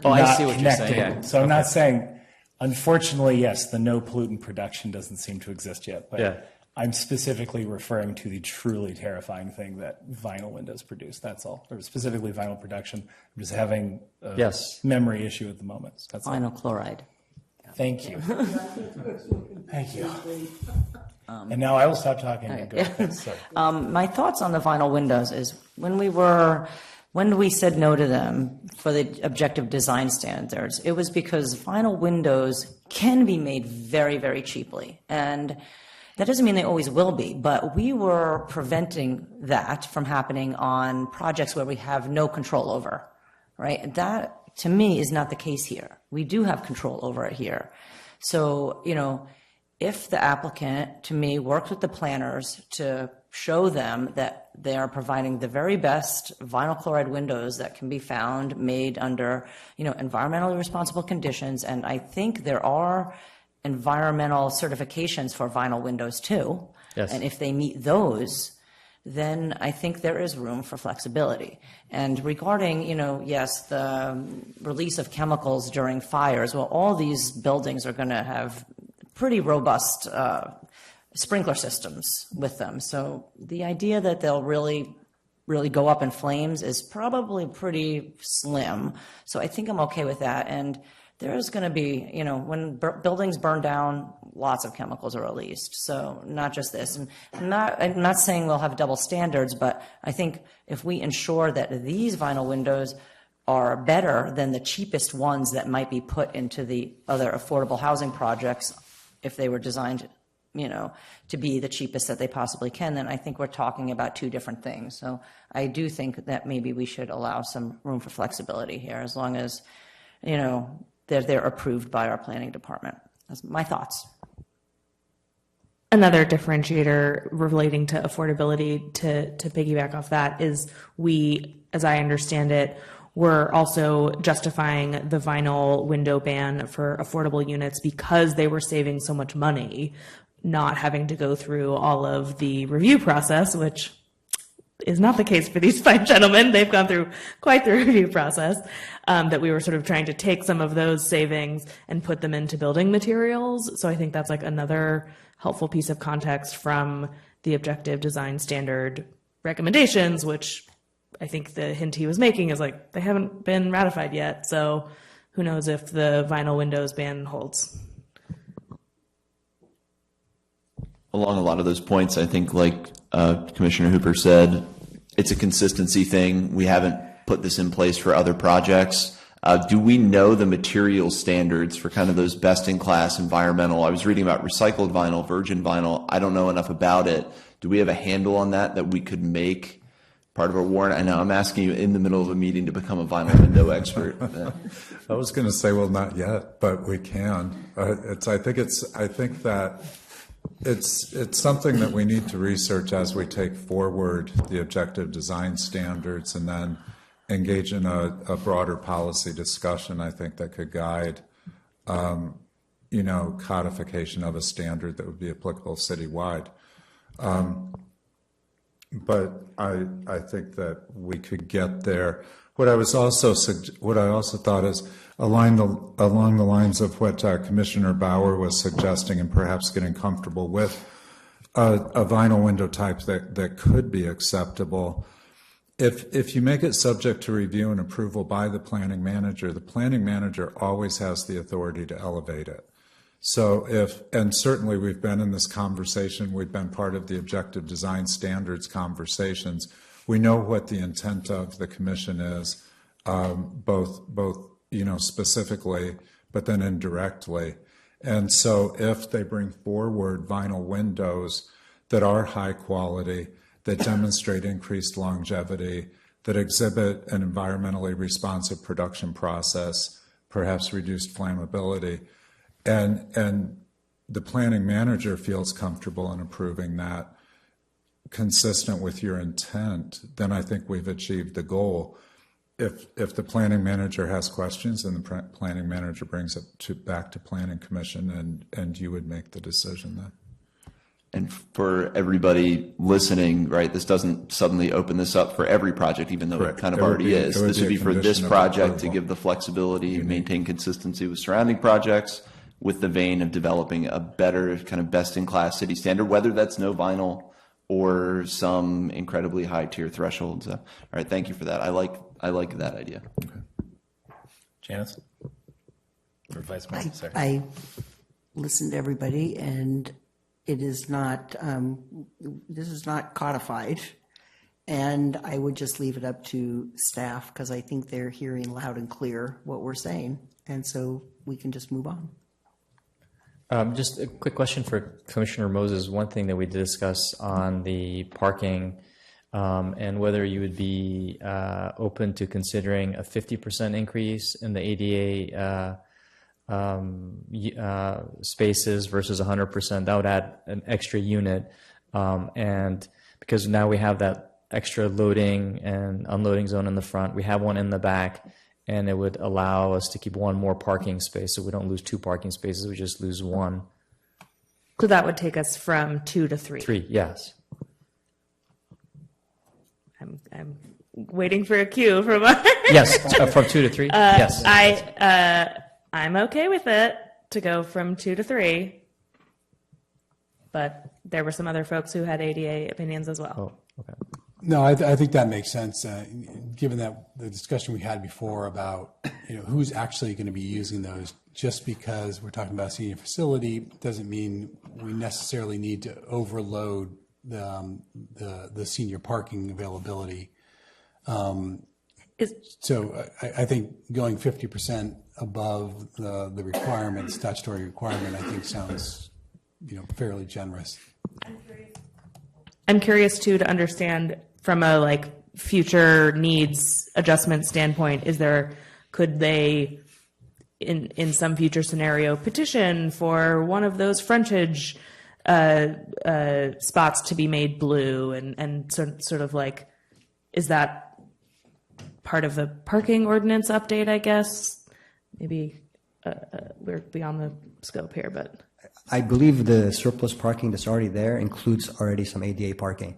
[SPEAKER 2] Oh, I see what you're saying. Yeah.
[SPEAKER 1] So I'm not saying, unfortunately, yes, the no pollutant production doesn't seem to exist yet. But I'm specifically referring to the truly terrifying thing that vinyl windows produce. That's all. Or specifically vinyl production. I'm just having a memory issue at the moment. That's
[SPEAKER 6] vinyl chloride.
[SPEAKER 1] Thank you. Thank you. And now I will stop talking and go ahead. Sorry.
[SPEAKER 6] My thoughts on the vinyl windows is when we said no to them for the objective design standards, it was because vinyl windows can be made very, very cheaply. And that doesn't mean they always will be, but we were preventing that from happening on projects where we have no control over, right? That, to me, is not the case here. We do have control over it here. So, if the applicant, to me, works with the planners to show them that they are providing the very best vinyl chloride windows that can be found, made under, environmentally responsible conditions, and I think there are environmental certifications for vinyl windows too. Yes. And if they meet those, then I think there is room for flexibility. And regarding, yes, the release of chemicals during fires, well, all these buildings are going to have pretty robust sprinkler systems with them. So the idea that they'll really go up in flames is probably pretty slim. So I think I'm okay with that. And there's going to be, when buildings burn down, lots of chemicals are released. So not just this. And I'm not saying we'll have double standards, but I think if we ensure that these vinyl windows are better than the cheapest ones that might be put into the other affordable housing projects, if they were designed, to be the cheapest that they possibly can, then I think we're talking about two different things. So I do think that maybe we should allow some room for flexibility here, as long as, they're approved by our planning department. That's my thoughts.
[SPEAKER 12] Another differentiator relating to affordability, to piggyback off that, is we, as I understand it, we're also justifying the vinyl window ban for affordable units because they were saving so much money, not having to go through all of the review process, which is not the case for these fine gentlemen. They've gone through quite the review process, that we were sort of trying to take some of those savings and put them into building materials. So I think that's like another helpful piece of context from the objective design standard recommendations, which I think the hint he was making is like, they haven't been ratified yet. So who knows if the vinyl windows ban holds.
[SPEAKER 8] Along a lot of those points, I think, like Commissioner Hooper said, it's a consistency thing. We haven't put this in place for other projects. Do we know the material standards for kind of those best-in-class environmental? I was reading about recycled vinyl, virgin vinyl. I don't know enough about it. Do we have a handle on that we could make part of our warrant? I know I'm asking you in the middle of a meeting to become a vinyl window expert.
[SPEAKER 4] I was going to say, well, not yet, but we can. I think that it's something that we need to research as we take forward the objective design standards and then engage in a broader policy discussion, I think, that could guide, codification of a standard that would be applicable citywide. But I think that we could get there. What I also thought is along the lines of what Commissioner Bauer was suggesting and perhaps getting comfortable with, a vinyl window type that could be acceptable. If you make it subject to review and approval by the planning manager always has the authority to elevate it. So and certainly we've been in this conversation, we've been part of the objective design standards conversations. We know what the intent of the commission is, both specifically, but then indirectly. And so if they bring forward vinyl windows that are high quality, that demonstrate increased longevity, that exhibit an environmentally responsive production process, perhaps reduced flammability, and the planning manager feels comfortable in approving that, consistent with your intent, then I think we've achieved the goal. If the planning manager has questions, then the planning manager brings it back to planning commission, and you would make the decision then.
[SPEAKER 8] And for everybody listening, right, this doesn't suddenly open this up for every project, even though
[SPEAKER 4] Correct.
[SPEAKER 8] it kind of
[SPEAKER 4] It would
[SPEAKER 8] already
[SPEAKER 4] be-
[SPEAKER 8] is.
[SPEAKER 4] it would
[SPEAKER 8] This
[SPEAKER 4] be
[SPEAKER 8] would
[SPEAKER 4] a
[SPEAKER 8] be for this
[SPEAKER 4] condition of
[SPEAKER 8] project to
[SPEAKER 4] approval.
[SPEAKER 8] give the flexibility, maintain consistency with surrounding projects, with the vein of developing a better kind of best-in-class city standard, whether that's no vinyl or some incredibly high tier thresholds. All right, thank you for that. I like that idea.
[SPEAKER 1] Janice? Or Vice Mayor, sorry.
[SPEAKER 11] I listened to everybody, and it is not, this is not codified. And I would just leave it up to staff, because I think they're hearing loud and clear what we're saying. And so we can just move on.
[SPEAKER 2] Just a quick question for Commissioner Moses. One thing that we did discuss on the parking and whether you would be open to considering a 50% increase in the ADA spaces versus 100%. That would add an extra unit. And because now we have that extra loading and unloading zone in the front, we have one in the back, and it would allow us to keep one more parking space, so we don't lose 2 parking spaces, we just lose 1.
[SPEAKER 12] So that would take us from 2 to 3.
[SPEAKER 2] 3, yes.
[SPEAKER 12] I'm waiting for a cue from our
[SPEAKER 2] Yes, from 2 to 3. Yes.
[SPEAKER 12] I'm okay with it to go from 2 to 3, but there were some other folks who had ADA opinions as well.
[SPEAKER 2] Oh, okay.
[SPEAKER 10] No, I think that makes sense, given that the discussion we had before about who's actually going to be using those. Just because we're talking about a senior facility doesn't mean we necessarily need to overload the senior parking availability. So I think going 50% above the requirement, statutory requirement, I think sounds fairly generous.
[SPEAKER 12] I'm curious too to understand from a future needs adjustment standpoint, could they in some future scenario petition for one of those frontage spots to be made blue and sort of is that part of the parking ordinance update, I guess? Maybe we're beyond the scope here, but
[SPEAKER 7] I believe the surplus parking that's already there includes already some ADA parking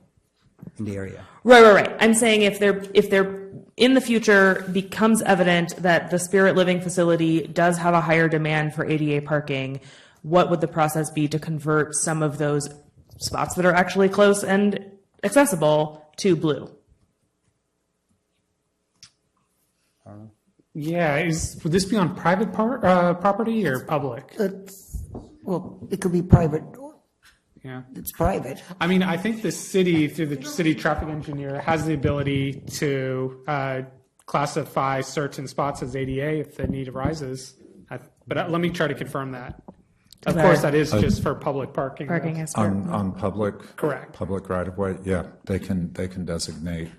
[SPEAKER 7] in the area.
[SPEAKER 12] Right. I'm saying if there in the future becomes evident that the Spirit Living facility does have a higher demand for ADA parking, what would the process be to convert some of those spots that are actually close and accessible to blue?
[SPEAKER 9] Yeah, would this be on private property or public?
[SPEAKER 11] Well, it could be private.
[SPEAKER 9] Yeah,
[SPEAKER 11] it's private.
[SPEAKER 9] I mean, I think the city, through the city traffic engineer, has the ability to classify certain spots as ADA if the need arises. But let me try to confirm that. Of course, that is just for public parking.
[SPEAKER 12] Parking is
[SPEAKER 4] on public.
[SPEAKER 9] Correct.
[SPEAKER 4] Public right of way. Yeah, they can designate.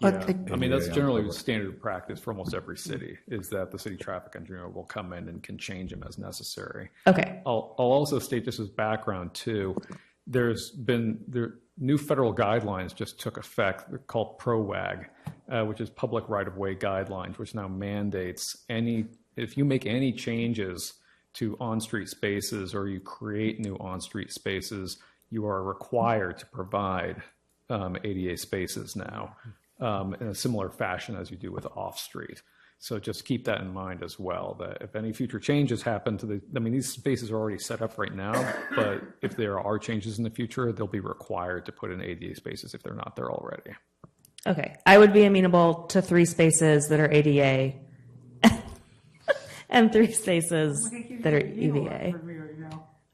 [SPEAKER 20] Yeah. I mean, that's generally standard practice for almost every city, is that the city traffic engineer will come in and can change them as necessary.
[SPEAKER 12] Okay.
[SPEAKER 20] I'll also state just as background too, there's been new federal guidelines just took effect. They're called PROWAG, which is public right-of-way guidelines, which now mandates if you make any changes to on-street spaces or you create new on-street spaces, you are required to provide ADA spaces now. In a similar fashion as you do with off-street. So just keep that in mind as well, that if any future changes happen to these spaces are already set up right now, but if there are changes in the future, they'll be required to put in ADA spaces if they're not there already.
[SPEAKER 12] Okay, I would be amenable to 3 spaces that are ADA and 3 spaces that are EVA.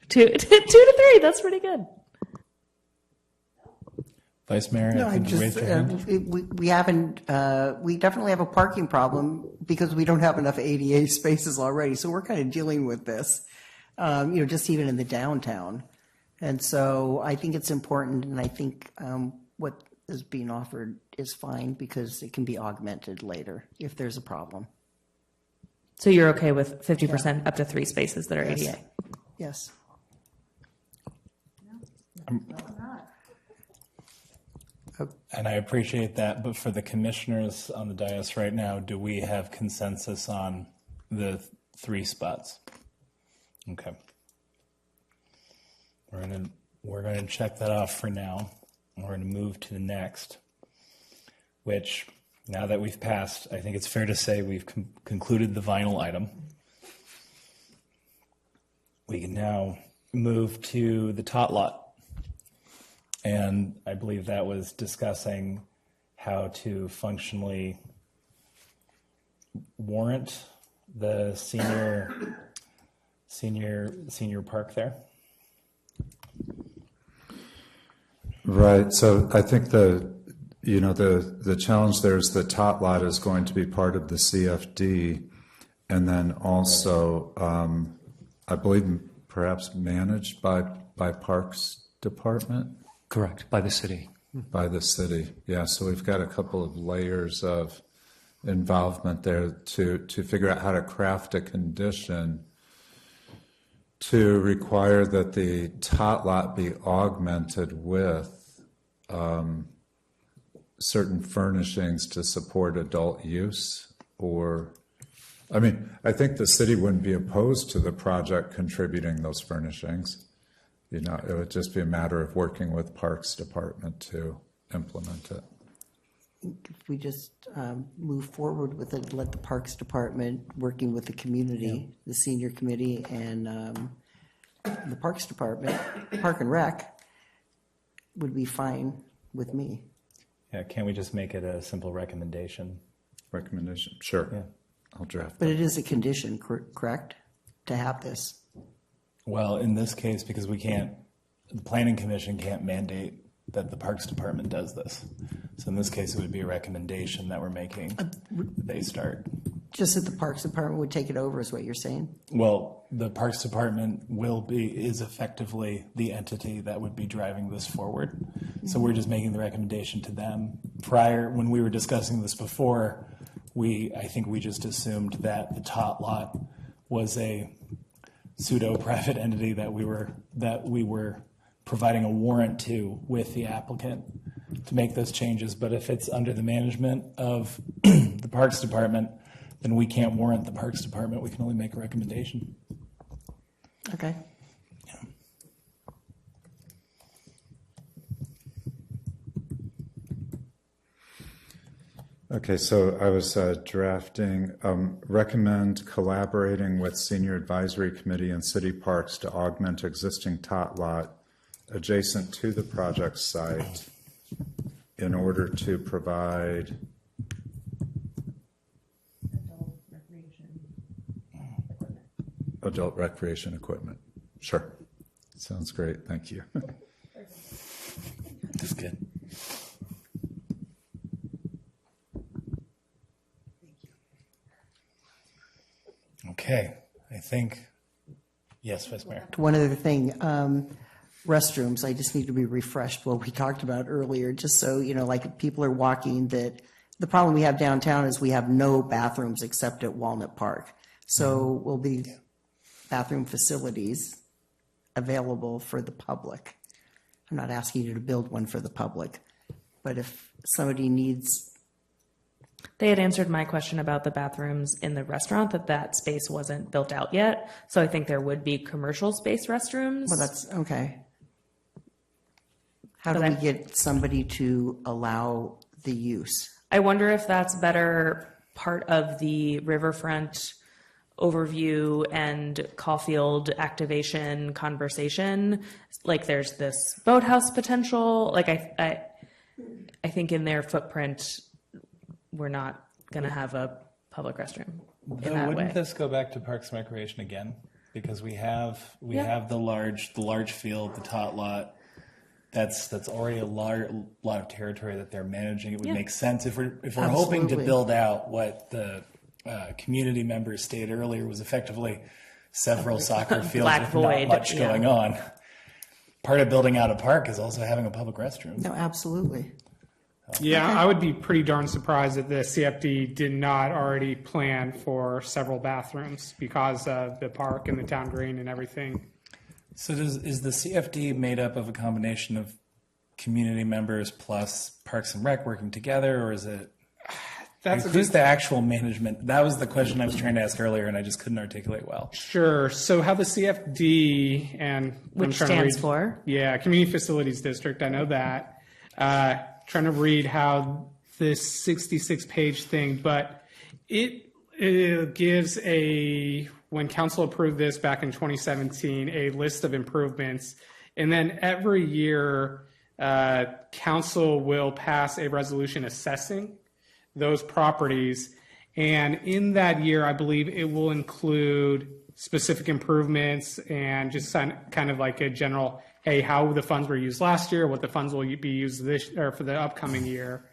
[SPEAKER 12] 2 to 3, that's pretty good.
[SPEAKER 1] Vice Mayor,
[SPEAKER 11] No,
[SPEAKER 1] I
[SPEAKER 11] I
[SPEAKER 1] think you raised
[SPEAKER 11] just,
[SPEAKER 1] your hand.
[SPEAKER 11] we haven't, we definitely have a parking problem because we don't have enough ADA spaces already. So we're kind of dealing with this, just even in the downtown. And so I think it's important, and I think what is being offered is fine because it can be augmented later if there's a problem.
[SPEAKER 12] So you're okay with 50% up to 3 spaces that are
[SPEAKER 11] Yes.
[SPEAKER 12] ADA?
[SPEAKER 11] Yes.
[SPEAKER 1] And I appreciate that, but for the commissioners on the dais right now, do we have consensus on the 3 spots? Okay. We're gonna check that off for now. We're gonna move to the next, which now that we've passed, I think it's fair to say we've concluded the vinyl item. We can now move to the tot lot. And I believe that was discussing how to functionally warrant the senior park there.
[SPEAKER 4] Right. So I think the challenge there is the tot lot is going to be part of the CFD, and then also I believe perhaps managed by Parks Department.
[SPEAKER 5] Correct, by the city.
[SPEAKER 4] By the city, yeah. So we've got a couple of layers of involvement there to figure out how to craft a condition to require that the tot lot be augmented with certain furnishings to support adult use. I think the city wouldn't be opposed to the project contributing those furnishings. It would just be a matter of working with Parks Department to implement it.
[SPEAKER 11] If we just move forward with it, let the Parks Department, working with the community, the senior committee, and the Parks Department, Park and Rec, would be fine with me.
[SPEAKER 1] Yeah, can't we just make it a simple recommendation?
[SPEAKER 4] Recommendation, sure.
[SPEAKER 1] Yeah.
[SPEAKER 4] I'll draft
[SPEAKER 11] But
[SPEAKER 4] that.
[SPEAKER 11] it is a condition, correct, to have this?
[SPEAKER 1] Well, in this case, because the Planning Commission can't mandate that the Parks Department does this. So in this case, it would be a recommendation that we're making that they start.
[SPEAKER 11] Just that the Parks Department would take it over is what you're saying?
[SPEAKER 1] Well, the Parks Department is effectively the entity that would be driving this forward. So we're just making the recommendation to them. When we were discussing this before, I think we just assumed that the tot lot was a pseudo-private entity that we were providing a warrant to with the applicant to make those changes. But if it's under the management of the Parks Department, then we can't warrant the Parks Department. We can only make a recommendation.
[SPEAKER 11] Okay.
[SPEAKER 4] Okay, so I was drafting, recommend collaborating with Senior Advisory Committee and City Parks to augment existing tot lot adjacent to the project site in order to provide adult recreation equipment. Sure. Sounds great. Thank you.
[SPEAKER 1] That's good. Okay, I think, yes, Vice Mayor.
[SPEAKER 11] One other thing, restrooms, I just need to be refreshed what we talked about earlier, just so, like if people are walking, that the problem we have downtown is we have no bathrooms except at Walnut Park. So will be bathroom facilities available for the public. I'm not asking you to build one for the public, but if somebody needs.
[SPEAKER 12] They had answered my question about the bathrooms in the restaurant, that space wasn't built out yet. So I think there would be commercial space restrooms.
[SPEAKER 11] Well, that's okay. How do we get somebody to allow the use?
[SPEAKER 12] I wonder if that's better part of the riverfront overview and Caulfield activation conversation. Like there's this boathouse potential. Like I think in their footprint, we're not going to have a public restroom in that
[SPEAKER 1] Wouldn't
[SPEAKER 12] way.
[SPEAKER 1] this go back to Parks and Recreation again? Because we have the large field, the tot lot. That's already a lot of territory that they're managing. It would make sense if we're hoping to
[SPEAKER 11] Absolutely.
[SPEAKER 1] build out what the community members stated earlier was effectively several soccer fields
[SPEAKER 12] Black
[SPEAKER 1] with
[SPEAKER 12] void,
[SPEAKER 1] not much
[SPEAKER 12] yeah.
[SPEAKER 1] going on. Part of building out a park is also having a public restroom.
[SPEAKER 11] No, absolutely.
[SPEAKER 9] Yeah, I would be pretty darn surprised that the CFD did not already plan for several bathrooms because of the park and the town green and everything.
[SPEAKER 1] So is the CFD made up of a combination of community members plus Parks and Rec working together, or is it? Who's the actual management? That was the question I was trying to ask earlier, and I just couldn't articulate well.
[SPEAKER 9] Sure. So how the CFD and
[SPEAKER 12] Which
[SPEAKER 9] I'm trying to
[SPEAKER 12] stands
[SPEAKER 9] read-
[SPEAKER 12] for?
[SPEAKER 9] Yeah, Community Facilities District. I know that. Trying to read how this 66-page thing, but it gives when council approved this back in 2017, a list of improvements, and then every year council will pass a resolution assessing those properties. And in that year, I believe it will include specific improvements and just kind of like a general, hey, how the funds were used last year, what the funds will be used this or for the upcoming year.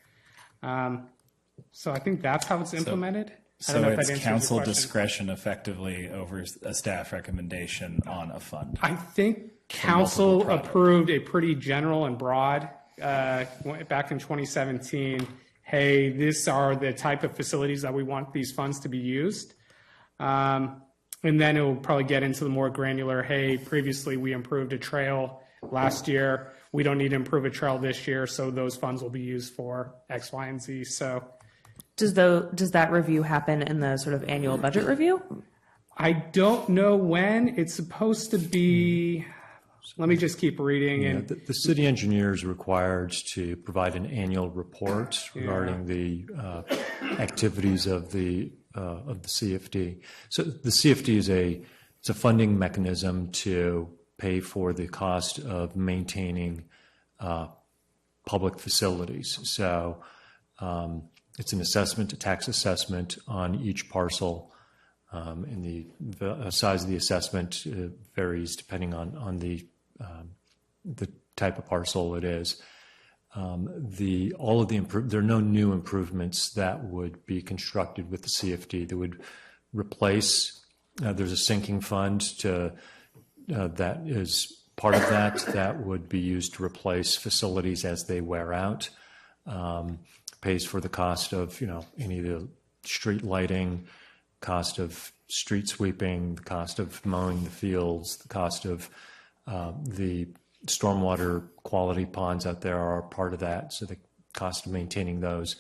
[SPEAKER 9] So I think that's how it's implemented. I don't
[SPEAKER 1] So
[SPEAKER 9] know if that
[SPEAKER 1] it's
[SPEAKER 9] answers your
[SPEAKER 1] council
[SPEAKER 9] question.
[SPEAKER 1] discretion effectively over a staff recommendation on a fund.
[SPEAKER 9] I think council
[SPEAKER 1] multiple projects.
[SPEAKER 9] approved a pretty general and broad back in 2017. Hey, these are the type of facilities that we want these funds to be used. And then it will probably get into the more granular, hey, previously we improved a trail last year. We don't need to improve a trail this year, so those funds will be used for X, Y, and Z. So
[SPEAKER 12] Does that review happen in the sort of annual budget review?
[SPEAKER 9] I don't know when. It's supposed to be, let me just keep reading.
[SPEAKER 5] Yeah,
[SPEAKER 9] And
[SPEAKER 5] the city engineer is required to provide an annual report regarding the activities of the CFD. So the CFD it's a funding mechanism to pay for the cost of maintaining public facilities. So it's an assessment, a tax assessment on each parcel. And the size of the assessment varies depending on the type of parcel it is. There are no new improvements that would be constructed with the CFD that would replace. There's a sinking fund that is part of that would be used to replace facilities as they wear out. Pays for the cost of any of the street lighting, cost of street sweeping, the cost of mowing the fields, the cost of the stormwater quality ponds out there are part of that. So the cost of maintaining those,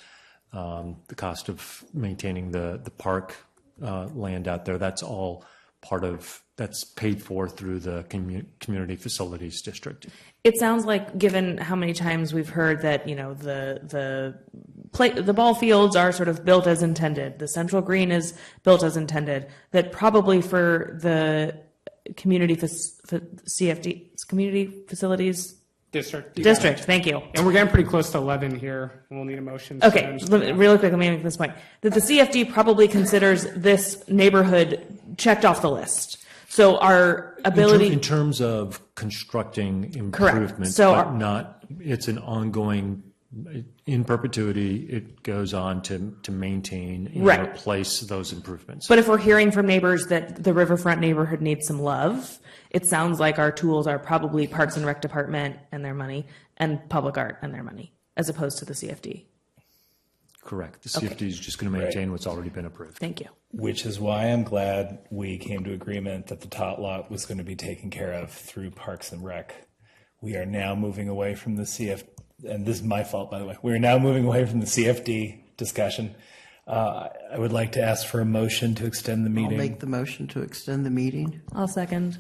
[SPEAKER 5] the cost of maintaining the park land out there, that's all that's paid for through the community facilities district.
[SPEAKER 12] It sounds like, given how many times we've heard that the ball fields are sort of built as intended, the central green is built as intended, that probably for the community facilities district. Thank you.
[SPEAKER 9] And we're getting pretty close to 11 here. We'll need a motion.
[SPEAKER 12] Okay, really quick, let me make this point. That the CFD probably considers this neighborhood checked off the list. So our ability
[SPEAKER 5] in terms of constructing
[SPEAKER 12] Correct.
[SPEAKER 5] improvements,
[SPEAKER 12] So
[SPEAKER 5] but it's an ongoing, in perpetuity, it goes on to maintain and
[SPEAKER 12] Right.
[SPEAKER 5] replace those improvements.
[SPEAKER 12] But if we're hearing from neighbors that the riverfront neighborhood needs some love, it sounds like our tools are probably Parks and Rec Department and their money and Public Art and their money, as opposed to the CFD.
[SPEAKER 5] Correct. The CFD is just going to maintain what's already been approved.
[SPEAKER 12] Thank you.
[SPEAKER 1] Which is why I'm glad we came to agreement that the tot lot was going to be taken care of through Parks and Rec. We are now moving away from the and this is my fault, by the way. We're now moving away from the CFD discussion. I would like to ask for a motion to extend the meeting.
[SPEAKER 11] I'll make the motion to extend the meeting.
[SPEAKER 12] I'll second.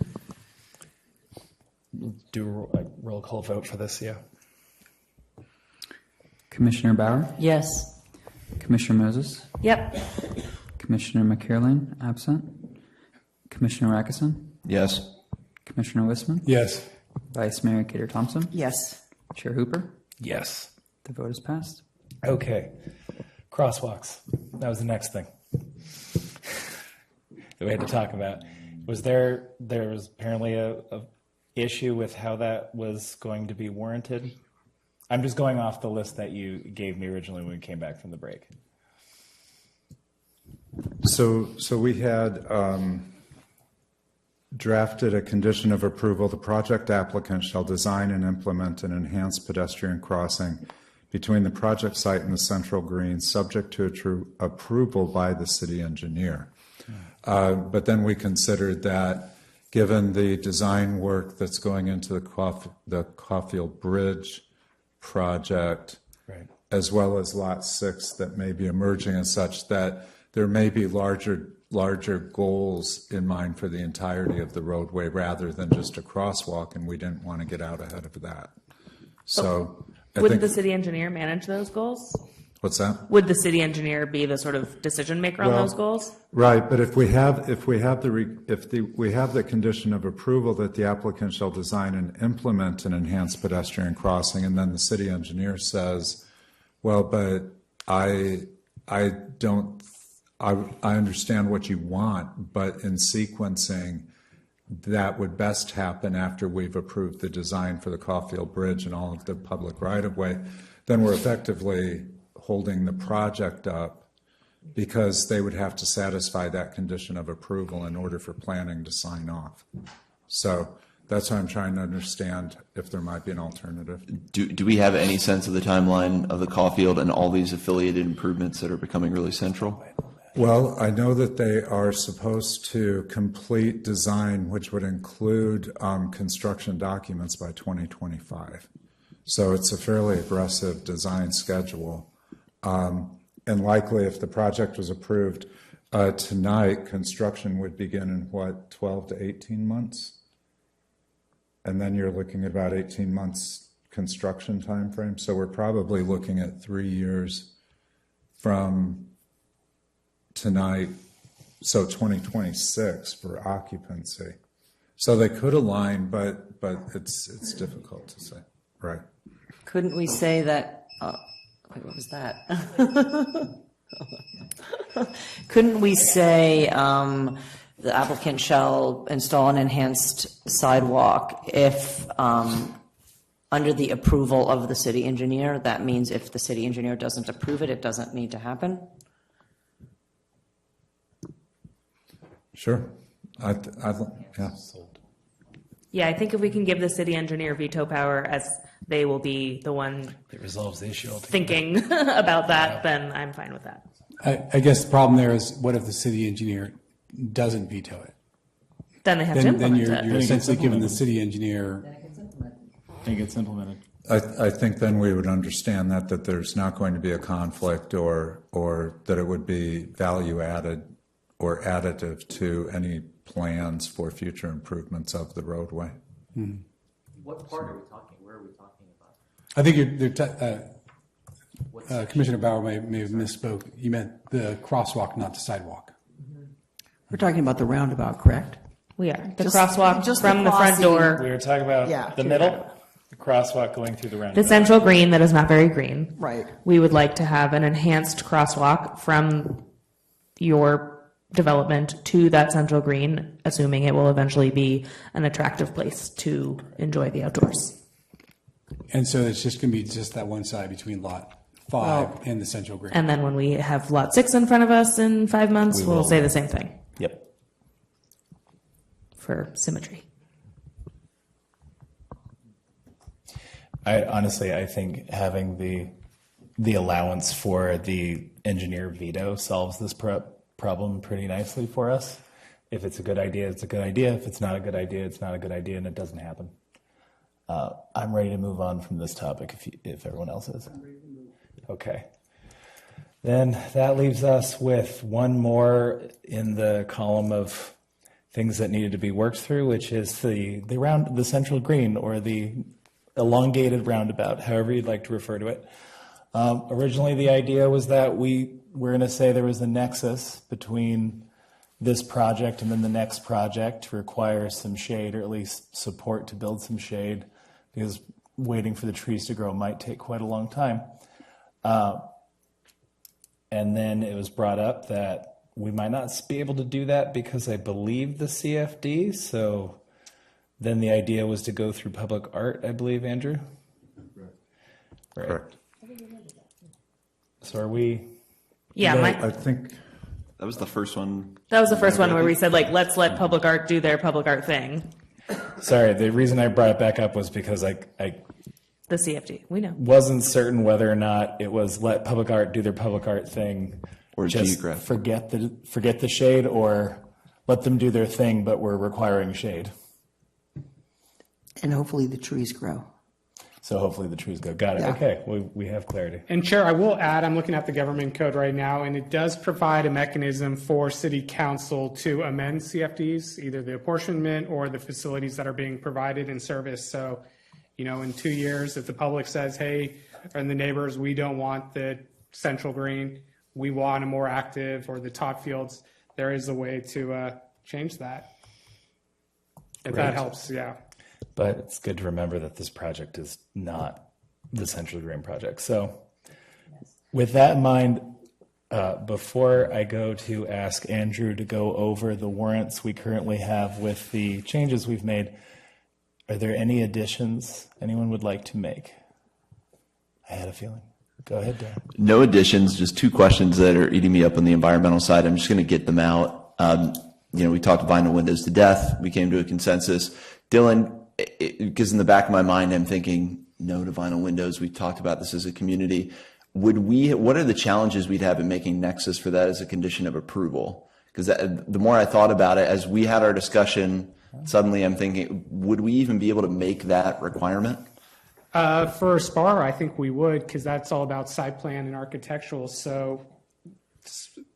[SPEAKER 1] Do a roll call vote for this, yeah.
[SPEAKER 13] Commissioner Bauer,
[SPEAKER 6] Yes.
[SPEAKER 13] Commissioner Moses,
[SPEAKER 12] Yep.
[SPEAKER 13] Commissioner McCarolyn, absent. Commissioner Rackison,
[SPEAKER 8] Yes.
[SPEAKER 13] Commissioner Wisman,
[SPEAKER 10] Yes.
[SPEAKER 13] Vice Mayor Kater Thompson,
[SPEAKER 11] Yes.
[SPEAKER 13] Chair Hooper.
[SPEAKER 1] Yes.
[SPEAKER 13] The vote is passed.
[SPEAKER 1] Okay. Crosswalks. That was the next thing that we had to talk about. There was apparently a issue with how that was going to be warranted. I'm just going off the list that you gave me originally when we came back from the break.
[SPEAKER 4] So we had drafted a condition of approval. The project applicant shall design and implement an enhanced pedestrian crossing between the project site and the central green, subject to approval by the city engineer. But then we considered that given the design work that's going into the Caulfield Bridge project,
[SPEAKER 1] right,
[SPEAKER 4] as well as Lot 6 that may be emerging as such, that there may be larger goals in mind for the entirety of the roadway rather than just a crosswalk, and we didn't want to get out ahead of that. So
[SPEAKER 12] Wouldn't the city engineer manage those goals?
[SPEAKER 4] What's that?
[SPEAKER 12] Would the city engineer be the sort of decision maker on those goals?
[SPEAKER 4] Right, but if we have the condition of approval that the applicant shall design and implement an enhanced pedestrian crossing, and then the city engineer says, well, but I understand what you want, but in sequencing, that would best happen after we've approved the design for the Caulfield Bridge and all of the public right-of-way, then we're effectively holding the project up because they would have to satisfy that condition of approval in order for planning to sign off. So that's why I'm trying to understand if there might be an alternative.
[SPEAKER 8] Do we have any sense of the timeline of the Caulfield and all these affiliated improvements that are becoming really central?
[SPEAKER 4] Well, I know that they are supposed to complete design, which would include construction documents by 2025. So it's a fairly aggressive design schedule. And likely, if the project was approved tonight, construction would begin in, 12 to 18 months? And then you're looking at about 18 months construction time frame. So we're probably looking at 3 years from tonight, so 2026 for occupancy. So they could align, but it's difficult to say. Right.
[SPEAKER 6] Couldn't we say that, wait, what was that? Couldn't we say the applicant shall install an enhanced sidewalk if under the approval of the city engineer? That means if the city engineer doesn't approve it, it doesn't need to happen?
[SPEAKER 4] Sure. Yeah.
[SPEAKER 12] Yeah, I think if we can give the city engineer veto power, as they will be the one
[SPEAKER 1] It resolves the issue altogether.
[SPEAKER 12] thinking about that, then I'm fine with that.
[SPEAKER 10] I guess the problem there is, what if the city engineer doesn't veto it?
[SPEAKER 12] Then they have to
[SPEAKER 10] Then
[SPEAKER 12] implement
[SPEAKER 10] you're
[SPEAKER 12] it.
[SPEAKER 10] essentially giving the city engineer.
[SPEAKER 1] It gets implemented.
[SPEAKER 4] I think then we would understand that there's not going to be a conflict or that it would be value added or additive to any plans for future improvements of the roadway.
[SPEAKER 2] What part are we talking? Where are we talking about?
[SPEAKER 10] I think Commissioner Bauer may have misspoke. You meant the crosswalk, not the sidewalk.
[SPEAKER 11] We're talking about the roundabout, correct?
[SPEAKER 12] We are. The
[SPEAKER 11] Just-
[SPEAKER 12] crosswalk
[SPEAKER 11] just
[SPEAKER 12] from the front
[SPEAKER 11] crossing.
[SPEAKER 12] door.
[SPEAKER 1] We were talking about
[SPEAKER 11] Yeah.
[SPEAKER 1] the middle, the crosswalk going through the roundabout.
[SPEAKER 12] The central green that is not very green.
[SPEAKER 11] Right.
[SPEAKER 12] We would like to have an enhanced crosswalk from your development to that central green, assuming it will eventually be an attractive place to enjoy the outdoors.
[SPEAKER 10] And so it's just going to be just that one side between lot 5 and the central green.
[SPEAKER 12] And then when we have lot 6 in front of us in 5 months, we'll say the same thing.
[SPEAKER 1] Yep.
[SPEAKER 12] For symmetry.
[SPEAKER 1] I think having the allowance for the engineer veto solves this problem pretty nicely for us. If it's a good idea, it's a good idea. If it's not a good idea, it's not a good idea, and it doesn't happen. I'm ready to move on from this topic if everyone else is. Okay. Then that leaves us with one more in the column of things that needed to be worked through, which is the central green, or the elongated roundabout, however you'd like to refer to it. Originally, the idea was that we were going to say there was a nexus between this project and then the next project to require some shade, or at least support to build some shade, because waiting for the trees to grow might take quite a long time. And then it was brought up that we might not be able to do that because I believe the CFD. So then the idea was to go through public art, I believe, Andrew? Right.
[SPEAKER 4] Correct.
[SPEAKER 1] So are we?
[SPEAKER 12] Yeah,
[SPEAKER 4] I think
[SPEAKER 8] that was the first one.
[SPEAKER 12] That was the first one where we said, like, let's let public art do their public art thing.
[SPEAKER 1] Sorry, the reason I brought it back up was because I
[SPEAKER 12] The CFD, we know.
[SPEAKER 1] wasn't certain whether or not it was let public art do their public art thing,
[SPEAKER 8] or
[SPEAKER 1] just
[SPEAKER 8] geographic.
[SPEAKER 1] forget the shade, or let them do their thing, but we're requiring shade.
[SPEAKER 11] And hopefully the trees grow.
[SPEAKER 1] So hopefully the trees go. Got it.
[SPEAKER 11] Yeah.
[SPEAKER 1] Okay, we have clarity.
[SPEAKER 9] And Chair, I will add, I'm looking at the government code right now, and it does provide a mechanism for City Council to amend CFDs, either the apportionment or the facilities that are being provided in service. So, you know, in 2 years, if the public says, hey, and the neighbors, we don't want the central green, we want a more active, or the top fields, there is a way to change that. If that
[SPEAKER 1] Right.
[SPEAKER 9] helps, yeah.
[SPEAKER 1] But it's good to remember that this project is not the Central Green project. So with that in mind, before I go to ask Andrew to go over the warrants we currently have with the changes we've made, are there any additions anyone would like to make? I had a feeling. Go ahead, Dan.
[SPEAKER 8] No additions, just two questions that are eating me up on the environmental side. I'm just going to get them out. You know, we talked vinyl windows to death. We came to a consensus. Dylan, because in the back of my mind, I'm thinking no to vinyl windows. We talked about this as a community. What are the challenges we'd have in making Nexus for that as a condition of approval? Because the more I thought about it, as we had our discussion, suddenly I'm thinking, would we even be able to make that requirement?
[SPEAKER 9] For SPAR, I think we would, because that's all about site plan and architectural. So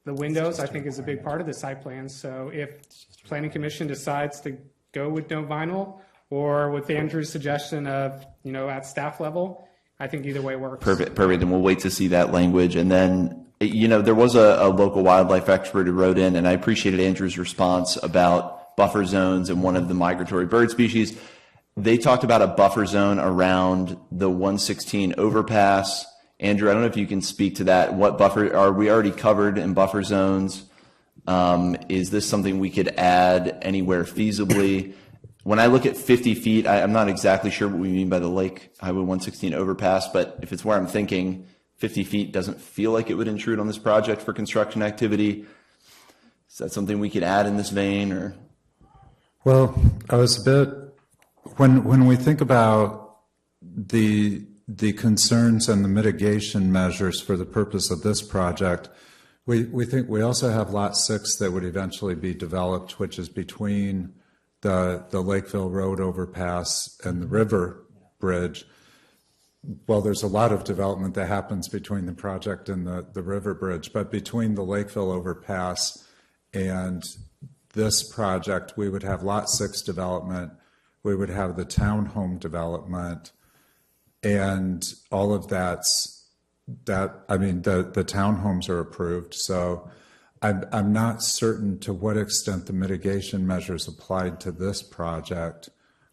[SPEAKER 9] the windows, I think, is a big part of the site plan. So if Planning Commission decides to go with no vinyl, or with Andrew's suggestion of, you know, at staff level, I think either way works.
[SPEAKER 8] Perfect. And we'll wait to see that language. And then, you know, there was a local wildlife expert who wrote in, and I appreciated Andrew's response about buffer zones and one of the migratory bird species. They talked about a buffer zone around the 116 overpass. Andrew, I don't know if you can speak to that. What buffer, are we already covered in buffer zones? Is this something we could add anywhere feasibly? When I look at 50 feet, I'm not exactly sure what we mean by the Lake Highway 116 overpass, but if it's where I'm thinking, 50 feet doesn't feel like it would intrude on this project for construction activity. Is that something we could add in this vein, or?
[SPEAKER 4] Well, I was a bit, when we think about the concerns and the mitigation measures for the purpose of this project, we think we also have Lot 6 that would eventually be developed, which is between the Lakeville Road overpass and the river bridge. Well, there's a lot of development that happens between the project and the river bridge, but between the Lakeville overpass and this project, we would have Lot 6 development, we would have the townhome development, and all of the townhomes are approved, so I'm not certain to what extent the mitigation measures applied to this project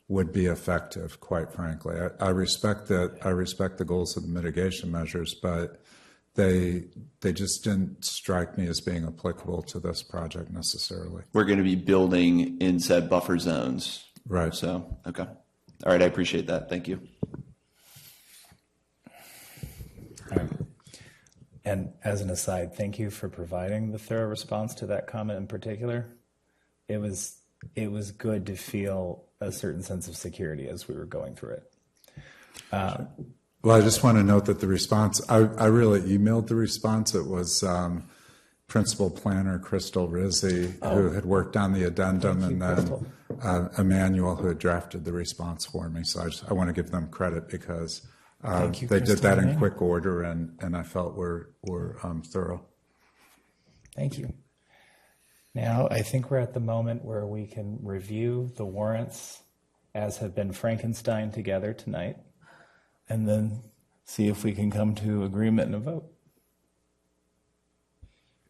[SPEAKER 4] would be effective, quite frankly. I respect the goals of the mitigation measures, but they just didn't strike me as being applicable to this project necessarily.
[SPEAKER 8] We're going to be building in said buffer zones.
[SPEAKER 4] Right.
[SPEAKER 8] So, okay. All right, I appreciate that. Thank you.
[SPEAKER 1] All right. And as an aside, thank you for providing the thorough response to that comment in particular. It was good to feel a certain sense of security as we were going through it.
[SPEAKER 4] Well, I just want to note that the response, I really emailed the response. It was Principal Planner Crystal Rizzi, who had worked on the addendum, and then Emmanuel, who had drafted the response for me. So I want to give them credit because they did that in quick order, and I felt were thorough.
[SPEAKER 1] Thank you. Now, I think we're at the moment where we can review the warrants as have been Frankenstein together tonight, and then see if we can come to agreement and a vote.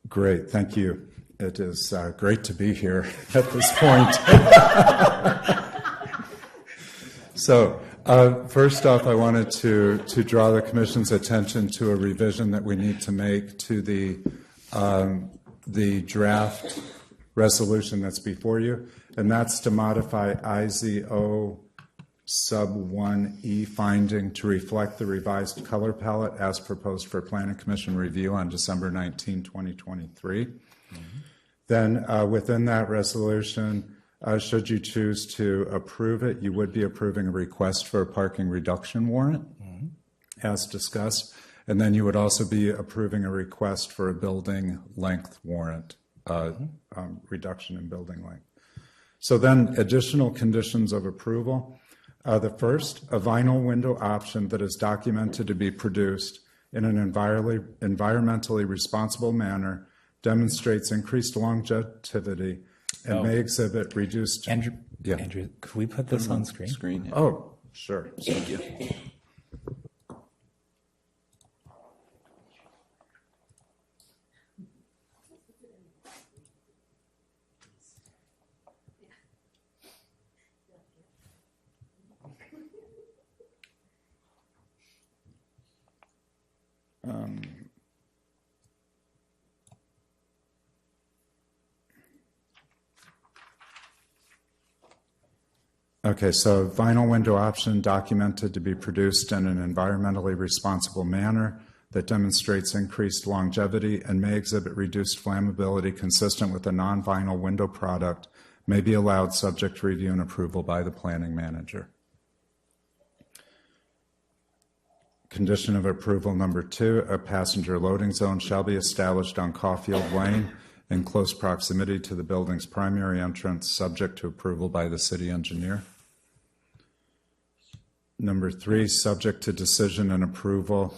[SPEAKER 4] Great, thank you. It is great to be here at this point. So, first off, I wanted to draw the Commission's attention to a revision that we need to make to the draft resolution that's before you, and that's to modify IZO sub 1E finding to reflect the revised color palette as proposed for Planning Commission review on December 19, 2023. Mm-hmm. Then within that resolution, should you choose to approve it, you would be approving a request for a parking reduction warrant, as discussed. And then you would also be approving a request for a building length warrant, reduction in building length. So then additional conditions of approval. The first, a vinyl window option that is documented to be produced in an environmentally responsible manner, demonstrates increased longevity, and may exhibit reduced...
[SPEAKER 1] Andrew, could we put this on screen?
[SPEAKER 8] Yeah.
[SPEAKER 4] Oh, sure.
[SPEAKER 8] Thank you.
[SPEAKER 4] Okay, so vinyl window option documented to be produced in an environmentally responsible manner that demonstrates increased longevity and may exhibit reduced flammability consistent with a non-vinyl window product may be allowed subject to review and approval by the planning manager. Condition of approval number 2, a passenger loading zone shall be established on Caulfield Lane in close proximity to the building's primary entrance, subject to approval by the city engineer. Number 3, subject to decision and approval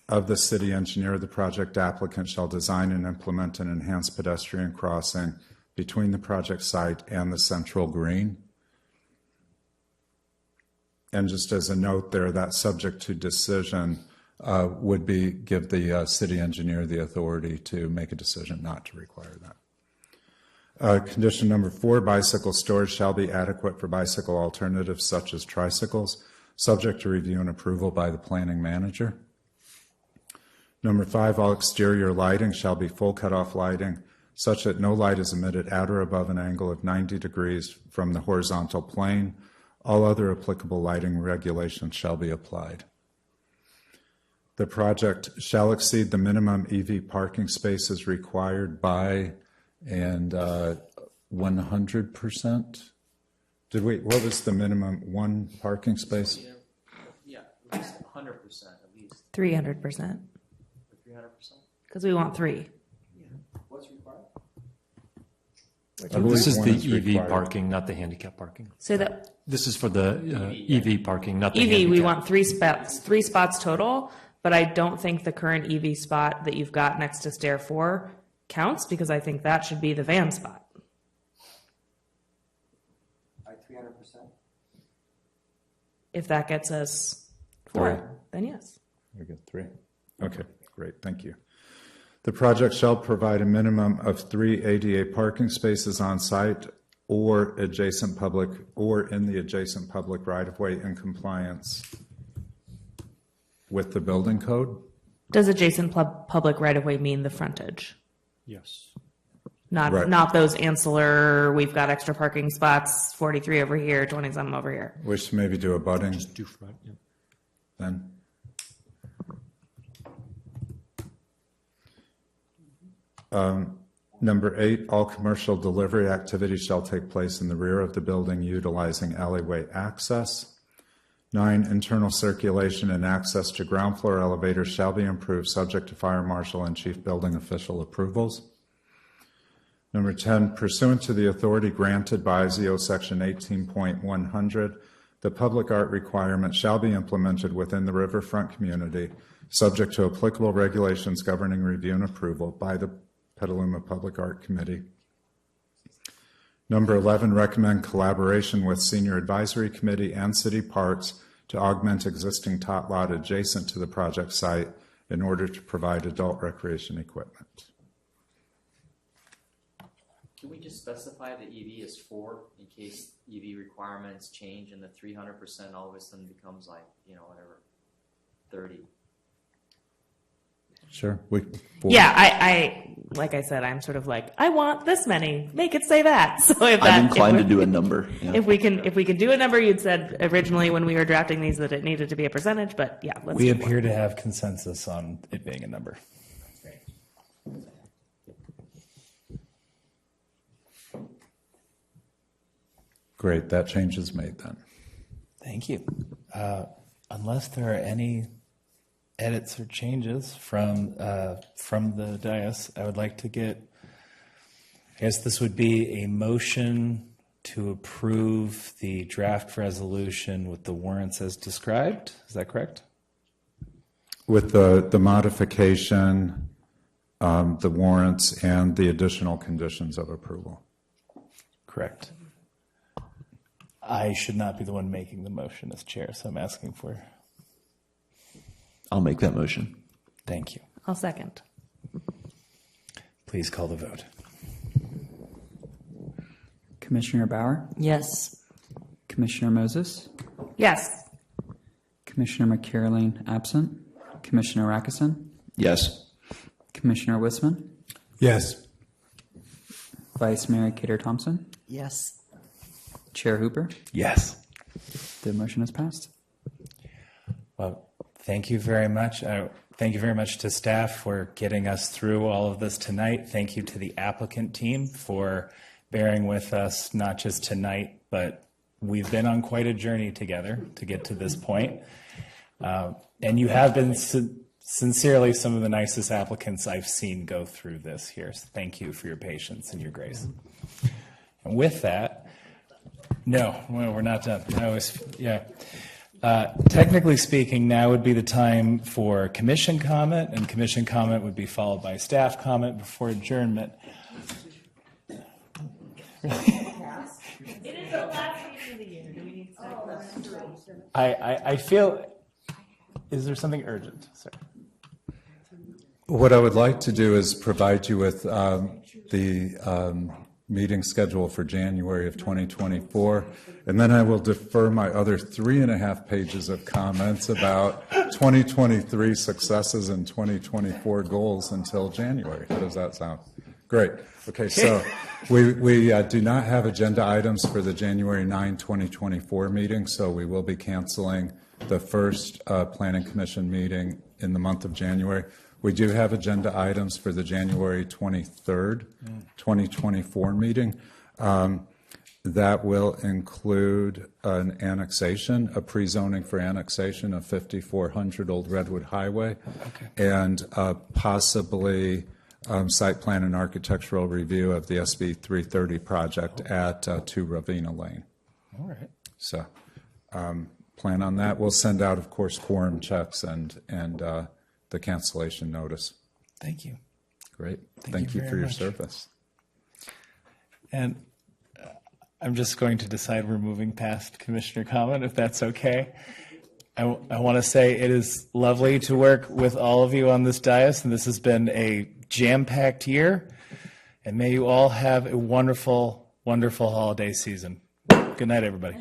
[SPEAKER 4] of the city engineer, the project applicant shall design and implement an enhanced pedestrian crossing between the project site and the central green. And just as a note there, that subject to decision would be give the city engineer the authority to make a decision not to require that. Condition number 4, bicycle storage shall be adequate for bicycle alternatives such as tricycles, subject to review and approval by the planning manager. Number 5, all exterior lighting shall be full cutoff lighting such that no light is emitted at or above an angle of 90 degrees from the horizontal plane. All other applicable lighting regulations shall be applied. The project shall exceed the minimum EV parking spaces required by and 100%. What was the minimum? One parking space?
[SPEAKER 2] Yeah, at least 100%, at least.
[SPEAKER 12] 300%.
[SPEAKER 2] 300%?
[SPEAKER 12] Because we want 3.
[SPEAKER 2] What's required?
[SPEAKER 5] This is
[SPEAKER 4] one is
[SPEAKER 5] the EV
[SPEAKER 4] required.
[SPEAKER 5] parking, not the handicap parking.
[SPEAKER 12] Say that.
[SPEAKER 5] This is for the EV parking, not the
[SPEAKER 12] EV,
[SPEAKER 5] handicap.
[SPEAKER 12] we want 3 spots total, but I don't think the current EV spot that you've got next to stair 4 counts, because I think that should be the van spot.
[SPEAKER 7] By 300%?
[SPEAKER 12] If that gets us 4,
[SPEAKER 4] Three.
[SPEAKER 12] then yes.
[SPEAKER 4] We get 3. Okay, great, thank you. The project shall provide a minimum of 3 ADA parking spaces on site or adjacent public or in the adjacent public right-of-way in compliance with the building code.
[SPEAKER 12] Does adjacent public right-of-way mean the frontage?
[SPEAKER 5] Yes.
[SPEAKER 12] Not those ancillary, we've got extra parking spots, 43 over here, 20-some over here.
[SPEAKER 4] Wish to maybe do a budding
[SPEAKER 5] Just do front, yeah.
[SPEAKER 4] then. Number 8, all commercial delivery activities shall take place in the rear of the building utilizing alleyway access. 9, internal circulation and access to ground floor elevators shall be improved subject to fire marshal and chief building official approvals. Number 10, pursuant to the authority granted by IZO section 18.100, the public art requirement shall be implemented within the riverfront community subject to applicable regulations governing review and approval by the Petaluma Public Art Committee. Number 11, recommend collaboration with Senior Advisory Committee and City Parks to augment existing tot lot adjacent to the project site in order to provide adult recreation equipment.
[SPEAKER 2] Can we just specify the EV is 4 in case EV requirements change and the 300% all of a sudden becomes like, whatever, 30?
[SPEAKER 4] Sure.
[SPEAKER 12] Yeah, I like I said, I'm sort of like, I want this many. Make it say that. So if that,
[SPEAKER 8] I'm inclined to do a number. Yeah.
[SPEAKER 12] If we can do a number, you'd said originally when we were drafting these that it needed to be a percentage, but yeah, let's.
[SPEAKER 1] We
[SPEAKER 12] do
[SPEAKER 1] appear to have consensus on it being a number.
[SPEAKER 4] Great. That change is made then.
[SPEAKER 1] Thank you. Unless there are any edits or changes from the dais, I would like to get, I guess this would be a motion to approve the draft resolution with the warrants as described. Is that correct?
[SPEAKER 4] With the modification, the warrants, and the additional conditions of approval.
[SPEAKER 1] Correct. I should not be the one making the motion as chair, so I'm asking for.
[SPEAKER 8] I'll make that motion.
[SPEAKER 1] Thank you.
[SPEAKER 12] I'll second.
[SPEAKER 1] Please call the vote.
[SPEAKER 13] Commissioner Bauer?
[SPEAKER 6] Yes.
[SPEAKER 13] Commissioner Moses?
[SPEAKER 12] Yes.
[SPEAKER 13] Commissioner McCarrollane absent. Commissioner Rackison?
[SPEAKER 8] Yes.
[SPEAKER 13] Commissioner Wisman?
[SPEAKER 10] Yes.
[SPEAKER 13] Vice Mayor Kater Thompson?
[SPEAKER 11] Yes.
[SPEAKER 13] Chair Hooper?
[SPEAKER 1] Yes.
[SPEAKER 13] The motion is passed.
[SPEAKER 1] Well, thank you very much. Thank you very much to staff for getting us through all of this tonight. Thank you to the applicant team for bearing with us, not just tonight, but we've been on quite a journey together to get to this point. And you have been sincerely some of the nicest applicants I've seen go through this here. So thank you for your patience and your grace. And with that, no, we're not done. Technically speaking, now would be the time for commission comment, and commission comment would be followed by staff comment before adjournment.
[SPEAKER 12] It is the last meeting of the year. Do we need to
[SPEAKER 1] I feel, is there something urgent? Sorry.
[SPEAKER 4] What I would like to do is provide you with the meeting schedule for January of 2024, and then I will defer my other 3.5 pages of comments about 2023 successes and 2024 goals until January. How does that sound? Great. Okay, so we do not have agenda items for the January 9, 2024 meeting, so we will be canceling the first Planning Commission meeting in the month of January. We do have agenda items for the January 23rd, 2024 meeting. That will include an annexation, a pre-zoning for annexation of 5400 Old Redwood Highway, and possibly site plan and architectural review of the SB 330 project at 2 Ravenna Lane.
[SPEAKER 1] All right.
[SPEAKER 4] So plan on that. We'll send out, of course, quorum checks and the cancellation notice.
[SPEAKER 1] Thank you.
[SPEAKER 4] Great. Thank you for your
[SPEAKER 1] much.
[SPEAKER 4] service.
[SPEAKER 1] And I'm just going to decide we're moving past commissioner comment, if that's okay. I want to say it is lovely to work with all of you on this dais, and this has been a jam-packed year. And may you all have a wonderful, wonderful holiday season. Good night, everybody.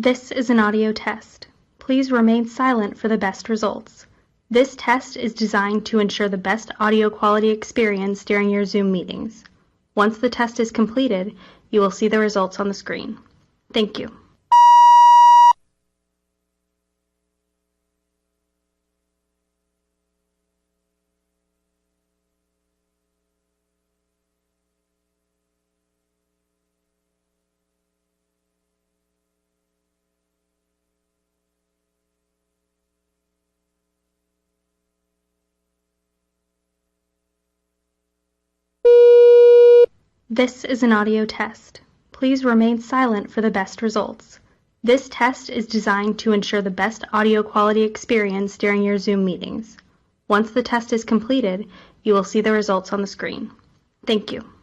[SPEAKER 14] This is an audio test. Please remain silent for the best results. This test is designed to ensure the best audio quality experience during your Zoom meetings. Once the test is completed, you will see the results on the screen. Thank you. This is an audio test. Please remain silent for the best results. This test is designed to ensure the best audio quality experience during your Zoom meetings. Once the test is completed, you will see the results on the screen. Thank you.